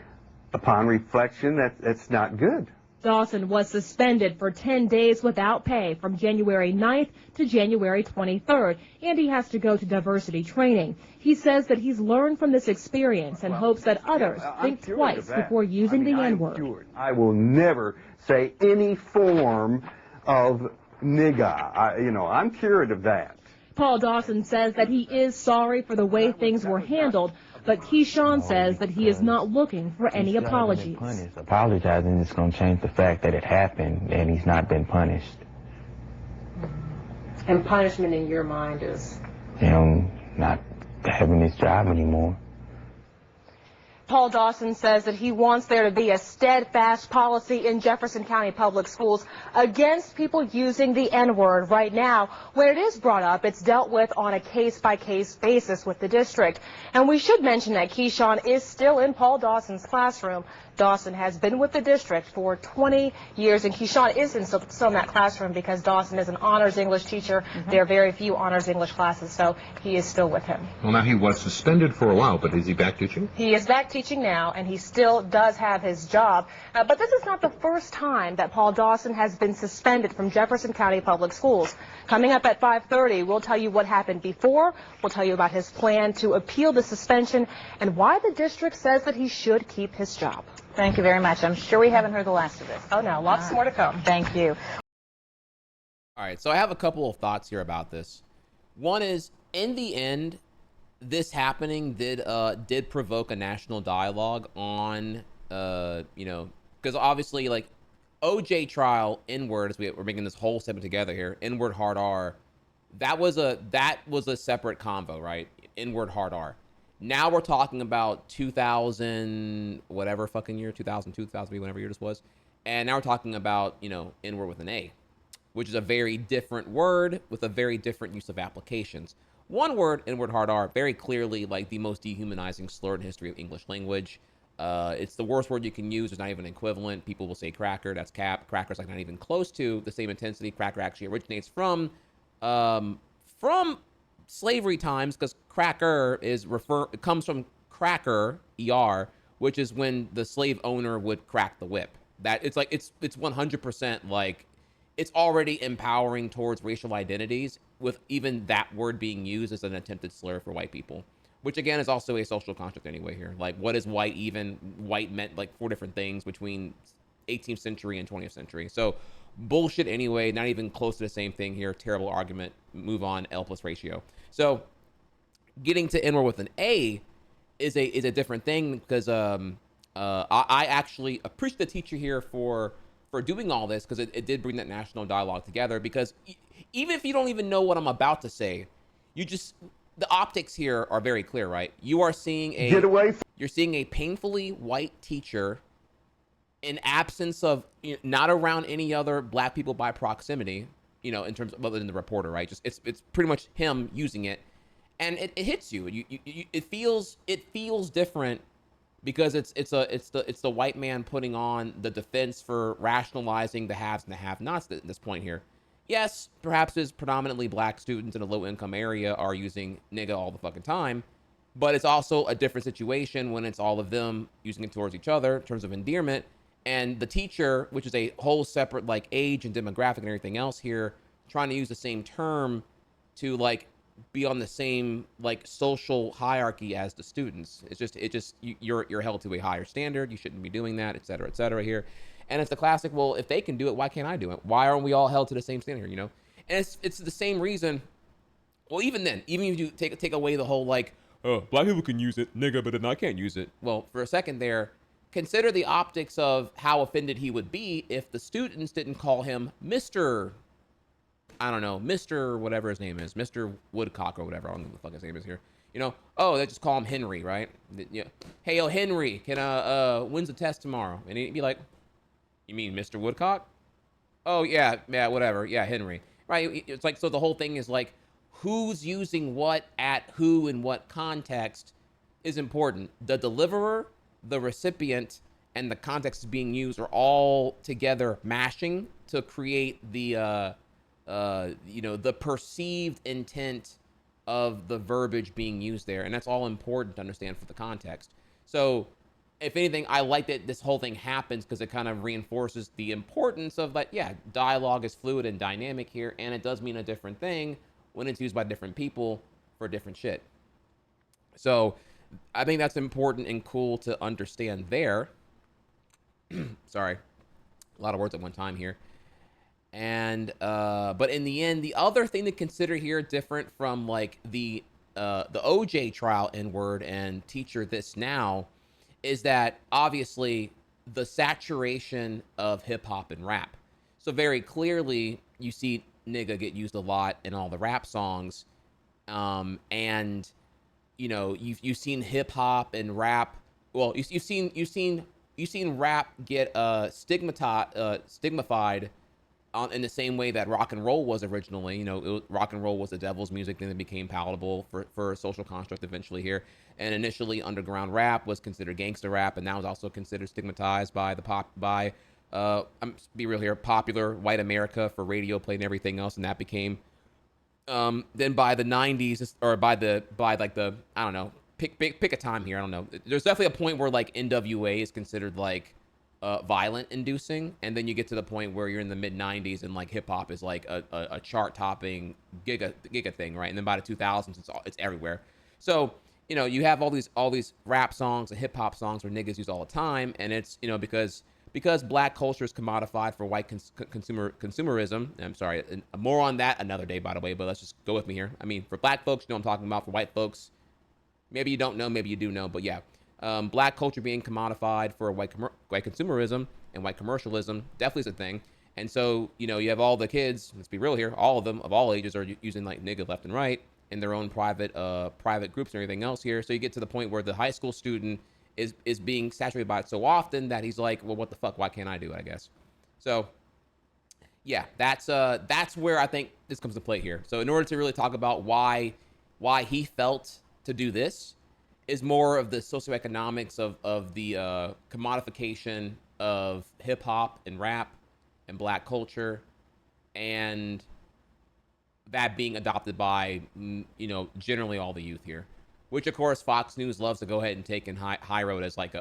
Upon reflection, that's not good. Dawson was suspended for 10 days without pay from January 9th to January 23rd, and he has to go to diversity training. He says that he's learned from this experience and hopes that others think twice before using the N-word. I will never say any form of nigga. You know, I'm cured of that. Paul Dawson says that he is sorry for the way things were handled, but Keyshawn says that he is not looking for any apologies. Apologizing is going to change the fact that it happened and he's not been punished. And punishment in your mind is? You know, not having this job anymore. Paul Dawson says that he wants there to be a steadfast policy in Jefferson County Public Schools against people using the N-word. Right now, when it is brought up, it's dealt with on a case-by-case basis with the district. And we should mention that Keyshawn is still in Paul Dawson's classroom. Dawson has been with the district for 20 years, and Keyshawn is still in that classroom because Dawson is an honors English teacher. There are very few honors English classes, so he is still with him. Well, now he was suspended for a while, but is he back teaching? He is back teaching now, and he still does have his job. But this is not the first time that Paul Dawson has been suspended from Jefferson County Public Schools. Coming up at 5:30, we'll tell you what happened before. We'll tell you about his plan to appeal the suspension and why the district says that he should keep his job. Thank you very much. I'm sure we haven't heard the last of this. Oh, no. Lots more to come. Thank you. All right, so I have a couple of thoughts here about this. One is, in the end, this happening did provoke a national dialogue on, you know, because obviously, like, OJ trial, N-word, as we're making this whole segment together here, N-word hard R, that was a separate convo, right? N-word hard R. Now we're talking about 2000, whatever fucking year, 2002, 2003, whatever year this was. And now we're talking about, you know, N-word with an A, which is a very different word with a very different use of applications. One word, N-word hard R, very clearly like the most dehumanizing slur in the history of English language. It's the worst word you can use. There's not even an equivalent. People will say cracker, that's cap. Cracker's like not even close to the same intensity. Cracker actually originates from slavery times, because cracker it comes from cracker, ER, which is when the slave owner would crack the whip. That it's like it's 100% like it's already empowering towards racial identities, with even that word being used as an attempted slur for white people, which again is also a social construct anyway here. Like, what is white even? White meant like 4 different things between 18th century and 20th century. So bullshit anyway, not even close to the same thing here. Terrible argument. Move on. L plus ratio. So getting to N-word with an A is a different thing, because I actually appreciate the teacher here for doing all this, because it did bring that national dialogue together. Because even if you don't even know what I'm about to say, the optics here are very clear, right? You are seeing you're seeing a painfully white teacher in absence of, you know, not around any other black people by proximity, you know, in terms of other than the reporter, right? Just it's pretty much him using it, and it hits you. It feels different, because it's the white man putting on the defense for rationalizing the haves and the have-nots at this point here. Yes, perhaps his predominantly black students in a low-income area are using nigga all the fucking time, but it's also a different situation when it's all of them using it towards each other in terms of endearment. And the teacher, which is a whole separate like age and demographic and everything else here, trying to use the same term to like be on the same like social hierarchy as the students. You're held to a higher standard. You shouldn't be doing that, et cetera here. And it's the classic, well, if they can do it, why can't I do it? Why aren't we all held to the same standard, you know? And it's the same reason. Well, even then, even if you take away the whole like, oh, black people can use it, nigga, but then I can't use it. Well, for a second there, consider the optics of how offended he would be if the students didn't call him Mr. I don't know, Mr. whatever his name is, Mr. Woodcock or whatever. I don't know what the fuck his name is here. You know, oh, they just call him Henry, right? Yeah. Hey, yo, Henry, can when's the test tomorrow? And he'd be like, you mean Mr. Woodcock? Oh yeah, whatever. Yeah, Henry. Right? It's like, so the whole thing is like, who's using what at who in what context is important. The deliverer, the recipient, and the context being used are all together mashing to create the the perceived intent of the verbiage being used there. And that's all important to understand for the context. So if anything, I like that this whole thing happens because it kind of reinforces the importance of that, yeah, dialogue is fluid and dynamic here, and it does mean a different thing when it's used by different people for different shit. So I think that's important and cool to understand there. Sorry, a lot of words at one time here. And but in the end, the other thing to consider here, different from like the OJ trial N-word and teacher this now, is that obviously the saturation of hip hop and rap. So very clearly you see nigga get used a lot in all the rap songs. And you know, you've seen hip hop and rap. Well, you've seen rap get stigmatized in the same way that rock and roll was originally. You know, rock and roll was the devil's music, then it became palatable for a social construct eventually here. And initially, underground rap was considered gangster rap, and that was also considered stigmatized by be real here, popular white America for radio play and everything else, and that became then by the 90s or by like the I don't know, pick a time here, I don't know. There's definitely a point where like NWA is considered like violent inducing, and then you get to the point where you're in the mid 90s and like hip hop is like a chart topping giga thing, right? And then by the 2000s it's everywhere. So you know, you have all these rap songs and hip hop songs where niggas use all the time, and it's, you know, because black culture is commodified for white consumerism. I'm sorry, more on that another day, by the way, but let's just go with me here. I mean, for black folks, you know what I'm talking about. For white folks, maybe you don't know, maybe you do know, but yeah. Black culture being commodified for white consumerism and white commercialism definitely is a thing. And so, you know, you have all the kids, let's be real here, all of them of all ages are using like nigga left and right in their own private groups and everything else here. So you get to the point where the high school student is being saturated by it so often that he's like, well, what the fuck? Why can't I do it, I guess? So yeah, that's where I think this comes to play here. So in order to really talk about why he felt to do this is more of the socioeconomics of the commodification of hip hop and rap and black culture, and that being adopted by, you know, generally all the youth here, which of course Fox News loves to go ahead and take in high road as like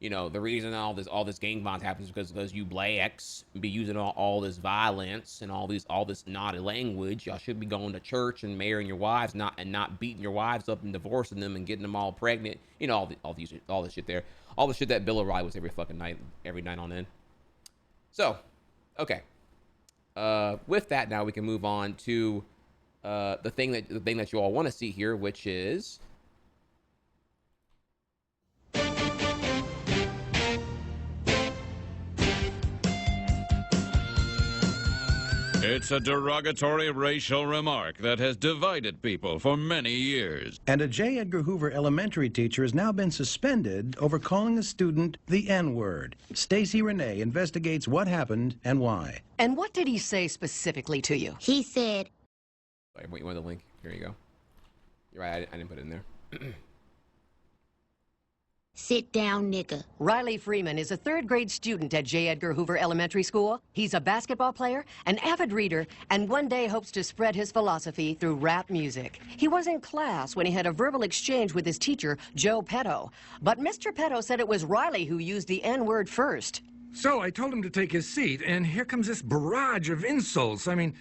you know, the reason all this gang violence happens is because you blacks be using all this violence and all this naughty language. Y'all should be going to church and marrying your wives, not beating your wives up and divorcing them and getting them all pregnant. You know, all this shit there, all the shit that Bill O'Reilly was every night on end. So, okay. With that, now we can move on to the thing that you all want to see here, which is it's a derogatory racial remark that has divided people for many years. And a J. Edgar Hoover elementary teacher has now been suspended over calling a student the N-word. Stacey Renee investigates what happened and why. And what did he say specifically to you? He said... Wait, you want the link? Here you go. You're right, I didn't put it in there. Sit down, nigga. Riley Freeman is a third-grade student at J. Edgar Hoover Elementary School. He's a basketball player, an avid reader, and one day hopes to spread his philosophy through rap music. He was in class when he had a verbal exchange with his teacher, Joe Petto. But Mr. Petto said it was Riley who used the N-word first. So I told him to take his seat, and here comes this barrage of insults. I mean,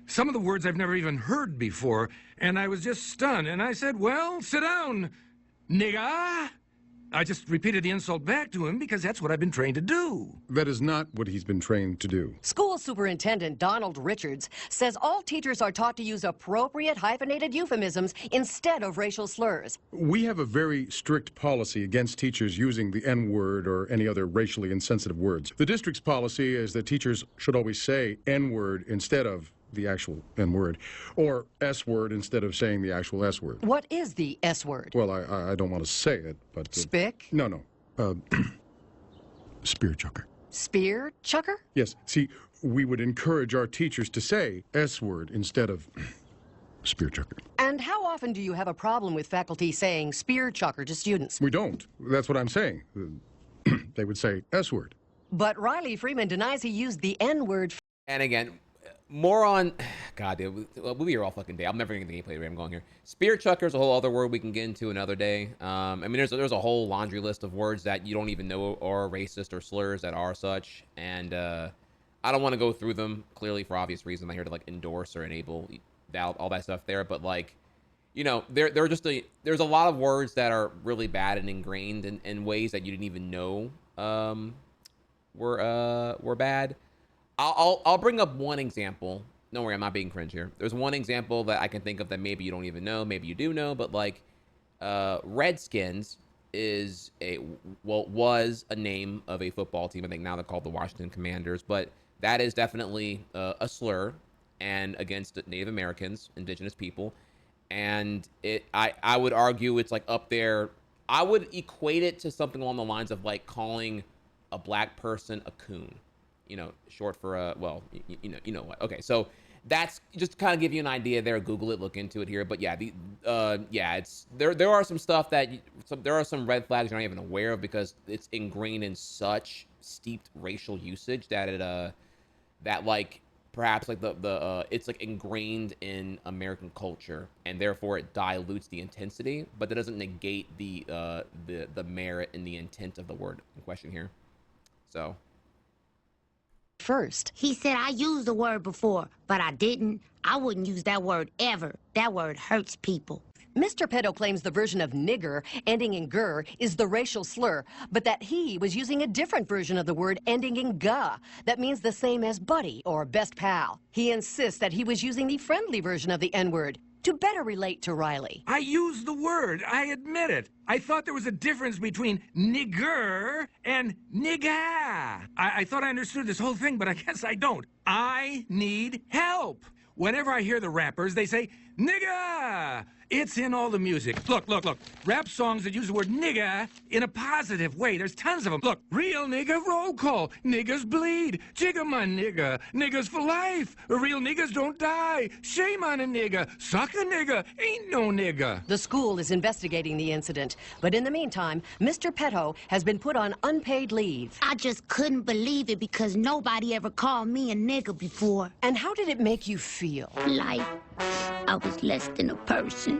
some of the words I've never even heard before, and I was just stunned. And I said, well, sit down, nigga. I just repeated the insult back to him because that's what I've been trained to do. That is not what he's been trained to do. School Superintendent Donald Richards says all teachers are taught to use appropriate hyphenated euphemisms instead of racial slurs. We have a very strict policy against teachers using the N-word or any other racially insensitive words. The district's policy is that teachers should always say N-word instead of the actual N-word, or S-word instead of saying the actual S-word. What is the S-word? Well, I don't want to say it, but... Spick? No. Spear chucker. Spear chucker? Yes. See, we would encourage our teachers to say S-word instead of spear chucker. And how often do you have a problem with faculty saying spear chucker to students? We don't. That's what I'm saying. They would say S-word. But Riley Freeman denies he used the N-word. And again, more on, God, dude, we'll be here all fucking day. I'm never gonna get the gameplay where I'm going here. Spear chucker is a whole other word we can get into another day. I mean, there's a whole laundry list of words that you don't even know are racist or slurs that are such. And I don't want to go through them, clearly for obvious reasons. I'm not here to like endorse or enable all that stuff there. But like, you know, there's a lot of words that are really bad and ingrained in ways that you didn't even know were bad. I'll bring up one example. Don't worry, I'm not being cringe here. There's one example that I can think of that maybe you don't even know, maybe you do know, but like Redskins was a name of a football team. I think now they're called the Washington Commanders, but that is definitely a slur and against Native Americans, indigenous people. And I would argue it's like up there. I would equate it to something along the lines of like calling a black person a coon. You know, short for well, you know what? Okay, so that's just to kind of give you an idea there. Google it, look into it here. But yeah, it's there are some stuff that there are some red flags you're not even aware of because it's ingrained in such steeped racial usage that that like perhaps like it's like ingrained in American culture and therefore it dilutes the intensity, but that doesn't negate the merit and the intent of the word in question here. So. First. He said I used the word before, but I didn't. I wouldn't use that word ever. That word hurts people. Mr. Petto claims the version of nigger ending in ger is the racial slur, but that he was using a different version of the word ending in ga that means the same as buddy or best pal. He insists that he was using the friendly version of the N-word to better relate to Riley. I used the word, I admit it. I thought there was a difference between nigger and nigga. I thought I understood this whole thing, but I guess I don't. I need help. Whenever I hear the rappers, they say, nigga! It's in all the music. Look. Rap songs that use the word nigga in a positive way. There's tons of them. Look, real nigga roll call. Niggas bleed. Jigga my nigga. Niggas for life. Real niggas don't die. Shame on a nigga. Suck a nigga. Ain't no nigga. The school is investigating the incident, but in the meantime, Mr. Petto has been put on unpaid leave. I just couldn't believe it because nobody ever called me a nigga before. And how did it make you feel? Like I was less than a person.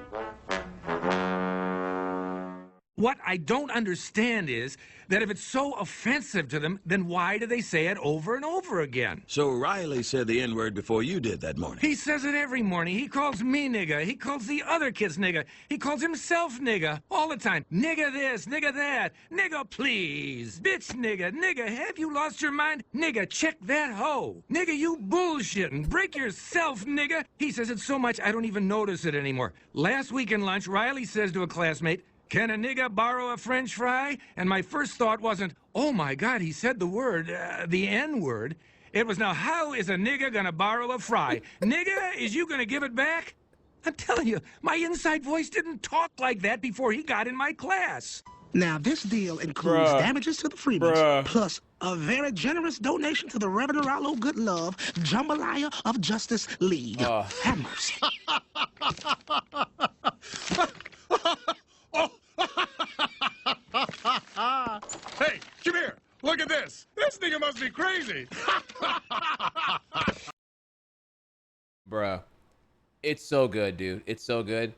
What I don't understand is that if it's so offensive to them, then why do they say it over and over again? So Riley said the N-word before you did that morning. He says it every morning. He calls me nigga. He calls the other kids nigga. He calls himself nigga all the time. Nigga this, nigga that. Nigga please. Bitch nigga. Nigga, have you lost your mind? Nigga, check that hoe. Nigga, you bullshitting. Break yourself, nigga. He says it so much I don't even notice it anymore. Last week in lunch, Riley says to a classmate, "Can a nigga borrow a French fry?" And my first thought wasn't, oh my God, he said the word, the N-word. It was, now how is a nigga gonna borrow a fry? Nigga, is you gonna give it back? I'm telling you, my inside voice didn't talk like that before he got in my class. Now, this deal includes damages to the Freemans, plus a very generous donation to the Reverend Rollo Goodlove Jambalaya of Justice League. Have mercy. It's so good, dude. It's so good.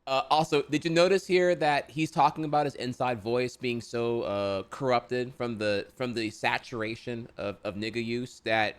Also, did you notice here that he's talking about his inside voice being so corrupted from the saturation of nigga use that,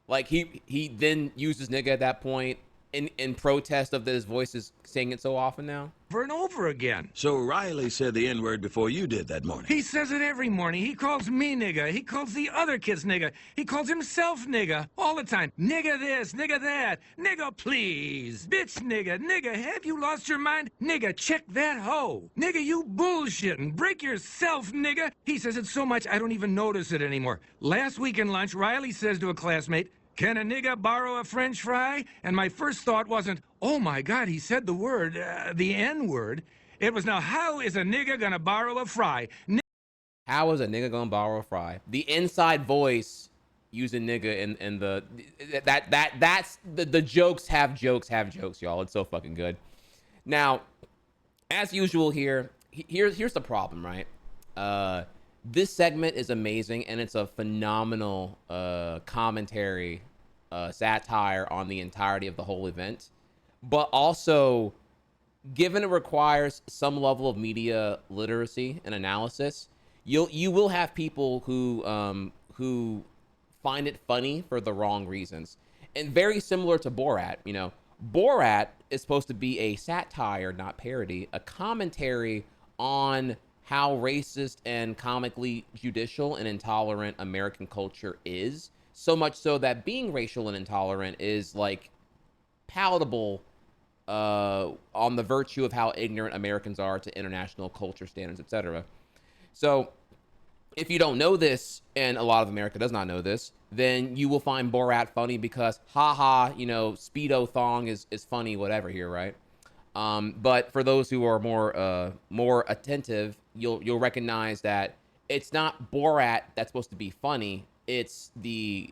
like, he then uses nigga at that point in protest of that his voice is saying it so often now? Over and over again. So Riley said the N-word before you did that morning. He says it every morning. He calls me nigga. He calls the other kids nigga. He calls himself nigga all the time. Nigga this, nigga that. Nigga please. Bitch nigga. Nigga, have you lost your mind? Nigga, check that hoe. Nigga, you bullshitting. Break yourself, nigga. He says it so much I don't even notice it anymore. Last week in lunch, Riley says to a classmate, "Can a nigga borrow a French fry?" And my first thought wasn't, oh my God, he said the word, the N-word. It was, now, how is a nigga gonna borrow a fry? How is a nigga gonna borrow a fry? The inside voice using nigga and that's the jokes have jokes, y'all. It's so fucking good. Now, as usual here's the problem, right? This segment is amazing, and it's a phenomenal commentary, satire on the entirety of the whole event. But also, given it requires some level of media literacy and analysis, you will have people who find it funny for the wrong reasons. And very similar to Borat, you know, Borat is supposed to be a satire, not parody, a commentary on how racist and comically judicial and intolerant American culture is. So much so that being racial and intolerant is like palatable on the virtue of how ignorant Americans are to international culture standards, etc. So if you don't know this, and a lot of America does not know this, then you will find Borat funny because, haha, you know, Speedo thong is funny, whatever here, right? But for those who are more attentive, you'll recognize that it's not Borat that's supposed to be funny. It's the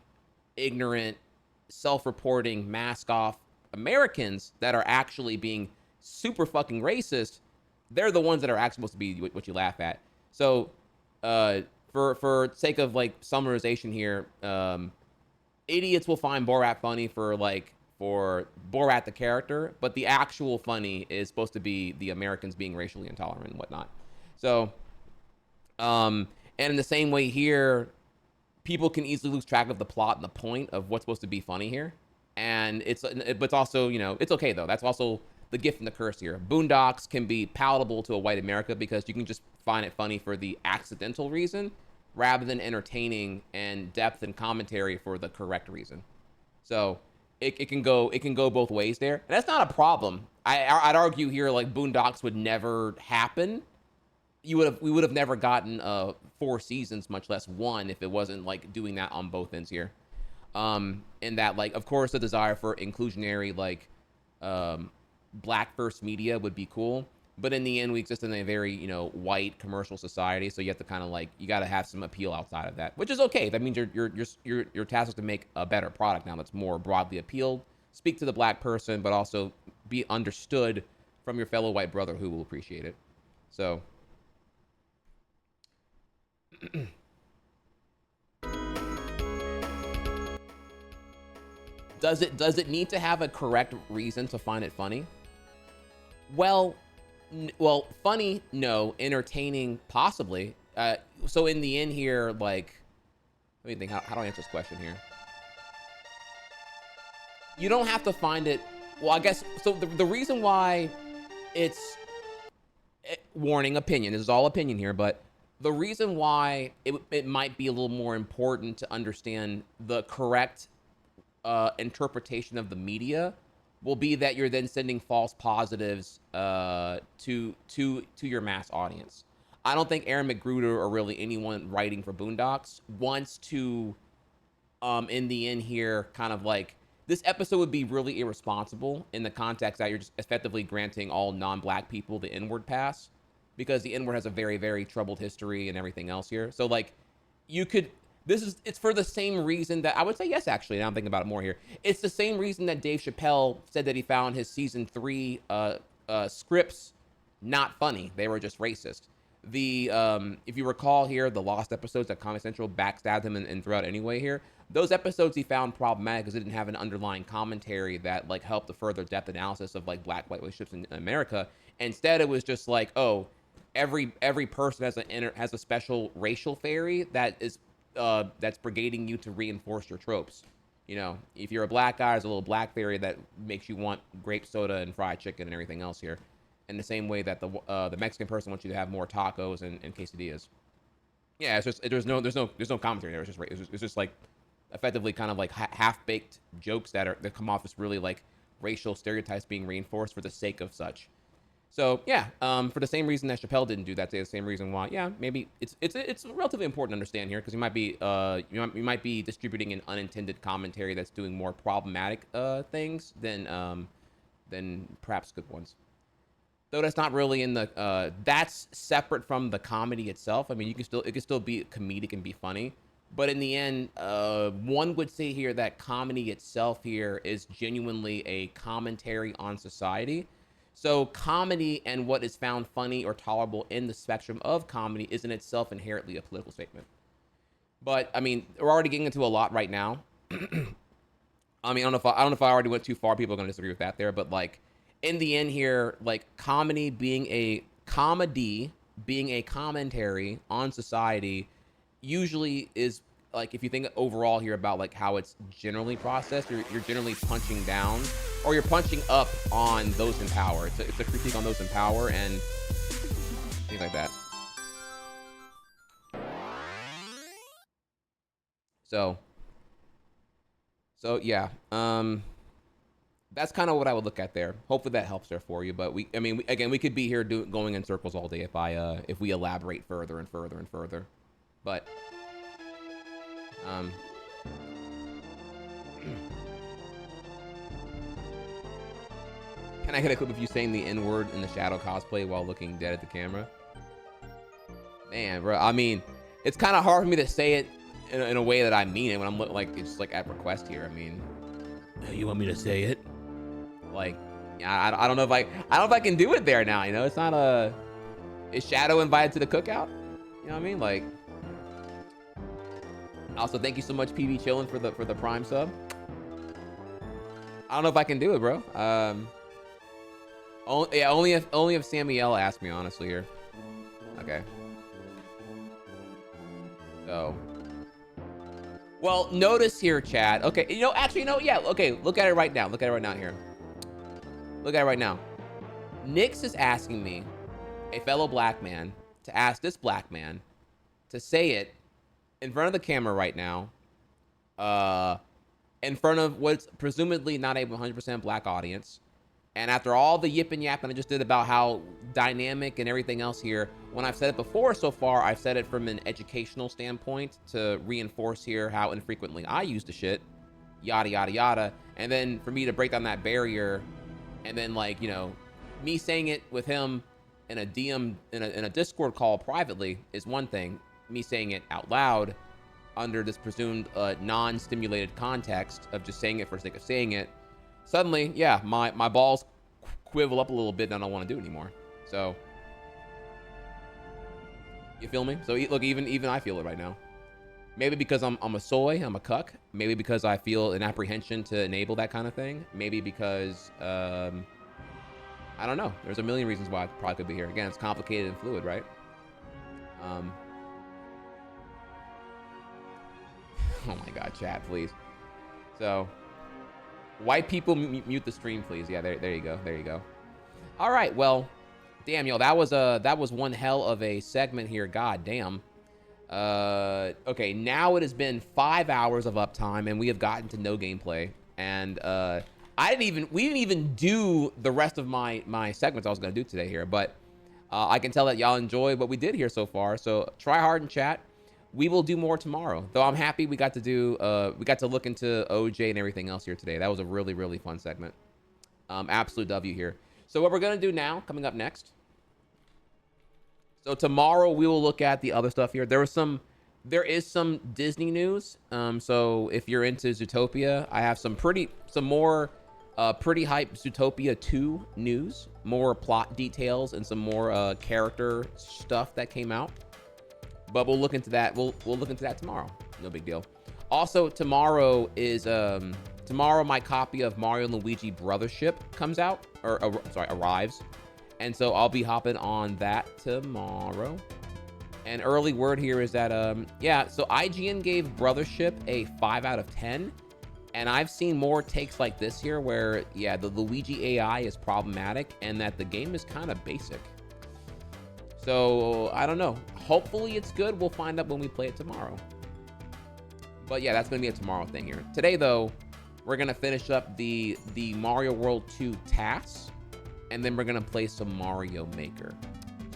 ignorant, self-reporting, mask-off Americans that are actually being super fucking racist. They're the ones that are actually supposed to be what you laugh at. So, for sake of like summarization here, idiots will find Borat funny for Borat the character, but the actual funny is supposed to be the Americans being racially intolerant and whatnot. So, and in the same way here, people can easily lose track of the plot and the point of what's supposed to be funny here. And but also, you know, it's okay though. That's also the gift and the curse here. Boondocks can be palatable to a white America because you can just find it funny for the accidental reason rather than entertaining and depth and commentary for the correct reason. So it can go both ways there. And that's not a problem. I'd argue here like Boondocks would never happen. We would have never gotten 4 seasons, much less 1, if it wasn't like doing that on both ends here. And that, like, of course, the desire for inclusionary, like, black first media would be cool, but in the end, we exist in a very, you know, white commercial society, so you have to kind of like, you got to have some appeal outside of that, which is okay. That means your task is to make a better product now that's more broadly appealed, speak to the black person, but also be understood from your fellow white brother who will appreciate it. So. Does it need to have a correct reason to find it funny? Well, funny, no. Entertaining, possibly. So in the end here, like, let me think, how do I answer this question here? You don't have to find it, well, I guess, so the reason why it's, warning, opinion, this is all opinion here, but the reason why it might be a little more important to understand the correct interpretation of the media will be that you're then sending false positives to your mass audience. I don't think Aaron McGruder or really anyone writing for Boondocks wants to, in the end here, kind of like, this episode would be really irresponsible in the context that you're just effectively granting all non-black people the N-word pass, because the N-word has a very, very troubled history and everything else here. So like, you could, it's for the same reason that, I would say yes, actually, now I'm thinking about it more here. It's the same reason that Dave Chappelle said that he found his season 3 scripts not funny. They were just racist. if you recall here, the lost episodes that Comedy Central backstabbed him and threw out anyway here, those episodes he found problematic because it didn't have an underlying commentary that like helped the further depth analysis of like black-white relationships in America. Instead, it was just like, oh, every person has a special racial theory that is that's brigading you to reinforce your tropes. You know, if you're a black guy, there's a little black theory that makes you want grape soda and fried chicken and everything else here. In the same way that the Mexican person wants you to have more tacos and quesadillas. Yeah, it's just there's no commentary there. It's just like effectively kind of like half-baked jokes that come off as really like racial stereotypes being reinforced for the sake of such. So yeah, for the same reason that Chappelle didn't do that, the same reason why, yeah, maybe it's relatively important to understand here because you might be distributing an unintended commentary that's doing more problematic things than perhaps good ones. Though that's not really in the that's separate from the comedy itself. I mean, it can still be comedic and be funny, but in the end, one would say here that comedy itself here is genuinely a commentary on society. So comedy and what is found funny or tolerable in the spectrum of comedy is in itself inherently a political statement. But I mean, we're already getting into a lot right now. I mean, I don't know if I already went too far. People are going to disagree with that there, but like in the end here, like comedy being a commentary on society usually is like, if you think overall here about like how it's generally processed, you're generally punching down or you're punching up on those in power. It's a critique on those in power and things like that. So yeah, that's kind of what I would look at there. Hopefully that helps there for you. But we could be here going in circles all day if we elaborate further and further and further. But can I get a clip of you saying the N-word in the Shadow cosplay while looking dead at the camera? Man, bro, I mean, it's kind of hard for me to say it in a way that I mean it when I'm like it's like at request here. I mean, you want me to say it? Like, yeah, I don't know if I can do it there now. You know, it's not is Shadow invited to the cookout? You know what I mean? Like, also thank you so much, PB Chillin, for the Prime sub. I don't know if I can do it, bro. Only if Sammy L asked me, honestly here. Okay. So. Well, notice here, chat. Okay, yeah. Okay, look at it right now. Look at it right now here. Look at it right now. Nix is asking me, a fellow black man, to ask this black man to say it in front of the camera right now, in front of what's presumably not a 100% black audience. And after all the yip and yap that I just did about how dynamic and everything else here, when I've said it before so far, I've said it from an educational standpoint to reinforce here how infrequently I use the shit, yada, yada, yada. And then for me to break down that barrier and then like, you know, me saying it with him in a DM, in a Discord call privately is one thing. Me saying it out loud under this presumed non-stimulated context of just saying it for the sake of saying it, suddenly, yeah, my balls quivel up a little bit and I don't want to do it anymore. So, you feel me? So look, even I feel it right now. Maybe because I'm a soy, I'm a cuck. Maybe because I feel an apprehension to enable that kind of thing. Maybe because, I don't know. There's a million reasons why I probably could be here. Again, it's complicated and fluid, right? Oh my God, chat, please. So, white people mute the stream, please. Yeah, there you go. There you go. All right, well, damn, yo, that was one hell of a segment here. God damn. Okay, now it has been 5 hours of uptime, and we have gotten to no gameplay. And we didn't even do the rest of my segments I was gonna do today here. But I can tell that y'all enjoyed what we did here so far. So try hard and chat. We will do more tomorrow, though. I'm happy we got to look into OJ and everything else here today. That was a really, really fun segment. Absolute W here. So what we're gonna do now, coming up next. So tomorrow we will look at the other stuff here. There is some Disney news. So if you're into Zootopia, I have some more Pretty hype Zootopia 2 news, more plot details and some more character stuff that came out. But we'll look into that. We'll look into that tomorrow. No big deal. Also, tomorrow my copy of Mario and Luigi Brothership comes out, or arrives. And so I'll be hopping on that tomorrow. And early word here is that, so IGN gave Brothership a 5 out of 10. And I've seen more takes like this here where, the Luigi AI is problematic and that the game is kind of basic. So, I don't know. Hopefully it's good. We'll find out when we play it tomorrow. But yeah, that's going to be a tomorrow thing here. Today, though, we're going to finish up the Mario World 2 TAS. And then we're going to play some Mario Maker.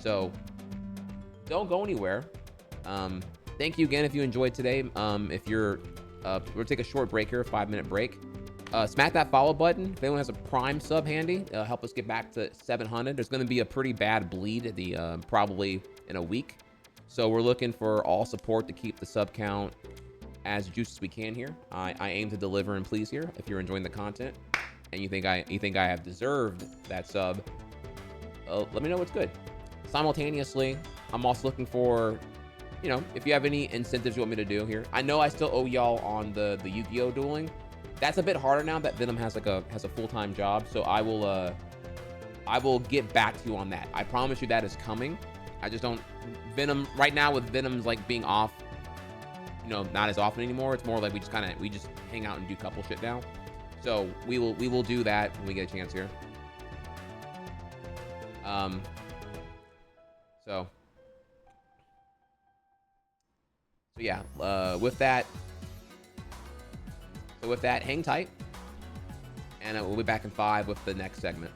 So, don't go anywhere. Thank you again if you enjoyed today. If you're... we'll take a short break here, a 5-minute break. Smack that follow button. If anyone has a Prime sub handy, help us get back to 700. There's going to be a pretty bad bleed at the probably in a week. So we're looking for all support to keep the sub count as juicy as we can here. I aim to deliver and please here. If you're enjoying the content and you think I have deserved that sub, let me know what's good. Simultaneously, I'm also looking for, if you have any incentives you want me to do here. I know I still owe y'all on the Yu-Gi-Oh dueling. That's a bit harder now that Venom has a full-time job. So I will get back to you on that. I promise you that is coming. I just don't Venom right now with Venom's like being off, not as often anymore. It's more like we just hang out and do couple shit now. So we will do that when we get a chance here. So yeah, with that, hang tight, and we'll be back in 5 with the next segment.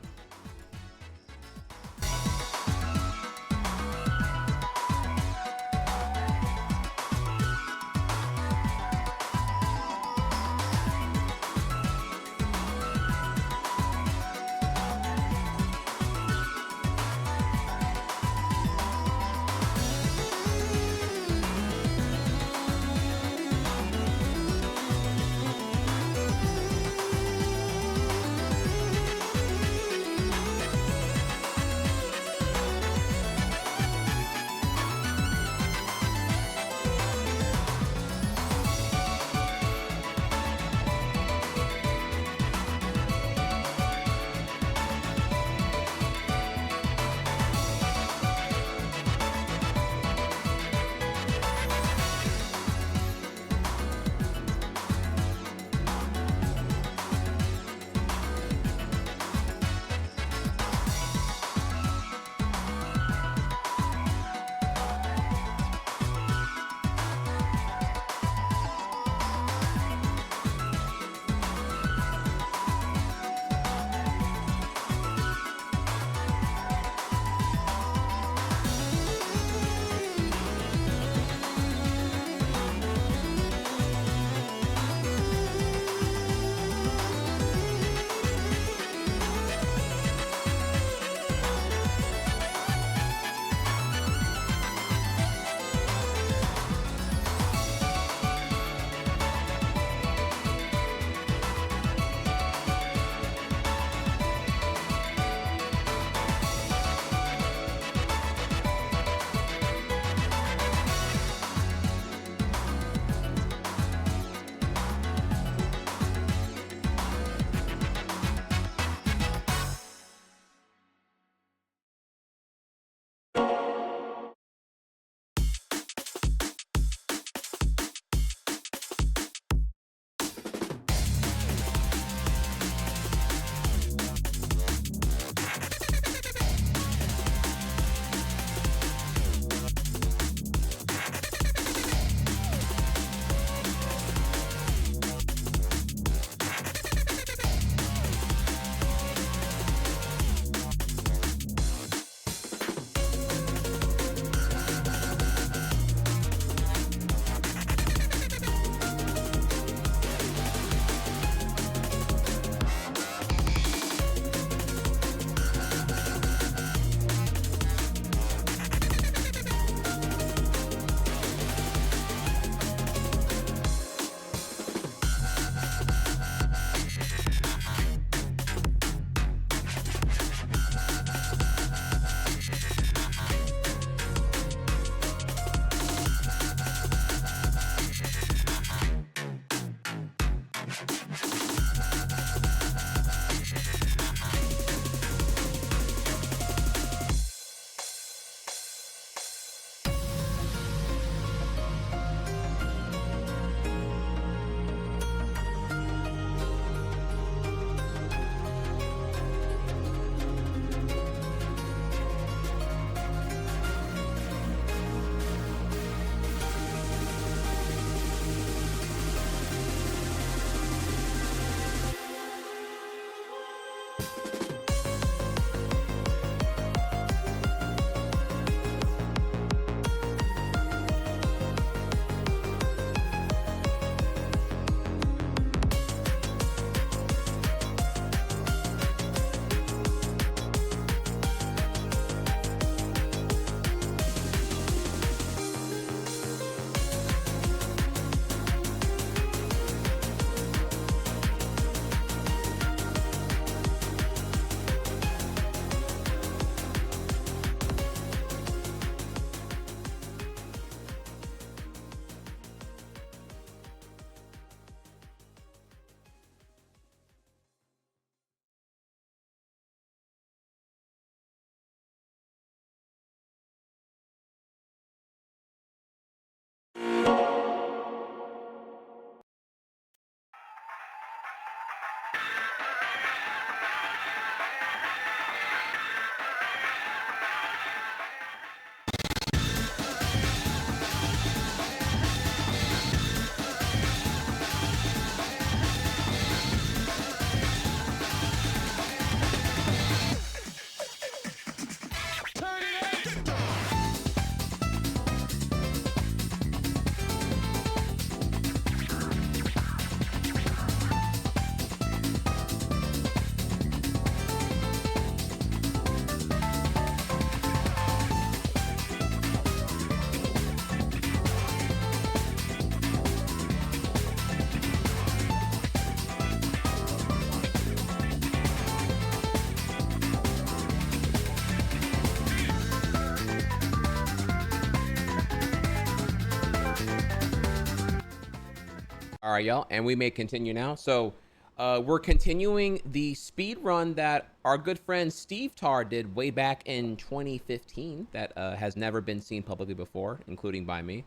All right, y'all, and we may continue now. So we're continuing the speed run that our good friend Stevtarr did way back in 2015 that has never been seen publicly before, including by me.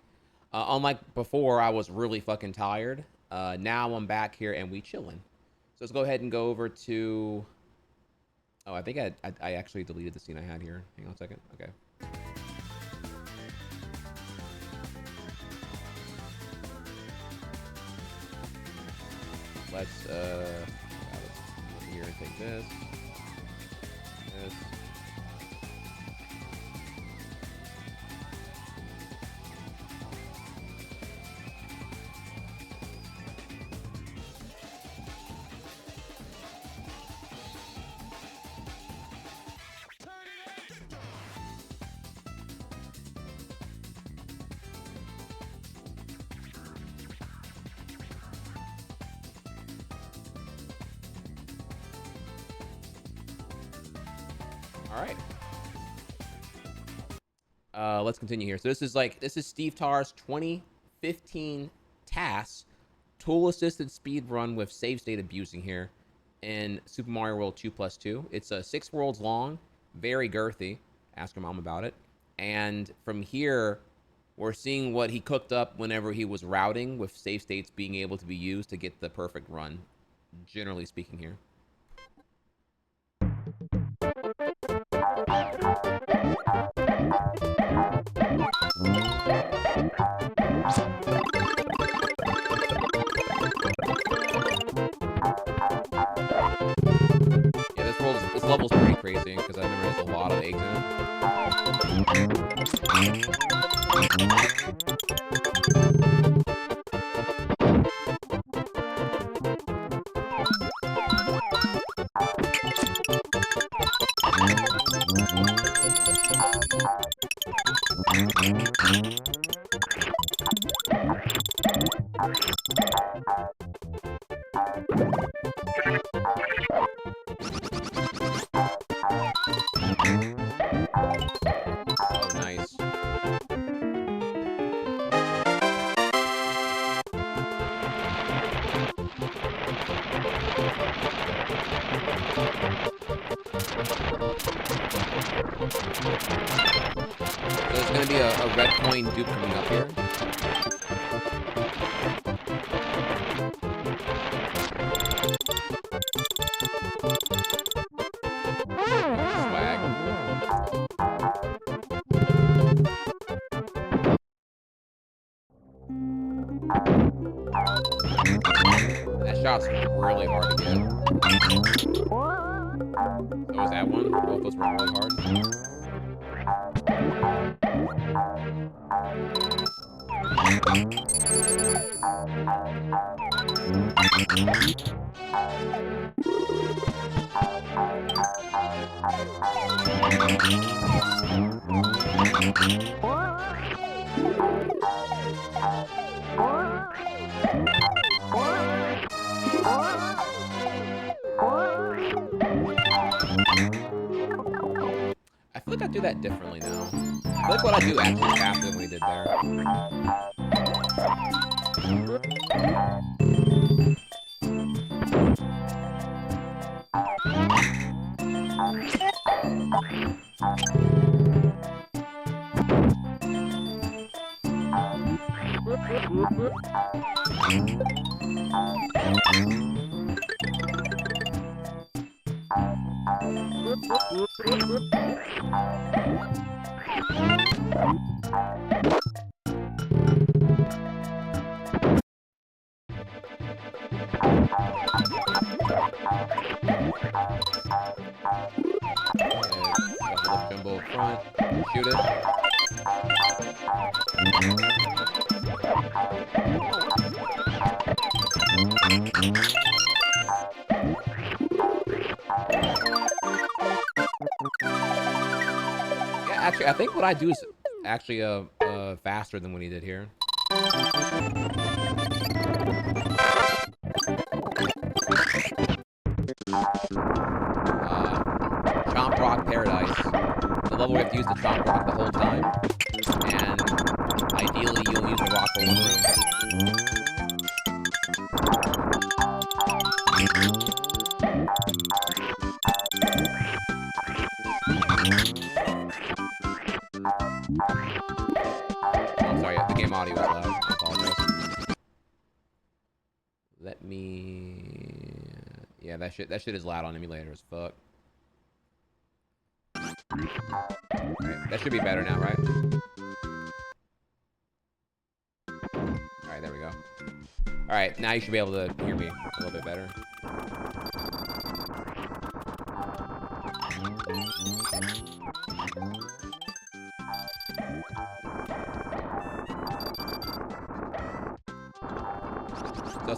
Unlike before, I was really fucking tired. Now I'm back here and we chilling. So let's go ahead and go over to... Oh, I think I actually deleted the scene I had here. Hang on a second. Okay. Let's look here and take this. This. All right. Let's continue here. So this is Stevtarr's 2015 TAS tool-assisted speed run with save state abusing here in Super Mario World 2+2. It's 6 worlds long, very girthy. Ask your mom about it. And from here, we're seeing what he cooked up whenever he was routing, with save states being able to be used to get the perfect run, generally speaking here. Yeah, this level's pretty crazy because I remember there's a lot of eggs in Oh, nice. So there's going to be a red coin dupe coming up here. That shot's really hard to get. So is that one? Both those were really hard. I feel like I do that differently now. I feel like what I do actually is faster than we did there. Jumbo front, shoot it. Yeah, actually, I think what I do is actually faster than what he did here. Chomp Rock Paradise. The level we have to use the Chomp Rock the whole time. And ideally, you'll use the rock for one room. I'm sorry, the game audio is loud. I apologize. Let me... Yeah, that shit is loud on emulator as fuck. Right, that should be better now, right? Alright, there we go. Alright, now you should be able to hear me a little bit better.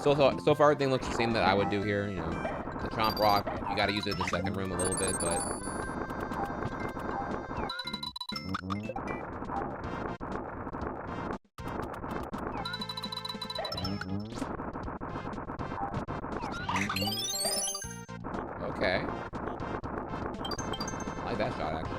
So far everything looks the same that I would do here. You know, the chomp rock, you gotta use it in the second room a little bit, but... Okay. I like that shot, actually.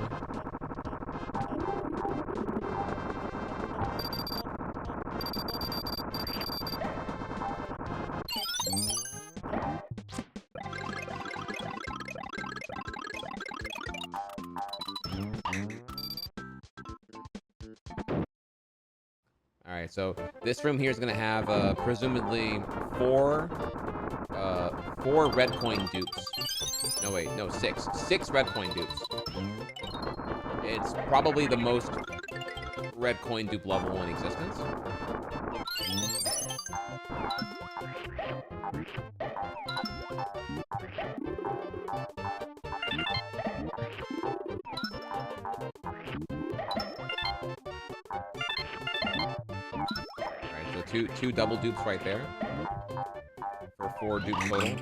Alright, so this room here is going to have presumably four red coin dupes. No, wait, no, six. 6 red coin dupes. It's probably the most red coin dupe level in existence. Alright, so two double dupes right there. For 4 dupes total.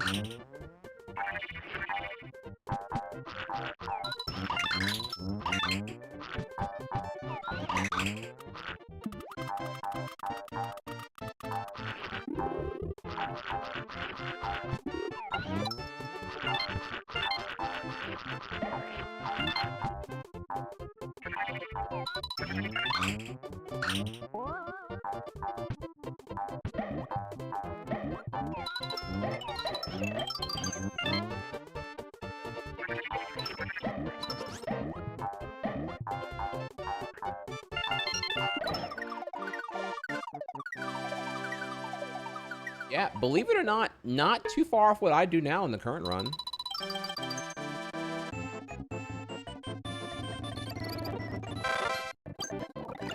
Yeah, believe it or not too far off what I do now in the current run.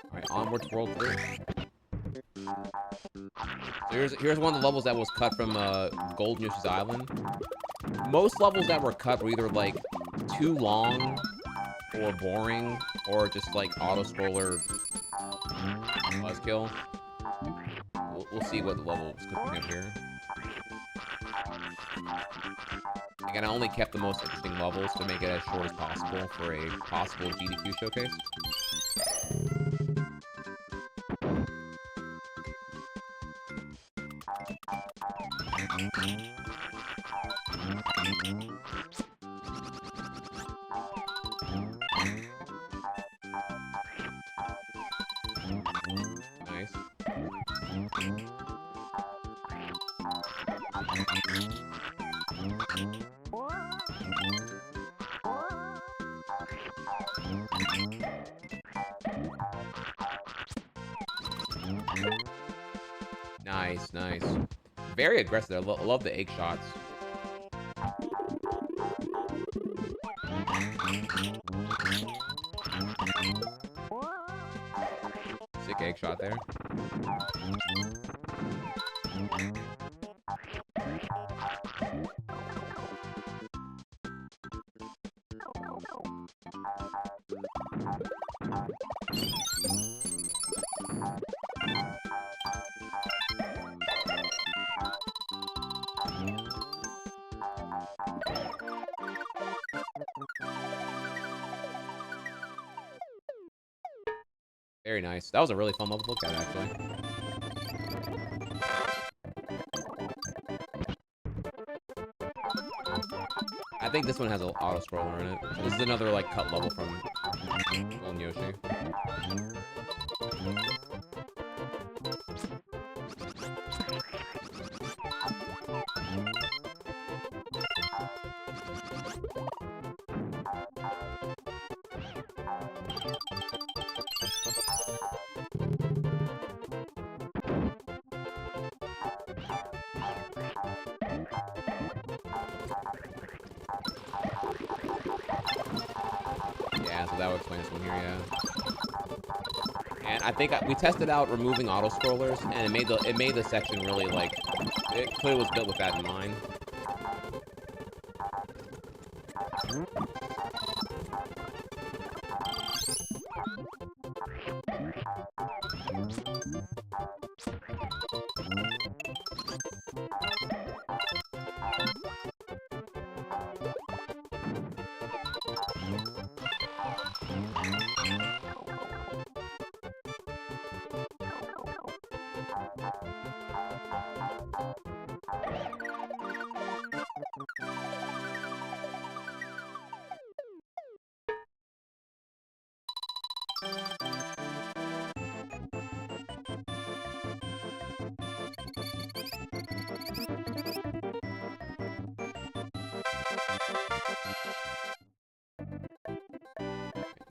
Alright, onward to World 3. So here's one of the levels that was cut from Golden Yoshi's Island. Most levels that were cut were either like too long or boring or just like auto-scroller buzzkill. We'll see what the level is cooking up here. Again, I only kept the most interesting levels to make it as short as possible for a possible GDQ showcase. Nice. Nice, nice. Very aggressive. I love the egg shots. Sick egg shot there. Very nice. That was a really fun level to look at, actually. I think this one has an auto-scroller in it. This is another, like, cut level from Golden Yoshi. Yeah, so that would explain this one here, yeah. And I think we tested out removing auto scrollers, and it made the section really like it clearly was built with that in mind.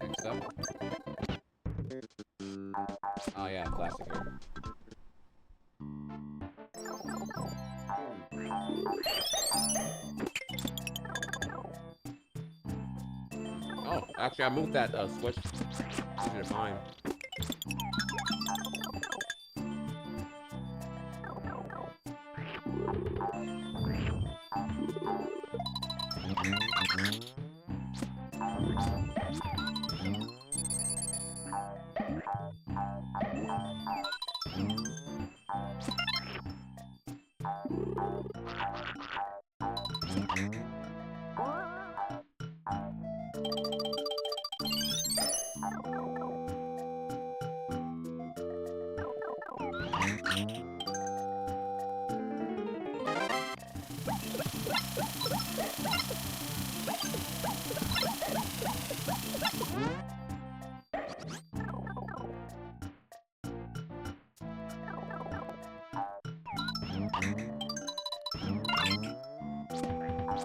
Next up. Oh yeah, classic here. Oh, actually I moved that switch. Easy to find.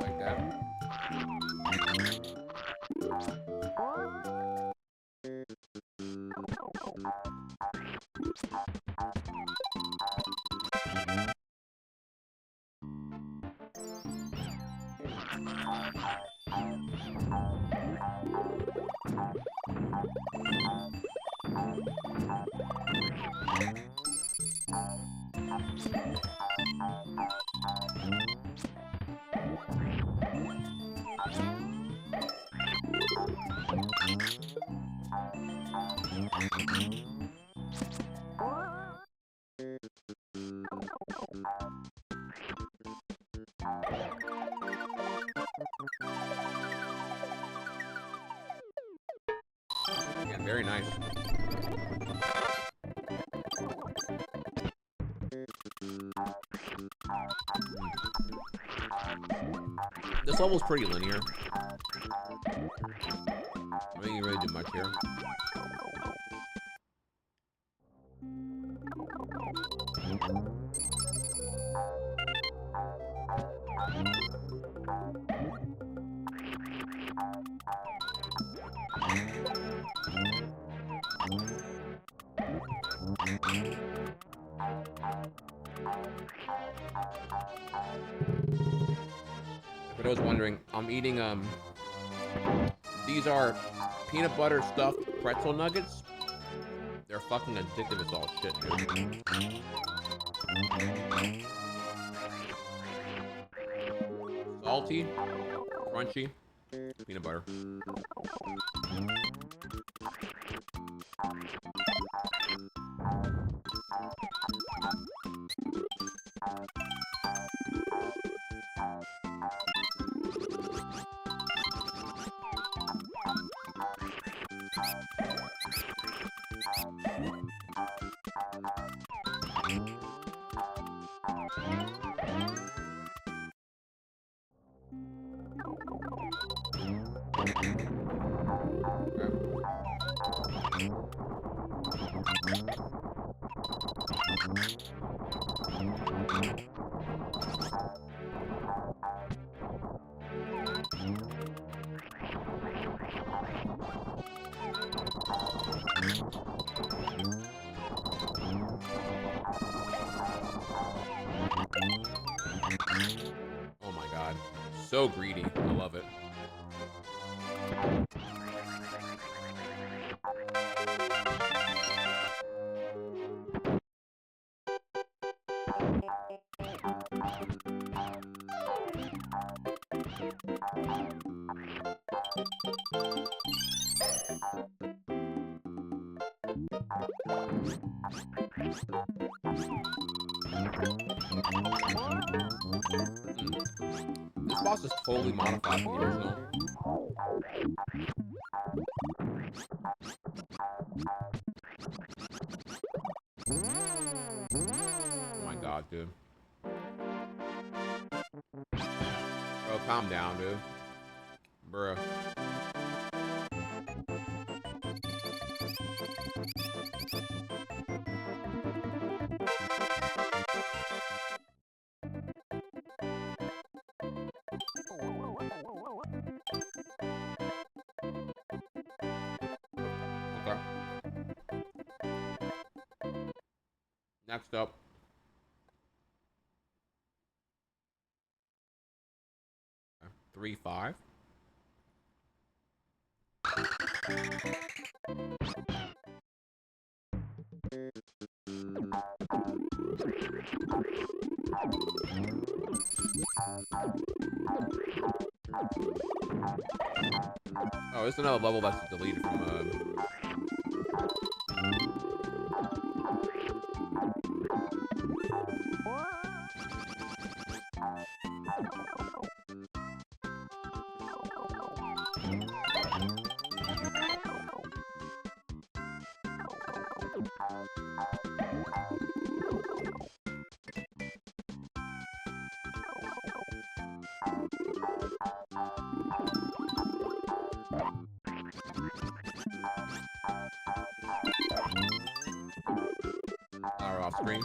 Like that. Yeah, very nice. This level's pretty linear. I think you really did much here. But I was wondering, I'm eating, these are peanut butter stuffed pretzel nuggets. They're fucking addictive as all shit, dude. Salty, crunchy, peanut butter. So greedy. I love it. This boss is totally modified from the original. Oh my god, dude. Bro, calm down, dude. Bruh. Okay. Next up. Okay. 3-5. Oh, it's another level that's deleted from off screen.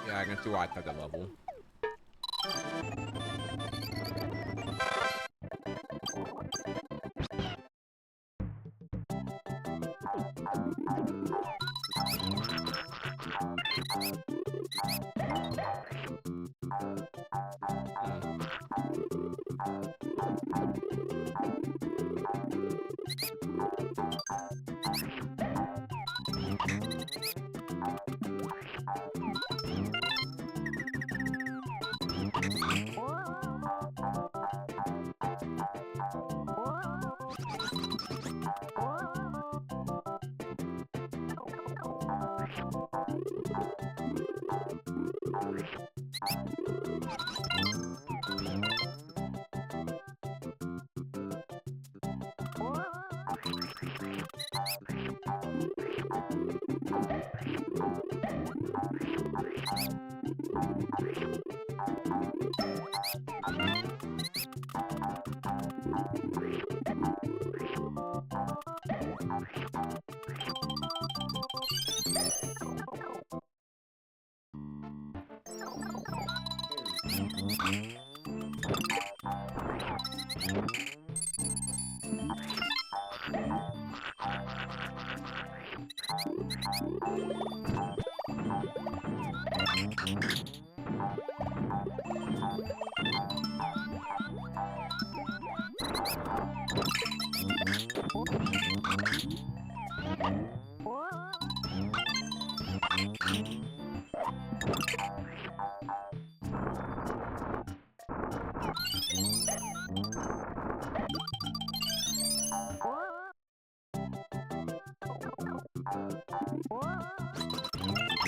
Yeah, I can see why I took that level.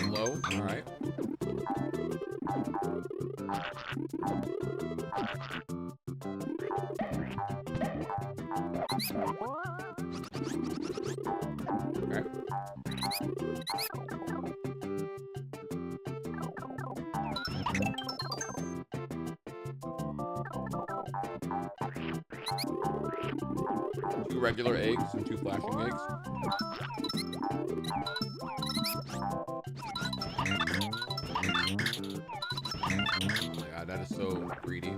Low, all right. Okay. Two regular eggs and two flashing eggs. Oh my god, that is so greedy.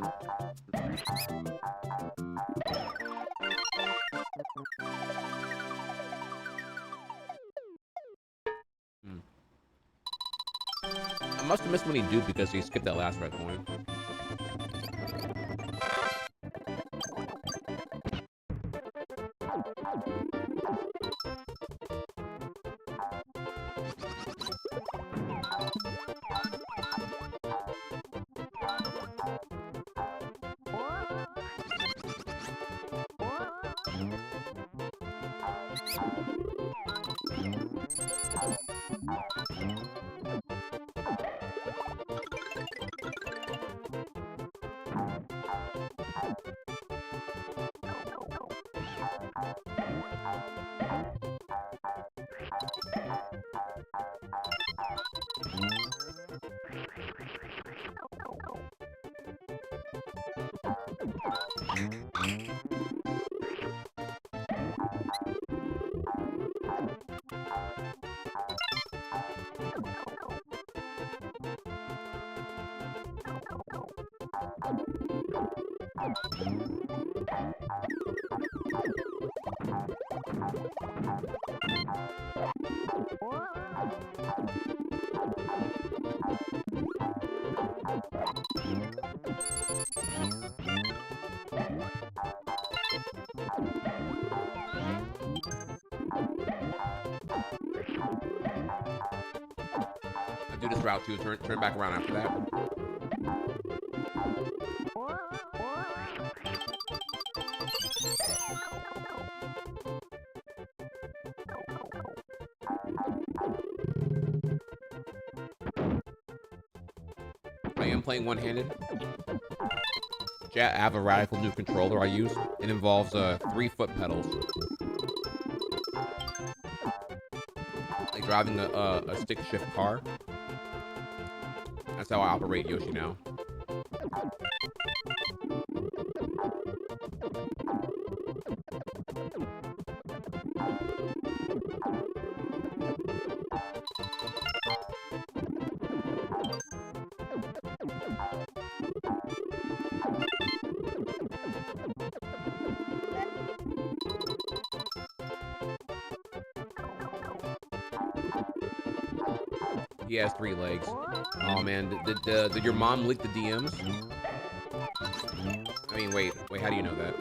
I must have missed when he duped because he skipped that last red coin. Do this route too, turn back around after that. I am playing one-handed. I have a radical new controller I use. It involves 3 foot pedals. Like driving a stick shift car. That's how I operate Yoshi now. He has 3 legs. Oh man, did your mom leak the DMs? I mean, wait, how do you know that?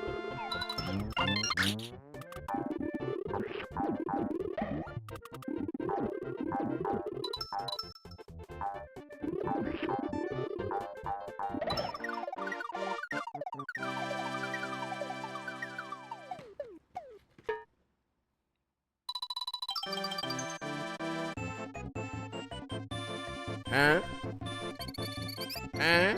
Huh? Huh?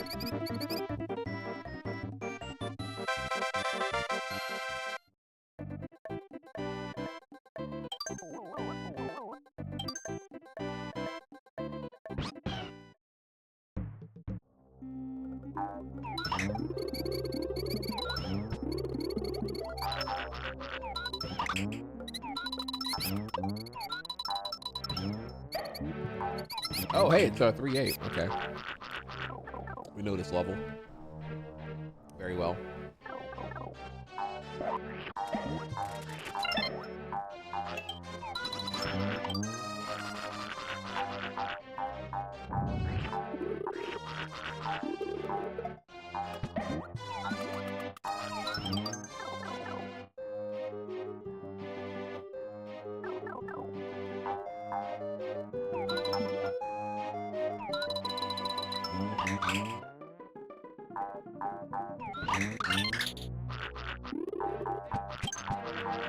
Oh, hey, it's 3-8. Okay. We know this level very well.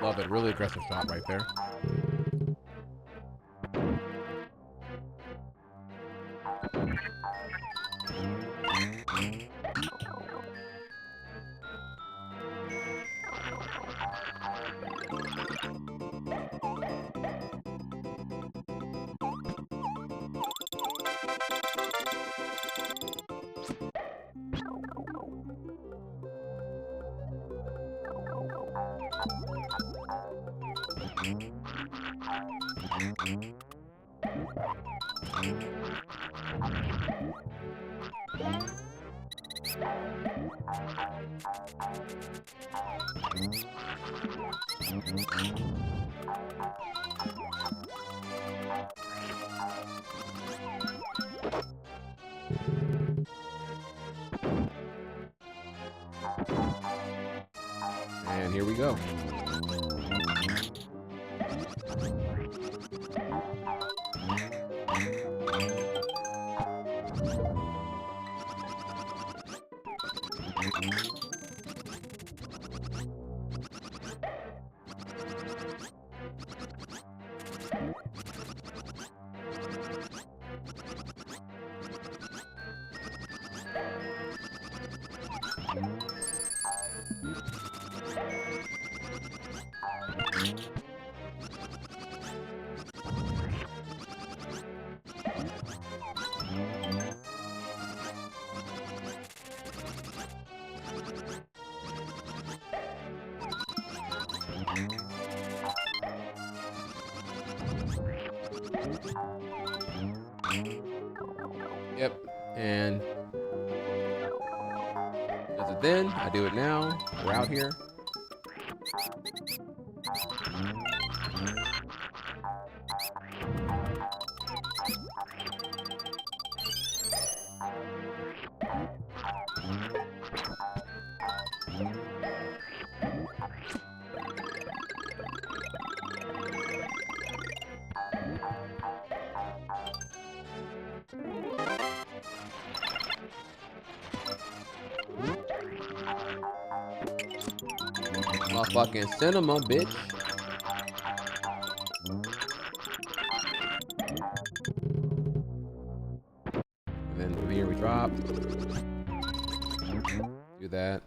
Love it. Really aggressive shot right there. And here we go. Yep, and does it then? I do it now. We're out here. Fucking cinema, bitch. And then from here we drop. Do that.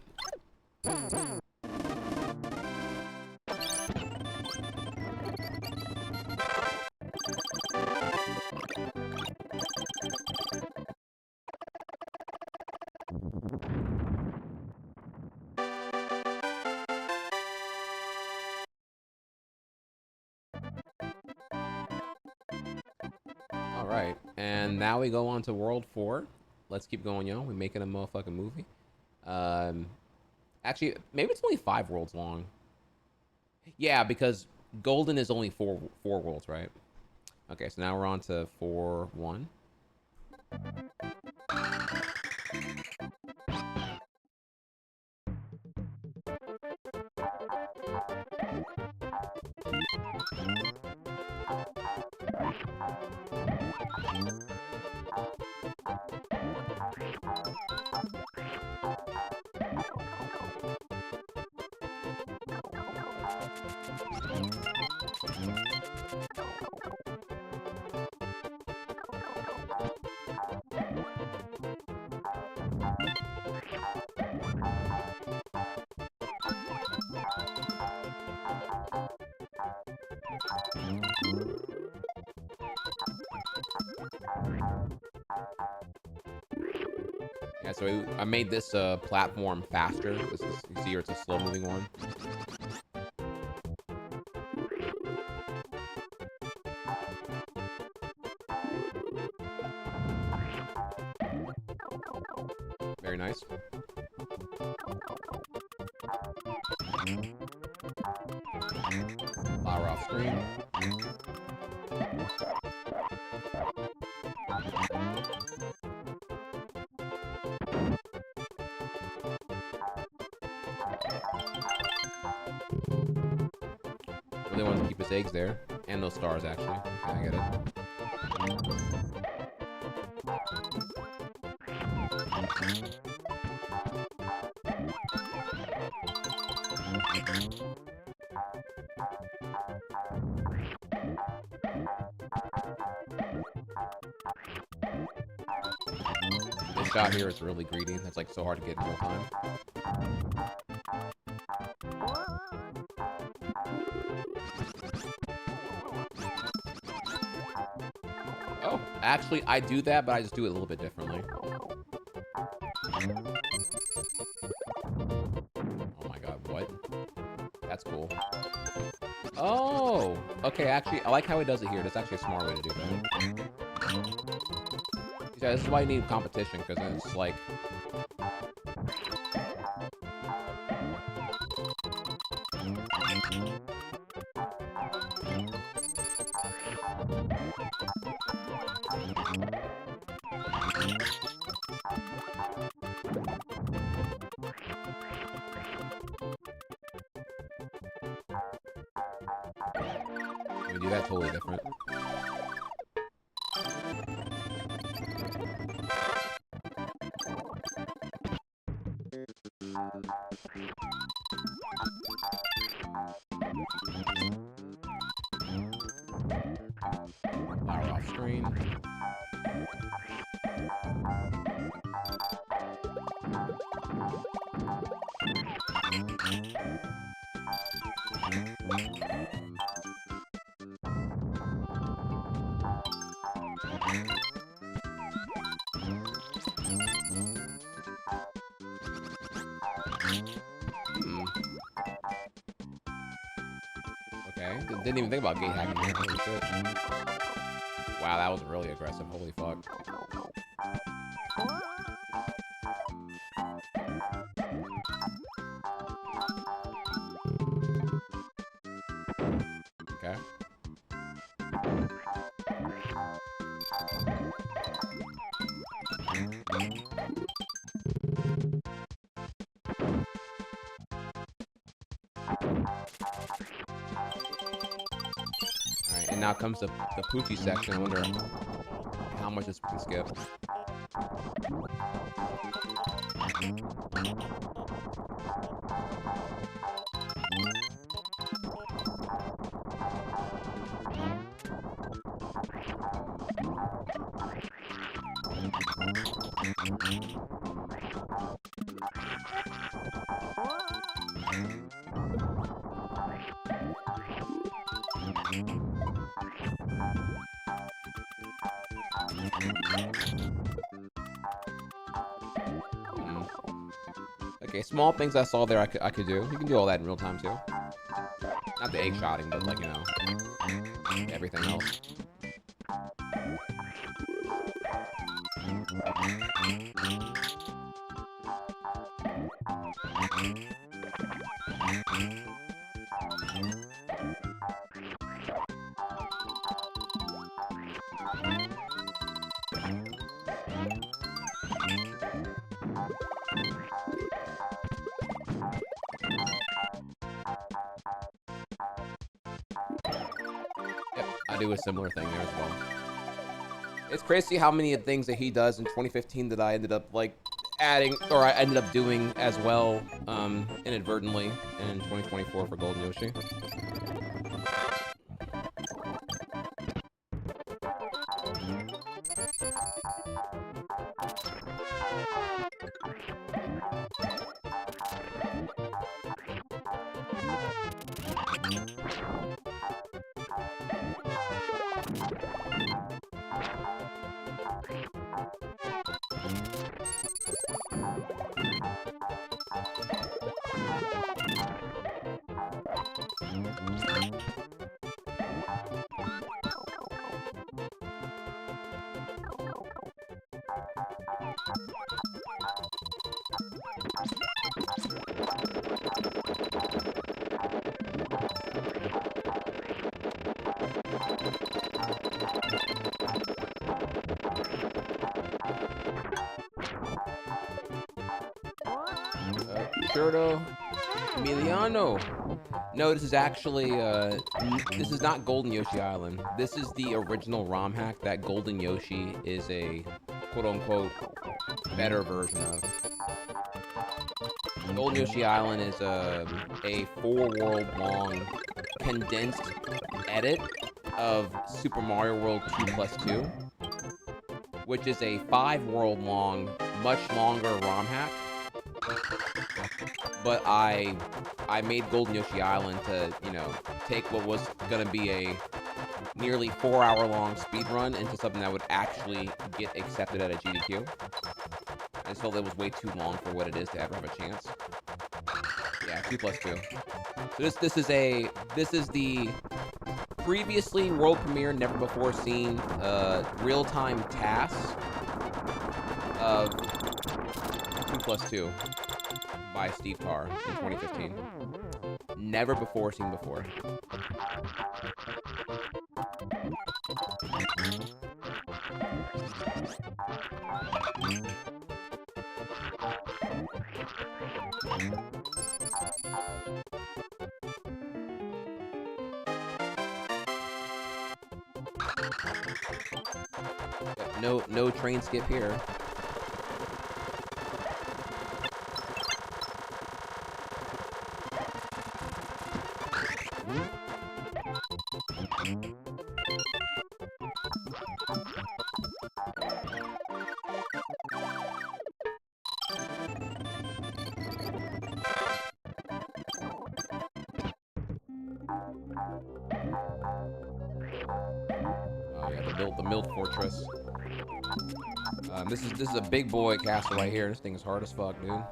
Alright, and now we go on to World 4. Let's keep going, yo. We're making a motherfucking movie. Actually, maybe it's only 5 worlds long. Yeah, because Golden is only four worlds, right? Okay, so now we're on to 4-1. Yeah, so I made this platform faster. This is, you see here, it's a slow moving one. Very nice. Flower off screen. Really wanted to keep his eggs there, and those stars actually. I get it. This shot here is really greedy. That's like so hard to get in real time. Oh, actually, I do that, but I just do it a little bit differently. Oh my god, what? That's cool. Oh, Okay, actually, I like how he does it here. That's actually a smart way to do that. Yeah, this is why you need competition, because it's like... We do that totally different. Power off screen. Okay, didn't even think about gate hacking here. Holy shit. Wow, that was really aggressive. Holy fuck. Okay. Alright, and now comes the Poochie section. I wonder how much this can skip. Okay, small things I saw there I could do. You can do all that in real time too. Not the egg shotting, but like, you know, everything else. I do a similar thing there as well. It's crazy how many things that he does in 2015 that I ended up like adding, or I ended up doing as well inadvertently in 2024 for Golden Yoshi. Emiliano. No, this is actually, this is not Golden Yoshi Island. This is the original ROM hack that Golden Yoshi is a quote-unquote better version of. Golden Yoshi Island is a 4-world-long condensed edit of Super Mario World 2+2, which is a 5-world-long, much longer ROM hack. But I made Golden Yoshi Island to, you know, take what was gonna be a nearly 4-hour-long speedrun into something that would actually get accepted at a GDQ. And so it was way too long for what it is to ever have a chance. Yeah, 2+2. So this is the previously world premiere, never before seen, real-time TAS of 2+2 by Stevtarr in 2015. Never before seen before. No train skip here. Oh yeah, the Milt Fortress. This is a big boy castle right here. This thing is hard as fuck, dude.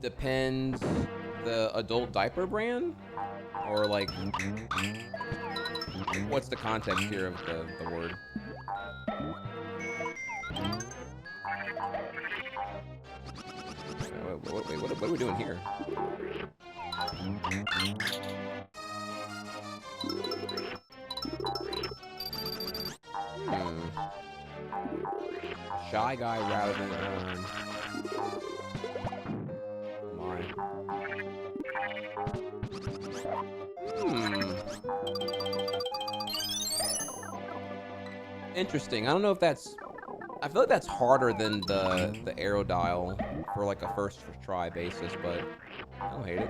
Depends the adult diaper brand? Or like, what's the context here of the word? Wait, what are we doing here? Shy guy rather than Interesting. I don't know if that's... I feel like that's harder than the arrow dial for like a first try basis, but I don't hate it.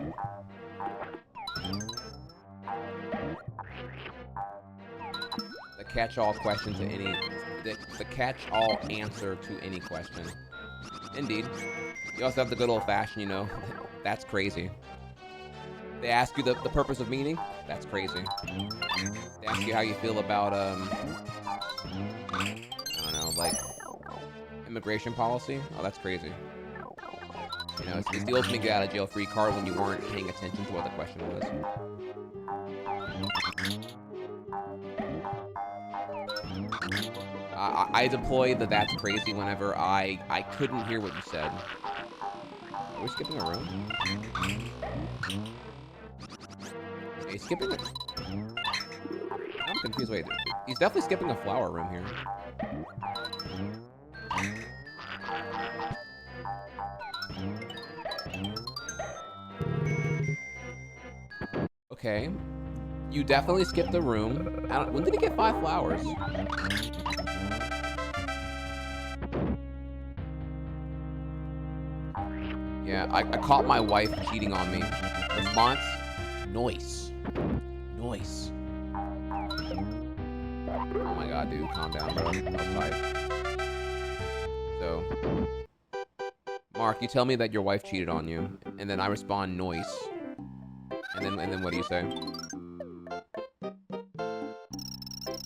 The catch-all question to any... The catch-all answer to any question. Indeed. You also have the good old-fashioned, you know, that's crazy. They ask you the purpose of meaning, that's crazy. They ask you how you feel about, I don't know, like, immigration policy? Oh, that's crazy. You know, it's the ultimate get out of jail free card when you weren't paying attention to what the question was. I deployed the that's crazy whenever I couldn't hear what you said. Are we skipping a room? He's skipping it. I'm confused. Wait, he's definitely skipping a flower room here. Okay. You definitely skipped the room. When did he get 5 flowers? Yeah, I caught my wife cheating on me. Response? Noise. Noise. Oh my god, dude, calm down, bro. So, Mark, you tell me that your wife cheated on you, and then I respond noise. And then what do you say?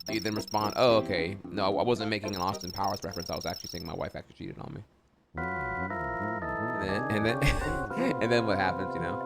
Do you then respond, oh, okay. No, I wasn't making an Austin Powers reference. I was actually saying my wife actually cheated on me. And then and then what happens, you know?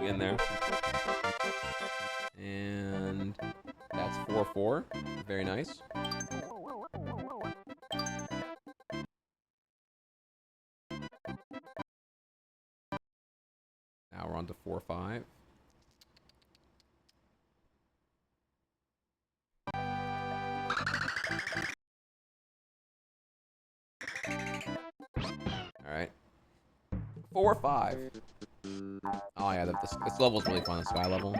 We in there. And that's 4-4. Very nice. Now we're on to 4-5. All right. 4-5. Oh yeah, this level is really fun. The sky level.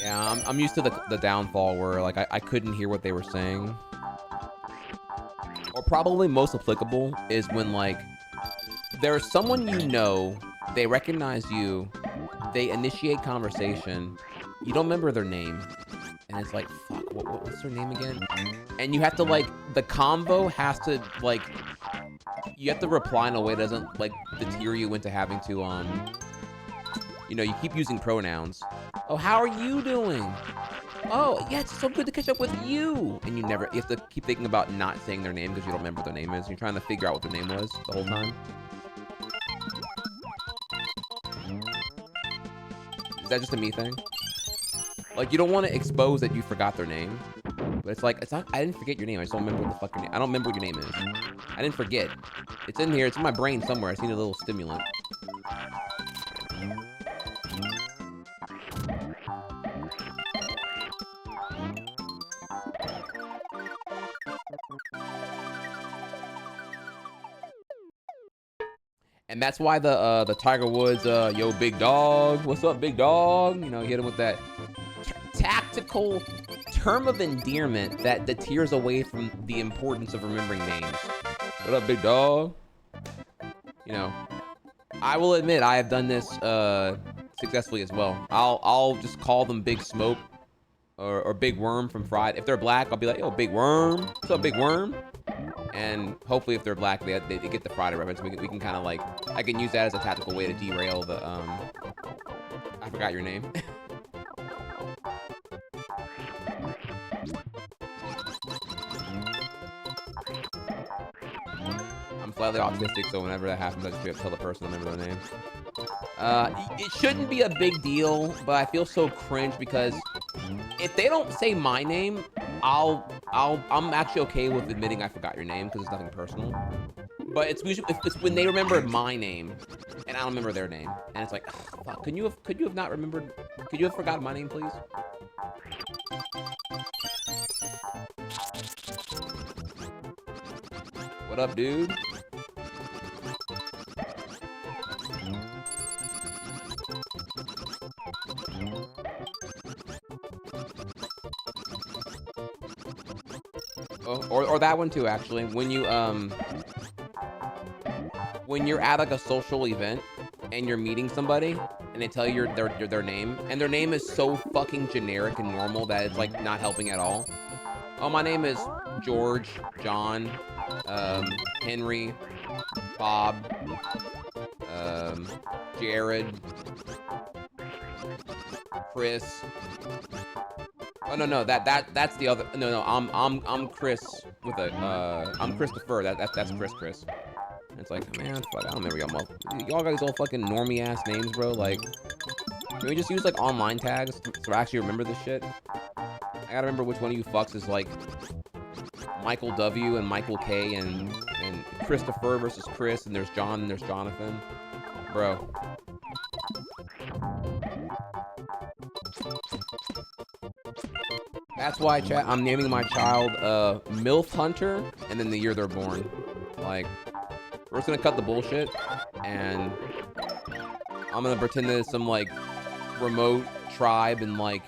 Yeah, I'm used to the downfall where like I couldn't hear what they were saying. Or probably most applicable is when like there's someone you know, they recognize you, they initiate conversation, you don't remember their name, and it's like, fuck, what's their name again? And you have to like, the convo has to like, you have to reply in a way that doesn't like deter you into having to you know, you keep using pronouns. Oh, how are you doing? Oh, yeah, it's so good to catch up with you. And you have to keep thinking about not saying their name because you don't remember what their name is. You're trying to figure out what their name was the whole time. Is that just a me thing? Like, you don't want to expose that you forgot their name. But it's like, it's not, I didn't forget your name. I just don't remember what the fuck your name. I don't remember what your name is. I didn't forget. It's in here. It's in my brain somewhere. I just need a little stimulant. And that's why the Tiger Woods, yo, big dog, what's up, big dog? You know, hit him with that tactical term of endearment that deters away from the importance of remembering names. What up, big dog? You know, I will admit I have done this successfully as well. I'll just call them Big Smoke or Big Worm from Fried. If they're black, I'll be like, yo, Big Worm, what's up, Big Worm? And hopefully if they're black, they get the Friday reference. We can kind of like, I can use that as a tactical way to derail the, I forgot your name. I'm slightly autistic, so whenever that happens, I just have to tell the person to remember their name. It shouldn't be a big deal, but I feel so cringe because if they don't say my name, I'm actually okay with admitting I forgot your name because it's nothing personal. But it's usually it's when they remember my name and I don't remember their name, and it's like, oh, fuck, could you have not remembered? Could you have forgotten my name, please? What up, dude? Oh, or that one too, actually. When you when you're at like a social event and you're meeting somebody and they tell you their name and their name is so fucking generic and normal that it's like not helping at all. Oh, my name is George, John, Henry, Bob, Jared, Chris. Oh no, that's the other. No, I'm Chris with a I'm Christopher. That's Chris. And it's like, man, fuck, I don't remember y'all got these all fucking normie ass names, bro. Like, can we just use like online tags so I actually remember this shit? I gotta remember which one of you fucks is like Michael W and Michael K and Christopher versus Chris, and there's John and there's Jonathan, bro. That's why, chat, I'm naming my child MILF Hunter, and then the year they're born. Like, we're just gonna cut the bullshit, and I'm gonna pretend that it's some like remote tribe in like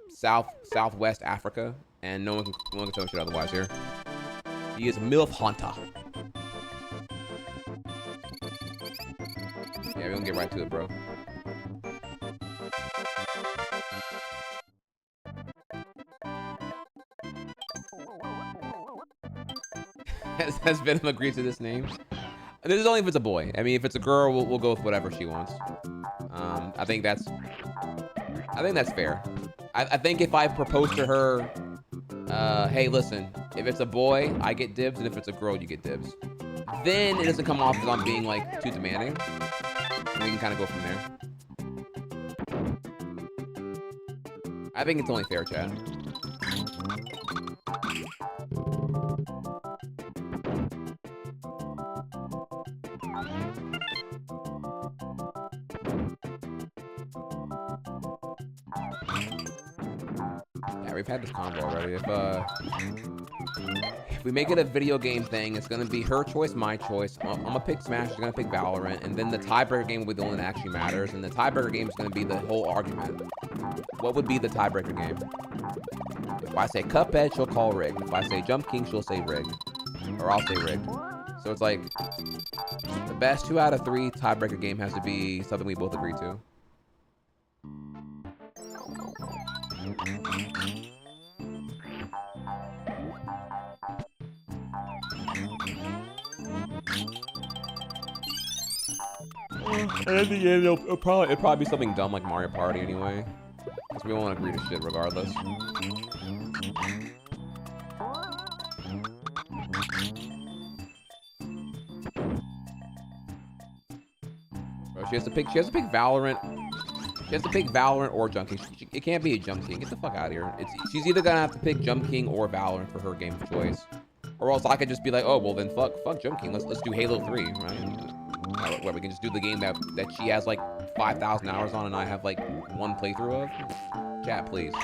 Southwest Africa, and no one can tell me shit otherwise here. He is MILF Hunter. Yeah, we're gonna get right to it, bro. Has Venom agreed to this name? This is only if it's a boy. I mean, if it's a girl, we'll go with whatever she wants. I think that's fair. I think if I propose to her, hey, listen, if it's a boy, I get dibs, and if it's a girl, you get dibs. Then it doesn't come off as I'm being like too demanding. And we can kind of go from there. I think it's only fair, chat. Yeah, we've had this combo already. If we make it a video game thing, it's gonna be her choice, my choice. I'm gonna pick Smash, she's gonna pick Valorant, and then the tiebreaker game will be the one that actually matters, and the tiebreaker game is gonna be the whole argument. What would be the tiebreaker game? If I say Cuphead, she'll call rigged. If I say Jump King, she'll say rigged. Or I'll say rigged. So it's like, the best 2 out of 3 tiebreaker game has to be something we both agree to. And in the end, it'll probably be something dumb like Mario Party anyway. Because we won't agree to shit regardless. Bro, she has to pick Valorant. She has to pick Valorant or Jump King. It can't be a Jump King. Get the fuck out of here. She's either gonna have to pick Jump King or Valorant for her game of choice. Or else I could just be like, oh well then fuck Jump King. Let's do Halo 3, right? Where we can just do the game that she has like 5,000 hours on and I have like 1 playthrough of. Chat, please.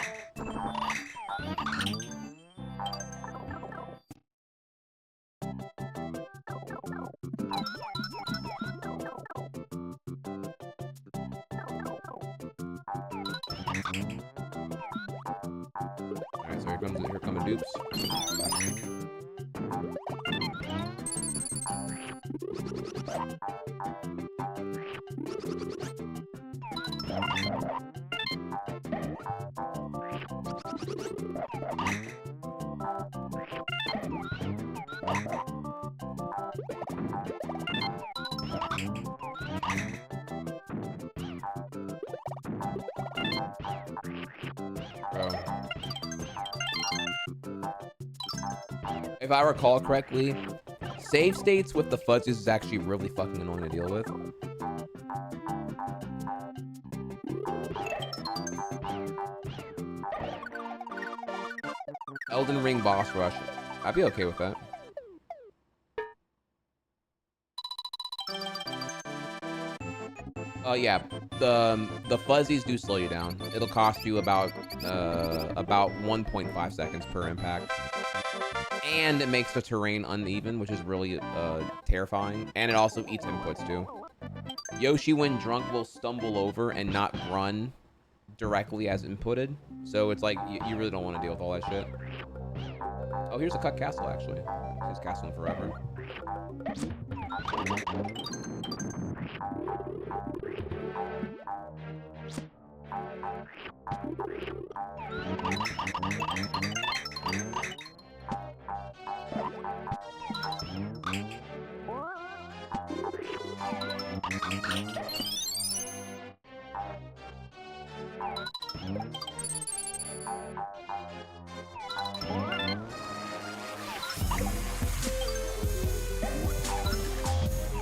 Alright, so here come the dupes. If I recall correctly, save states with the fuzzies is actually really fucking annoying to deal with. Elden Ring boss rush. I'd be okay with that. Yeah, the fuzzies do slow you down. It'll cost you about 1.5 seconds per impact. And it makes the terrain uneven, which is really terrifying. And it also eats inputs too. Yoshi, when drunk, will stumble over and not run directly as inputted. So it's like, you really don't want to deal with all that shit. Oh, here's a cut castle, actually. He's castling forever.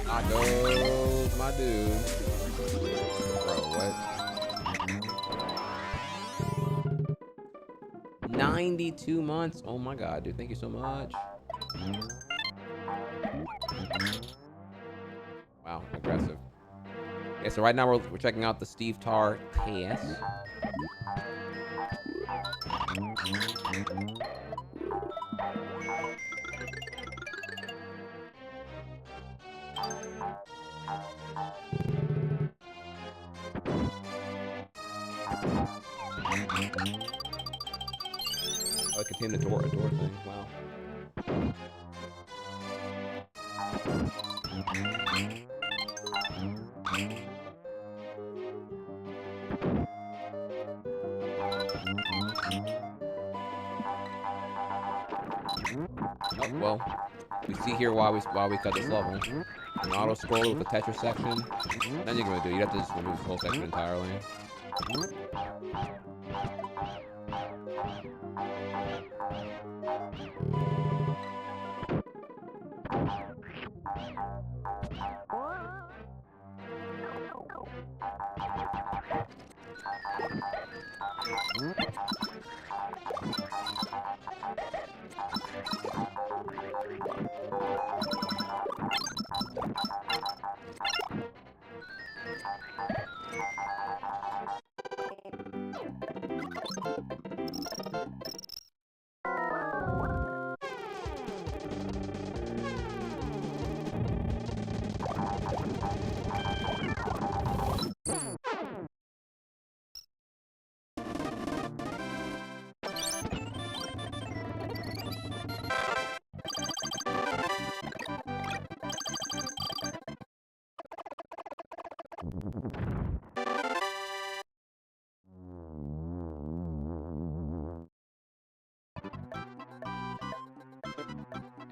I go, my dude. Bro, what? 92 months. Oh my god, dude. Thank you so much. Wow, aggressive. Okay, so right now we're checking out the Stevtarr TAS. Oh, it contained a door thing. Wow. Oh, well, we see here why we cut this level. An auto scroller with the Tetris section. Then you're gonna do. You have to just remove the whole section entirely.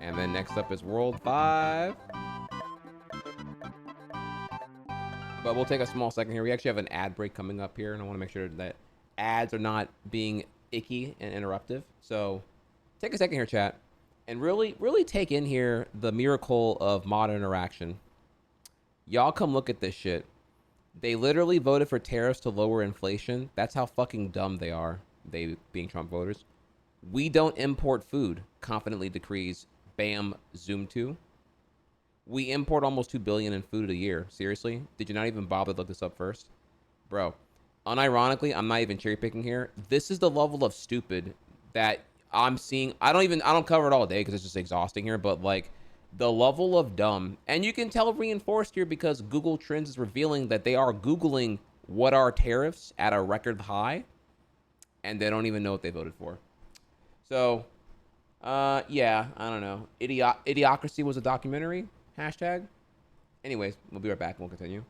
And then next up is World 5. But we'll take a small second here. We actually have an ad break coming up here, and I want to make sure that ads are not being icky and interruptive. So take a second here, chat, and really take in here the miracle of modern interaction. Y'all come look at this shit. They literally voted for tariffs to lower inflation. That's how fucking dumb they are, they being Trump voters. We don't import food, confidently decrees Bam Zoom 2. We import almost $2 billion in food a year. Seriously? Did you not even bother to look this up first? Bro, unironically, I'm not even cherry picking here. This is the level of stupid that I'm seeing. I don't cover it all day because it's just exhausting here, but like the level of dumb, and you can tell reinforced here because Google Trends is revealing that they are Googling what are tariffs at a record high, and they don't even know what they voted for. So, yeah, I don't know. Idiocracy was a documentary? Hashtag. Anyways, we'll be right back and we'll continue.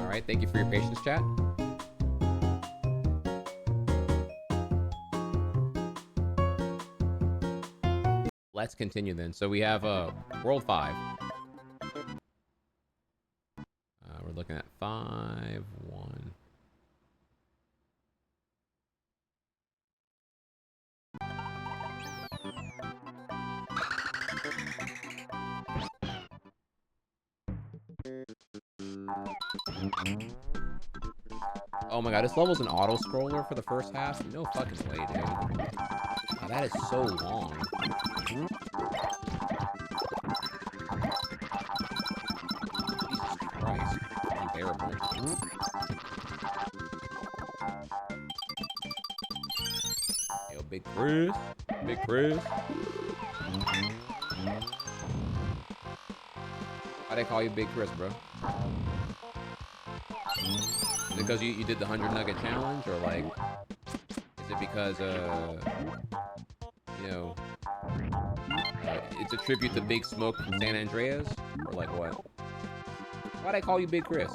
All right, thank you for your patience, chat. Let's continue then. So we have World 5. We're looking at 5-1. Oh my god, this level's an auto scroller for the first half? No fucking way, dude. Wow, that is so long. Jesus Christ. Unbearable. Yo, Big Chris. Big Chris. Why they call you Big Chris, bro? Is it because you did the 100 nugget challenge, or like, is it because you know, it's a tribute to Big Smoke from San Andreas, or like what? Why they call you Big Chris?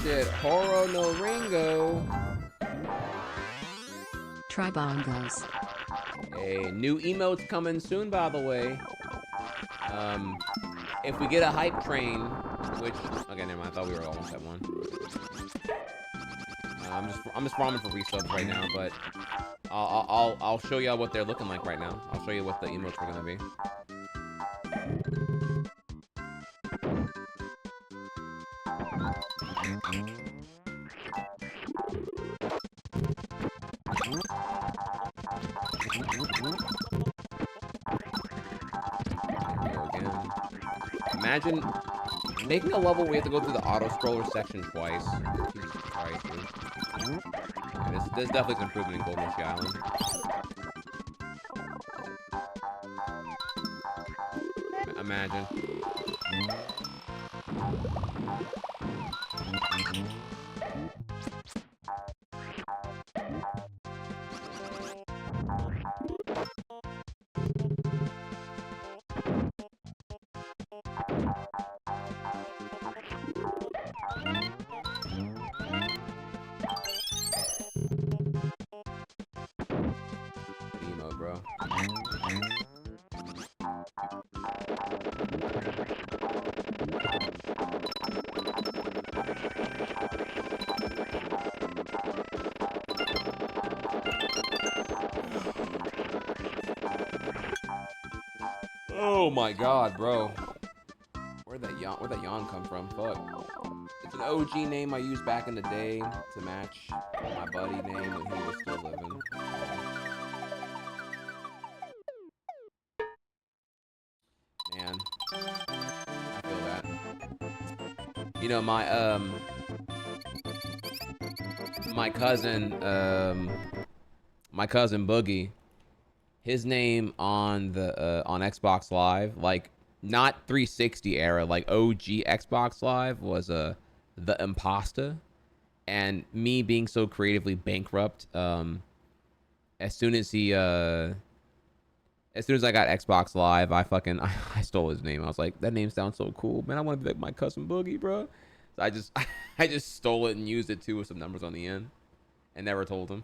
Shit, Horo no Ringo. Try bongos. Hey, new emotes coming soon, by the way. If we get a hype train, which okay, never mind. I thought we were almost at one. I'm just farming for resubs right now, but I'll show y'all what they're looking like right now. I'll show you what the emotes are gonna be. Imagine making a level where we have to go through the auto scroller section twice. Jesus Christ, dude. Yeah, this definitely is an improvement in Golden Sea Island. Imagine. Emo, bro. Oh my god, bro. Where'd that yawn come from? Fuck. It's an OG name I used back in the day to match my buddy name when he was still living. Man, I feel that. You know, my cousin Boogie, his name on the on Xbox Live, like not 360 era, like OG Xbox Live, was the Imposter. And me being so creatively bankrupt, as soon as I got Xbox Live, I stole his name. I was like, that name sounds so cool, man. I want to be like my cousin Boogie, bro. So I just stole it and used it too with some numbers on the end, and never told him.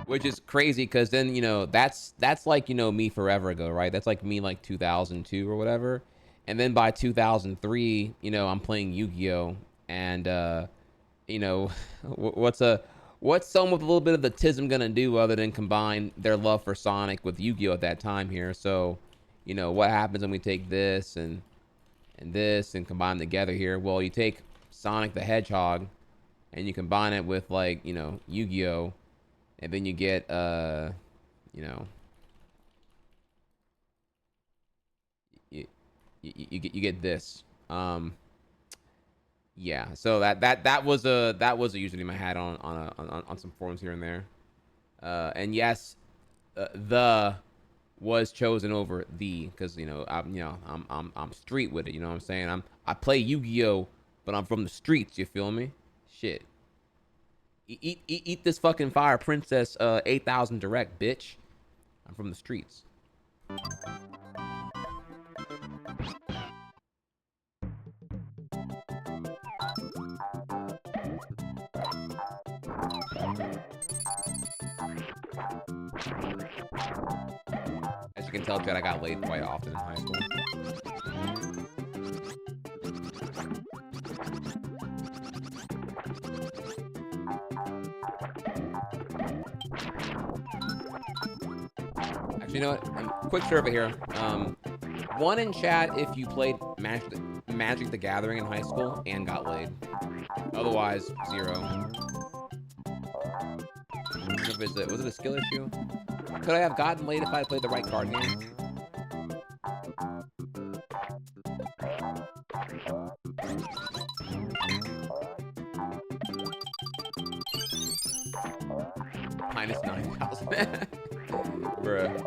Which is crazy, because then, you know, that's like, you know, me forever ago, right? That's like me like 2002 or whatever. And then by 2003, you know, I'm playing Yu-Gi-Oh! And, you know, what's someone with a little bit of the tism gonna do other than combine their love for Sonic with Yu-Gi-Oh! At that time here? So, you know, what happens when we take this and this and combine them together here? Well, you take Sonic the Hedgehog and you combine it with, like, you know, Yu-Gi-Oh! And then you get, you know, you get this. Yeah, so that was a username I had on some forums here and there. And yes, the was chosen over the, because I'm street with it. You know what I'm saying? I play Yu-Gi-Oh, but I'm from the streets. You feel me? Shit. Eat this fucking fire, Princess 8000 direct, bitch. I'm from the streets. As you can tell, Jed, I got laid quite often in high school. Actually, you know what? Quick survey here. One in chat if you played Magic the Gathering in high school and got laid. Otherwise, 0. Was it a skill issue? Could I have gotten laid if I played the right card game? Minus 9,000. Bruh.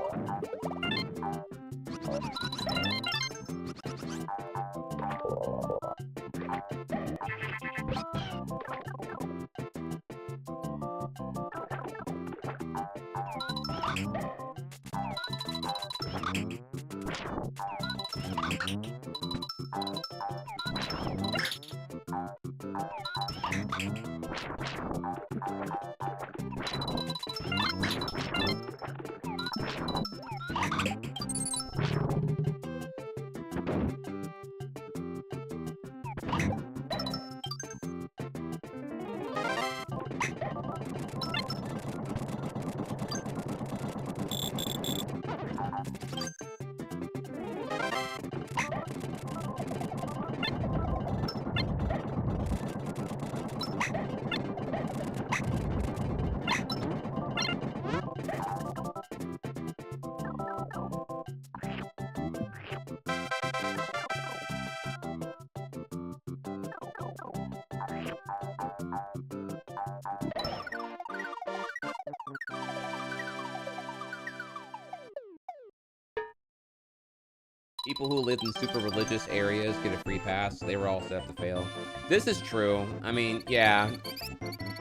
People who lived in super religious areas get a free pass. They were all set up to fail. This is true. I mean, yeah.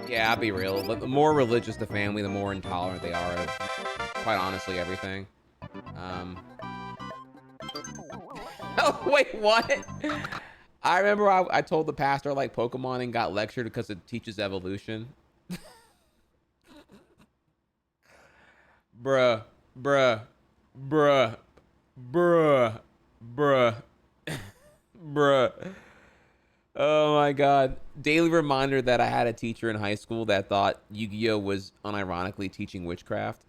Yeah, I'll be real. The more religious the family, the more intolerant they are of, quite honestly, everything. Oh, wait, what? I remember I told the pastor I like Pokemon and got lectured because it teaches evolution. Bruh. Oh my god. Daily reminder that I had a teacher in high school that thought Yu-Gi-Oh was unironically teaching witchcraft.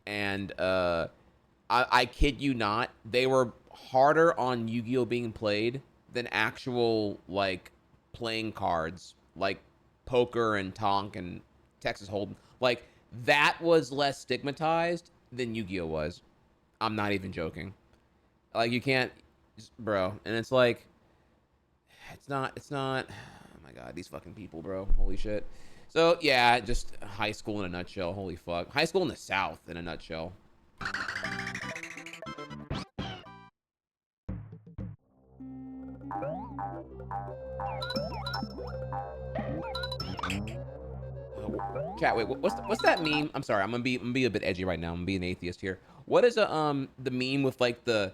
And I kid you not, they were harder on Yu-Gi-Oh being played than actual like playing cards like poker and Tonk and Texas Hold'em. Like that was less stigmatized than Yu-Gi-Oh was. I'm not even joking. Like you can't, bro. And it's like, it's not, oh my god, these fucking people, bro. Holy shit. So yeah, just high school in a nutshell. Holy fuck. High school in the South in a nutshell. Chat, wait, what's that meme? I'm sorry, I'm gonna be a bit edgy right now. I'm gonna be an atheist here. What is the meme with like the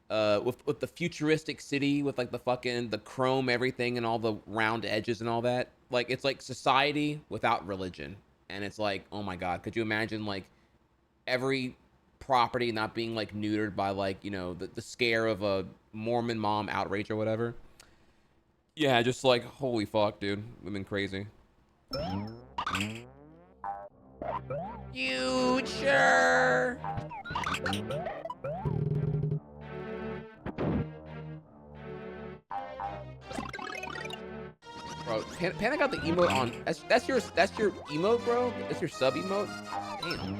with the futuristic city with like the chrome everything and all the round edges and all that? Like it's like society without religion, and it's like, oh my god, could you imagine like every property not being like neutered by like, you know, the scare of a Mormon mom outrage or whatever? Yeah, just like holy fuck, dude, we've been crazy. Future. Bro, Panic got the emote on. That's your emote, bro. That's your sub emote. Damn.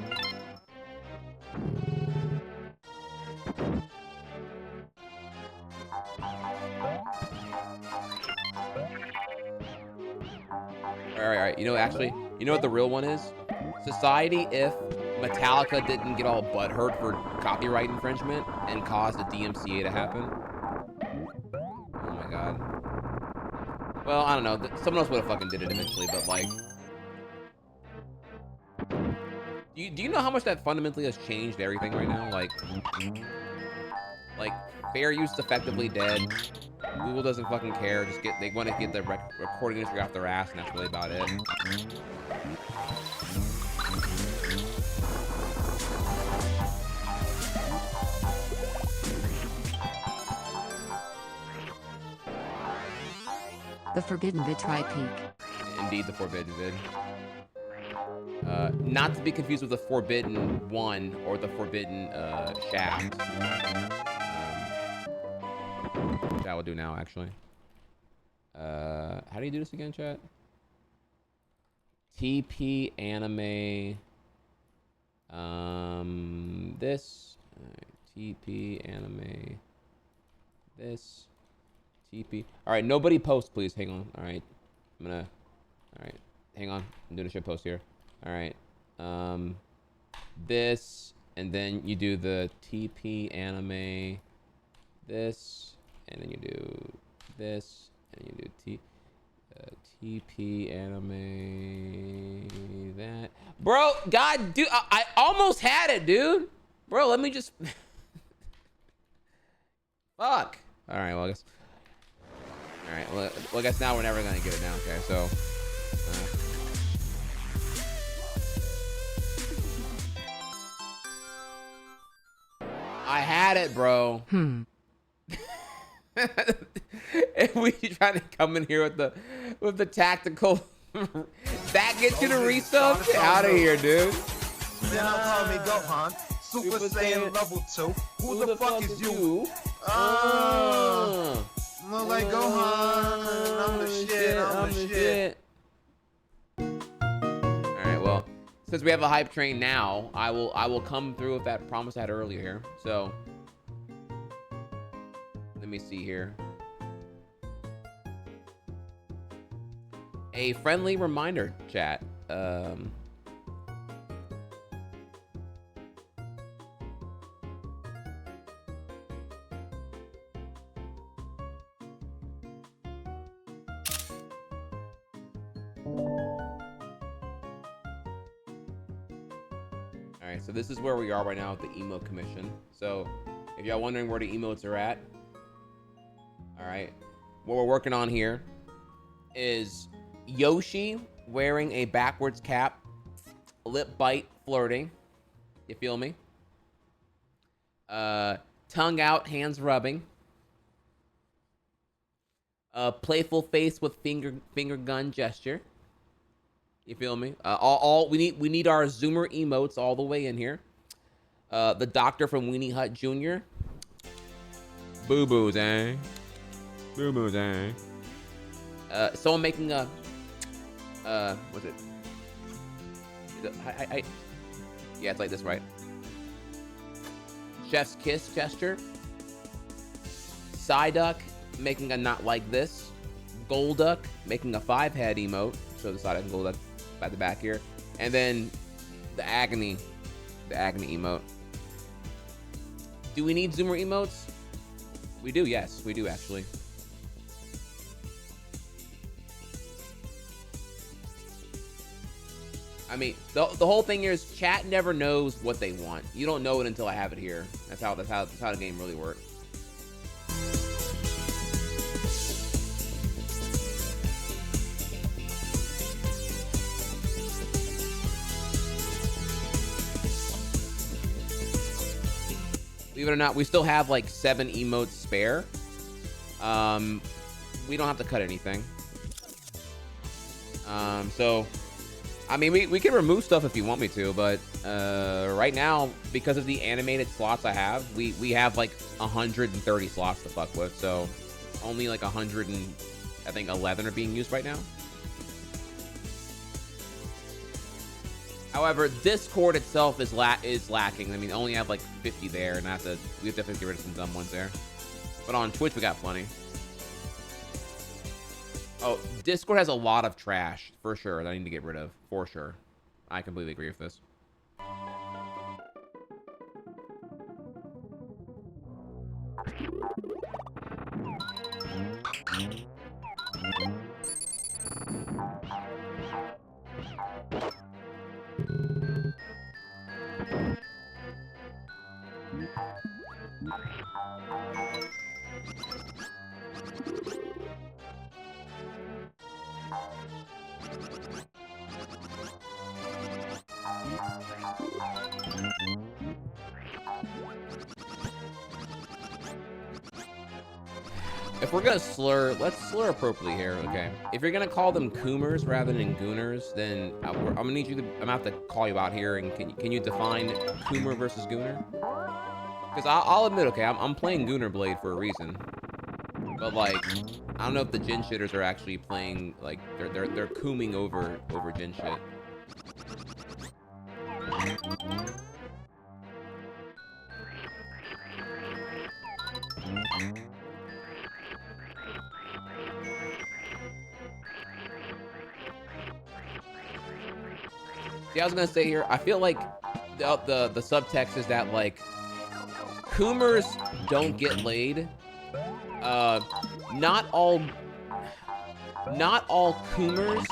All right. You know, actually, you know what the real one is? Society if Metallica didn't get all butthurt for copyright infringement and caused the DMCA to happen. Oh my god. Well, I don't know. Someone else would have fucking did it eventually, but like... Do you know how much that fundamentally has changed everything right now? Like fair use is effectively dead. Google doesn't fucking care. They want to get the recording industry off their ass, and that's really about it. The Forbidden Vid Tri-Peak. Indeed, the Forbidden Vid. Not to be confused with the Forbidden One or the Forbidden Shaft. That will do now, actually. How do you do this again, chat? TP anime. This. TP anime. This. TP. All right, nobody post, please. Hang on. All right, all right, hang on. I'm doing a shit post here. All right. This, and then you do the TP anime. This, and then you do this, and you do TP anime. That, bro. God, dude, I almost had it, dude. Bro, let me just. Fuck. All right. Well, I guess. All right. Well, I guess now we're never gonna get it now. Okay, so. I had it, bro. If we try to come in here with the tactical, that gets you to resub? Get out of here, dude. Then I'll call me Gohan, Super Saiyan level 2. Who the fuck is you? Look like Gohan. I'm the shit. I'm the shit. All right, well, since we have a hype train now, I will come through with that promise I had earlier here. So let me see here. A friendly reminder, chat. Alright, so this is where we are right now with the emote commission. So if y'all wondering where the emotes are at, alright, what we're working on here is Yoshi wearing a backwards cap, lip bite flirting. You feel me? Tongue out, hands rubbing. Playful face with finger gun gesture. You feel me? We need our Zoomer emotes all the way in here. The doctor from Weenie Hut Jr. Boo boos, eh? Boo boos, eh? Someone making a what's it? Yeah, it's like this, right? Chef's kiss gesture. Psyduck making a not like this. Golduck making a 5-head emote. So the Psyduck and Golduck by the back here, and then the agony emote. Do we need Zoomer emotes? We do, yes, we do actually. I mean, the whole thing here is chat never knows what they want. You don't know it until I have it here. That's how the game really works. Believe it or not, we still have like 7 emotes spare. We don't have to cut anything. So, I mean, we can remove stuff if you want me to, but right now, because of the animated slots I have, we have like 130 slots to fuck with. So, only like 100 and I think 11 are being used right now. However, Discord itself is lacking. I mean, only have like 50 there, and we have to get rid of some dumb ones there. But on Twitch, we got plenty. Oh, Discord has a lot of trash, for sure, that I need to get rid of, for sure. I completely agree with this. If we're gonna slur, let's slur appropriately here, okay? If you're gonna call them coomers rather than gooners, then I'm gonna need you to, I'm gonna have to call you out here, and can you define coomer versus gooner? Because I'll admit, okay, I'm playing Gooner Blade for a reason, but like, I don't know if the gin shitters are actually playing, like, they're cooming over gin shit. See, I was gonna say here, I feel like the subtext is that, like, coomers don't get laid. Not all coomers.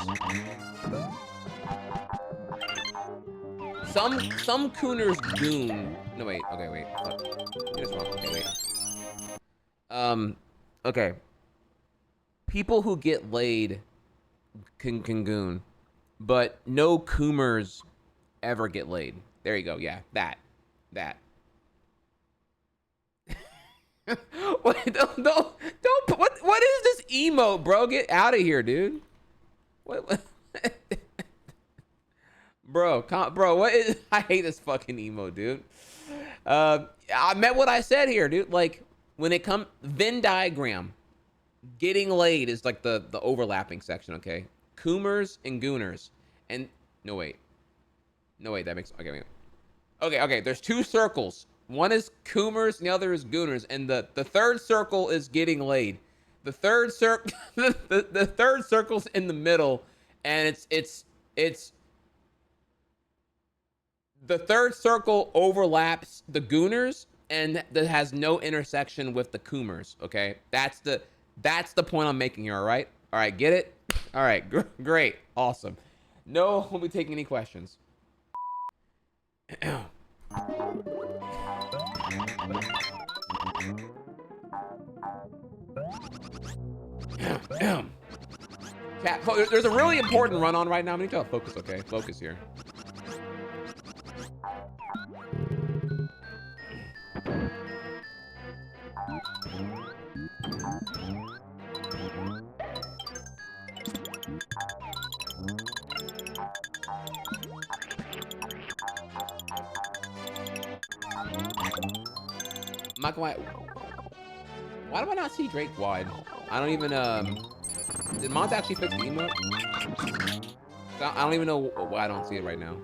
Some cooners goon. No, wait. Okay, wait. Fuck. It is wrong. Okay, wait. Okay. People who get laid can goon, but no coomers ever get laid. There you go. Yeah, that. Wait, don't what is this emote, bro? Get out of here, dude. What? Bro, what is, I hate this fucking emote, dude. I meant what I said here, dude. Like, when it comes, Venn diagram, getting laid is like the overlapping section, okay? Coomers and gooners. And, no, wait, that makes, okay, wait. Okay, there's two circles. One is coomers and the other is gooners, and the third circle is getting laid. The third circle, the third circle's in the middle, and it's the third circle overlaps the gooners, and that has no intersection with the coomers. Okay, that's the point I'm making here. All right, get it? All right, great, awesome. No, we'll be taking any questions. Cat, there's a really important run on right now. I'm gonna focus, okay? Focus here. Michael, why do I not see Drake wide? I don't even, did Mont actually fix the emote? I don't even know why I don't see it right now.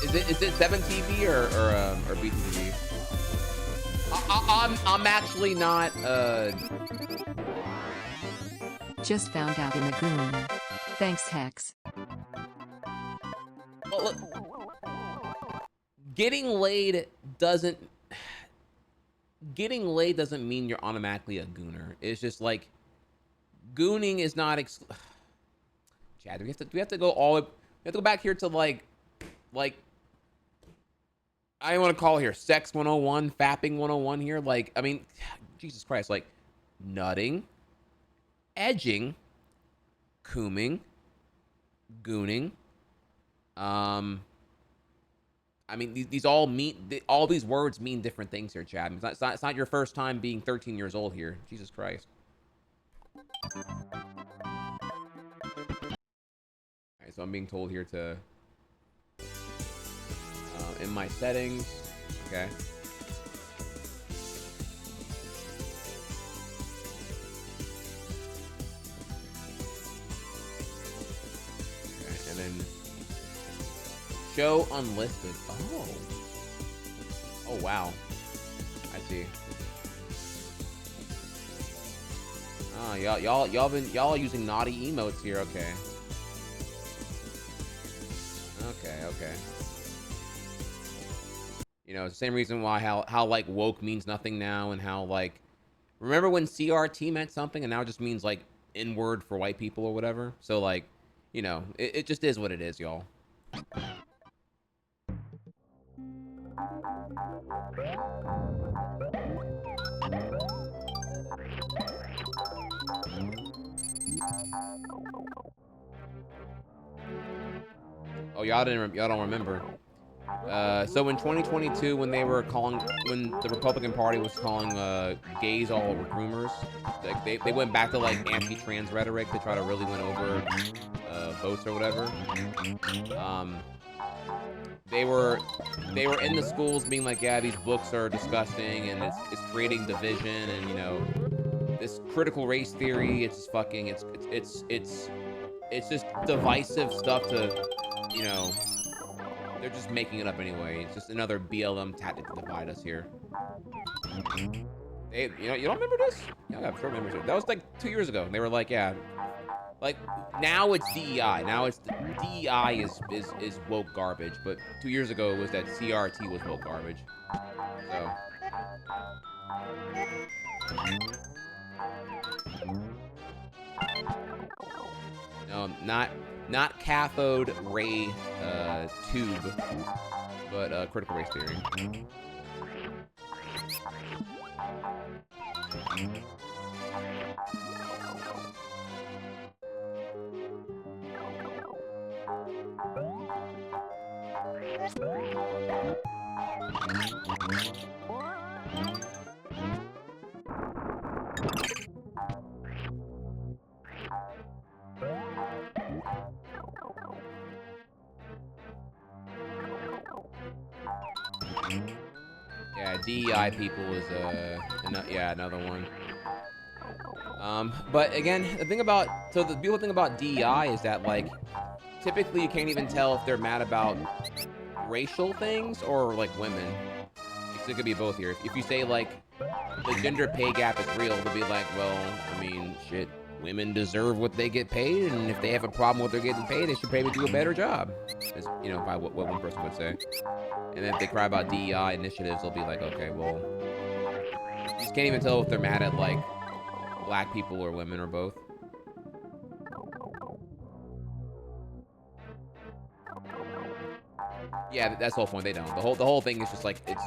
Is it 7TV or BTV? I'm actually not, Just found out in the goon. Thanks, Hex. Well, look, getting laid doesn't mean you're automatically a gooner. It's just like, gooning is not Chad, we have to go all, we have to go back here to like I don't want to call it here sex 101, fapping 101 here. Like, I mean, Jesus Christ, like nutting, edging, cooming, gooning. I mean, these all mean, all these words mean different things here, Chad. It's not your first time being 13 years old here. Jesus Christ. All right, so I'm being told here to in my settings, okay. And then show unlisted. Oh, Oh wow. I see. Oh, y'all using naughty emotes here. Okay. Okay. You know, it's the same reason why how like woke means nothing now, and how like, remember when CRT meant something and now it just means like N-word for white people or whatever. So like, you know, it just is what it is, y'all. Oh, y'all don't remember. So in 2022, when the Republican Party was calling gays all groomers, like they went back to like anti-trans rhetoric to try to really win over votes or whatever. They were in the schools being like, yeah, these books are disgusting and it's creating division, and you know, this critical race theory, it's just fucking, it's just divisive stuff to, you know, they're just making it up anyway. It's just another BLM tactic to divide us here. They, you know, you don't remember this? Yeah, I'm sure remember. That was like 2 years ago. They were like, yeah, like now it's DEI. Now it's DEI is woke garbage. But 2 years ago it was that CRT was woke garbage. So. No, not cathode ray tube, but critical race theory. Yeah, DEI people is another one. But again, the beautiful thing about DEI is that like typically you can't even tell if they're mad about racial things or like women. It could be both here. If you say like the gender pay gap is real, they'll be like, well, I mean, shit, women deserve what they get paid, and if they have a problem with their getting paid, they should maybe do a better job. Is, you know, by what one person would say. And then if they cry about DEI initiatives, they'll be like, okay, well, you just can't even tell if they're mad at like black people or women or both. Yeah, that's the whole point. They don't. The whole thing is just like, it's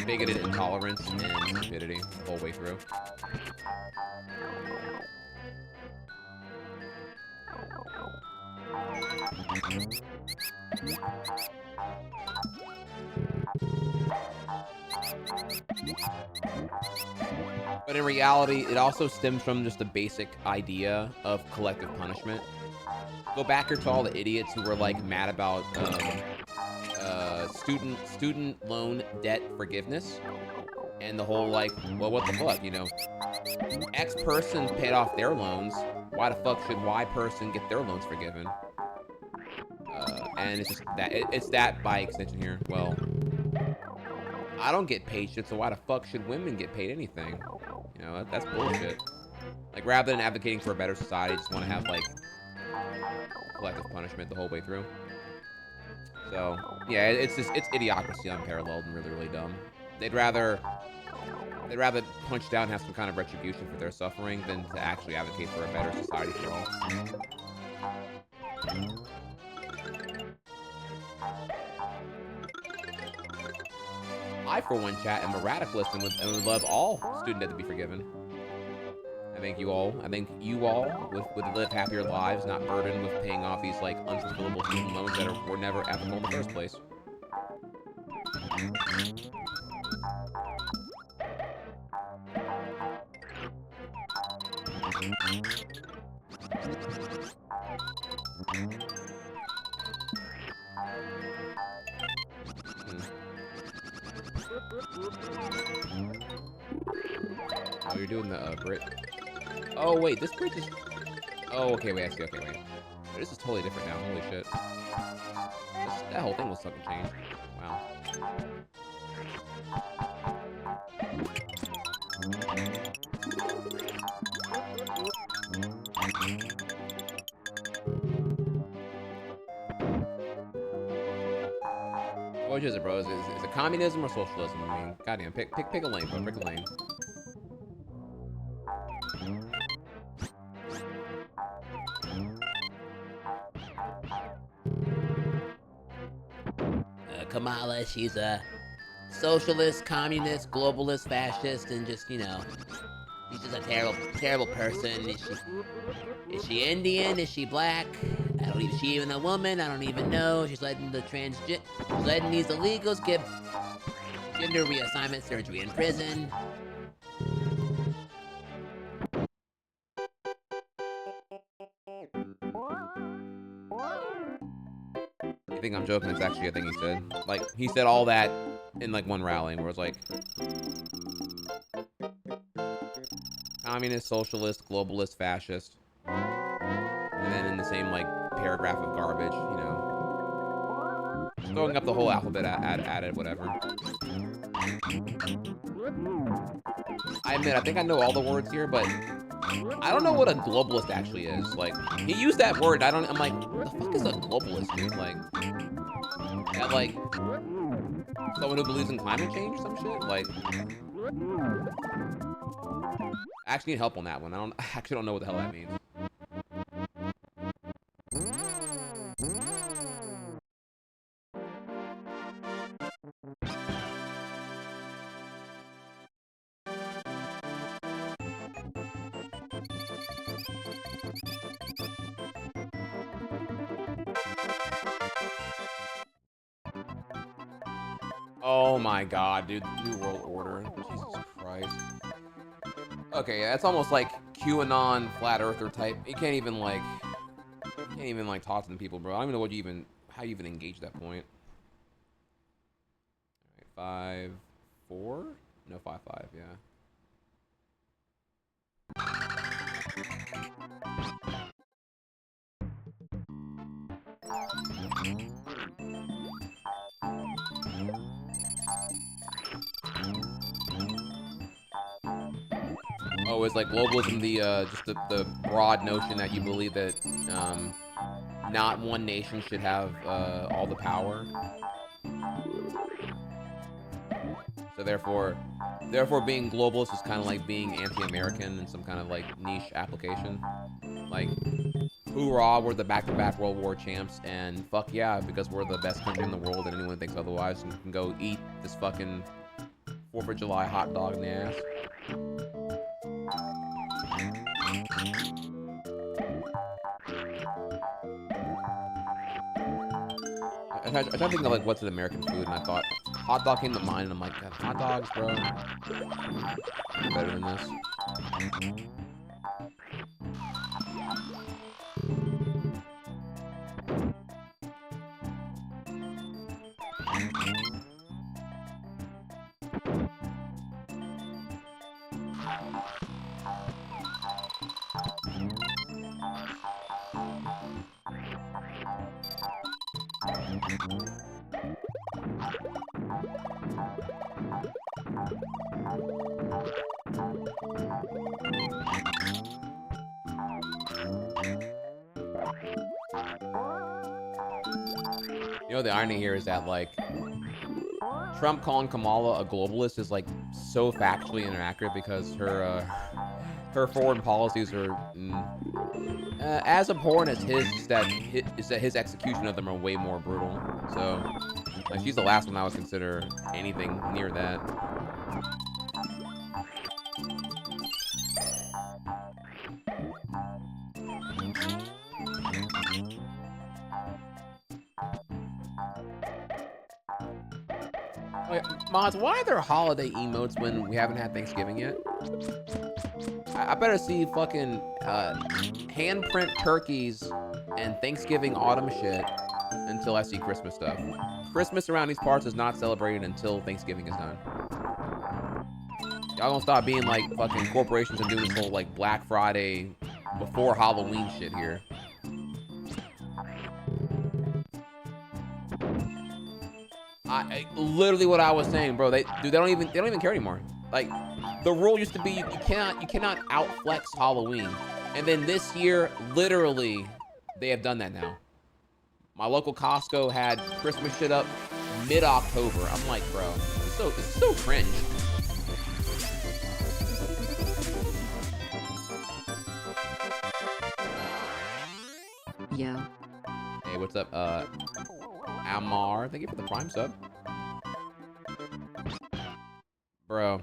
bigoted intolerance and stupidity the whole way through. But in reality, it also stems from just the basic idea of collective punishment. Go back here to all the idiots who were like mad about student loan debt forgiveness, and the whole like, well, what the fuck, you know? X person paid off their loans. Why the fuck should Y person get their loans forgiven? And it's just that it's that by extension here. Well, I don't get paid shit, so why the fuck should women get paid anything? You know, that's bullshit. Like, rather than advocating for a better society, I just want to have like collective punishment the whole way through. So yeah, it's idiocracy unparalleled and really, really dumb. They'd rather punch down and have some kind of retribution for their suffering than to actually advocate for a better society for all. I, for one, chat, am a radicalist and would love all student debt to be forgiven. I think you all would live happier lives, not burdened with paying off these like unfulfillable student loans that were never ethical in the first place. Oh, you're doing the Brit. Oh wait, this bridge is. Oh, okay, wait, I see. Okay, wait. This is totally different now. Holy shit. That whole thing was fucking changed. Wow. Which is it, bro? Is it communism or socialism? I mean, goddamn, pick a lane, bro. Pick a lane. Kamala, she's a socialist, communist, globalist, fascist, and just, you know, she's just a terrible person. Is she Indian? Is she black? Is she even a woman? I don't even know. She's letting she's letting these illegals get gender reassignment surgery in prison. You think I'm joking? It's actually a thing he said. Like, he said all that in like one rally where it's like communist, socialist, globalist, fascist. And then in the same like paragraph of garbage, you know, throwing up the whole alphabet at it, whatever. I admit, I think I know all the words here, but I don't know what a globalist actually is. Like, he used that word. I'm like, what the fuck is a globalist, dude? Like, that like someone who believes in climate change or some shit? Like, I actually need help on that one. I actually don't know what the hell that means. Oh my god, dude. New World Order. Jesus Christ. Okay, yeah, that's almost like QAnon flat earther type. You can't even like talk to the people, bro. I don't even know how you even engage that point. Alright, 5-4? No, 5-5, yeah. Oh, is like globalism just the broad notion that you believe that not one nation should have all the power? So therefore being globalist is kind of like being anti-American in some kind of like niche application. Like, hoorah, we're the back-to-back World War champs, and fuck yeah, because we're the best country in the world and anyone thinks otherwise, and you can go eat this fucking 4th of July hot dog in the ass. I tried to think of like what's an American food, and I thought hot dog came to mind, and I'm like, God, hot dogs, bro. I'm better than this. You know, the irony here is that, like, Trump calling Kamala a globalist is, like, so factually inaccurate because her foreign policies are as abhorrent as his, that his execution of them are way more brutal. So, like, she's the last one I would consider anything near that. Mods, why are there holiday emotes when we haven't had Thanksgiving yet? I better see fucking handprint turkeys and Thanksgiving autumn shit until I see Christmas stuff. Christmas around these parts is not celebrated until Thanksgiving is done. Y'all gonna stop being like fucking corporations and doing this whole like Black Friday before Halloween shit here. Literally what I was saying, bro. They don't even care anymore. Like, the rule used to be you cannot outflex Halloween, and then this year, literally, they have done that now. My local Costco had Christmas shit up mid-October. I'm like, bro, it's so cringe. Yeah. Hey, what's up, Amar? Thank you for the Prime sub. Bro.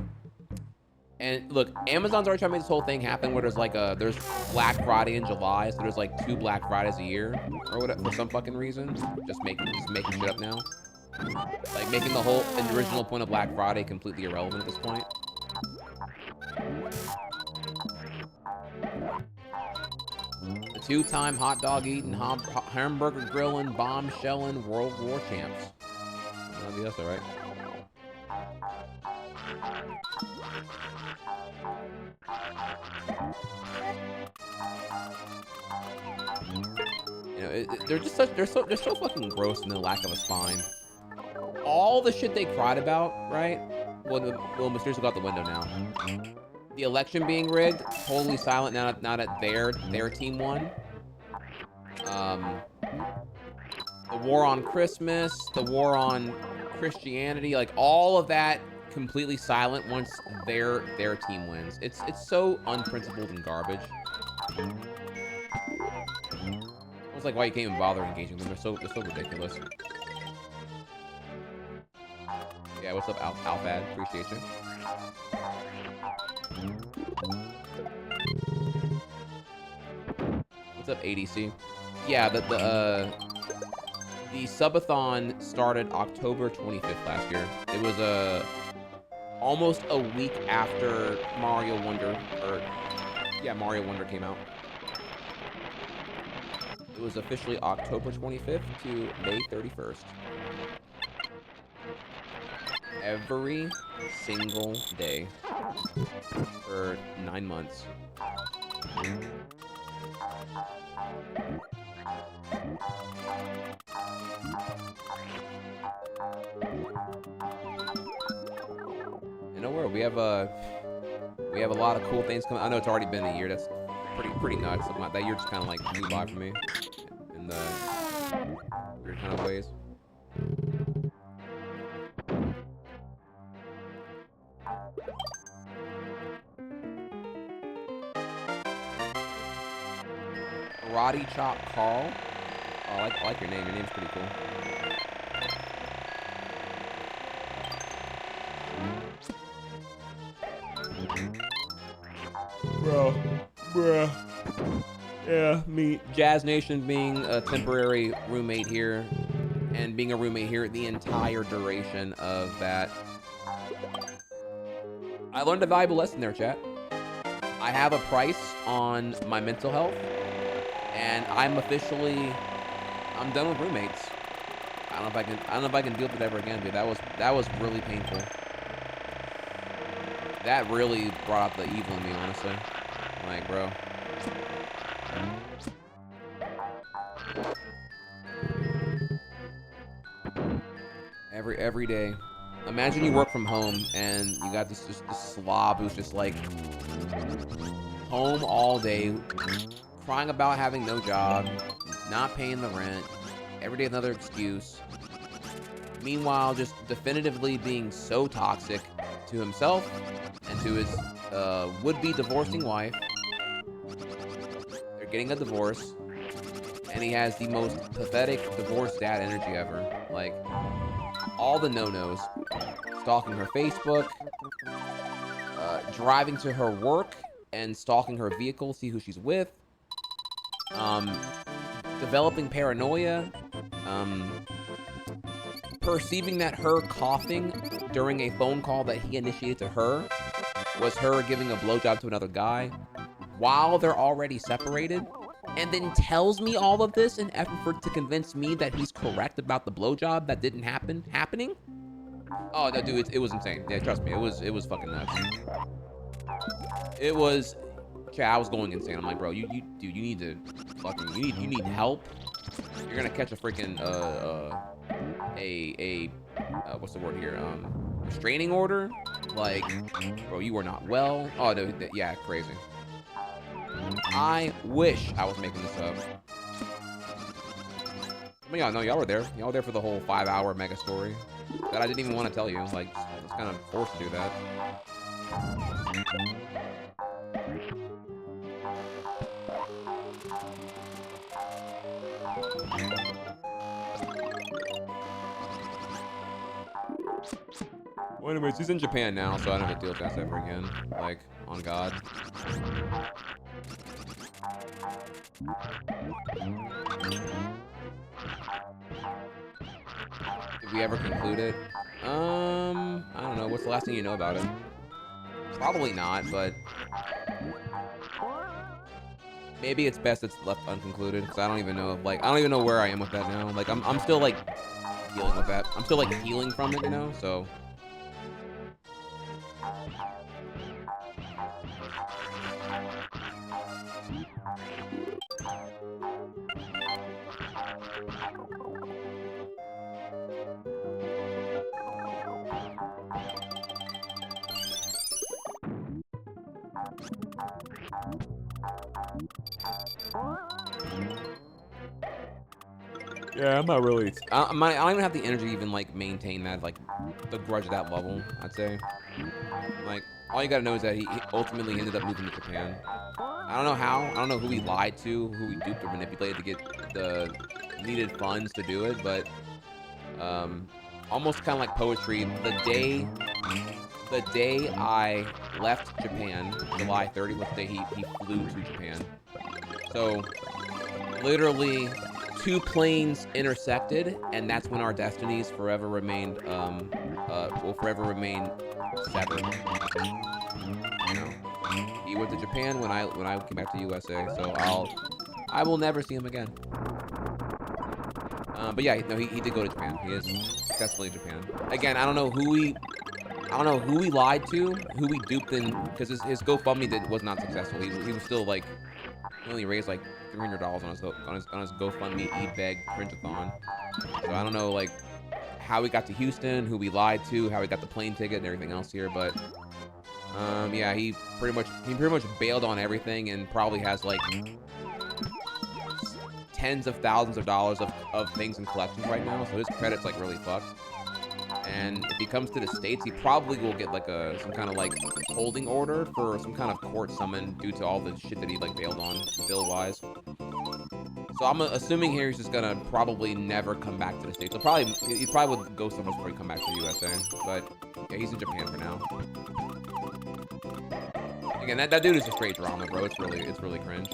And look, Amazon's already trying to make this whole thing happen where there's like there's Black Friday in July, so there's like 2 Black Fridays a year or whatever for some fucking reason. Just making shit up now. Like making the whole original point of Black Friday completely irrelevant at this point. The 2-time hot dog eating, hamburger grilling, bomb shelling, World War champs. Maybe that's alright. You know, they're so fucking gross in the lack of a spine. All the shit they cried about, right? Well, mysteriously got the window now. The election being rigged, totally silent now that their team won. The war on Christmas, the war on Christianity, like all of that completely silent once their team wins. It's so unprincipled and garbage. It's like why you can't even bother engaging them. They're so ridiculous. Yeah, what's up, Alfad? Appreciate you. What's up, ADC? Yeah, the subathon started October 25th last year. It was almost a week after Mario Wonder came out. It was officially October 25th to May 31st. Every single day for 9 months. You know where we have a lot of cool things coming. I know it's already been a year. That's pretty nuts. That year just kind of like flew by for me in the weird kind of ways. Karate Chop Carl. Oh, I like your name. Your name's pretty cool. Bruh. Yeah, me. Jazz Nation being a temporary roommate here and being a roommate here the entire duration of that. I learned a valuable lesson there, chat. I have a price on my mental health, and I'm done with roommates. I don't know if I can deal with it ever again, dude. That was really painful. That really brought out the evil in me, honestly. Like, bro. Every day. Imagine you work from home and you got this slob who's just like home all day, crying about having no job, not paying the rent, every day another excuse. Meanwhile, just definitively being so toxic to himself and to his would-be divorcing wife. They're getting a divorce, and he has the most pathetic divorce dad energy ever. Like, all the no-nos. Stalking her Facebook, driving to her work and stalking her vehicle, see who she's with, developing paranoia, perceiving that her coughing during a phone call that he initiated to her was her giving a blowjob to another guy while they're already separated, and then tells me all of this in effort to convince me that he's correct about the blowjob that didn't happening. Oh no, dude, it was insane. Yeah, trust me, it was fucking nuts. It was, I was going insane. I'm like, bro, dude, you need to fucking, you need help. You're gonna catch a freaking a what's the word here? Restraining order. Like, bro, you are not well. Oh, no, yeah, crazy. I wish I was making this up. I mean, y'all know y'all were there. Y'all were there for the whole 5-hour mega story that I didn't even want to tell you. Like, I was kind of forced to do that. Well, anyways, he's in Japan now, so I don't have to deal with that ever again. Like, on God. Did we ever conclude it? I don't know. What's the last thing you know about it? Probably not, but maybe it's best it's left unconcluded, because I don't even know if, like, I don't even know where I am with that now. Like, I'm still, like, dealing with that. I'm still, like, healing from it, you know, so. Yeah, I'm not really. I don't even have the energy to even like maintain that, like the grudge at that level. I'd say, like, all you gotta know is that he ultimately ended up moving to Japan. I don't know how. I don't know who he lied to, who he duped or manipulated to get the needed funds to do it, but almost kind of like poetry. The day I left Japan, July 30th, was the day he flew to Japan. So literally 2 planes intersected, and that's when our destinies forever remained will forever remain severed. You know, he went to Japan when I came back to USA, so I will never see him again. But yeah, no, he did go to Japan. He is successfully in Japan. Again, I don't know who he lied to, who he duped in, because his GoFundMe was not successful. He was still like, he only raised like $300 on his GoFundMe eBeg cringe-a-thon. So I don't know like how he got to Houston, who he lied to, how he got the plane ticket and everything else here, but yeah, he pretty much bailed on everything and probably has like tens of thousands of dollars of things in collections right now, so his credit's like really fucked. And if he comes to the States, he probably will get like some kind of like holding order for some kind of court summon due to all the shit that he like bailed on bill wise. So I'm assuming here he's just gonna probably never come back to the States. He probably would go somewhere before he come back to the USA. But yeah, he's in Japan for now. Again, that dude is just straight drama, bro. It's really cringe.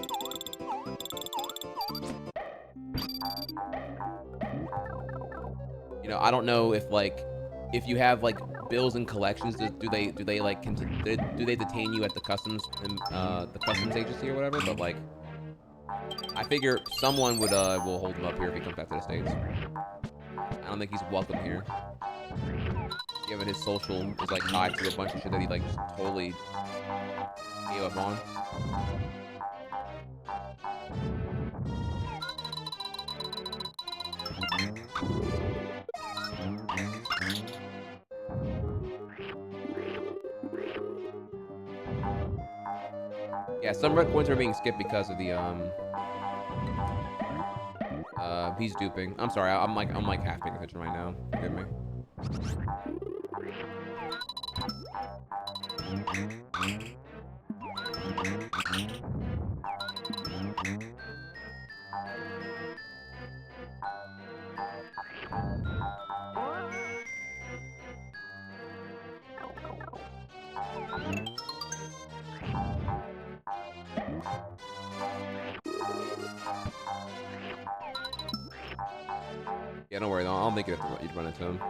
You know, I don't know if like if you have like bills and collections, do they like do they detain you at the customs agency or whatever? But like, I figure someone will hold him up here if he comes back to the States. I don't think he's welcome here, given his social is like tied to a bunch of shit that he like just totally gave up on. Yeah, some red coins are being skipped because of the he's duping. I'm sorry, I'm like half paying attention right now. Forgive me. Yeah, don't worry, though. I don't think you'd run into him.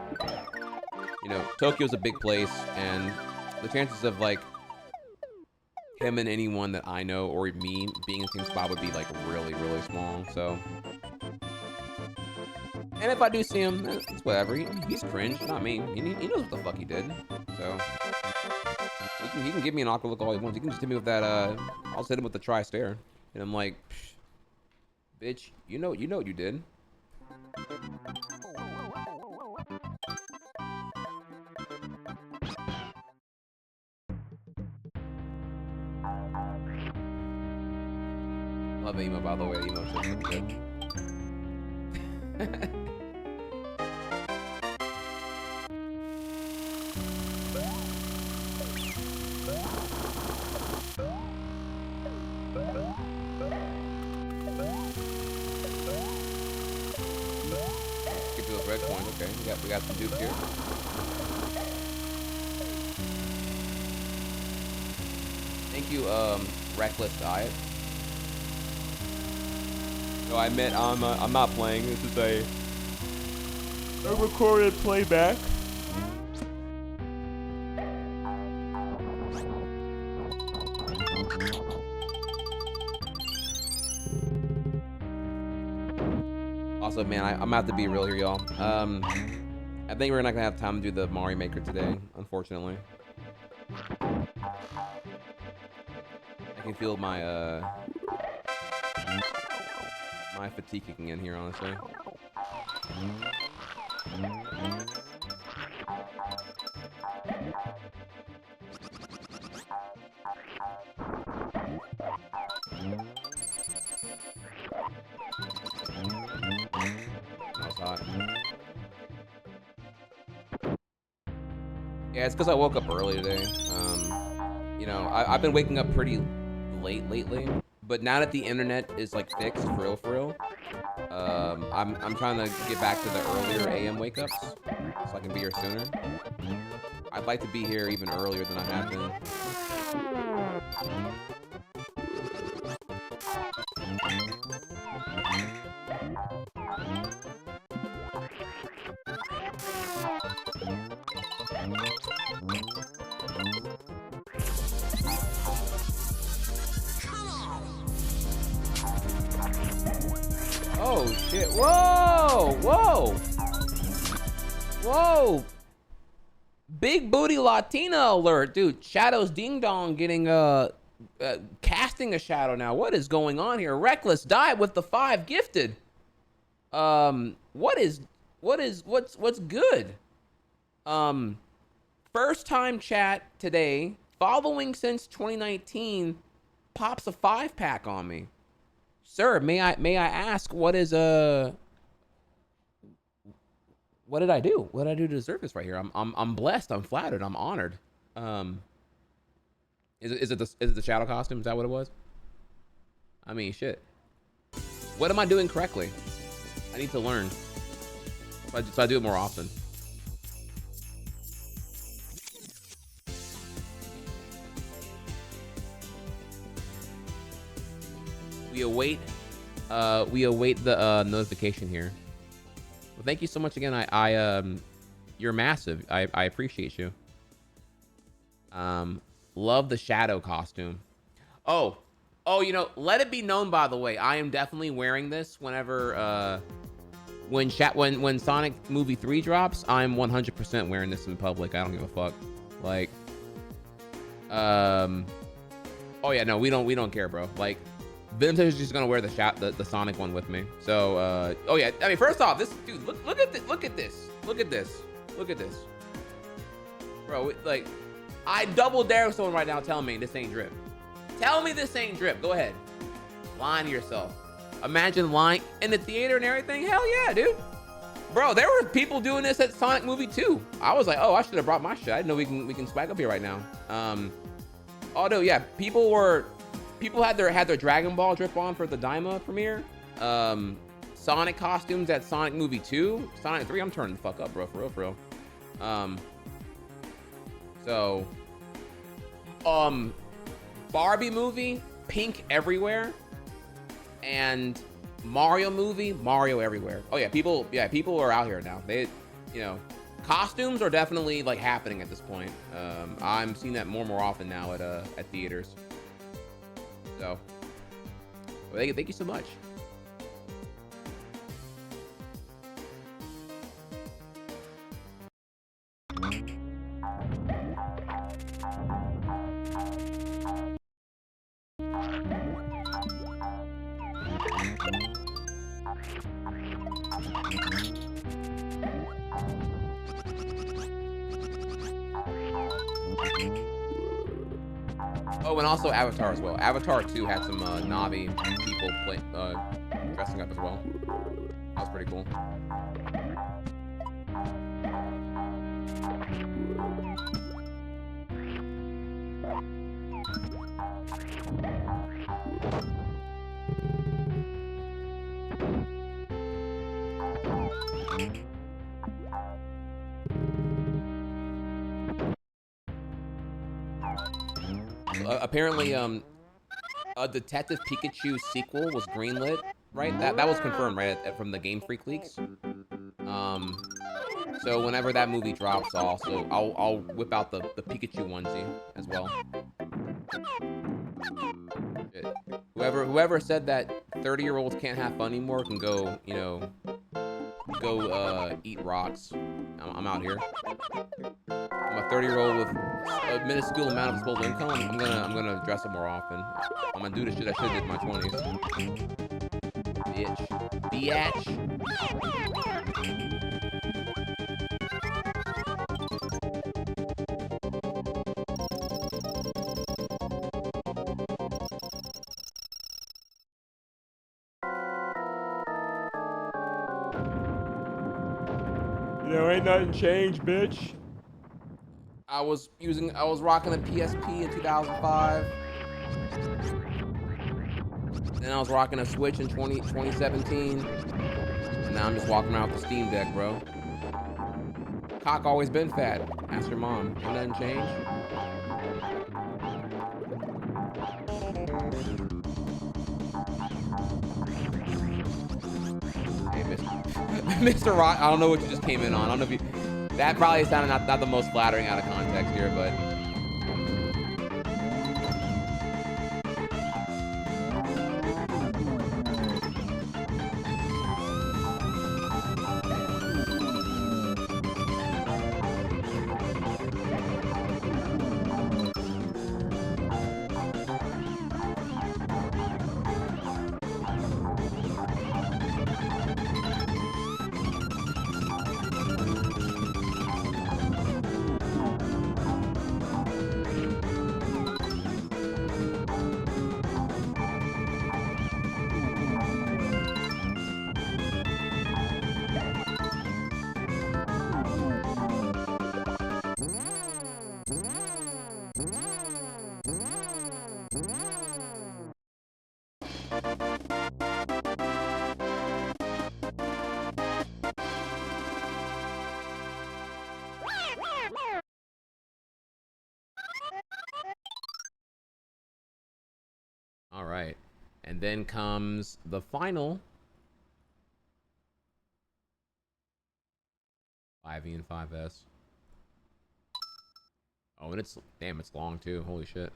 You know, Tokyo's a big place, and the chances of, like, him and anyone that I know, or me, being in the same spot would be, like, really, really small, so. And if I do see him, it's whatever. He's cringe, not me. He knows what the fuck he did, so. He can give me an awkward look all he wants. He can just hit me with that, I'll just hit him with the tri-stare. And I'm like, bitch, you know what you did. the way, emotion. Good. Skip to those red coins. Okay, we got some dupes here. Thank you, Reckless Diet. No, I meant I'm not playing. This is a recorded playback. Also, man, I'm gonna have to be real here, y'all. I think we're not gonna have time to do the Mario Maker today, unfortunately. I can feel my my fatigue kicking in here, honestly. That was hot. Yeah, it's because I woke up early today. You know, I've been waking up pretty late lately, but now that the internet is like fixed for real, I'm trying to get back to the earlier AM wake ups so I can be here sooner. I'd like to be here even earlier than I have been. Oh shit, whoa, whoa, whoa. Big booty Latina alert, dude. Shadow's Ding Dong getting, casting a shadow now. What is going on here? Reckless died with the 5 gifted. What's good? First time chat today, following since 2019, pops a 5-pack on me. Sir, may I ask what is what did I do? What did I do to deserve this right here? I'm blessed. I'm flattered. I'm honored. Is it the shadow costume? Is that what it was? I mean, shit. What am I doing correctly? I need to learn. So I do it more often. We await the notification here. Well, thank you so much again. You're massive. I appreciate you. Love the shadow costume. Oh, you know, let it be known, by the way, I am definitely wearing this whenever when Sonic Movie 3 drops. I'm 100% wearing this in public. I don't give a fuck. Like, oh yeah, no, we don't care, bro. Like, Vintage is just gonna wear the Sonic one with me. So, oh yeah, I mean, first off, this dude, look at this, bro. Like, I double dare someone right now telling me this ain't drip. Tell me this ain't drip. Go ahead, lying to yourself. Imagine lying in the theater and everything. Hell yeah, dude. Bro, there were people doing this at Sonic Movie 2. I was like, oh, I should have brought my shit. I didn't know we can swag up here right now. Although, yeah, people had their Dragon Ball drip on for the Daima premiere. Sonic costumes at Sonic Movie 2. Sonic 3, I'm turning the fuck up, bro, for real. Barbie movie, pink everywhere. And Mario movie, Mario everywhere. Oh yeah, people are out here now. They, you know, costumes are definitely like happening at this point. I'm seeing that more and more often now at theaters. So, well, thank you so much. Oh, and also Avatar as well. Avatar 2 had some Na'vi people dressing up as well. That was pretty cool. Apparently, Detective Pikachu sequel was greenlit, right? That was confirmed, right, from the Game Freak leaks. So whenever that movie drops, I'll whip out the Pikachu onesie as well. Shit. Whoever said that 30-year-olds can't have fun anymore can go, you know, eat rocks. I'm out here. I'm a 30-year-old with a minuscule amount of disposable income. I'm gonna dress up more often. I'm gonna do the shit I should do in my 20s. Bitch. You know, ain't nothing changed, bitch. I was rocking a PSP in 2005. Then I was rocking a Switch in 2017. And now I'm just walking around with the Steam Deck, bro. Cock always been fat. Ask your mom. Ain't nothing changed. Hey, Mr. Rock, I don't know what you just came in on. I don't know if you... That probably sounded not the most flattering out of context here, but... All right, and then comes the final 5E and 5S. Oh, and it's long too. Holy shit.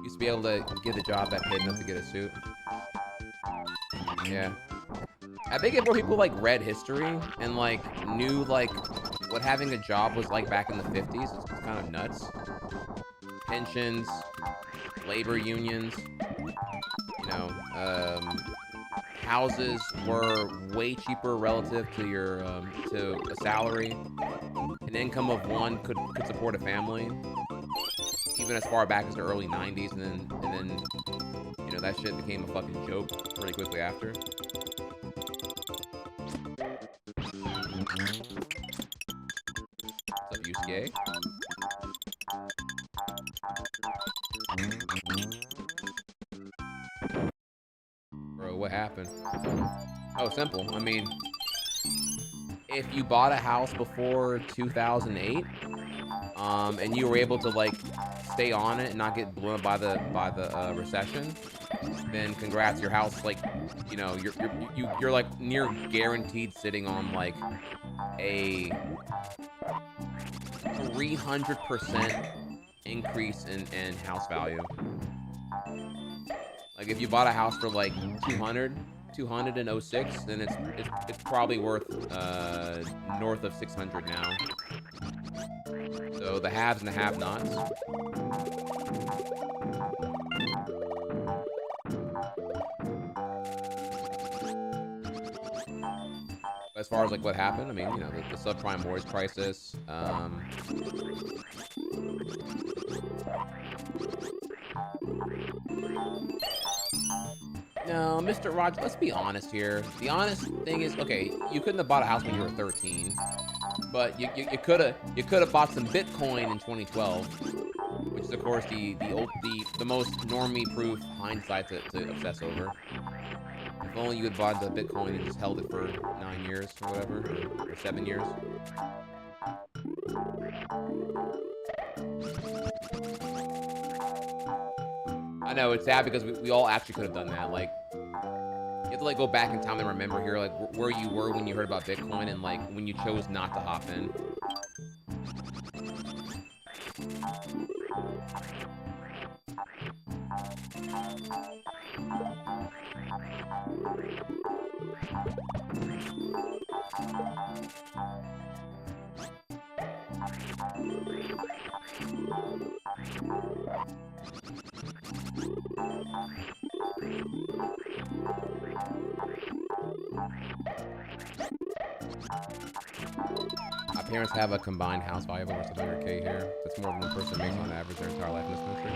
Used to be able to get a job that paid enough to get a suit. Yeah. I think if more people like read history and like knew like what having a job was like back in the 50s, it's kind of nuts. Pensions, labor unions, you know, houses were way cheaper relative to your to a salary. An income of one could support a family, even as far back as the early 90s, and then you know that shit became a fucking joke pretty quickly after. What's up, Yusuke? Bro, what happened? Oh, simple. I mean, if you bought a house before 2008, and you were able to like stay on it and not get blown up by the recession, then congrats, your house, like, you know, you're like near guaranteed sitting on like a 300% increase in house value. Like if you bought a house for like 200 in 06, then it's probably worth north of 600 now. So the haves and the have-nots. As far as like what happened, I mean, you know, the subprime mortgage crisis. No, Mr. Rogers, let's be honest here. The honest thing is, okay, you couldn't have bought a house when you were 13, but you could have bought some Bitcoin in 2012, which is of course the most normie-proof hindsight to obsess over. If only you had bought the Bitcoin and just held it for 9 years or whatever, or 7 years. I know, it's sad because we all actually could have done that. Like, you have to like go back in time and remember here, like where you were when you heard about Bitcoin and like when you chose not to hop in. My parents have a combined house value of over 700K here. That's more than one person makes on average their entire life in this country.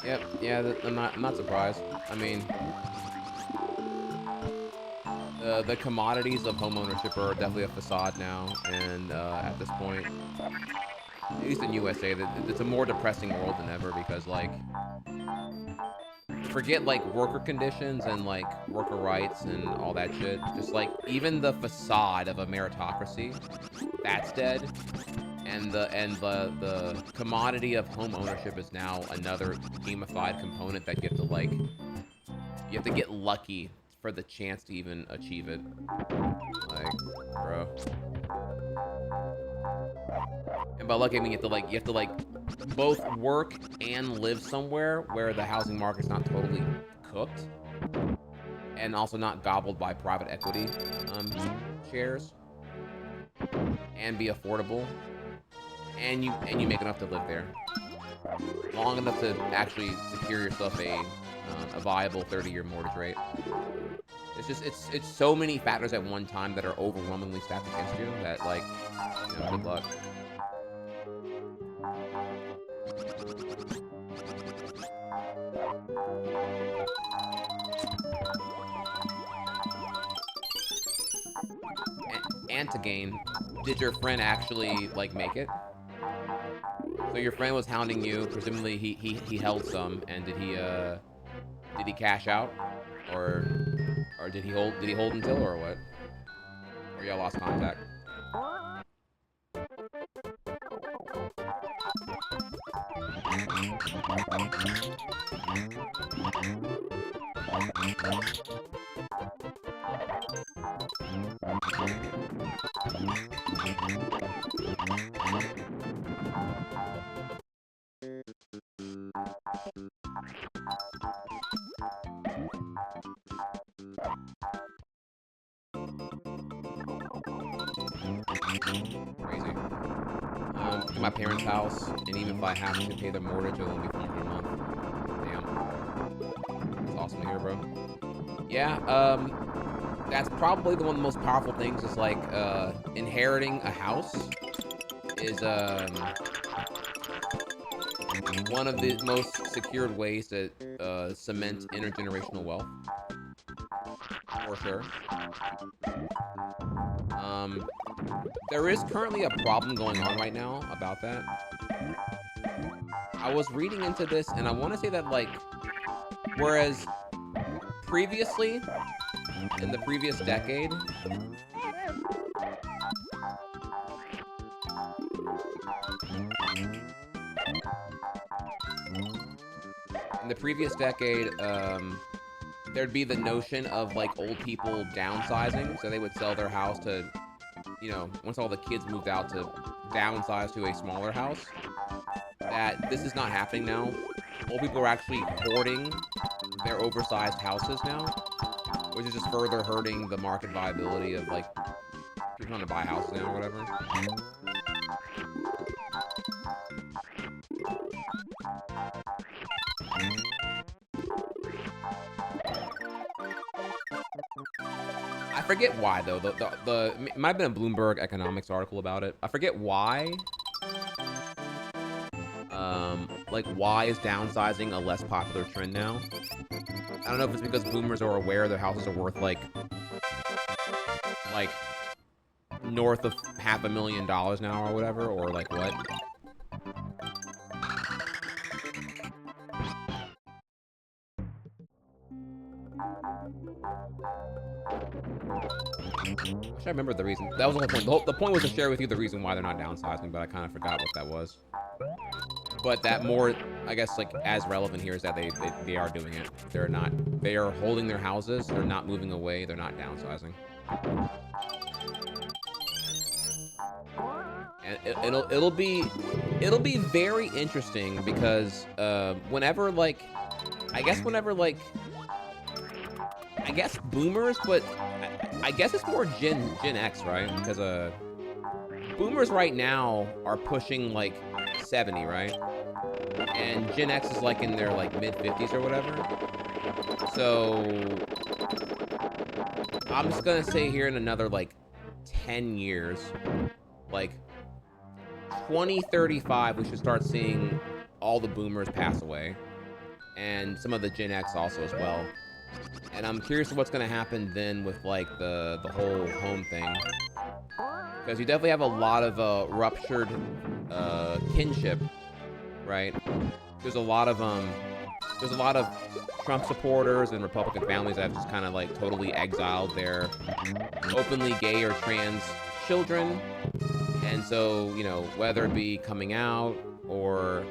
Yep, yeah, I'm not surprised. I mean, the commodities of homeownership are definitely a facade now, and at this point, at least in USA, it's a more depressing world than ever because, like, forget like worker conditions and like worker rights and all that shit. Just like even the facade of a meritocracy, that's dead. And the commodity of home ownership is now another gamified component that you have to get lucky for the chance to even achieve it. Like, bro. And by lucky I mean you have to both work and live somewhere where the housing market's not totally cooked and also not gobbled by private equity shares, and be affordable, and you make enough to live there long enough to actually secure yourself a viable 30-year mortgage rate. It's just it's so many factors at one time that are overwhelmingly stacked against you that, like, you know, good luck. And to gain, did your friend actually like make it? So your friend was hounding you, presumably he held some, and did he cash out, or did he hold until, or what? Or y'all lost contact? Crazy. To my parents' house, and even if I have to pay the mortgage, it'll only be $400 a month. Damn. That's awesome to hear, bro. Yeah, that's probably one of the most powerful things, is like, inheriting a house is, one of the most secured ways to, cement intergenerational wealth. For sure. There is currently a problem going on right now about that. I was reading into this, and I want to say that, like, whereas previously, in the previous decade, there'd be the notion of, like, old people downsizing, so they would sell their house to, you know, once all the kids moved out, to downsize to a smaller house. That this is not happening now. old people are actually hoarding their oversized houses now, which is just further hurting the market viability of like people trying to buy houses now or whatever. I forget why though. It might have been a Bloomberg economics article about it. I forget why. Like why is downsizing a less popular trend now? I don't know if it's because boomers are aware their houses are worth like north of $500,000 now or whatever, or like what. I remember the reason. That was the whole point. The point was to share with you the reason why they're not downsizing, but I kind of forgot what that was. But that more, I guess, like as relevant here is that they are doing it. They're not. They are holding their houses. They're not moving away. They're not downsizing. And it'll be very interesting because whenever boomers, but I guess it's more Gen X, right? Because boomers right now are pushing like 70, right? And Gen X is like in their like mid-50s or whatever. So I'm just gonna say here in another like 10 years, like 2035, we should start seeing all the boomers pass away, and some of the Gen X also as well. And I'm curious what's gonna happen then with like the whole home thing, because you definitely have a lot of ruptured kinship, right? There's a lot of Trump supporters and Republican families that have just kind of like totally exiled their openly gay or trans children, and so you know, whether it be coming out or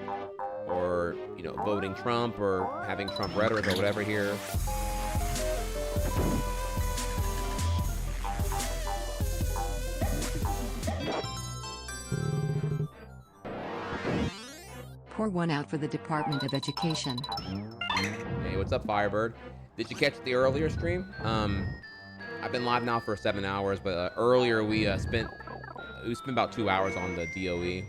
you know, voting Trump or having Trump rhetoric or whatever here. Pour one out for the Department of Education. Hey, what's up, Firebird? Did you catch the earlier stream? I've been live now for 7 hours, but earlier we spent about 2 hours on the DOE.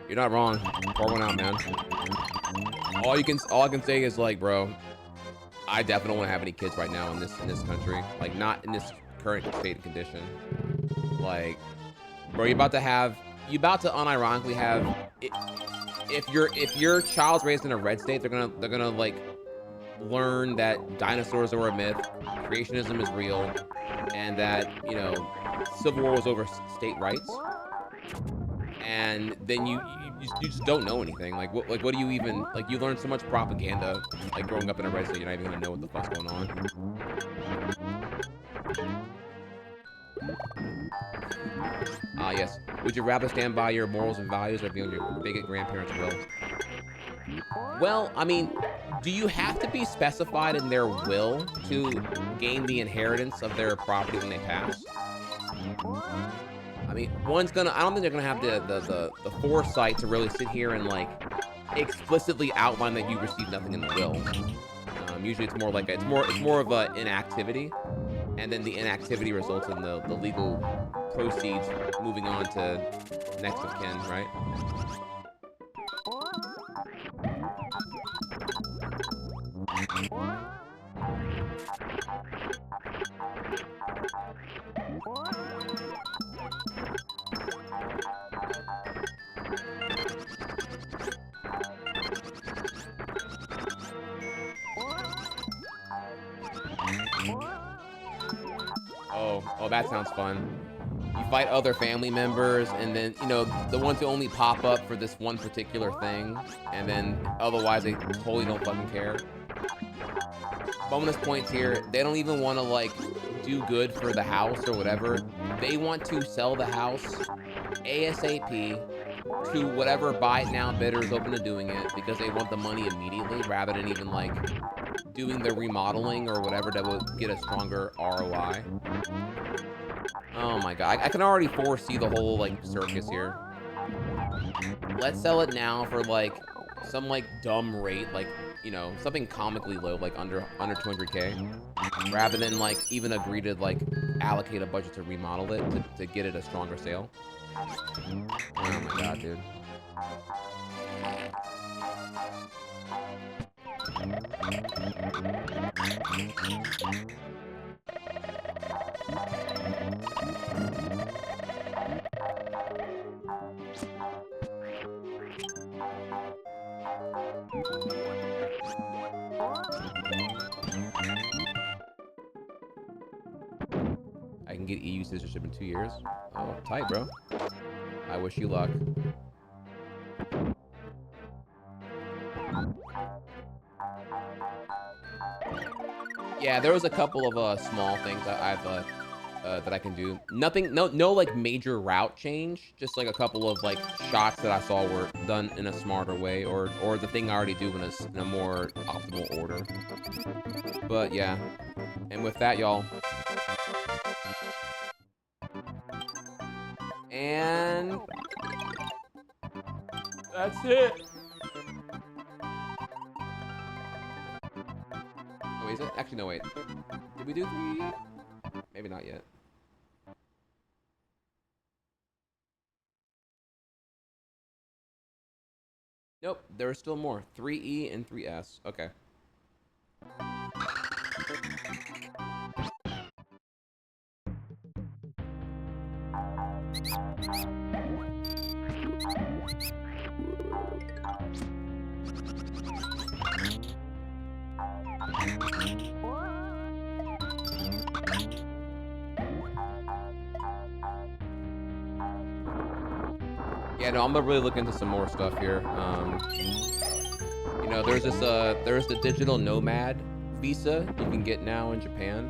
You're not wrong. Pour one out, man. All I can say is like, bro, I definitely don't want to have any kids right now in this country. Like, not in this current state and condition. Like, bro, you're about to unironically have. If your child's raised in a red state, they're gonna like learn that dinosaurs are a myth, creationism is real, and that, you know, Civil War was over state rights. And then you just don't know anything. Like what do you even, like, you learn so much propaganda like growing up in a red state, you're not even gonna know what the fuck's going on. Yes. Would you rather stand by your morals and values or be on your bigot grandparents' will? Well, I mean, do you have to be specified in their will to gain the inheritance of their property when they pass? I mean, I don't think they're gonna have the foresight to really sit here and like explicitly outline that you received nothing in the will. Usually it's more like it's more of an inactivity, and then the inactivity results in the legal proceeds moving on to next of kin, right? Oh, that sounds fun. You fight other family members, and then, you know, the ones who only pop up for this one particular thing, and then otherwise they totally don't fucking care. Bonus points here, they don't even want to, like, do good for the house or whatever. They want to sell the house ASAP to whatever buy it now bidder is open to doing it, because they want the money immediately rather than even, like, doing the remodeling or whatever that would get a stronger ROI. Oh my god, I can already foresee the whole, like, circus here. Let's sell it now for, like, some like dumb rate, like, you know, something comically low, like under 200K, rather than like even agree to like allocate a budget to remodel it to get it a stronger sale. Oh my god, dude. I can get EU citizenship in 2 years. Oh, tight, bro. I wish you luck. Yeah, there was a couple of small things that I can do. Nothing, no like major route change. Just like a couple of like shots that I saw were done in a smarter way, or the thing I already do in a more optimal order. But yeah, and with that, y'all. And that's it. Oh, is it? Actually, no, wait. Did we do 3 yet? Maybe not yet. Nope, there are still more. 3E and 3S. Okay. Yeah, no, I'm gonna really look into some more stuff here. You know, there's the digital nomad visa you can get now in Japan.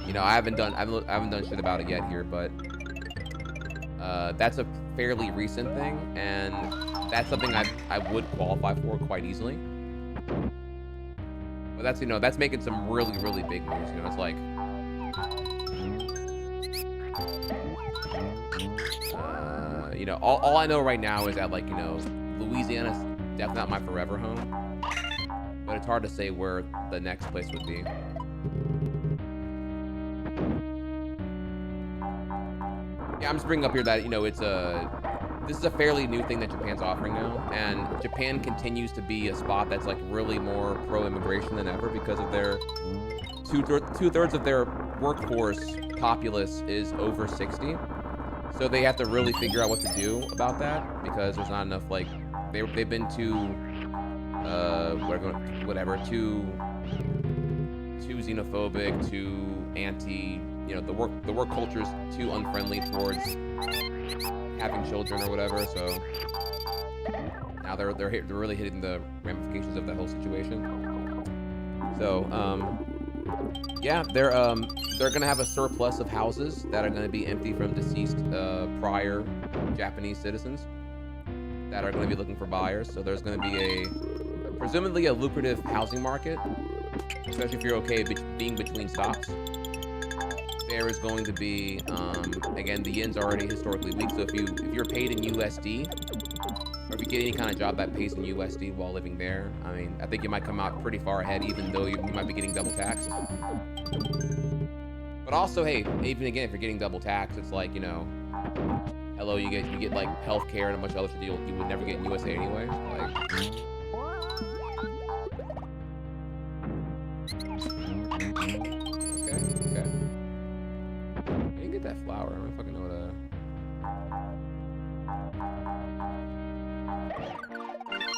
You know, I haven't done shit about it yet here, but that's a fairly recent thing, and that's something I would qualify for quite easily. But that's, you know, that's making some really, really big moves. You know, it's like you know, all I know right now is that, like, you know, Louisiana's definitely not my forever home, but it's hard to say where the next place would be. Yeah, I'm just bringing up here that, you know, this is a fairly new thing that Japan's offering now, and Japan continues to be a spot that's like really more pro-immigration than ever because of their two-thirds of their workforce populace is over 60. So they have to really figure out what to do about that, because there's not enough, like, they've been too too xenophobic, too anti, you know, the work culture is too unfriendly towards having children or whatever. So now they're really hitting the ramifications of that whole situation. So yeah, they're gonna have a surplus of houses that are gonna be empty from deceased prior Japanese citizens that are gonna be looking for buyers. So there's gonna be presumably a lucrative housing market, especially if you're okay being between stops. There is going to be, again, the yen's already historically weak, so if you're paid in USD, or if you get any kind of job that pays in USD while living there, I mean, I think you might come out pretty far ahead, even though you might be getting double taxed. But also, hey, even again, if you're getting double taxed, it's like, you know, hello, you get like healthcare and a bunch of other shit you would never get in USA anyway. Like, okay. I didn't get that flower. I don't fucking know what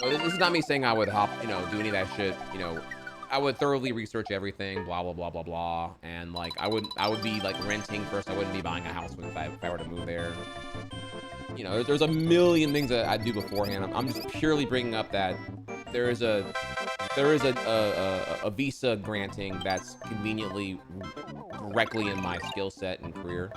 Oh, this is not me saying I would do any of that shit. You know, I would thoroughly research everything, blah blah blah blah blah, and like I would be like renting first. I wouldn't be buying a house if I were to move there. You know, there's a million things that I'd do beforehand. I'm just purely bringing up that there is a visa granting that's conveniently directly in my skill set and career.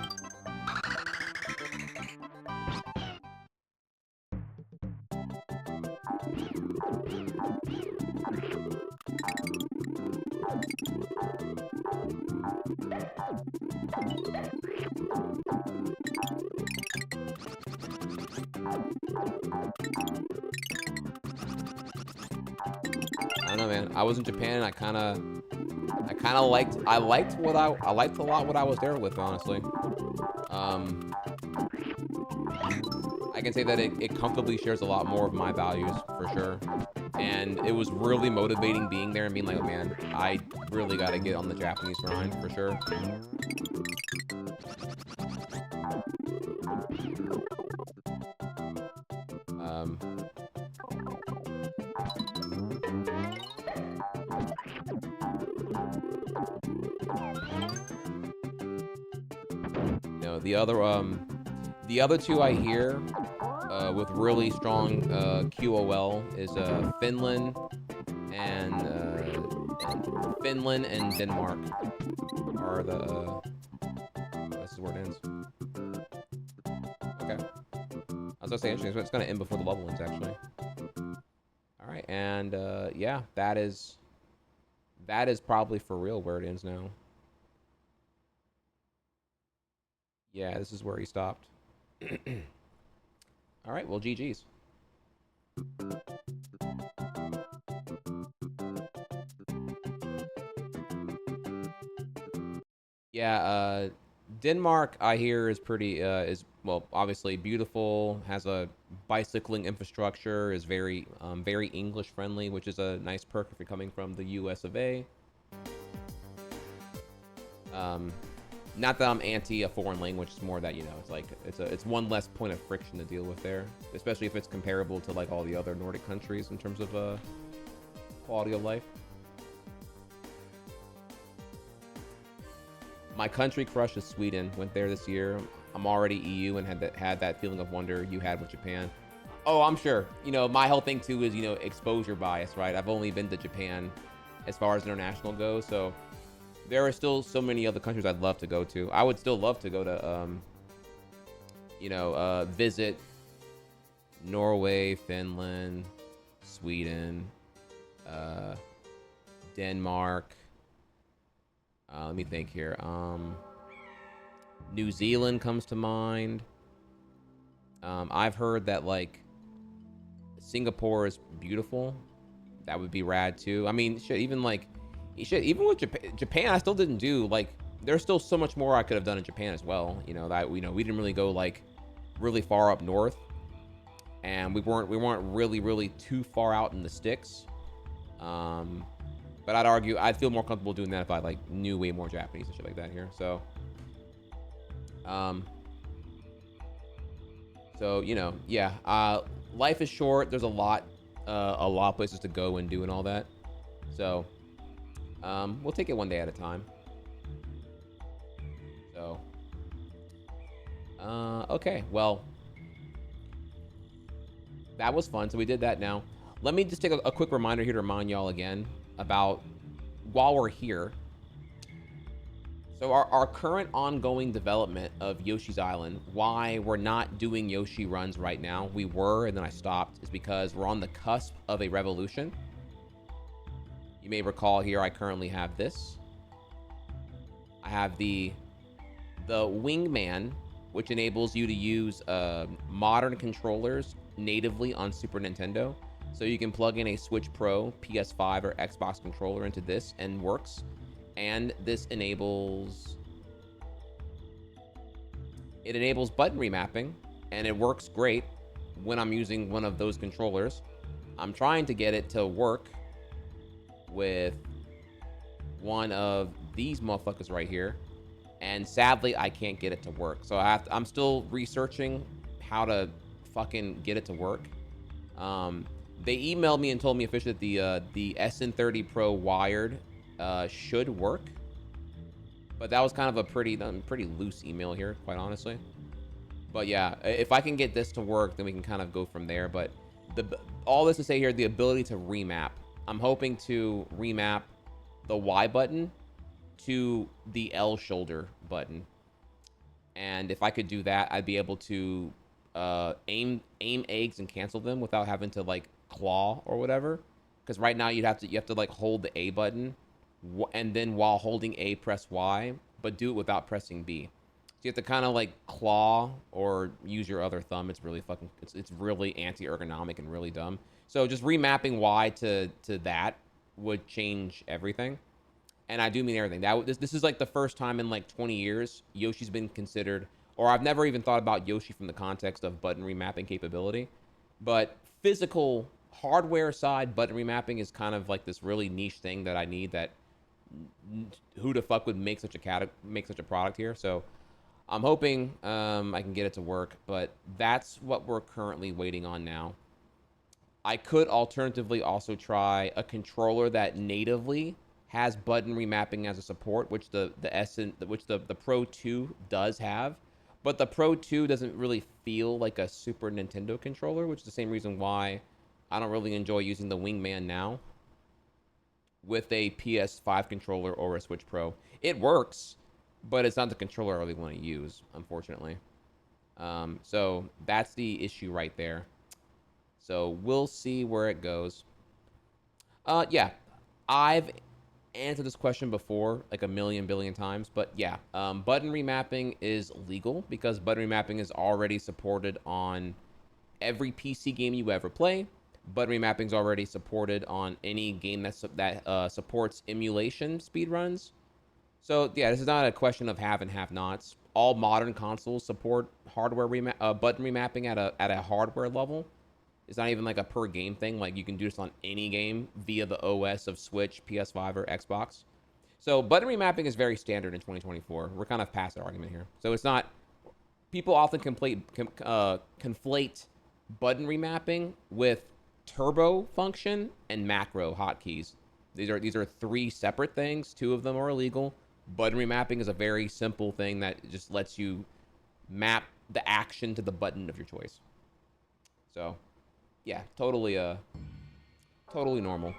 I was in Japan, and I kind of liked a lot what I was there with, honestly. I can say that it comfortably shares a lot more of my values, for sure. And it was really motivating being there and being like, oh, man, I really got to get on the Japanese grind, for sure. The other two I hear with really strong QOL is Finland and Denmark are the this is where it ends. Okay, I was gonna say interesting. It's gonna end before the level ends, actually. All right, and yeah, that is probably for real where it ends now. Yeah, this is where he stopped. All right, well, GG's. Yeah, Denmark, I hear, is pretty, well, obviously beautiful, has a bicycling infrastructure, is very English friendly, which is a nice perk if you're coming from the US of A. Not that I'm anti a foreign language, it's more that, you know, it's like, it's one less point of friction to deal with there, especially if it's comparable to like all the other Nordic countries in terms of quality of life. My country crush is Sweden. Went there this year. I'm already EU and had that feeling of wonder you had with Japan. Oh, I'm sure. You know, my whole thing too is, you know, exposure bias, right? I've only been to Japan as far as international goes, so there are still so many other countries I'd love to go to. I would still love to go to, you know, visit Norway, Finland, Sweden, Denmark. Let me think here. New Zealand comes to mind. I've heard that, like, Singapore is beautiful. That would be rad, too. I mean, shit, even with Japan, I still didn't do, like, there's still so much more I could have done in Japan as well. You know, that, you know, we didn't really go, like, really far up north. And we weren't really too far out in the sticks. But I'd argue I'd feel more comfortable doing that if I like knew way more Japanese and shit like that here. So, you know, yeah. Life is short. There's a lot of places to go and do and all that. So, we'll take it one day at a time. So, okay. Well, that was fun. So we did that now. Let me just take a quick reminder here to remind y'all again about, while we're here, so our current ongoing development of Yoshi's Island, why we're not doing Yoshi runs right now, we were and then I stopped, is because we're on the cusp of a revolution. You may recall here I currently have this. I have the Wingman, which enables you to use modern controllers natively on Super Nintendo. So you can plug in a Switch Pro, PS5, or Xbox controller into this and works. And this enables button remapping, and it works great when I'm using one of those controllers. I'm trying to get it to work with one of these motherfuckers right here, and sadly I can't get it to work. So I'm still researching how to fucking get it to work. They emailed me and told me officially that the SN30 Pro wired should work, but that was kind of a pretty loose email here, quite honestly. But yeah, if I can get this to work, then we can kind of go from there. But all this to say here, the ability to remap. I'm hoping to remap the Y button to the L shoulder button, and if I could do that, I'd be able to aim eggs and cancel them without having to like claw or whatever. Because right now you have to like hold the A button, and then while holding A, press Y, but do it without pressing B. So you have to kind of like claw or use your other thumb. It's really fucking, it's really anti-ergonomic and really dumb. So just remapping Y to that would change everything. And I do mean everything. This is like the first time in like 20 years Yoshi's been considered, or I've never even thought about Yoshi from the context of button remapping capability. But physical hardware side button remapping is kind of like this really niche thing that I need, that who the fuck would make such a product here. So I'm hoping I can get it to work, but that's what we're currently waiting on now. I could alternatively also try a controller that natively has button remapping as a support, which the Pro 2 does have, but the Pro 2 doesn't really feel like a Super Nintendo controller, which is the same reason why I don't really enjoy using the Wingman now with a PS5 controller or a Switch Pro. It works, but it's not the controller I really want to use, unfortunately. So that's the issue right there. So we'll see where it goes. Yeah, I've answered this question before like a million billion times, but yeah, button remapping is legal because button remapping is already supported on every PC game you ever play. Button remapping is already supported on any game that supports emulation speedruns. So yeah, this is not a question of have and have-nots. All modern consoles support hardware button remapping at a hardware level. It's not even like a per game thing. Like you can do this on any game via the OS of Switch, PS5, or Xbox. So button remapping is very standard in 2024. We're kind of past that argument here. So it's not. People often conflate button remapping with turbo function and macro hotkeys. These are three separate things. Two of them are illegal. Button remapping is a very simple thing that just lets you map the action to the button of your choice. So yeah, totally normal.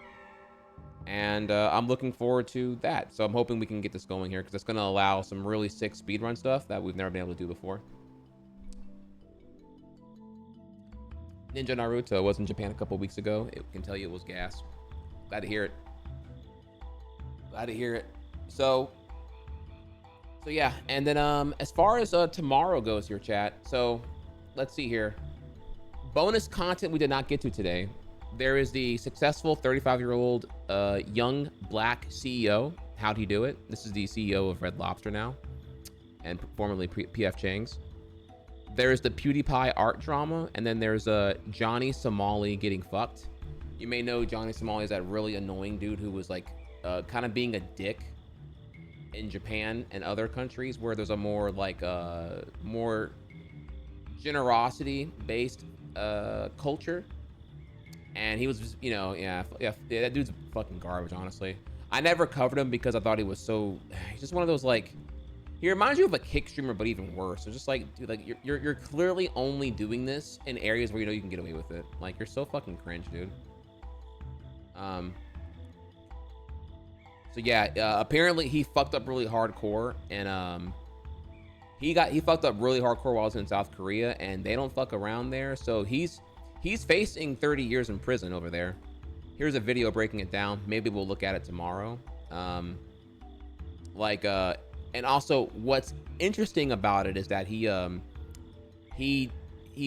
And I'm looking forward to that. So I'm hoping we can get this going here because it's going to allow some really sick speedrun stuff that we've never been able to do before. Ninja Naruto was in Japan a couple weeks ago. It can tell you it was gas. Glad to hear it. Glad to hear it. So yeah, and then as far as tomorrow goes here, chat. So let's see here. Bonus content we did not get to today. There is the successful 35-year-old young black CEO. How'd he do it? This is the CEO of Red Lobster now, and formerly PF Chang's. There's the PewDiePie art drama, and then there's Johnny Somali getting fucked. You may know Johnny Somali is that really annoying dude who was like kind of being a dick in Japan and other countries where there's a more like more generosity based culture. And he was just, you know, yeah, that dude's fucking garbage, honestly. I never covered him because I thought he was so, he's just one of those like, he reminds you of a kick streamer, but even worse. It's just like, dude, like you're clearly only doing this in areas where you know you can get away with it. Like, you're so fucking cringe, dude. So yeah, apparently he fucked up really hardcore, and he fucked up really hardcore while I was in South Korea, and they don't fuck around there. So he's facing 30 years in prison over there. Here's a video breaking it down. Maybe we'll look at it tomorrow. And also what's interesting about it is that he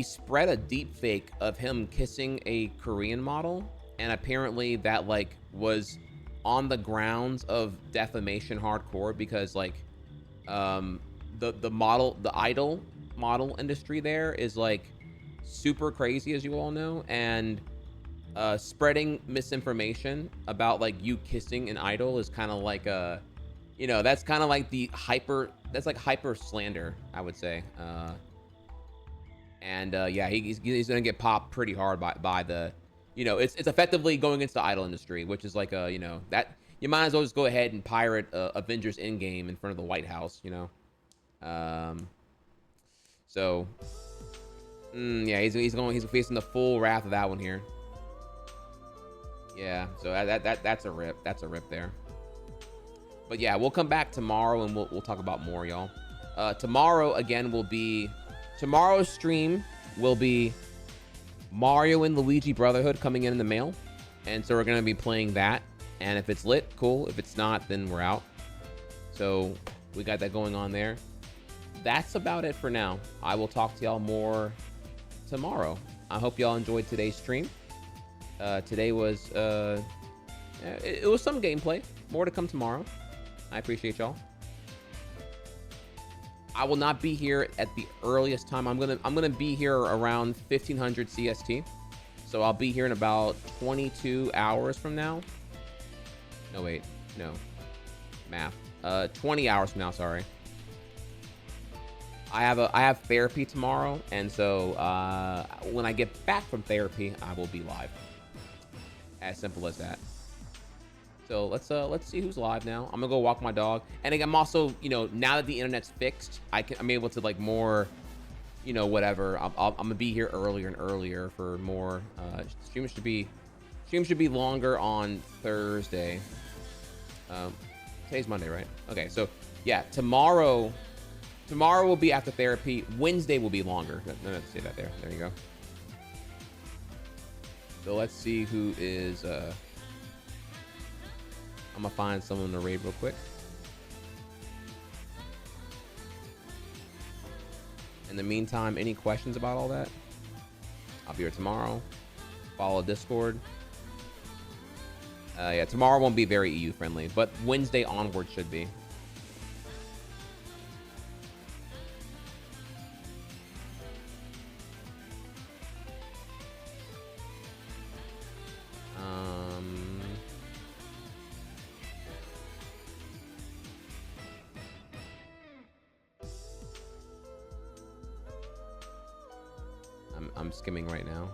spread a deep fake of him kissing a Korean model, and apparently that like was on the grounds of defamation hardcore because like the idol model industry there is like super crazy, as you all know, and spreading misinformation about like you kissing an idol is kind of like a, you know, that's kind of like the hyper slander, I would say. Yeah, he's gonna get popped pretty hard by the, you know, it's effectively going against the idol industry, which is like a, you know, that you might as well just go ahead and pirate Avengers Endgame in front of the White House, you know. Yeah, he's facing the full wrath of that one here. Yeah, so that's a rip. That's a rip there. But yeah, we'll come back tomorrow and we'll talk about more, y'all. Tomorrow again tomorrow's stream will be Mario and Luigi Brotherhood coming in the mail, and so we're gonna be playing that. And if it's lit, cool. If it's not, then we're out. So we got that going on there. That's about it for now. I will talk to y'all more tomorrow. I hope y'all enjoyed today's stream. Today was it was some gameplay. More to come tomorrow. I appreciate y'all. I will not be here at the earliest time. I'm gonna be here around 1500 CST. So I'll be here in about 22 hours from now. No, wait, no, math. 20 hours from now. Sorry. I have therapy tomorrow, and so when I get back from therapy, I will be live. As simple as that. So let's see who's live now. I'm gonna go walk my dog, and I'm also, you know, now that the internet's fixed, I'm able to like more, you know, whatever. I'm gonna be here earlier and earlier for more. Streams should be longer on Thursday. Today's Monday, right? Okay, so yeah, tomorrow will be after therapy. Wednesday will be longer. No, to say that there. There you go. So let's see who is. I'm gonna find someone to raid real quick. In the meantime, any questions about all that? I'll be here tomorrow. Follow Discord. Yeah, tomorrow won't be very EU friendly, but Wednesday onward should be. I'm skimming right now.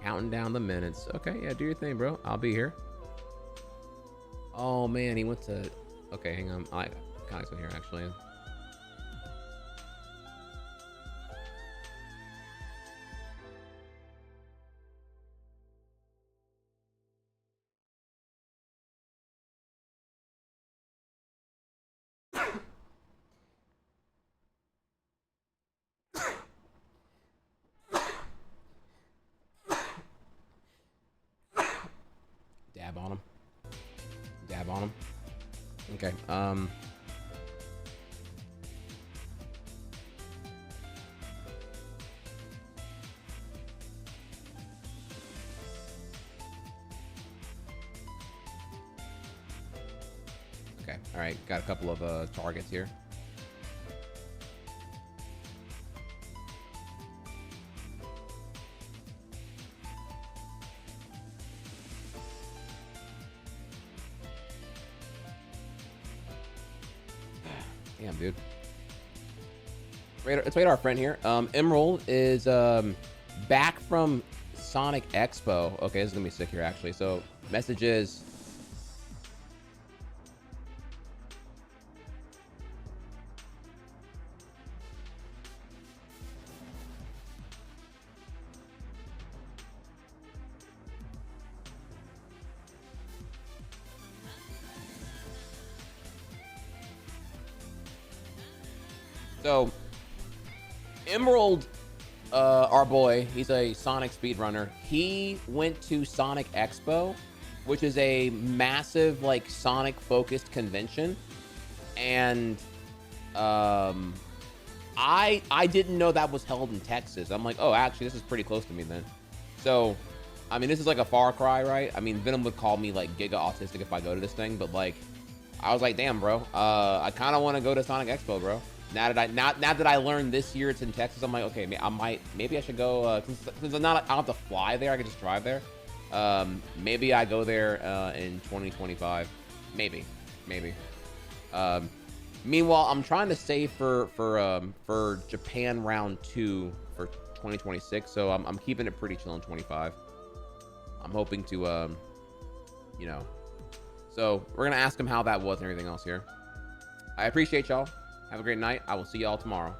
Counting down the minutes. Okay, yeah, do your thing, bro. I'll be here. Oh man, he went to. Okay, hang on. I got here actually. Dab on him. Dab on him. Okay. Okay. All right. Got a couple of targets here. Damn, dude. It's Radar friend here. Emerald is back from Sonic Expo. Okay, this is gonna be sick here actually. So message is so Emerald, our boy, he's a Sonic speedrunner. He went to Sonic Expo, which is a massive, like, Sonic-focused convention. And I didn't know that was held in Texas. I'm like, oh, actually, this is pretty close to me then. So, I mean, this is like a far cry, right? I mean, Venom would call me, like, giga autistic if I go to this thing. But, like, I was like, damn, bro. I kind of want to go to Sonic Expo, bro. Now that I learned this year it's in Texas, I'm like, okay, maybe I should go, since I don't have to fly there, I can just drive there. Maybe I go there in 2025, maybe. Meanwhile, I'm trying to save for Japan round 2 for 2026, so I'm keeping it pretty chill in 25. I'm hoping to, you know, so we're gonna ask him how that was and everything else here. I appreciate y'all. Have a great night. I will see y'all tomorrow.